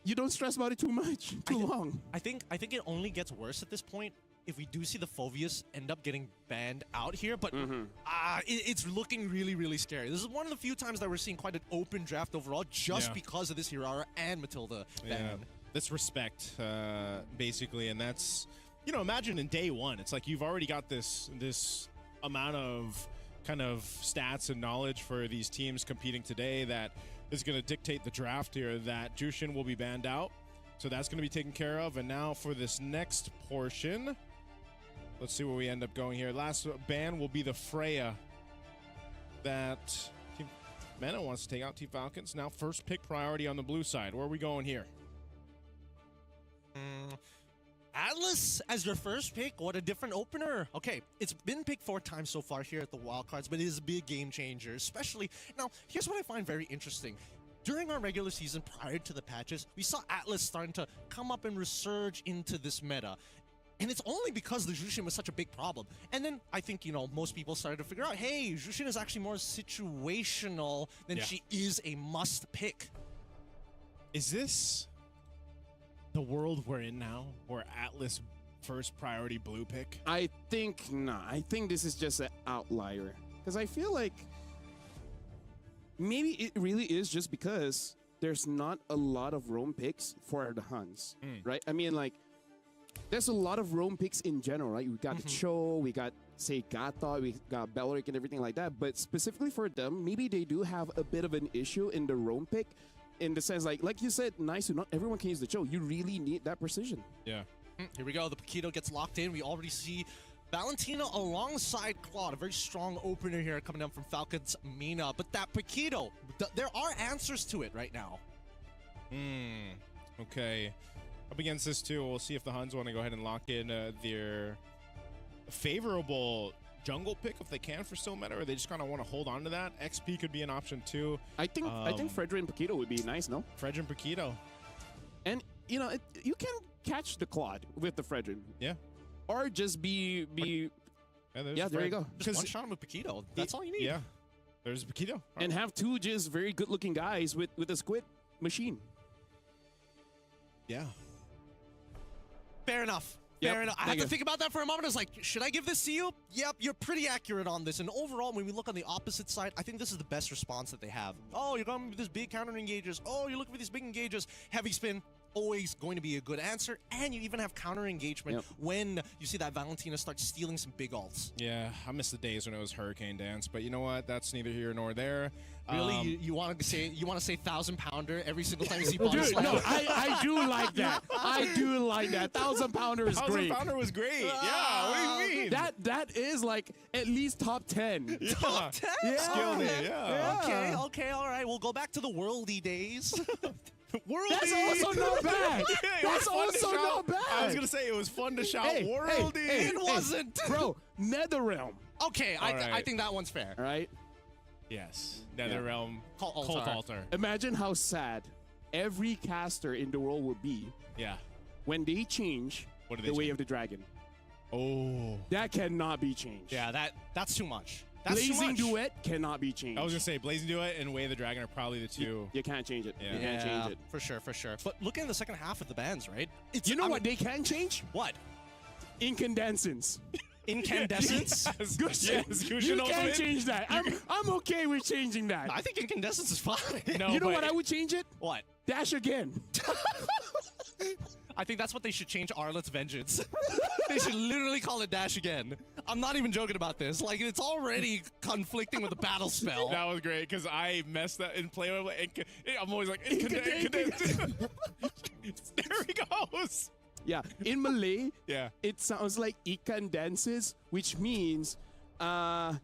you don't stress about it too much, long. I think it only gets worse at this point if we do see the Phoveus end up getting banned out here, but it's looking really, really scary. This is one of the few times that we're seeing quite an open draft overall just because of this Hirara and Matilda ban. That's respect, basically, and that's, you know, imagine in day one, it's like you've already got this amount of kind of stats and knowledge for these teams competing today that is going to dictate the draft here, that Jushin will be banned out. So that's going to be taken care of. And now for this next portion, let's see where we end up going here. Last ban will be the Freya that Team Mena wants to take out Team Falcons. Now first pick priority on the blue side. Where are we going here? Atlas as your first pick? What a different opener. Okay, it's been picked 4 times so far here at the Wildcards, but it is a big game changer, especially... Now, here's what I find very interesting. During our regular season, prior to the patches, we saw Atlas starting to come up and resurge into this meta. And it's only because the Jushin was such a big problem. And then I think, you know, most people started to figure out, hey, Jushin is actually more situational than she is a must pick. Is this the world we're in now, where Atlas first priority blue pick? I think not. I think this is just an outlier. Because I feel like maybe it really is just because there's not a lot of roam picks for the Huns, right? I mean, like, there's a lot of roam picks in general, right? We got the Cho, we got, say, Gata, we got Belric and everything like that. But specifically for them, maybe they do have a bit of an issue in the roam pick, in the sense, like you said, nice, not everyone can use the Cho. You really need that precision. Yeah. Here we go. The Paquito gets locked in. We already see Valentina alongside Claude. A very strong opener here coming down from Falcons Mina. But that Paquito, there are answers to it right now. Okay. up against this too. We'll see if the Huns want to go ahead and lock in their favorable jungle pick if they can for still meta, or they just kind of want to hold on to that. XP could be an option too. I think Fredrin and Paquito would be nice, no? Fredrin and Paquito. And, you know, you can catch the Claude with the Fredrin. Yeah. Or just be yeah, there you go. Just one shot him with Paquito. That's all you need. Yeah. There's Paquito. And have two just very good-looking guys with a squid machine. Yeah. Fair enough. Yep. Fair enough. I had to think about that for a moment. I was like, should I give this to you? Yep, you're pretty accurate on this. And overall, when we look on the opposite side, I think this is the best response that they have. Oh, you're going with this big counter engages. Oh, you're looking for these big engages. Heavy spin, always going to be a good answer. And you even have counter engagement when you see that Valentina start stealing some big ults. Yeah, I miss the days when it was Hurricane Dance, but you know what? That's neither here nor there. Really, you want to say 1,000-pounder every single time you see body Dude, slam? no, I do like that. I do like that. 1,000-pounder is great. 1,000-pounder was great. Yeah, what do you mean? That is like at least top 10. Yeah. Top 10? Yeah. Skilled it, yeah. Okay, all right. We'll go back to the worldy days. Worldy. That's also not bad. Yeah, That's also not bad. I was going to say it was fun to shout worldy. It wasn't. Bro, Netherrealm. Okay, I think that one's fair. All right. Yes. NetherRealm. Cult Altar. Imagine how sad every caster in the world would be Yeah. when they change What do they the way change? of the dragon. Oh. That cannot be changed. Yeah, that's too much. That's too Blazing much. Duet cannot be changed. I was going to say Blazing Duet and Way of the Dragon are probably the two. You can't change it. Yeah. You can't change it. For sure. But looking at the second half of the bands, right? You know what they can change? What? Incandescence. Incandescence? You can't change that. I'm okay with changing that. I think incandescence is fine. No, you know but what I would change it? What? Dash again. I think that's what they should change Arlet's Vengeance. They should literally call it Dash again. I'm not even joking about this. Like, it's already conflicting with the battle spell. That was great because I messed up in play. I'm always like, incandescence. There he goes. Yeah, in Malay, Yeah. it sounds like ikan dances, which means a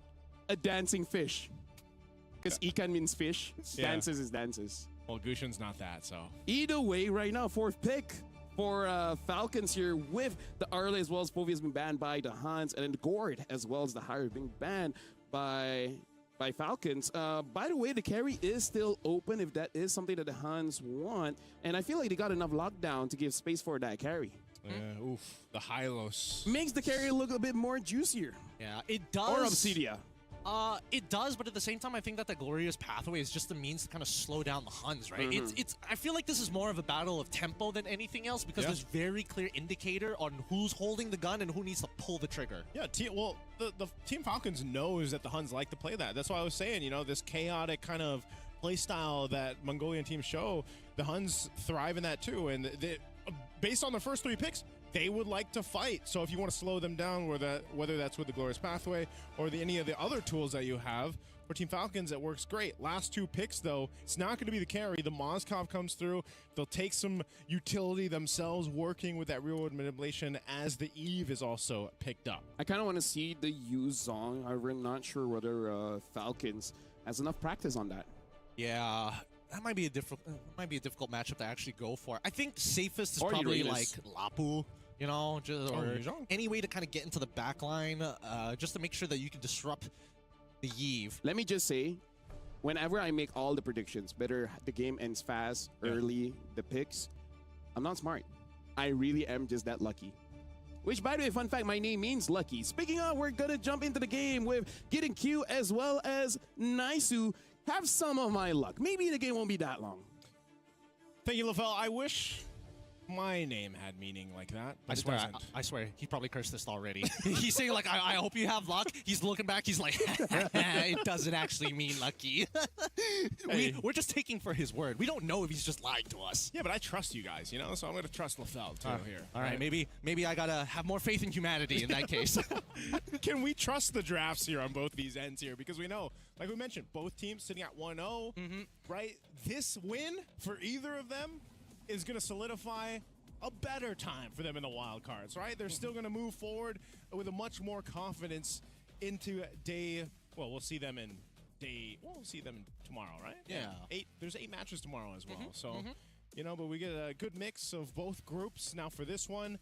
dancing fish. Because ikan means fish, Yeah. dances is dances. Well, Gushin's not that, so. Either way, right now, fourth pick for Falcons here with the Arle as well as Povia has been banned by the Huns, and then the Gord as well as the Hire being banned by Falcons. By the way, the carry is still open if that is something that the Huns want, and I feel like they got enough lockdown to give space for that carry. Oof. The Hylos. Makes the carry look a bit more juicier. Yeah, it does. Or Obsidia. It does, but at the same time, I think that the Glorious Pathway is just a means to kind of slow down the Huns, right? It's. I feel like this is more of a battle of tempo than anything else because there's very clear indicator on who's holding the gun and who needs to pull the trigger. Yeah, well, the Team Falcons knows that the Huns like to play that. That's why I was saying, this chaotic kind of play style that Mongolian teams show, the Huns thrive in that too. And based on the first three picks, they would like to fight. So if you want to slow them down, whether that's with the Glorious Pathway or any of the other tools that you have, for Team Falcons, it works great. Last two picks, though, it's not going to be the carry. The Mozkov comes through. They'll take some utility themselves, working with that real-world manipulation as the Eve is also picked up. I kind of want to see the Yu Zong. However, I'm not sure whether Falcons has enough practice on that. Yeah, that might be a difficult matchup to actually go for. I think safest is Or probably Uranus. like Lapu, or Yuzhong. any way to kind of get into the back line, just to make sure that you can disrupt the Yve. Let me just say, whenever I make all the predictions, whether the game ends fast, early, the picks, I'm not smart. I really am just that lucky. Which, by the way, fun fact, my name means lucky. Speaking of, we're gonna jump into the game with getting Q as well as Naisu. Have some of my luck. Maybe the game won't be that long. Thank you, LaFell. I wish my name had meaning like that, but it doesn't. I swear, he probably cursed this already. He's saying like, I hope you have luck. He's looking back. He's like, it doesn't actually mean lucky. We're just taking for his word. We don't know if he's just lying to us. Yeah, but I trust you guys, so I'm going to trust LaFell too here. All right, maybe I gotta have more faith in humanity in that case. Can we trust the drafts here on both these ends here? Because we know, like we mentioned, both teams sitting at 1-0, right? This win for either of them is going to solidify a better time for them in the wild cards, right? They're still going to move forward with a much more confidence into day. Well, we'll see them in day. We'll see them tomorrow, right? Yeah. There's 8 matches tomorrow as well. So you know, but we get a good mix of both groups. Now for this one,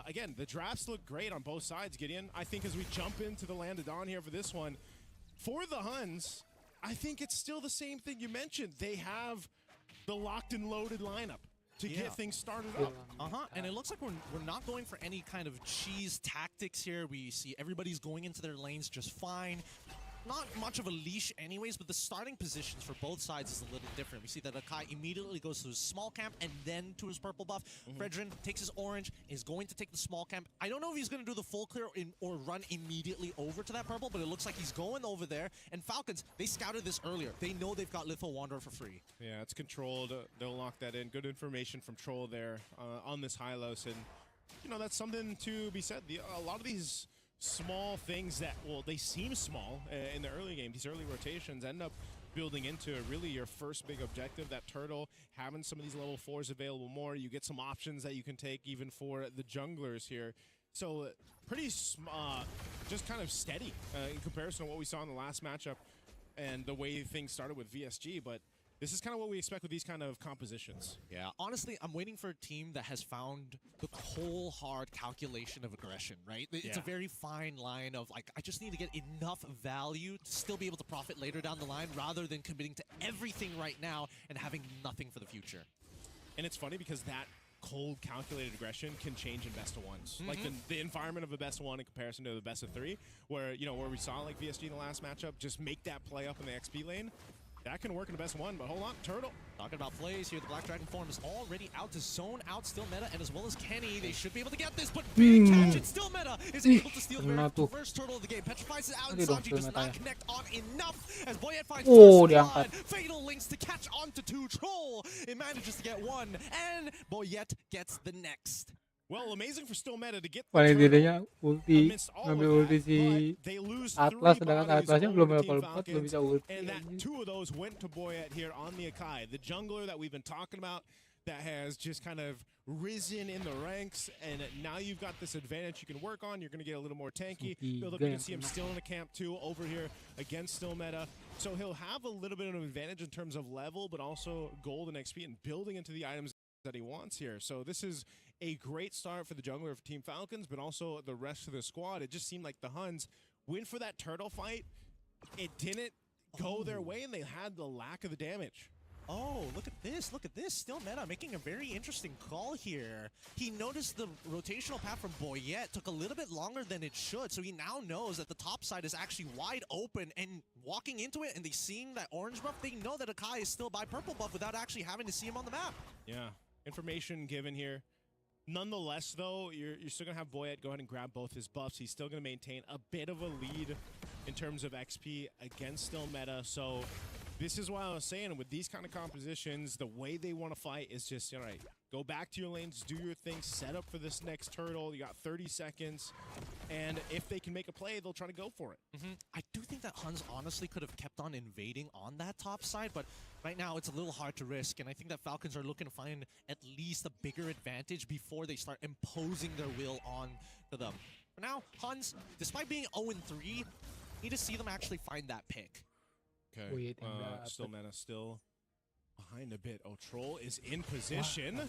again, the drafts look great on both sides, Gideon. I think as we jump into the Land of Dawn here for this one, for the Huns, I think it's still the same thing you mentioned. They have the locked and loaded lineup to get things started up. And it looks like we're not going for any kind of cheese tactics here. We see everybody's going into their lanes just fine. Not much of a leash anyways, but the starting positions for both sides is a little different. We see that Akai immediately goes to his small camp and then to his purple buff. Fredrin takes his orange, is going to take the small camp. I don't know if he's going to do the full clear or run immediately over to that purple, but it looks like he's going over there. And Falcons, they scouted this earlier. They know they've got Litho Wanderer for free. Yeah, it's controlled. They'll lock that in. Good information from Troll there on this Hylos. And, you know, that's something to be said. A lot of these small things that, well, they seem small in the early game, these early rotations end up building into really your first big objective. That turtle, having some of these level 4s available more, you get some options that you can take even for the junglers here. So pretty just kind of steady in comparison to what we saw in the last matchup and the way things started with VSG, but this is kind of what we expect with these kind of compositions. Yeah, honestly, I'm waiting for a team that has found the cold, hard calculation of aggression, right? It's a very fine line of, like, I just need to get enough value to still be able to profit later down the line rather than committing to everything right now and having nothing for the future. And it's funny because that cold, calculated aggression can change in best of ones. Like the environment of a best of one in comparison to the best of 3, where, you know, where we saw like VSG in the last matchup, just make that play up in the XP lane. That can work in the best one, but hold on, Turtle. Talking about plays here, the Black Dragon form is already out to zone out Still Meta, and as well as Kenny, they should be able to get this, but big catch, and Still Meta is able to steal the first turtle of the game. Petrifies it out, and Sanji does not connect on enough, as Boyet finds first blood. Fatal links to catch onto 2 Troll. It manages to get 1, and Boyet gets the next. Well, amazing for Still Meta to get the Paling turtle tidaknya ulti, amidst all ngambil of ulti that, si but they lose 3 Atlas, sedangkan bodies Atlasnya over belum to level Team 4, belum Falcons, bisa ulti. and that 2 of those went to Boyet here on the Akai, the jungler that we've been talking about that has just kind of risen in the ranks, and now you've got this advantage you can work on. You're going to get a little more tanky. Build up, you can see him still in the camp too over here against Still Meta. So he'll have a little bit of an advantage in terms of level, but also gold and XP and building into the items that he wants here. So this is a great start for the jungler of Team Falcons, but also the rest of the squad. It just seemed like the Huns went for that turtle fight. It didn't go their way, and they had the lack of the damage. Oh, look at this. Look at this. Still Meta making a very interesting call here. He noticed the rotational path from Boyet took a little bit longer than it should, so he now knows that the top side is actually wide open, and walking into it and they seeing that orange buff, they know that Akai is still by purple buff without actually having to see him on the map. Yeah, information given here. Nonetheless, though, you're still going to have Boyet go ahead and grab both his buffs. He's still going to maintain a bit of a lead in terms of XP against Still Meta, so this is what I was saying. With these kind of compositions, the way they want to fight is just, all right, go back to your lanes, do your thing, set up for this next turtle. You got 30 seconds, and if they can make a play, they'll try to go for it. I do think that Huns honestly could have kept on invading on that top side, but right now it's a little hard to risk, and I think that Falcons are looking to find at least a bigger advantage before they start imposing their will on to them. For now, Huns, despite being 0-3, need to see them actually find that pick. Okay, Still Meta still behind a bit. Oh, Troll is in position.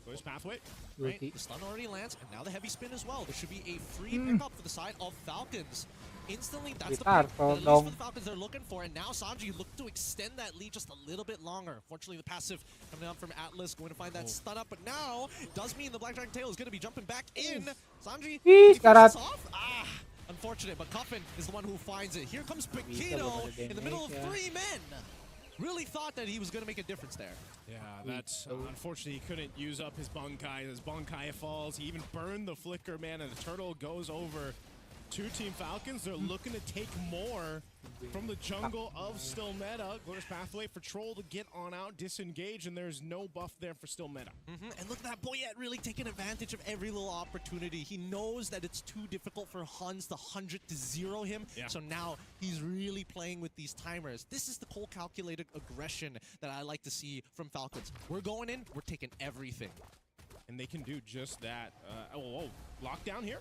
Where's Pathway? Right, the stun already lands, and now the heavy spin as well. There should be a free pickup for the side of Falcons. Instantly, that's the pick that at least for the Falcons they're looking for, and now Sanji looked to extend that lead just a little bit longer. Unfortunately, the passive coming out from Atlas, going to find that stun up, but now it does mean the Black Dragon Tail is going to be jumping back in. Sanji, he finishes off? Unfortunate, but Cuffin is the one who finds it. Here comes Paquito in the middle of 3 men. Really thought that he was going to make a difference there. Yeah, that's unfortunately he couldn't use up his Bankai. As Bankai falls, he even burned the Flicker, man, and the turtle goes over to Team Falcons. They're looking to take more from the jungle of Still Meta. Glorious Pathway for Troll to get on out, disengage, and there's no buff there for Still Meta. And look at that, Boyet really taking advantage of every little opportunity. He knows that it's too difficult for Huns to 100-0 him, so now he's really playing with these timers. This is the cold calculated aggression that I like to see from Falcons. We're going in, we're taking everything. And they can do just that. Lockdown here.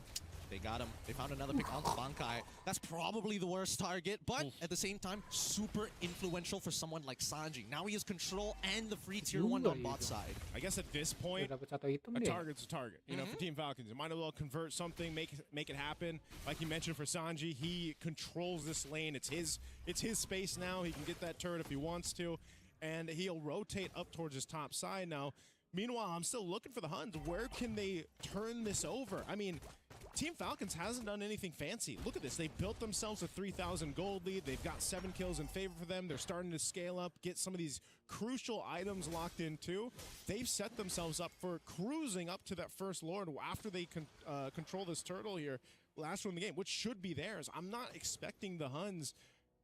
They got him. They found another pick onto Bankai. That's probably the worst target, but at the same time, super influential for someone like Sanji. Now he has control and the free tier 1 on bot side. I guess at this point, a target's a target. You know, for Team Falcons, you might as well convert something, make it happen. Like you mentioned for Sanji, he controls this lane. It's his space now. He can get that turret if he wants to, and he'll rotate up towards his top side now. Meanwhile, I'm still looking for the Huns. Where can they turn this over? I mean, Team Falcons hasn't done anything fancy. Look at this. They built themselves a 3,000 gold lead. They've got 7 kills in favor for them. They're starting to scale up, get some of these crucial items locked in too. They've set themselves up for cruising up to that first Lord after they control this turtle here. Last one in the game, which should be theirs. I'm not expecting the Huns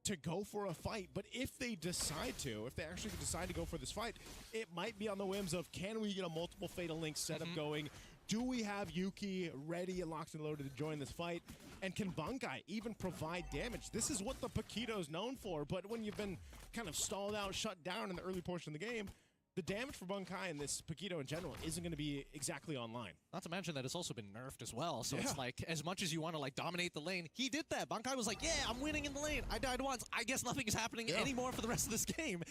to go for a fight, but if they decide to, if they actually decide to go for this fight, it might be on the whims of, can we get a multiple Fatal Link setup going? Do we have Yuki ready and locked and loaded to join this fight? And can Bankai even provide damage? This is what the Paquito's known for, but when you've been kind of stalled out, shut down in the early portion of the game, the damage for Bankai and this Paquito in general isn't going to be exactly online. Not to mention that it's also been nerfed as well, so it's like, as much as you want to like dominate the lane, he did that. Bankai was like, yeah, I'm winning in the lane. I died once. I guess nothing is happening anymore for the rest of this game.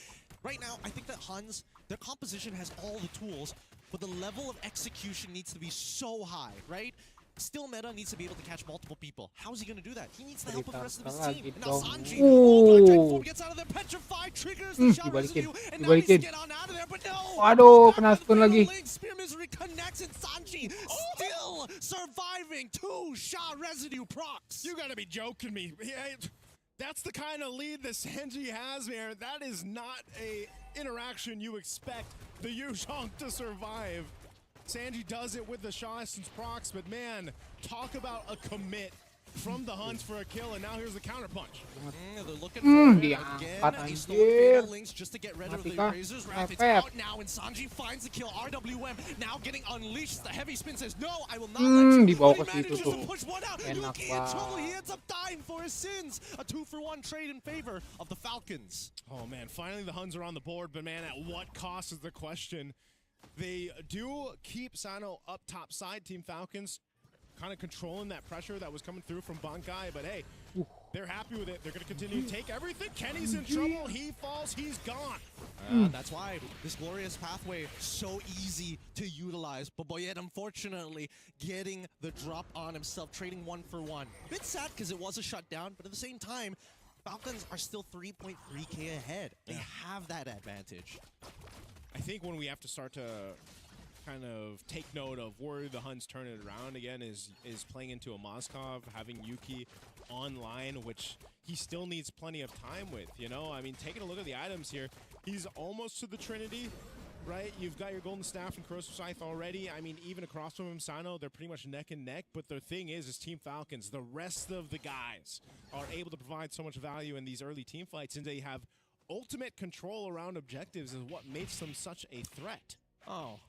Right now, I think that Huns, their composition has all the tools, but the level of execution needs to be so high, right? Still meta needs to be able to catch multiple people. How is he going to do that? He needs the help of the rest of his team. And now Sanji, Dragonform gets out of there, petrified, triggers the shot residue, and now needs to get on out of there, but no! Aduh, kena stun lagi. Spear Misery connects, and Sanji still surviving 2 shot residue procs. You gotta be joking me. That's the kind of lead that Sanji has here. That is not a interaction you expect the Yuzhong to survive. Sanji does it with the Shaw Essence procs, but man, talk about a commit from the Huns for a kill, and now here's the counterpunch. They're looking for again, a slow Fatal Links just to get rid of the Razor's Wrath. It's out now, and Sanji finds the kill. RWM now getting unleashed. The heavy spin says, no, I will not let you. But he manages to push one out. Yuki in trouble. He ends up dying for his sins. A 2-for-1 trade in favor of the Falcons. Oh man, finally the Huns are on the board, but man, at what cost is the question? They do keep Sano up top side, Team Falcons, kind of controlling that pressure that was coming through from Bankai, but hey, they're happy with it. They're going to continue to take everything. Kenny's in trouble. He falls. He's gone. That's why this glorious pathway so easy to utilize. But Boyet, unfortunately, getting the drop on himself, trading 1 for 1. Bit sad because it was a shutdown, but at the same time, Falcons are still 3.3k ahead. They have that advantage. I think when we have to start to kind of take note of where the Huns turn it around again is playing into a Moskov, having Yuki online, which he still needs plenty of time with, you know? I mean, taking a look at the items here, he's almost to the Trinity, right? You've got your Golden Staff and Corrosive Scythe already. I mean, even across from him, Sano, they're pretty much neck and neck, but the thing is Team Falcons, the rest of the guys are able to provide so much value in these early team fights, and they have ultimate control around objectives is what makes them such a threat. Oh,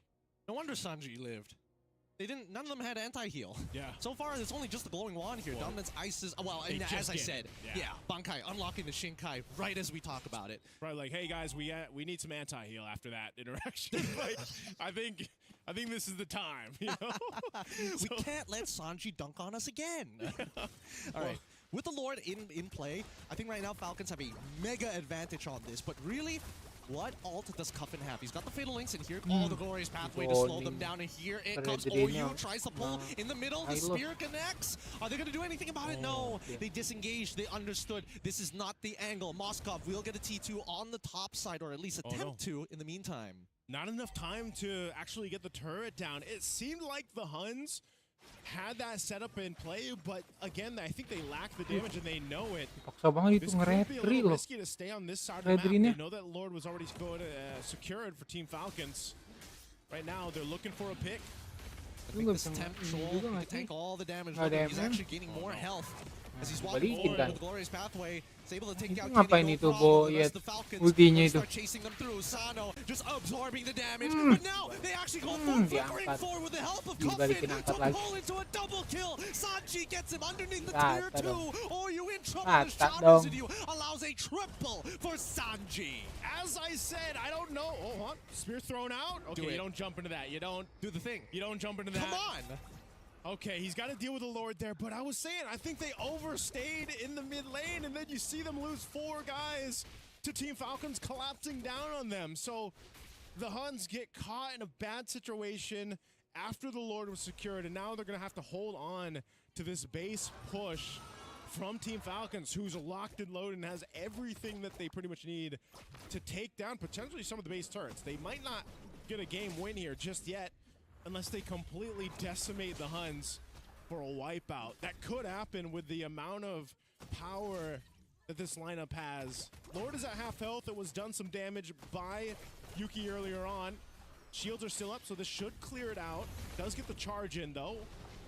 no wonder Sanji lived. They didn't. None of them had anti-heal. Yeah. So far, it's only just the glowing wand here. Dominance Ices. Well, and as I said, Bankai unlocking the Shinkai right as we talk about it. Right, like, hey guys, we need some anti-heal after that interaction. Like, I think this is the time. You know? We can't let Sanji dunk on us again. All right. With the Lord in play, I think right now Falcons have a mega advantage on this, but really, what ult does Cuffin have? He's got the Fatal Links, and here, the glorious pathway to slow them down, and here it comes. OU tries to pull in the middle, the spear connects. Are they going to do anything about it? No, they disengaged, they understood. This is not the angle. Moskov will get a T2 on the top side, or at least attempt to in the meantime. Not enough time to actually get the turret down. It seemed like the Huns had that setup in play, but again, I think they lack the damage and they know it. Paksa banget itu This could be a nge-retry little loh. risky to stay on this side of the map. They know that Lord was already secured for Team Falcons. Right now, they're looking for a pick. I think this temp troll can tank all the damage. He's actually gaining more health as he's walking forward with the glorious pathway. He's able to take out Kenny, no problem. The rest of the Falcons start chasing them through. Sano just absorbing the damage. But now they actually go flickering forward with the help of Cuffin to pull into a double kill. Sanji gets him underneath the tier 2. Or you in trouble. The shot residue allows a triple for Sanji. As I said, I don't know. Oh, hold on. Spear thrown out? Okay, you don't jump into that. You don't do the thing. You don't jump into that. Come on. Okay, he's got to deal with the Lord there, but I was saying, I think they overstayed in the mid lane, and then you see them lose 4 guys to Team Falcons collapsing down on them. So the Huns get caught in a bad situation after the Lord was secured, and now they're going to have to hold on to this base push from Team Falcons, who's locked and loaded and has everything that they pretty much need to take down potentially some of the base turrets. They might not get a game win here just yet, unless they completely decimate the Huns for a wipeout. That could happen with the amount of power that this lineup has. Lord is at half health. It was done some damage by Yuki earlier on. Shields are still up, so this should clear it out. Does get the charge in, though.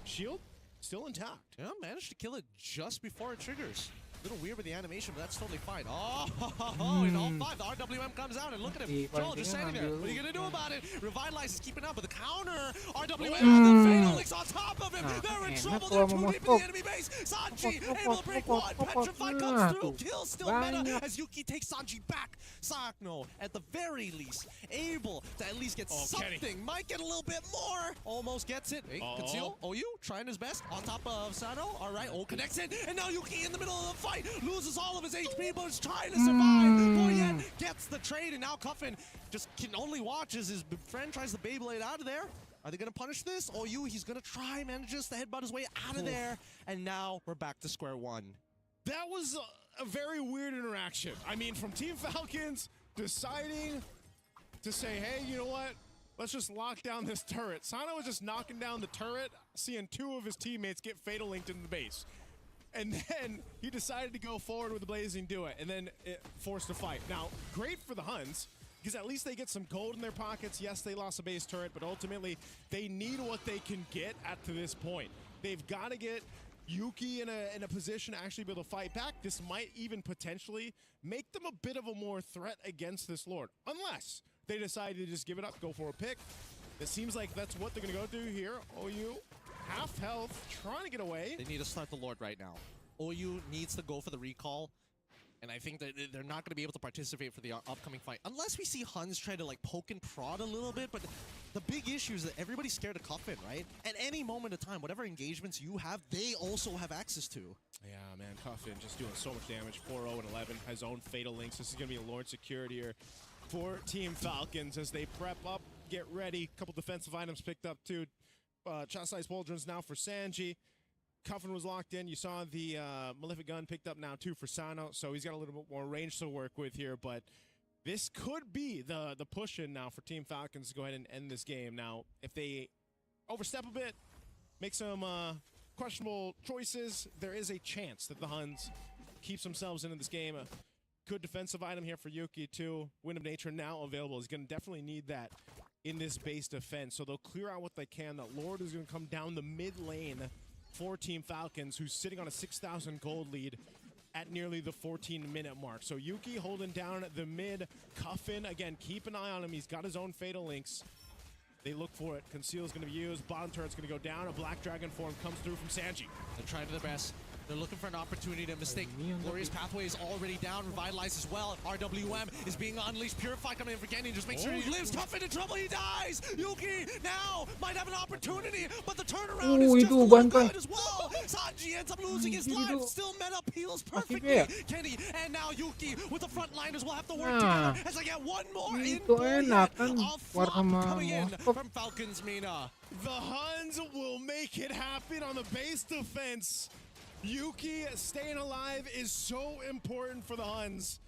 Shield still intact. Yeah, managed to kill it just before it triggers. A little weird with the animation, but that's totally fine. Oh, in all 5, the RWM comes out, and look at him. Joel just standing there. What are you going to do about it? Revitalize is keeping up, but the counter, RWM, and the Fatal Link's on top of him. They're in trouble. They're too deep in the enemy base. Sanji able to break one. Petrified comes through. Kill still meta as Yuki takes Sanji back. Sakno, at the very least, able to at least get something. Kenny might get a little bit more. Almost gets it. Hey, Conceal, OU, trying his best. On top of Sano. All right, connects it. And now Yuki in the middle of the fight. Loses all of his HP, but is trying to survive. Boyet gets the trade, and now Cuffin just can only watch as his friend tries to Beyblade out of there. Are they going to punish this? OU, he's going to try, manages to headbutt his way out of there. And now we're back to square one. That was a very weird interaction. I mean, from Team Falcons deciding to say, hey, you know what? Let's just lock down this turret. Sano was just knocking down the turret, seeing 2 of his teammates get Fatal Linked in the base. And then he decided to go forward with the Blazing Duet, and then it forced a fight. Now, great for the Huns, because at least they get some gold in their pockets. Yes, they lost a base turret, but ultimately, they need what they can get to this point. They've got to get Yuki in a position to actually be able to fight back. This might even potentially make them a bit of a more threat against this Lord, unless they decide to just give it up, go for a pick. It seems like that's what they're going to go do here. OU. Half health, trying to get away. They need to start the Lord right now. OU needs to go for the recall, and I think that they're not going to be able to participate for the upcoming fight unless we see Huns try to like poke and prod a little bit. But the big issue is that everybody's scared of Cuffin, right? At any moment of time, whatever engagements you have, they also have access to. Yeah, man, Cuffin just doing so much damage. 4-0 and 11, has own Fatal Links. This is going to be a Lord secured here for Team Falcons as they prep up, get ready. A couple defensive items picked up too. Chastised Pauldrons now for Sanji. Cuffin was locked in. You saw the Malefic Gun picked up now too for Sano, so he's got a little bit more range to work with here, but this could be the push in now for Team Falcons to go ahead and end this game. Now, if they overstep a bit, make some questionable choices, there is a chance that the Huns keeps themselves into this game. A good defensive item here for Yuki too. Wind of Nature now available. He's going to definitely need that in this base defense, so they'll clear out what they can. That Lord is going to come down the mid lane for Team Falcons, who's sitting on a 6,000 gold lead at nearly the 14-minute mark. So Yuki holding down the mid. Cuffin, again, keep an eye on him. He's got his own Fatal Links. They look for it. Conceal is going to be used. Bottom turret's going to go down. A Black Dragon form comes through from Sanji. They're trying their best. They're looking for an opportunity to mistake. Glorious Pathway is already down. Revitalize as well. RWM is being unleashed. Purify coming in for Genny. Just make sure he lives. Cuffin in trouble. He dies. Yuki now might have an opportunity, but the turnaround is just as good as well. Sanji ends up losing his life. Still meta peels perfectly. Kenny and now Yuki with the front liners will have to work together as I get one more in. Off flop coming in from Falcons Mina. The Huns will make it happen on the base defense. Yuki staying alive is so important for the Huns.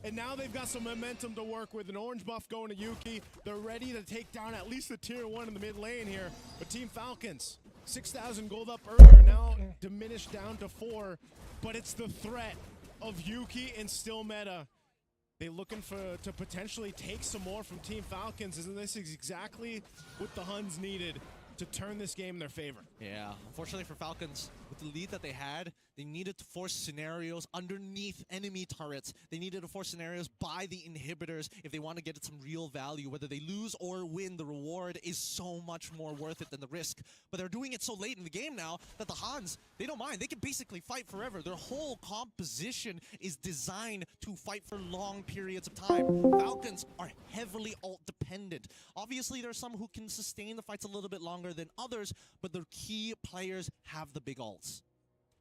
And now they've got some momentum to work with. An orange buff going to Yuki. They're ready to take down at least the tier 1 in the mid lane here. But Team Falcons, 6,000 gold up earlier, now diminished down to 4. But it's the threat of Yuki and still meta. They're looking to potentially take some more from Team Falcons. Isn't this exactly what the Huns needed to turn this game in their favor? Yeah, unfortunately for Falcons, with the lead that they had, they needed to force scenarios underneath enemy turrets. They needed to force scenarios by the inhibitors if they want to get some real value. Whether they lose or win, the reward is so much more worth it than the risk. But they're doing it so late in the game now that the Huns, they don't mind. They can basically fight forever. Their whole composition is designed to fight for long periods of time. Falcons are heavily ult dependent. dependent. Obviously, there are some who can sustain the fights a little bit longer than others, but the key players have the big ults.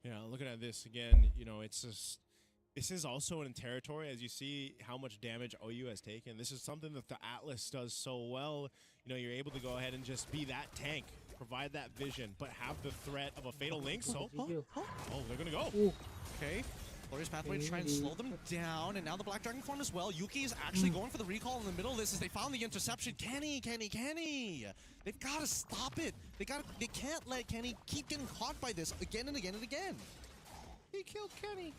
Yeah, looking at this again, you know, it's just, this is also in territory, as you see how much damage OU has taken. This is something that the Atlas does so well. You know, you're able to go ahead and just be that tank, provide that vision, but have the threat of a Fatal Link. So, they're gonna go. Okay. Glorious Pathway to try and slow them down, and now the Black Dragon form as well. Yuki is actually going for the recall in the middle of this as they found the interception. Kenny! They've got to stop it. They can't let Kenny keep getting caught by this again and again and again. He killed Kenny.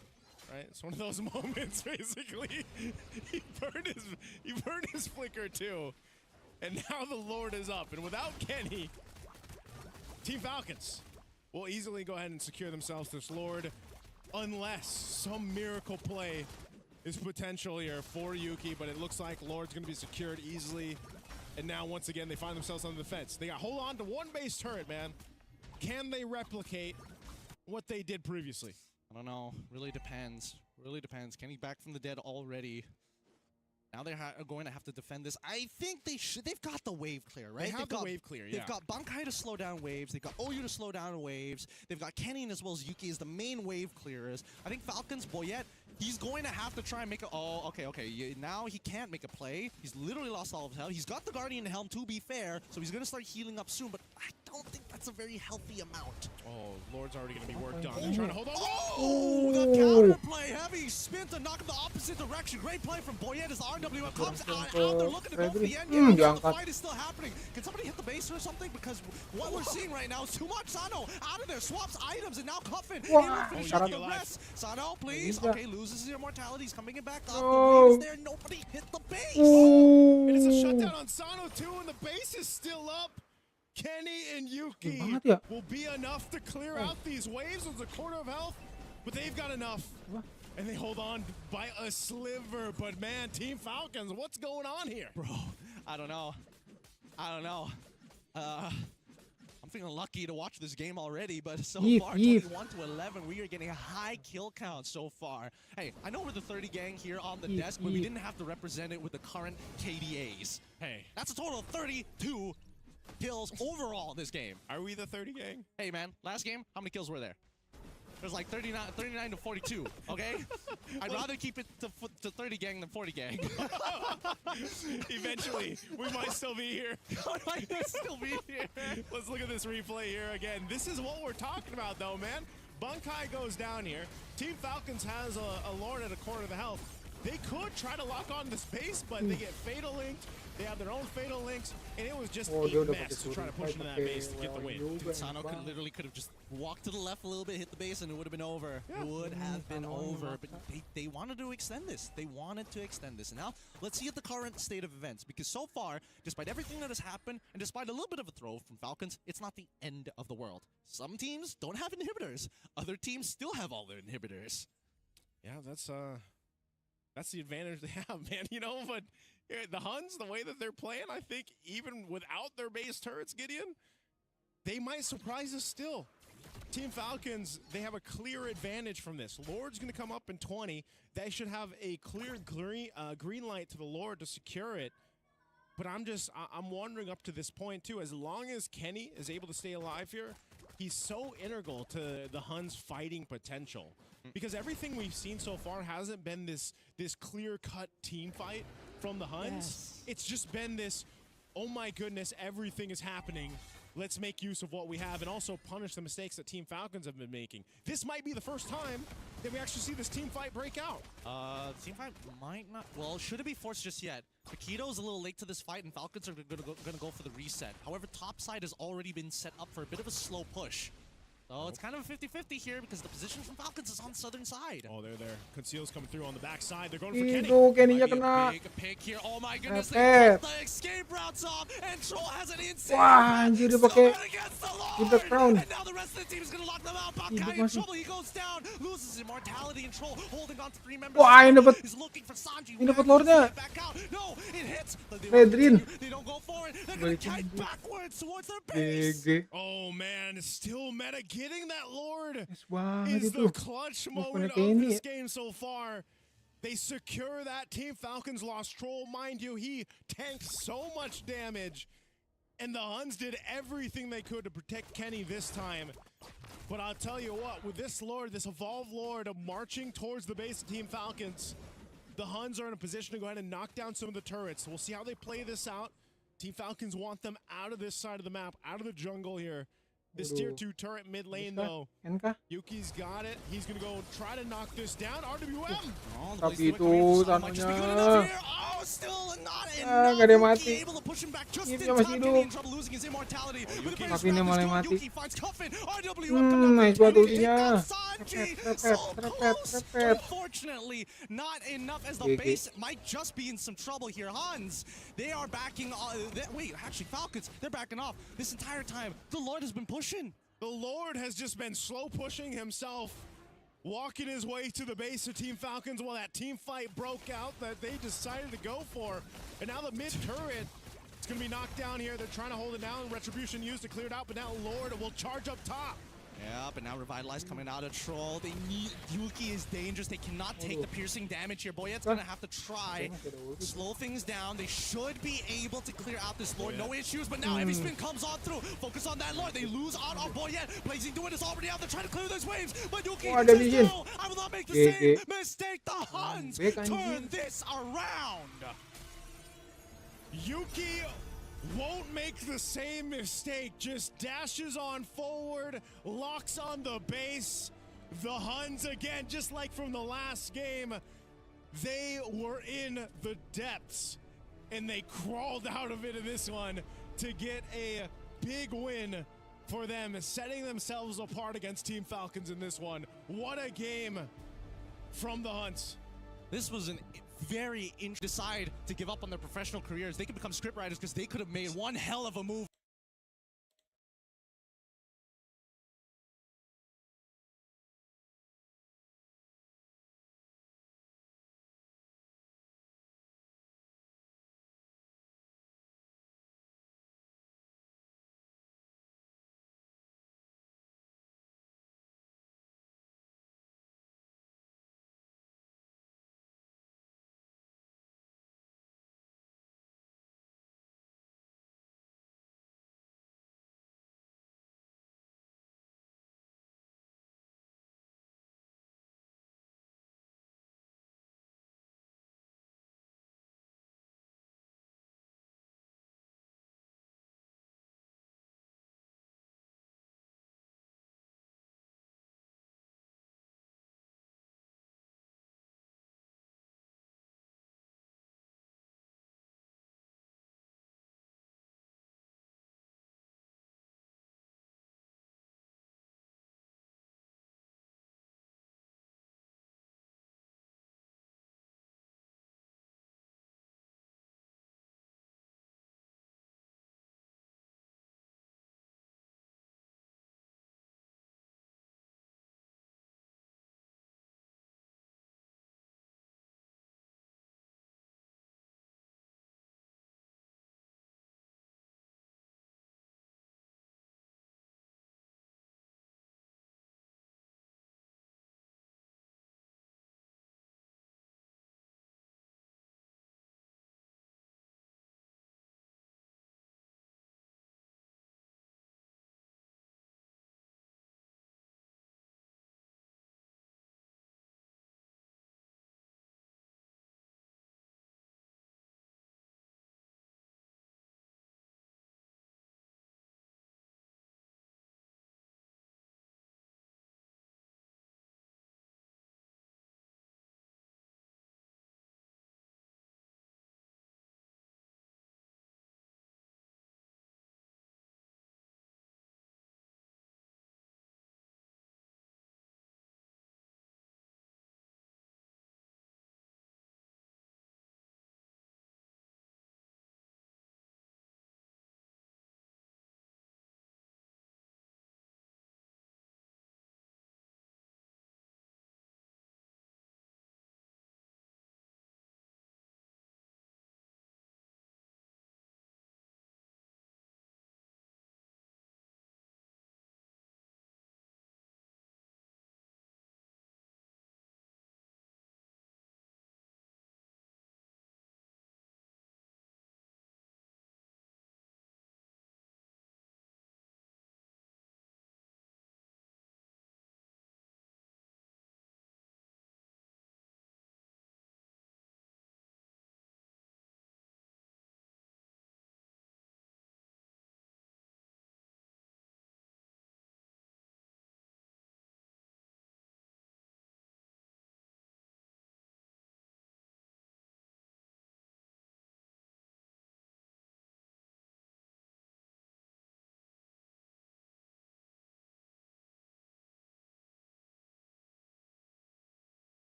Right, it's one of those moments, basically. he burned his flicker too, and now the Lord is up. And without Kenny, Team Falcons will easily go ahead and secure themselves this Lord, unless some miracle play is potential here for Yuki. But it looks like Lord's going to be secured easily. And now, once again, they find themselves on the defense. They got to hold on to one base turret, man. Can they replicate what they did previously? I don't know. Really depends. Really depends. Kenny back from the dead already. Now they're going to have to defend this. I think they should. They've got the wave clear, right? They have the wave clear, yeah. They've got Bankai to slow down waves. They've got OU to slow down waves. They've got Kenny as well as Yuki as the main wave clearers. I think Falcons, Boyette, he's going to have to try and make a... Oh, okay. Now he can't make a play. He's literally lost all of his health. He's got the Guardian Helm, to be fair, so he's going to start healing up soon, but I don't think that's a very healthy amount. Oh, Lord's already going to be worked on. They're trying to hold on. Oh, the counter play. Heavy spin to knock him the opposite direction. Great play from Boyette as the RWM comes out. They're looking to go for the end game. The fight is still happening. Can somebody hit the base or something? Because what we're seeing right now is too much. Sano out of there, swaps items, and now Cuffin finishes the rest. Sano, please. Okay, loses his immortality. He's coming back up. The wave is there. Nobody hit the base. It is a shutdown on Sano too, and the base is still up. Kenny and Yuki will be enough to clear out these waves with a quarter of health, but they've got enough. And they hold on by a sliver. But man, Team Falcons, what's going on here? Bro, I don't know. I'm feeling lucky to watch this game already, but so far, 21-11, we are getting a high kill count so far. Hey, I know we're the 30 gang here on the desk, but we didn't have to represent it with the current KDAs. Hey. That's a total of 32 kills overall this game. Are we the 30 gang? Hey, man, last game, how many kills were there? There's like 39 to 42, okay? I'd rather keep it to 30 gang than 40 gang. Eventually, we might still be here. Let's look at this replay here again. This is what we're talking about, though, man. Bankai goes down here. Team Falcons has a Lord at a quarter of the health. They could try to lock on this base, but they get Fatal Linked. They have their own Fatal Links, and it was just a mess to try to push into that base to get the win. Sano could have just walked to the left a little bit, hit the base, and it would have been over. Yeah. Would have been over, but they wanted to extend this. They wanted to extend this. And now, let's see at the current state of events, because so far, despite everything that has happened, and despite a little bit of a throw from Falcons, it's not the end of the world. Some teams don't have inhibitors. Other teams still have all their inhibitors. Yeah, that's the advantage they have, man. You know, but the Huns, the way that they're playing, I think even without their base turrets, Gideon, they might surprise us still. Team Falcons, they have a clear advantage from this. Lord's going to come up in 20. They should have a clear green light to the Lord to secure it. But I'm wondering up to this point, too, as long as Kenny is able to stay alive here, he's so integral to the Huns' fighting potential. Because everything we've seen so far hasn't been this clear-cut team fight from the Huns. Yes. It's just been this, oh my goodness, everything is happening. Let's make use of what we have and also punish the mistakes that Team Falcons have been making. This might be the first time that we actually see this team fight break out. Team fight might not. Well, should it be forced just yet? Paquito's a little late to this fight, and Falcons are gonna go for the reset. However, top side has already been set up for a bit of a slow push. So it's kind of a 50-50 here because the position from Falcons is on the southern side. Oh, they're there. Conceal's coming through on the back side. They're going for Kenny. Might be a big pick here. Oh my goodness, they cut the escape routes off, and Troll has an insane Anjir dia pakai and now the rest of the team is going to lock them out. Bankai in trouble. He goes down, loses his immortality, and Troll holding on to 3 members. Wah, ini dapat. He's looking for Sanji. Ini dapat Lordnya. Back out. No, it hits. Medrin. They don't go for it. They're going to kite backwards towards their base. Oh man, still meta getting that Lord Banget is itu. the clutch moment of Kenny. this game so far. They secure that. Team Falcons lost Troll. Mind you, he tanked so much damage. And the Huns did everything they could to protect Kenny this time. But I'll tell you what, with this Lord, this Evolved Lord marching towards the base of Team Falcons, the Huns are in a position to go ahead and knock down some of the turrets. We'll see how they play this out. Team Falcons want them out of this side of the map, out of the jungle here. This tier 2 turret mid lane, though. Yuki's got it. He's going to go try to knock this down. RWM! Tapi itu tanahnya. Oh, still not Nggak ada enough. mati. Able to push him back just in Dia time. masih Kenny hidup. in trouble losing his immortality. Tapi ini malah mati. Yuki finds Cuffin. RWM Nice buat ultinya. Repet. Unfortunately, not enough as the base might just be in some trouble here. Huns, they are backing. Wait, actually, Falcons, they're backing off. This entire time, the Lord has been pushing. The Lord has just been slow pushing himself, walking his way to the base of Team Falcons while that team fight broke out that they decided to go for. And now the mid turret is going to be knocked down here. They're trying to hold it down. Retribution used to clear it out, but now Lord will charge up top. Yeah, but now Revitalize coming out of Troll. They need Yuki is dangerous. They cannot take the piercing damage here. Boyette's gonna have to try slow things down. They should be able to clear out this Lord. No issues, but now heavy spin comes on through. Focus on that Lord. They lose out on Boyette. Blazing Doing is already out. They're trying to clear those waves, but Yuki says no. I will not make the same mistake. The Huns turn this around. Yuki won't make the same mistake, just dashes on forward, locks on the base. The Huns again, just like from the last game, they were in the depths and they crawled out of it in this one to get a big win for them, setting themselves apart against Team Falcons in this one. What a game from the Huns. This was an very decide to give up on their professional careers. They could become scriptwriters because they could have made one hell of a move.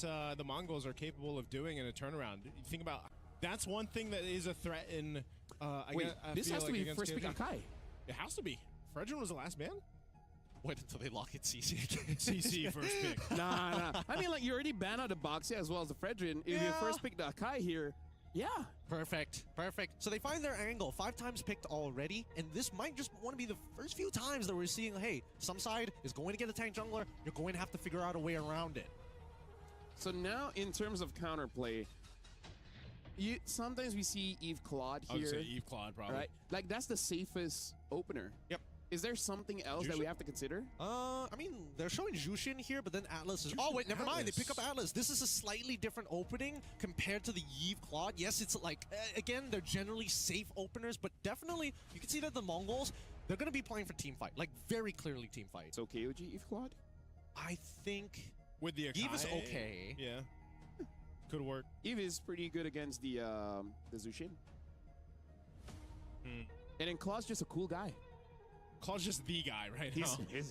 the Mongols are capable of doing in a turnaround. You think about that's one thing that is a threat in. This has to be first pick Akai. It has to be. Fredrin was the last man. Wait until they lock it CC again. CC first pick. Nah. I mean, like, you already banned out the Boxia as well as the Fredrin. If you first pick the Akai here, yeah. Perfect. So they find their angle. 5 times picked already, and this might just want to be the first few times that we're seeing, hey, some side is going to get a tank jungler. You're going to have to figure out a way around it. So now, in terms of counterplay, sometimes we see Eve Claude here. I would say Eve Claude, probably. Right? Like, that's the safest opener. Yep. Is there something else that we have to consider? I mean, they're showing Jushin here, but then Atlas is... Oh, wait, never mind. They pick up Atlas. This is a slightly different opening compared to the Eve Claude. Yes, it's like, again, they're generally safe openers, but definitely, you can see that the Mongols, they're going to be playing for team fight. Like, very clearly team fight. So KOG Eve Claude? I think... With the Akai, Eve is okay. Yeah. Could work. Eve is pretty good against the Zushin. And then Claude's just a cool guy. Claude's just the guy right now.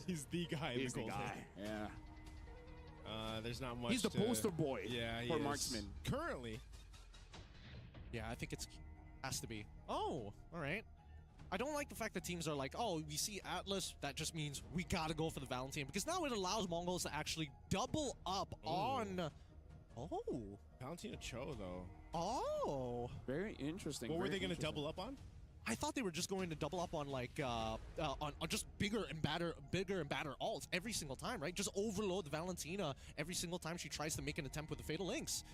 He's the guy. He's the guy. Yeah. There's not much. He's the poster boy for marksman. Currently. Yeah, I think it has to be. Oh, all right. I don't like the fact that teams are like, oh, we see Atlas, that just means we gotta go for the Valentine, because now it allows Mongols to actually double up on... Oh. Valentina Cho, though. Oh. Very interesting. What were they going to double up on? I thought they were just going to double up on like on just bigger and badder alts every single time, right? Just overload the Valentina every single time she tries to make an attempt with the Fatal Links.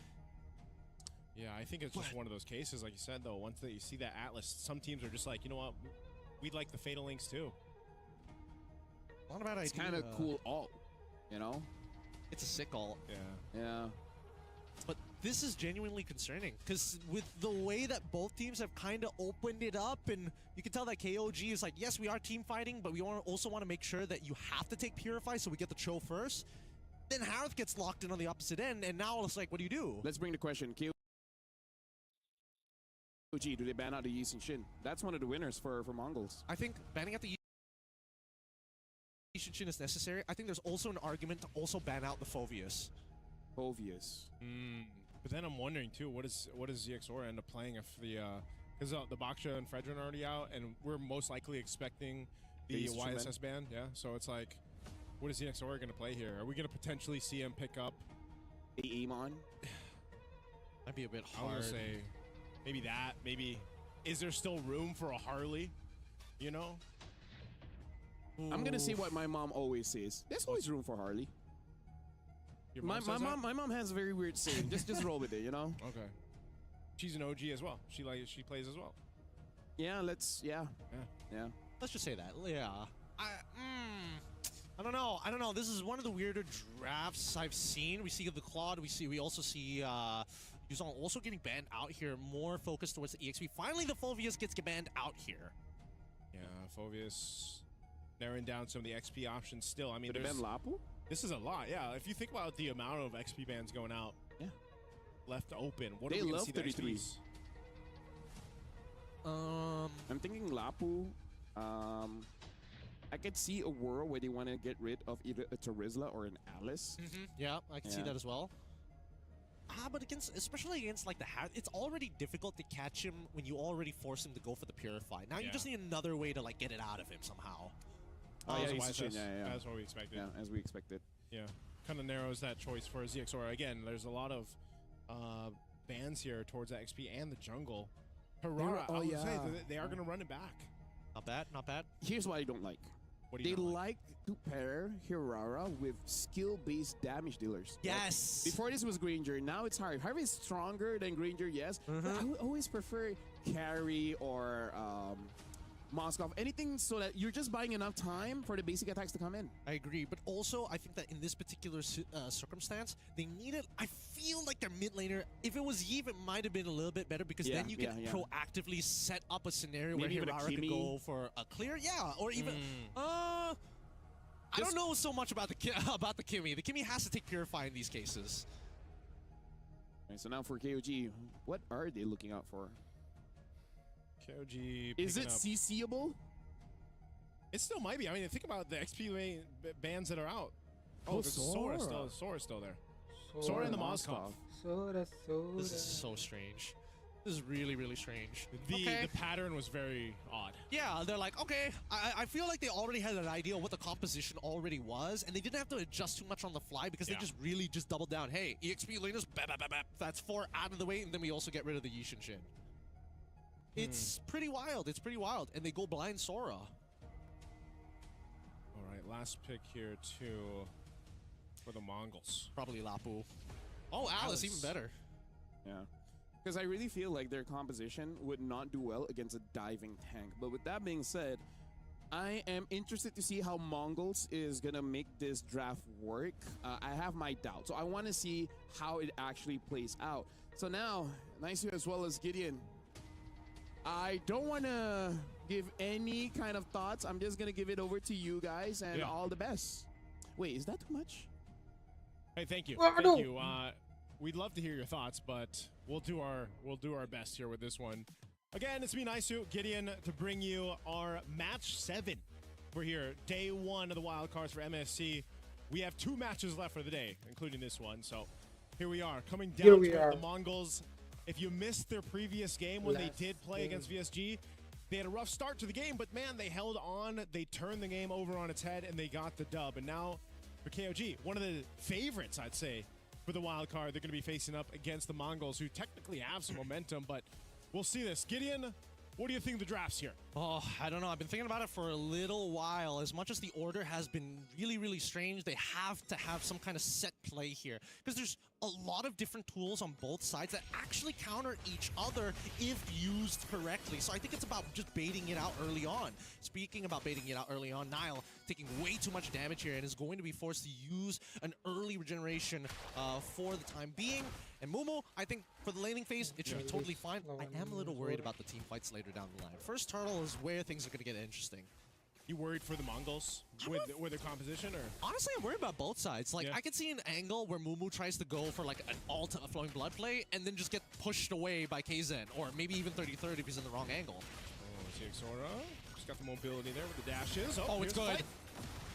Yeah, I think it's just one of those cases, like you said, though. Once you see that Atlas, some teams are just like, you know what, we'd like the Fatal Links too. Not a bad idea. It's kind of cool alt, you know? It's a sick alt. Yeah. But this is genuinely concerning, because with the way that both teams have kind of opened it up, and you can tell that KOG is like, yes, we are team fighting, but we also want to make sure that you have to take Purify so we get the Cho first. Then Harith gets locked in on the opposite end, and now it's like, what do you do? Let's bring the question. KOG, do they ban out the Yi Sin Shin? That's one of the winners for Mongols. I think banning out the Yi Sin Shin is necessary. I think there's also an argument to also ban out the Phoveus. But then I'm wondering too, what does ZXOR end up playing if because the Baksha and Fredrin are already out, and we're most likely expecting the YSS ban. Yeah, so it's like, what is ZXOR going to play here? Are we going to potentially see him pick up Amon? That'd be a bit I hard. would say maybe that. Maybe is there still room for a Harley? You know. I'm gonna say what my mom always says. There's always room for Harley. My mom has a very weird saying. just roll with it, you know. Okay. She's an OG as well. She plays as well. Yeah. Yeah. Let's just say that. Yeah. I don't know. This is one of the weirder drafts I've seen. We see the Claude. We also see Yuzong also getting banned out here. More focused towards the EXP. Finally, the Phoveus gets banned out here. Yeah, Phoveus narrowing down some of the XP options still. I mean, Did they ban Lapu? This is a lot, yeah. If you think about the amount of XP bans going out, left open, what They are we going love to see the 33. XPs? I'm thinking Lapu. I could see a world where they want to get rid of either a Terizla or an Alice. Yeah, I can see that as well. But especially against like the Harith, it's already difficult to catch him when you already force him to go for the Purify. Now you just need another way to like get it out of him somehow. Oh, yeah, yeah. That's what we expected. Yeah, as we expected. Yeah, kind of narrows that choice for ZXOR. Again, there's a lot of bans here towards that XP and the jungle. Harara, I would say they are going to run it back. Not bad, not bad. Here's what I don't like. What do you They not like to pair Hirara with skill-based damage dealers. Yes. Before this was Granger, now it's Harvey. Harvey is stronger than Granger, yes. But I would always prefer Carry or Moskov, anything so that you're just buying enough time for the basic attacks to come in. I agree, but also I think that in this particular circumstance, they needed. I feel like their mid laner. If it was Yve, it might have been a little bit better because then you can proactively set up a scenario Maybe where Hirara could go for a clear, or even. I don't know so much about the Kimmy. The Kimmy has to take Purify in these cases. Right, so now for KOG, what are they looking out for? KOG. Is it CCable? It still might be. I mean, think about the XP bans that are out. Oh, the Sora is still there. Sora and the Moskov. Soda. This is so strange. This is really, really strange. The pattern was very odd. Yeah, they're like, okay, I feel like they already had an idea of what the composition already was, and they didn't have to adjust too much on the fly because they just really just doubled down. Hey, EXP Linus, that's 4 out of the way, and then we also get rid of the Yishin Shin. It's pretty wild. It's pretty wild. And they go blind Sora. All right, last pick here, too, for the Mongols. Probably Lapu. Oh, Alice, even better. Yeah. Because I really feel like their composition would not do well against a diving tank. But with that being said, I am interested to see how Mongols is going to make this draft work. I have my doubts. So I want to see how it actually plays out. So now, Nice as well as Gideon. I don't want to give any kind of thoughts. I'm just going to give it over to you guys and all the best. Wait, is that too much? Hey, thank you. Thank you. We'd love to hear your thoughts, but we'll do our best here with this one. Again, it's me, Naisu, Gideon, to bring you our match 7. We're here, day 1 of the wild cards for MSC. We have 2 matches left for the day, including this one. So here we are, coming down to the Mongols. If you missed their previous game when they did play against VSG, they had a rough start to the game, but man, they held on. They turned the game over on its head, and they got the dub. And now for KOG, one of the favorites, I'd say, for the wild card, they're going to be facing up against the Mongols, who technically have some momentum, but we'll see this. Gideon, what do you think of the drafts here? Oh, I don't know. I've been thinking about it for a little while. As much as the order has been really, really strange, they have to have some kind of set play here. Because there's a lot of different tools on both sides that actually counter each other if used correctly. So I think it's about just baiting it out early on. Speaking about baiting it out early on, Nile taking way too much damage here and is going to be forced to use an early regeneration for the time being. And Mumu, I think for the laning phase, it should be totally fine. I am a little worried about the team fights later down the line. First turtle is where things are going to get interesting. You worried for the Mongols with their composition, or? Honestly, I'm worried about both sides. Like, I could see an angle where Mumu tries to go for like an alt flowing blood play and then just get pushed away by Kzen, or maybe even 30-30 if he's in the wrong angle. Oh, Zixora just got the mobility there with the dashes. Oh, it's good.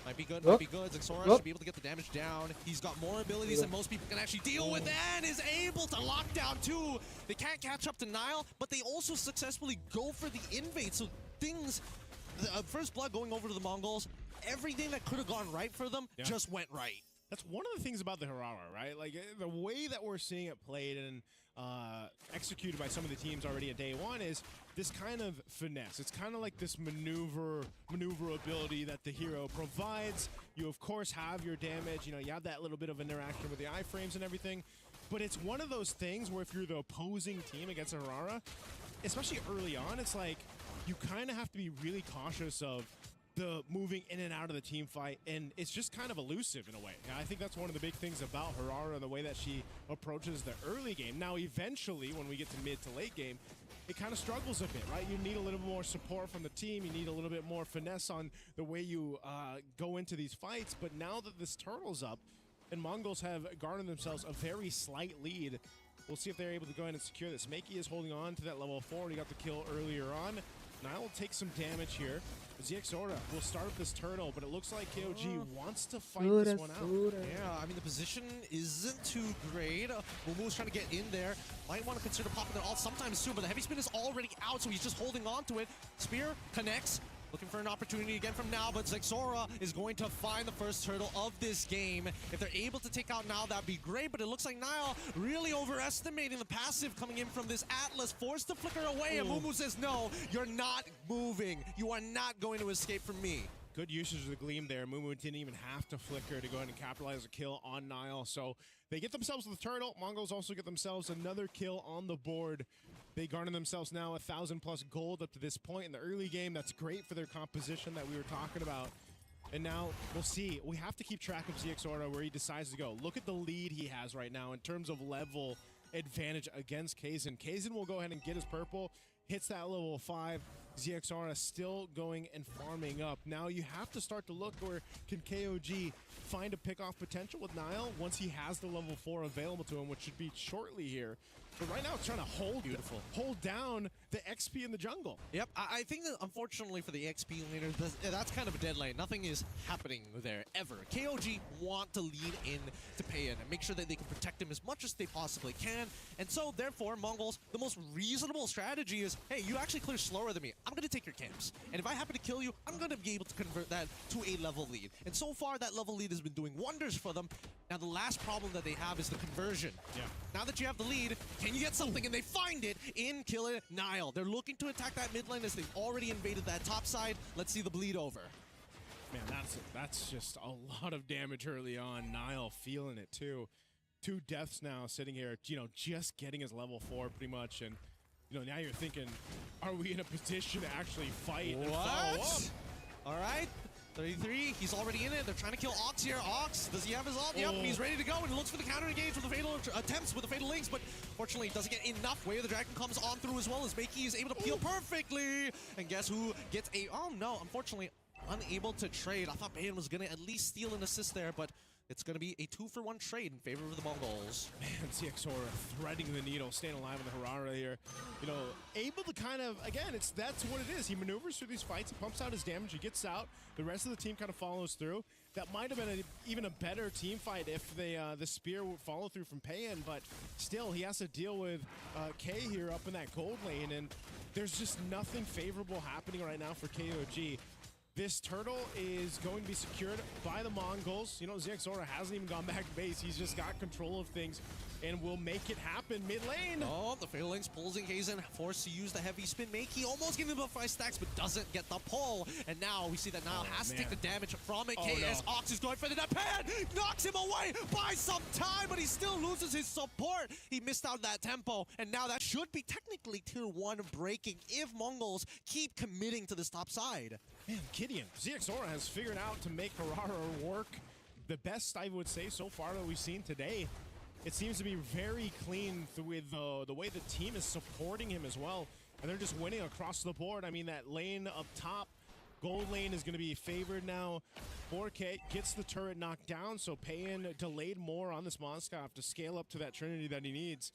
Might be good, might be good. Zixora should be able to get the damage down. He's got more abilities than most people can actually deal with, and is able to lock down too. They can't catch up to Nile, but they also successfully go for the invade. So things, first blood going over to the Mongols, everything that could have gone right for them just went right. That's one of the things about the Harara, right? Like, the way that we're seeing it played and executed by some of the teams already at day 1 is this kind of finesse. It's kind of like this maneuverability that the hero provides. You, of course, have your damage. You know, you have that little bit of interaction with the iframes and everything. But it's one of those things where if you're the opposing team against a Harara, especially early on, it's like you kind of have to be really cautious of the moving in and out of the team fight, and it's just kind of elusive in a way. And I think that's one of the big things about Harara, the way that she approaches the early game. Now, eventually, when we get to mid to late game, it kind of struggles a bit, right? You need a little more support from the team. You need a little bit more finesse on the way you go into these fights. But now that this turtle's up, and Mongols have garnered themselves a very slight lead, we'll see if they're able to go ahead and secure this. Makey is holding on to that level 4, and he got the kill earlier on. Nile will take some damage here. ZXORA will start up this turtle, but it looks like KOG wants to fight this one out. Yeah, I mean, the position isn't too great. Mumu's trying to get in there. Might want to consider popping it off sometime soon, but the heavy spin is already out, so he's just holding on to it. Spear connects. Looking for an opportunity again from now, but Zexora is going to find the first turtle of this game. If they're able to take out Nile, that'd be great, but it looks like Nile really overestimating the passive coming in from this Atlas, forced to flicker away, and Mumu says, no, you're not moving. You are not going to escape from me. Good usage of the Gleam there. Mumu didn't even have to flicker to go ahead and capitalize a kill on Nile, so they get themselves the turtle. Mongols also get themselves another kill on the board. They garner themselves now 1,000+ gold up to this point in the early game. That's great for their composition that we were talking about. And now we'll see. We have to keep track of ZXORA where he decides to go. Look at the lead he has right now in terms of level advantage against Kzen. Kzen will go ahead and get his purple, hits that level 5. ZXORA still going and farming up. Now you have to start to look where can KOG find a pick-off potential with Nile once he has the level 4 available to him, which should be shortly here. But right now it's trying to hold down the XP in the jungle. Yep, I think that unfortunately for the XP laners, that's kind of a dead lane. Nothing is happening there ever. KOG want to lean in to Payan and make sure that they can protect him as much as they possibly can. And so, therefore, Mongols, the most reasonable strategy is, hey, you actually clear slower than me. I'm going to take your camps. And if I happen to kill you, I'm going to be able to convert that to a level lead. And so far, that level lead has been doing wonders for them. Now, the last problem that they have is the conversion. Yeah. Now that you have the lead, can you get something? And they find it in Killer Nile. They're looking to attack that mid lane as they've already invaded that top side. Let's see the bleed over. Man, that's just a lot of damage early on. Nile feeling it too. 2 deaths now sitting here, just getting his level 4 pretty much. And, now you're thinking, are we in a position to actually fight and follow up? All right. 33, he's already in it. They're trying to kill Ox here. Ox, does he have his ult? Yep, he's ready to go and looks for the counter engage with the fatal attempts with the fatal links, but fortunately he doesn't get enough. Way of the Dragon comes on through as well as Makey is able to peel perfectly. And guess who gets a, oh no, unfortunately unable to trade. I thought Bayan was gonna at least steal an assist there, but it's going to be a 2-for-1 trade in favor of the Mongols. Man, ZXORA threading the needle, staying alive in the Harara here. Able to kind of, again, that's what it is. He maneuvers through these fights, he pumps out his damage, he gets out. The rest of the team kind of follows through. That might have been even a better team fight if the spear would follow through from Payan, but still, he has to deal with K here up in that gold lane, and there's just nothing favorable happening right now for KOG. This turtle is going to be secured by the Mongols. ZXORA hasn't even gone back to base. He's just got control of things and will make it happen mid lane. Oh, the fatal links pulls in Kaizen, forced to use the heavy spin. Makey almost getting about 5 stacks, but doesn't get the pull. And now we see that Nile has to take the damage from it. KS Ox is going for the Pan, knocks him away by some time, but he still loses his support. He missed out that tempo, and now that should be technically tier 1 breaking if Mongols keep committing to this top side. Man, Gideon, ZXORA has figured out to make Harara work the best, I would say, so far that we've seen today. It seems to be very clean with the way the team is supporting him as well. And they're just winning across the board. I mean, that lane up top, gold lane is going to be favored now. 4K gets the turret knocked down, so Payan delayed more on this Moskov to scale up to that Trinity that he needs.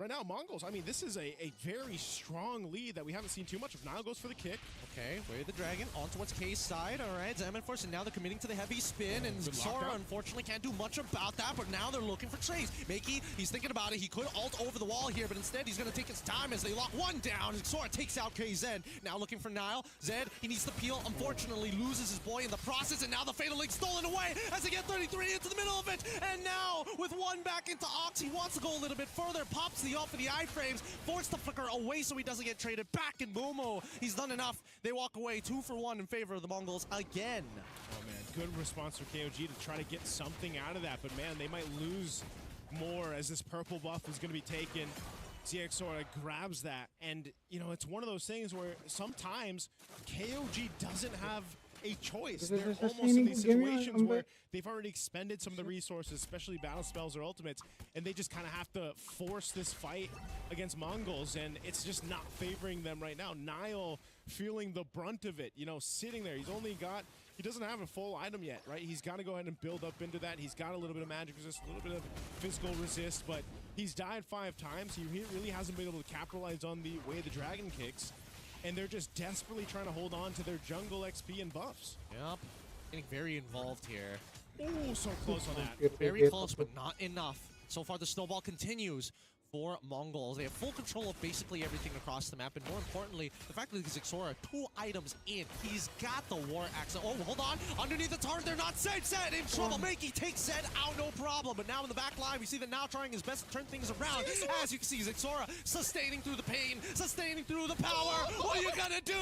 Right now, Mongols, I mean, this is a very strong lead that we haven't seen too much of. Nile goes for the kick. Okay, Way of the Dragon on towards K's side. All right, Zamanforce, and now they're committing to the heavy spin, and Zora unfortunately can't do much about that, but now they're looking for trades. Makey, he's thinking about it. He could ult over the wall here, but instead he's going to take his time as they lock one down. Zora takes out KZ. Now looking for Nile. Zed, he needs the peel. Unfortunately, loses his boy in the process, and now the Fatal Link stolen away as they get 33 into the middle of it. And now, with one back into Ox, he wants to go a little bit further, pops the ult for the iframes, forced the flicker away so he doesn't get traded back, and Momo, he's done enough. They walk away 2-for-1 in favor of the Mongols again. Oh man, good response from KOG to try to get something out of that, but man, they might lose more as this purple buff is going to be taken. ZXORA grabs that, and it's one of those things where sometimes KOG doesn't have a choice. They're almost in these situations where they've already expended some of the resources, especially battle spells or ultimates, and they just kind of have to force this fight against Mongols, and it's just not favoring them right now. Nile feeling the brunt of it, sitting there. He doesn't have a full item yet, right? He's got to go ahead and build up into that. He's got a little bit of magic resist, a little bit of physical resist, but he's died 5 times. He really hasn't been able to capitalize on the way the dragon kicks. And they're just desperately trying to hold on to their jungle XP and buffs. Yep. Getting very involved here. Oh, so close on that. Very close, but not enough. So far, the snowball continues for Mongols. They have full control of basically everything across the map, and more importantly, the fact that Zixora 2 items in. He's got the War Axe. Oh, hold on. Underneath the turret, they're not safe. Zed in trouble. Makey takes Zed out, no problem. But now in the back line, we see that now trying his best to turn things around. As you can see, Zixora sustaining through the pain, sustaining through the power. What are you gonna do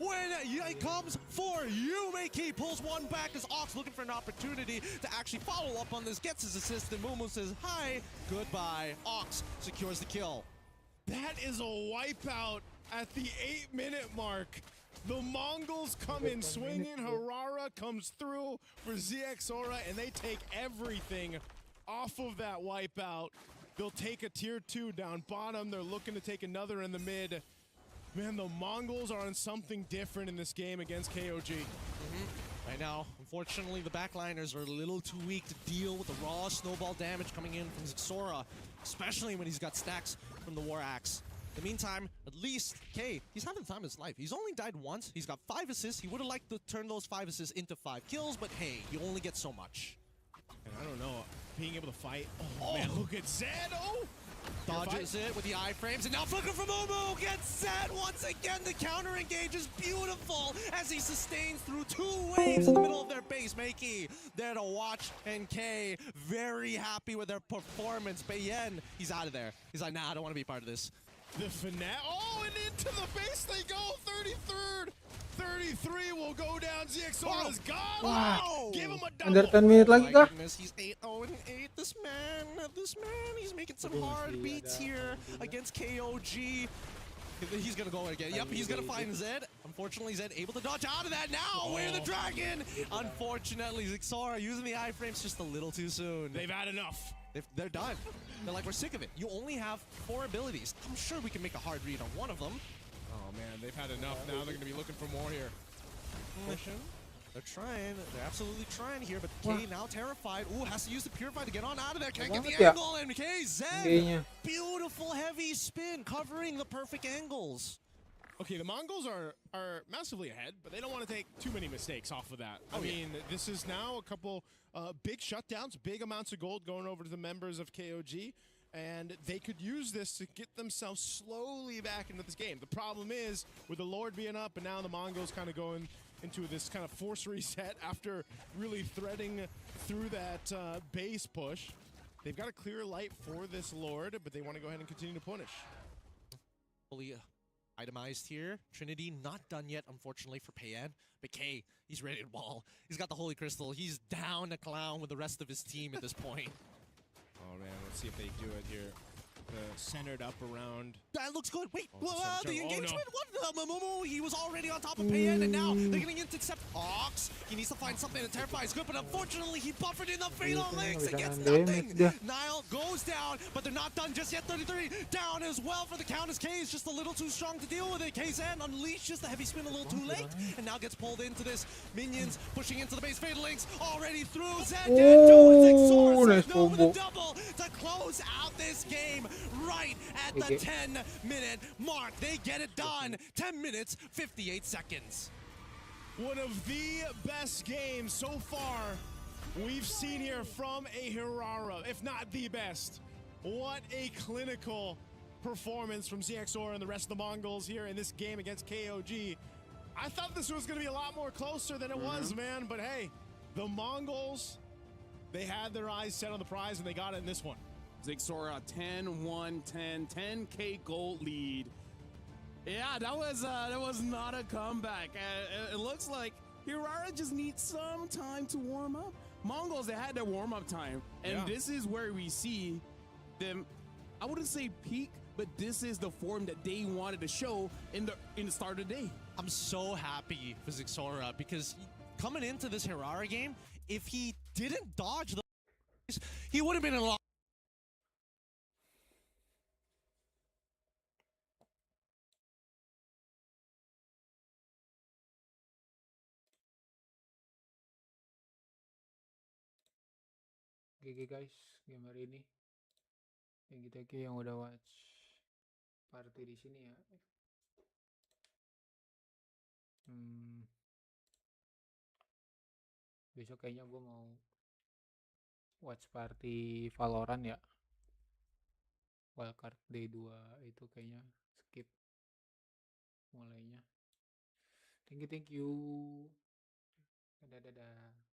when it comes for you? Makey pulls one back as Ox looking for an opportunity to actually follow up on this, gets his assist, and Mumu says, hi, goodbye. Ox secures the kill. That is a wipeout at the 8-minute mark. The Mongols come in swinging. Harara comes through for ZXORA, and they take everything off of that wipeout. They'll take a tier 2 down bottom. They're looking to take another in the mid. Man, the Mongols are on something different in this game against KOG. Right now, unfortunately, the backliners are a little too weak to deal with the raw snowball damage coming in from Zixora, especially when he's got stacks from the War Axe. the meantime, at least K, he's having the time of his life. He's only died once. He's got 5 assists. He would have liked to turn those 5 assists into 5 kills, but hey, you only get so much. And I don't know, being able to fight. Oh, man, look at Zed. Oh! Dodges it with the iframes, and now Flicker from Momo gets set once again. The counter engage is beautiful as he sustains through 2 waves in the middle of their base. Makey there to watch, and K very happy with their performance. Bayen, he's out of there. He's like, nah, I don't want to be part of this. The finale. Oh, and into the base they go. 33rd. 33 will go down. ZXOra's gone. Wow. Give him a Under double. 10 minutes lagi kah? Goodness, he's 8-0-8. This man, he's making some hard beats here against KOG. He's gonna go again. Yep, he's gonna find Zed. Unfortunately, Zed able to dodge out of that now. Where the dragon? Unfortunately, ZXOra using the iframes just a little too soon. They've had enough. They're done. They're like, we're sick of it. You only have 4 abilities. I'm sure we can make a hard read on one of them. Oh man, they've had enough. Now they're gonna be looking for more here. Pushing. They're trying. They're absolutely trying here, but K now terrified. Ooh, has to use the Purify to get on out of there. Can't get the angle, and K, Zed. Beautiful heavy spin, covering the perfect angles. Okay, the Mongols are massively ahead, but they don't want to take too many mistakes off of that. I mean, this is now a couple big shutdowns, big amounts of gold going over to the members of KOG, and they could use this to get themselves slowly back into this game. The problem is, with the Lord being up, and now the Mongols kind of going into this kind of force reset after really threading through that base push. They've got a clear light for this Lord, but they want to go ahead and continue to punish. Fully itemized here. Trinity not done yet, unfortunately, for Payan. But K, he's ready to ball. He's got the Holy Crystal. He's down a clown with the rest of his team at this point. Oh man, let's see if they do it here. Centered up around. That looks good. Wait, Oh, the no. engagement? What? Momo, he was already on top of Payan, and now they're getting intercept. Ox, he needs to find something to terrify is good, but unfortunately, he buffered in the fatal links and gets nothing. Nile goes down, but they're not done just yet. 33 down as well for the Countess. K is just a little too strong to deal with it. Kzen unleashes the heavy spin a little too late, and now gets pulled into this. Minions pushing into the base. Fatal links already through. Zed with the double to close out this game. Right at the 10-minute mark. They get it done. 10 minutes, 58 seconds. One of the best games so far we've seen here from a Hirara, if not the best. What a clinical performance from ZXOra and the rest of the Mongols here in this game against KOG. I thought this was going to be a lot more closer than it was, man. But hey, the Mongols, they had their eyes set on the prize and they got it in this one. ZXOra 10-1-10, 10K gold lead. Yeah, that was not a comeback. It looks like Hirara just needs some time to warm up. Mongols, they had their warm-up time, and this is where we see them. I wouldn't say peak, but this is the form that they wanted to show in the start of the day. I'm so happy for ZXOra because coming into this Hirara game, if he didn't dodge the, he would have been in a lot. Oke guys, game hari ini thank you yang udah watch party di sini ya. Besok kayaknya gue mau watch party Valorant ya. Wildcard Day 2 itu kayaknya skip mulainya. Thank you. Dadah.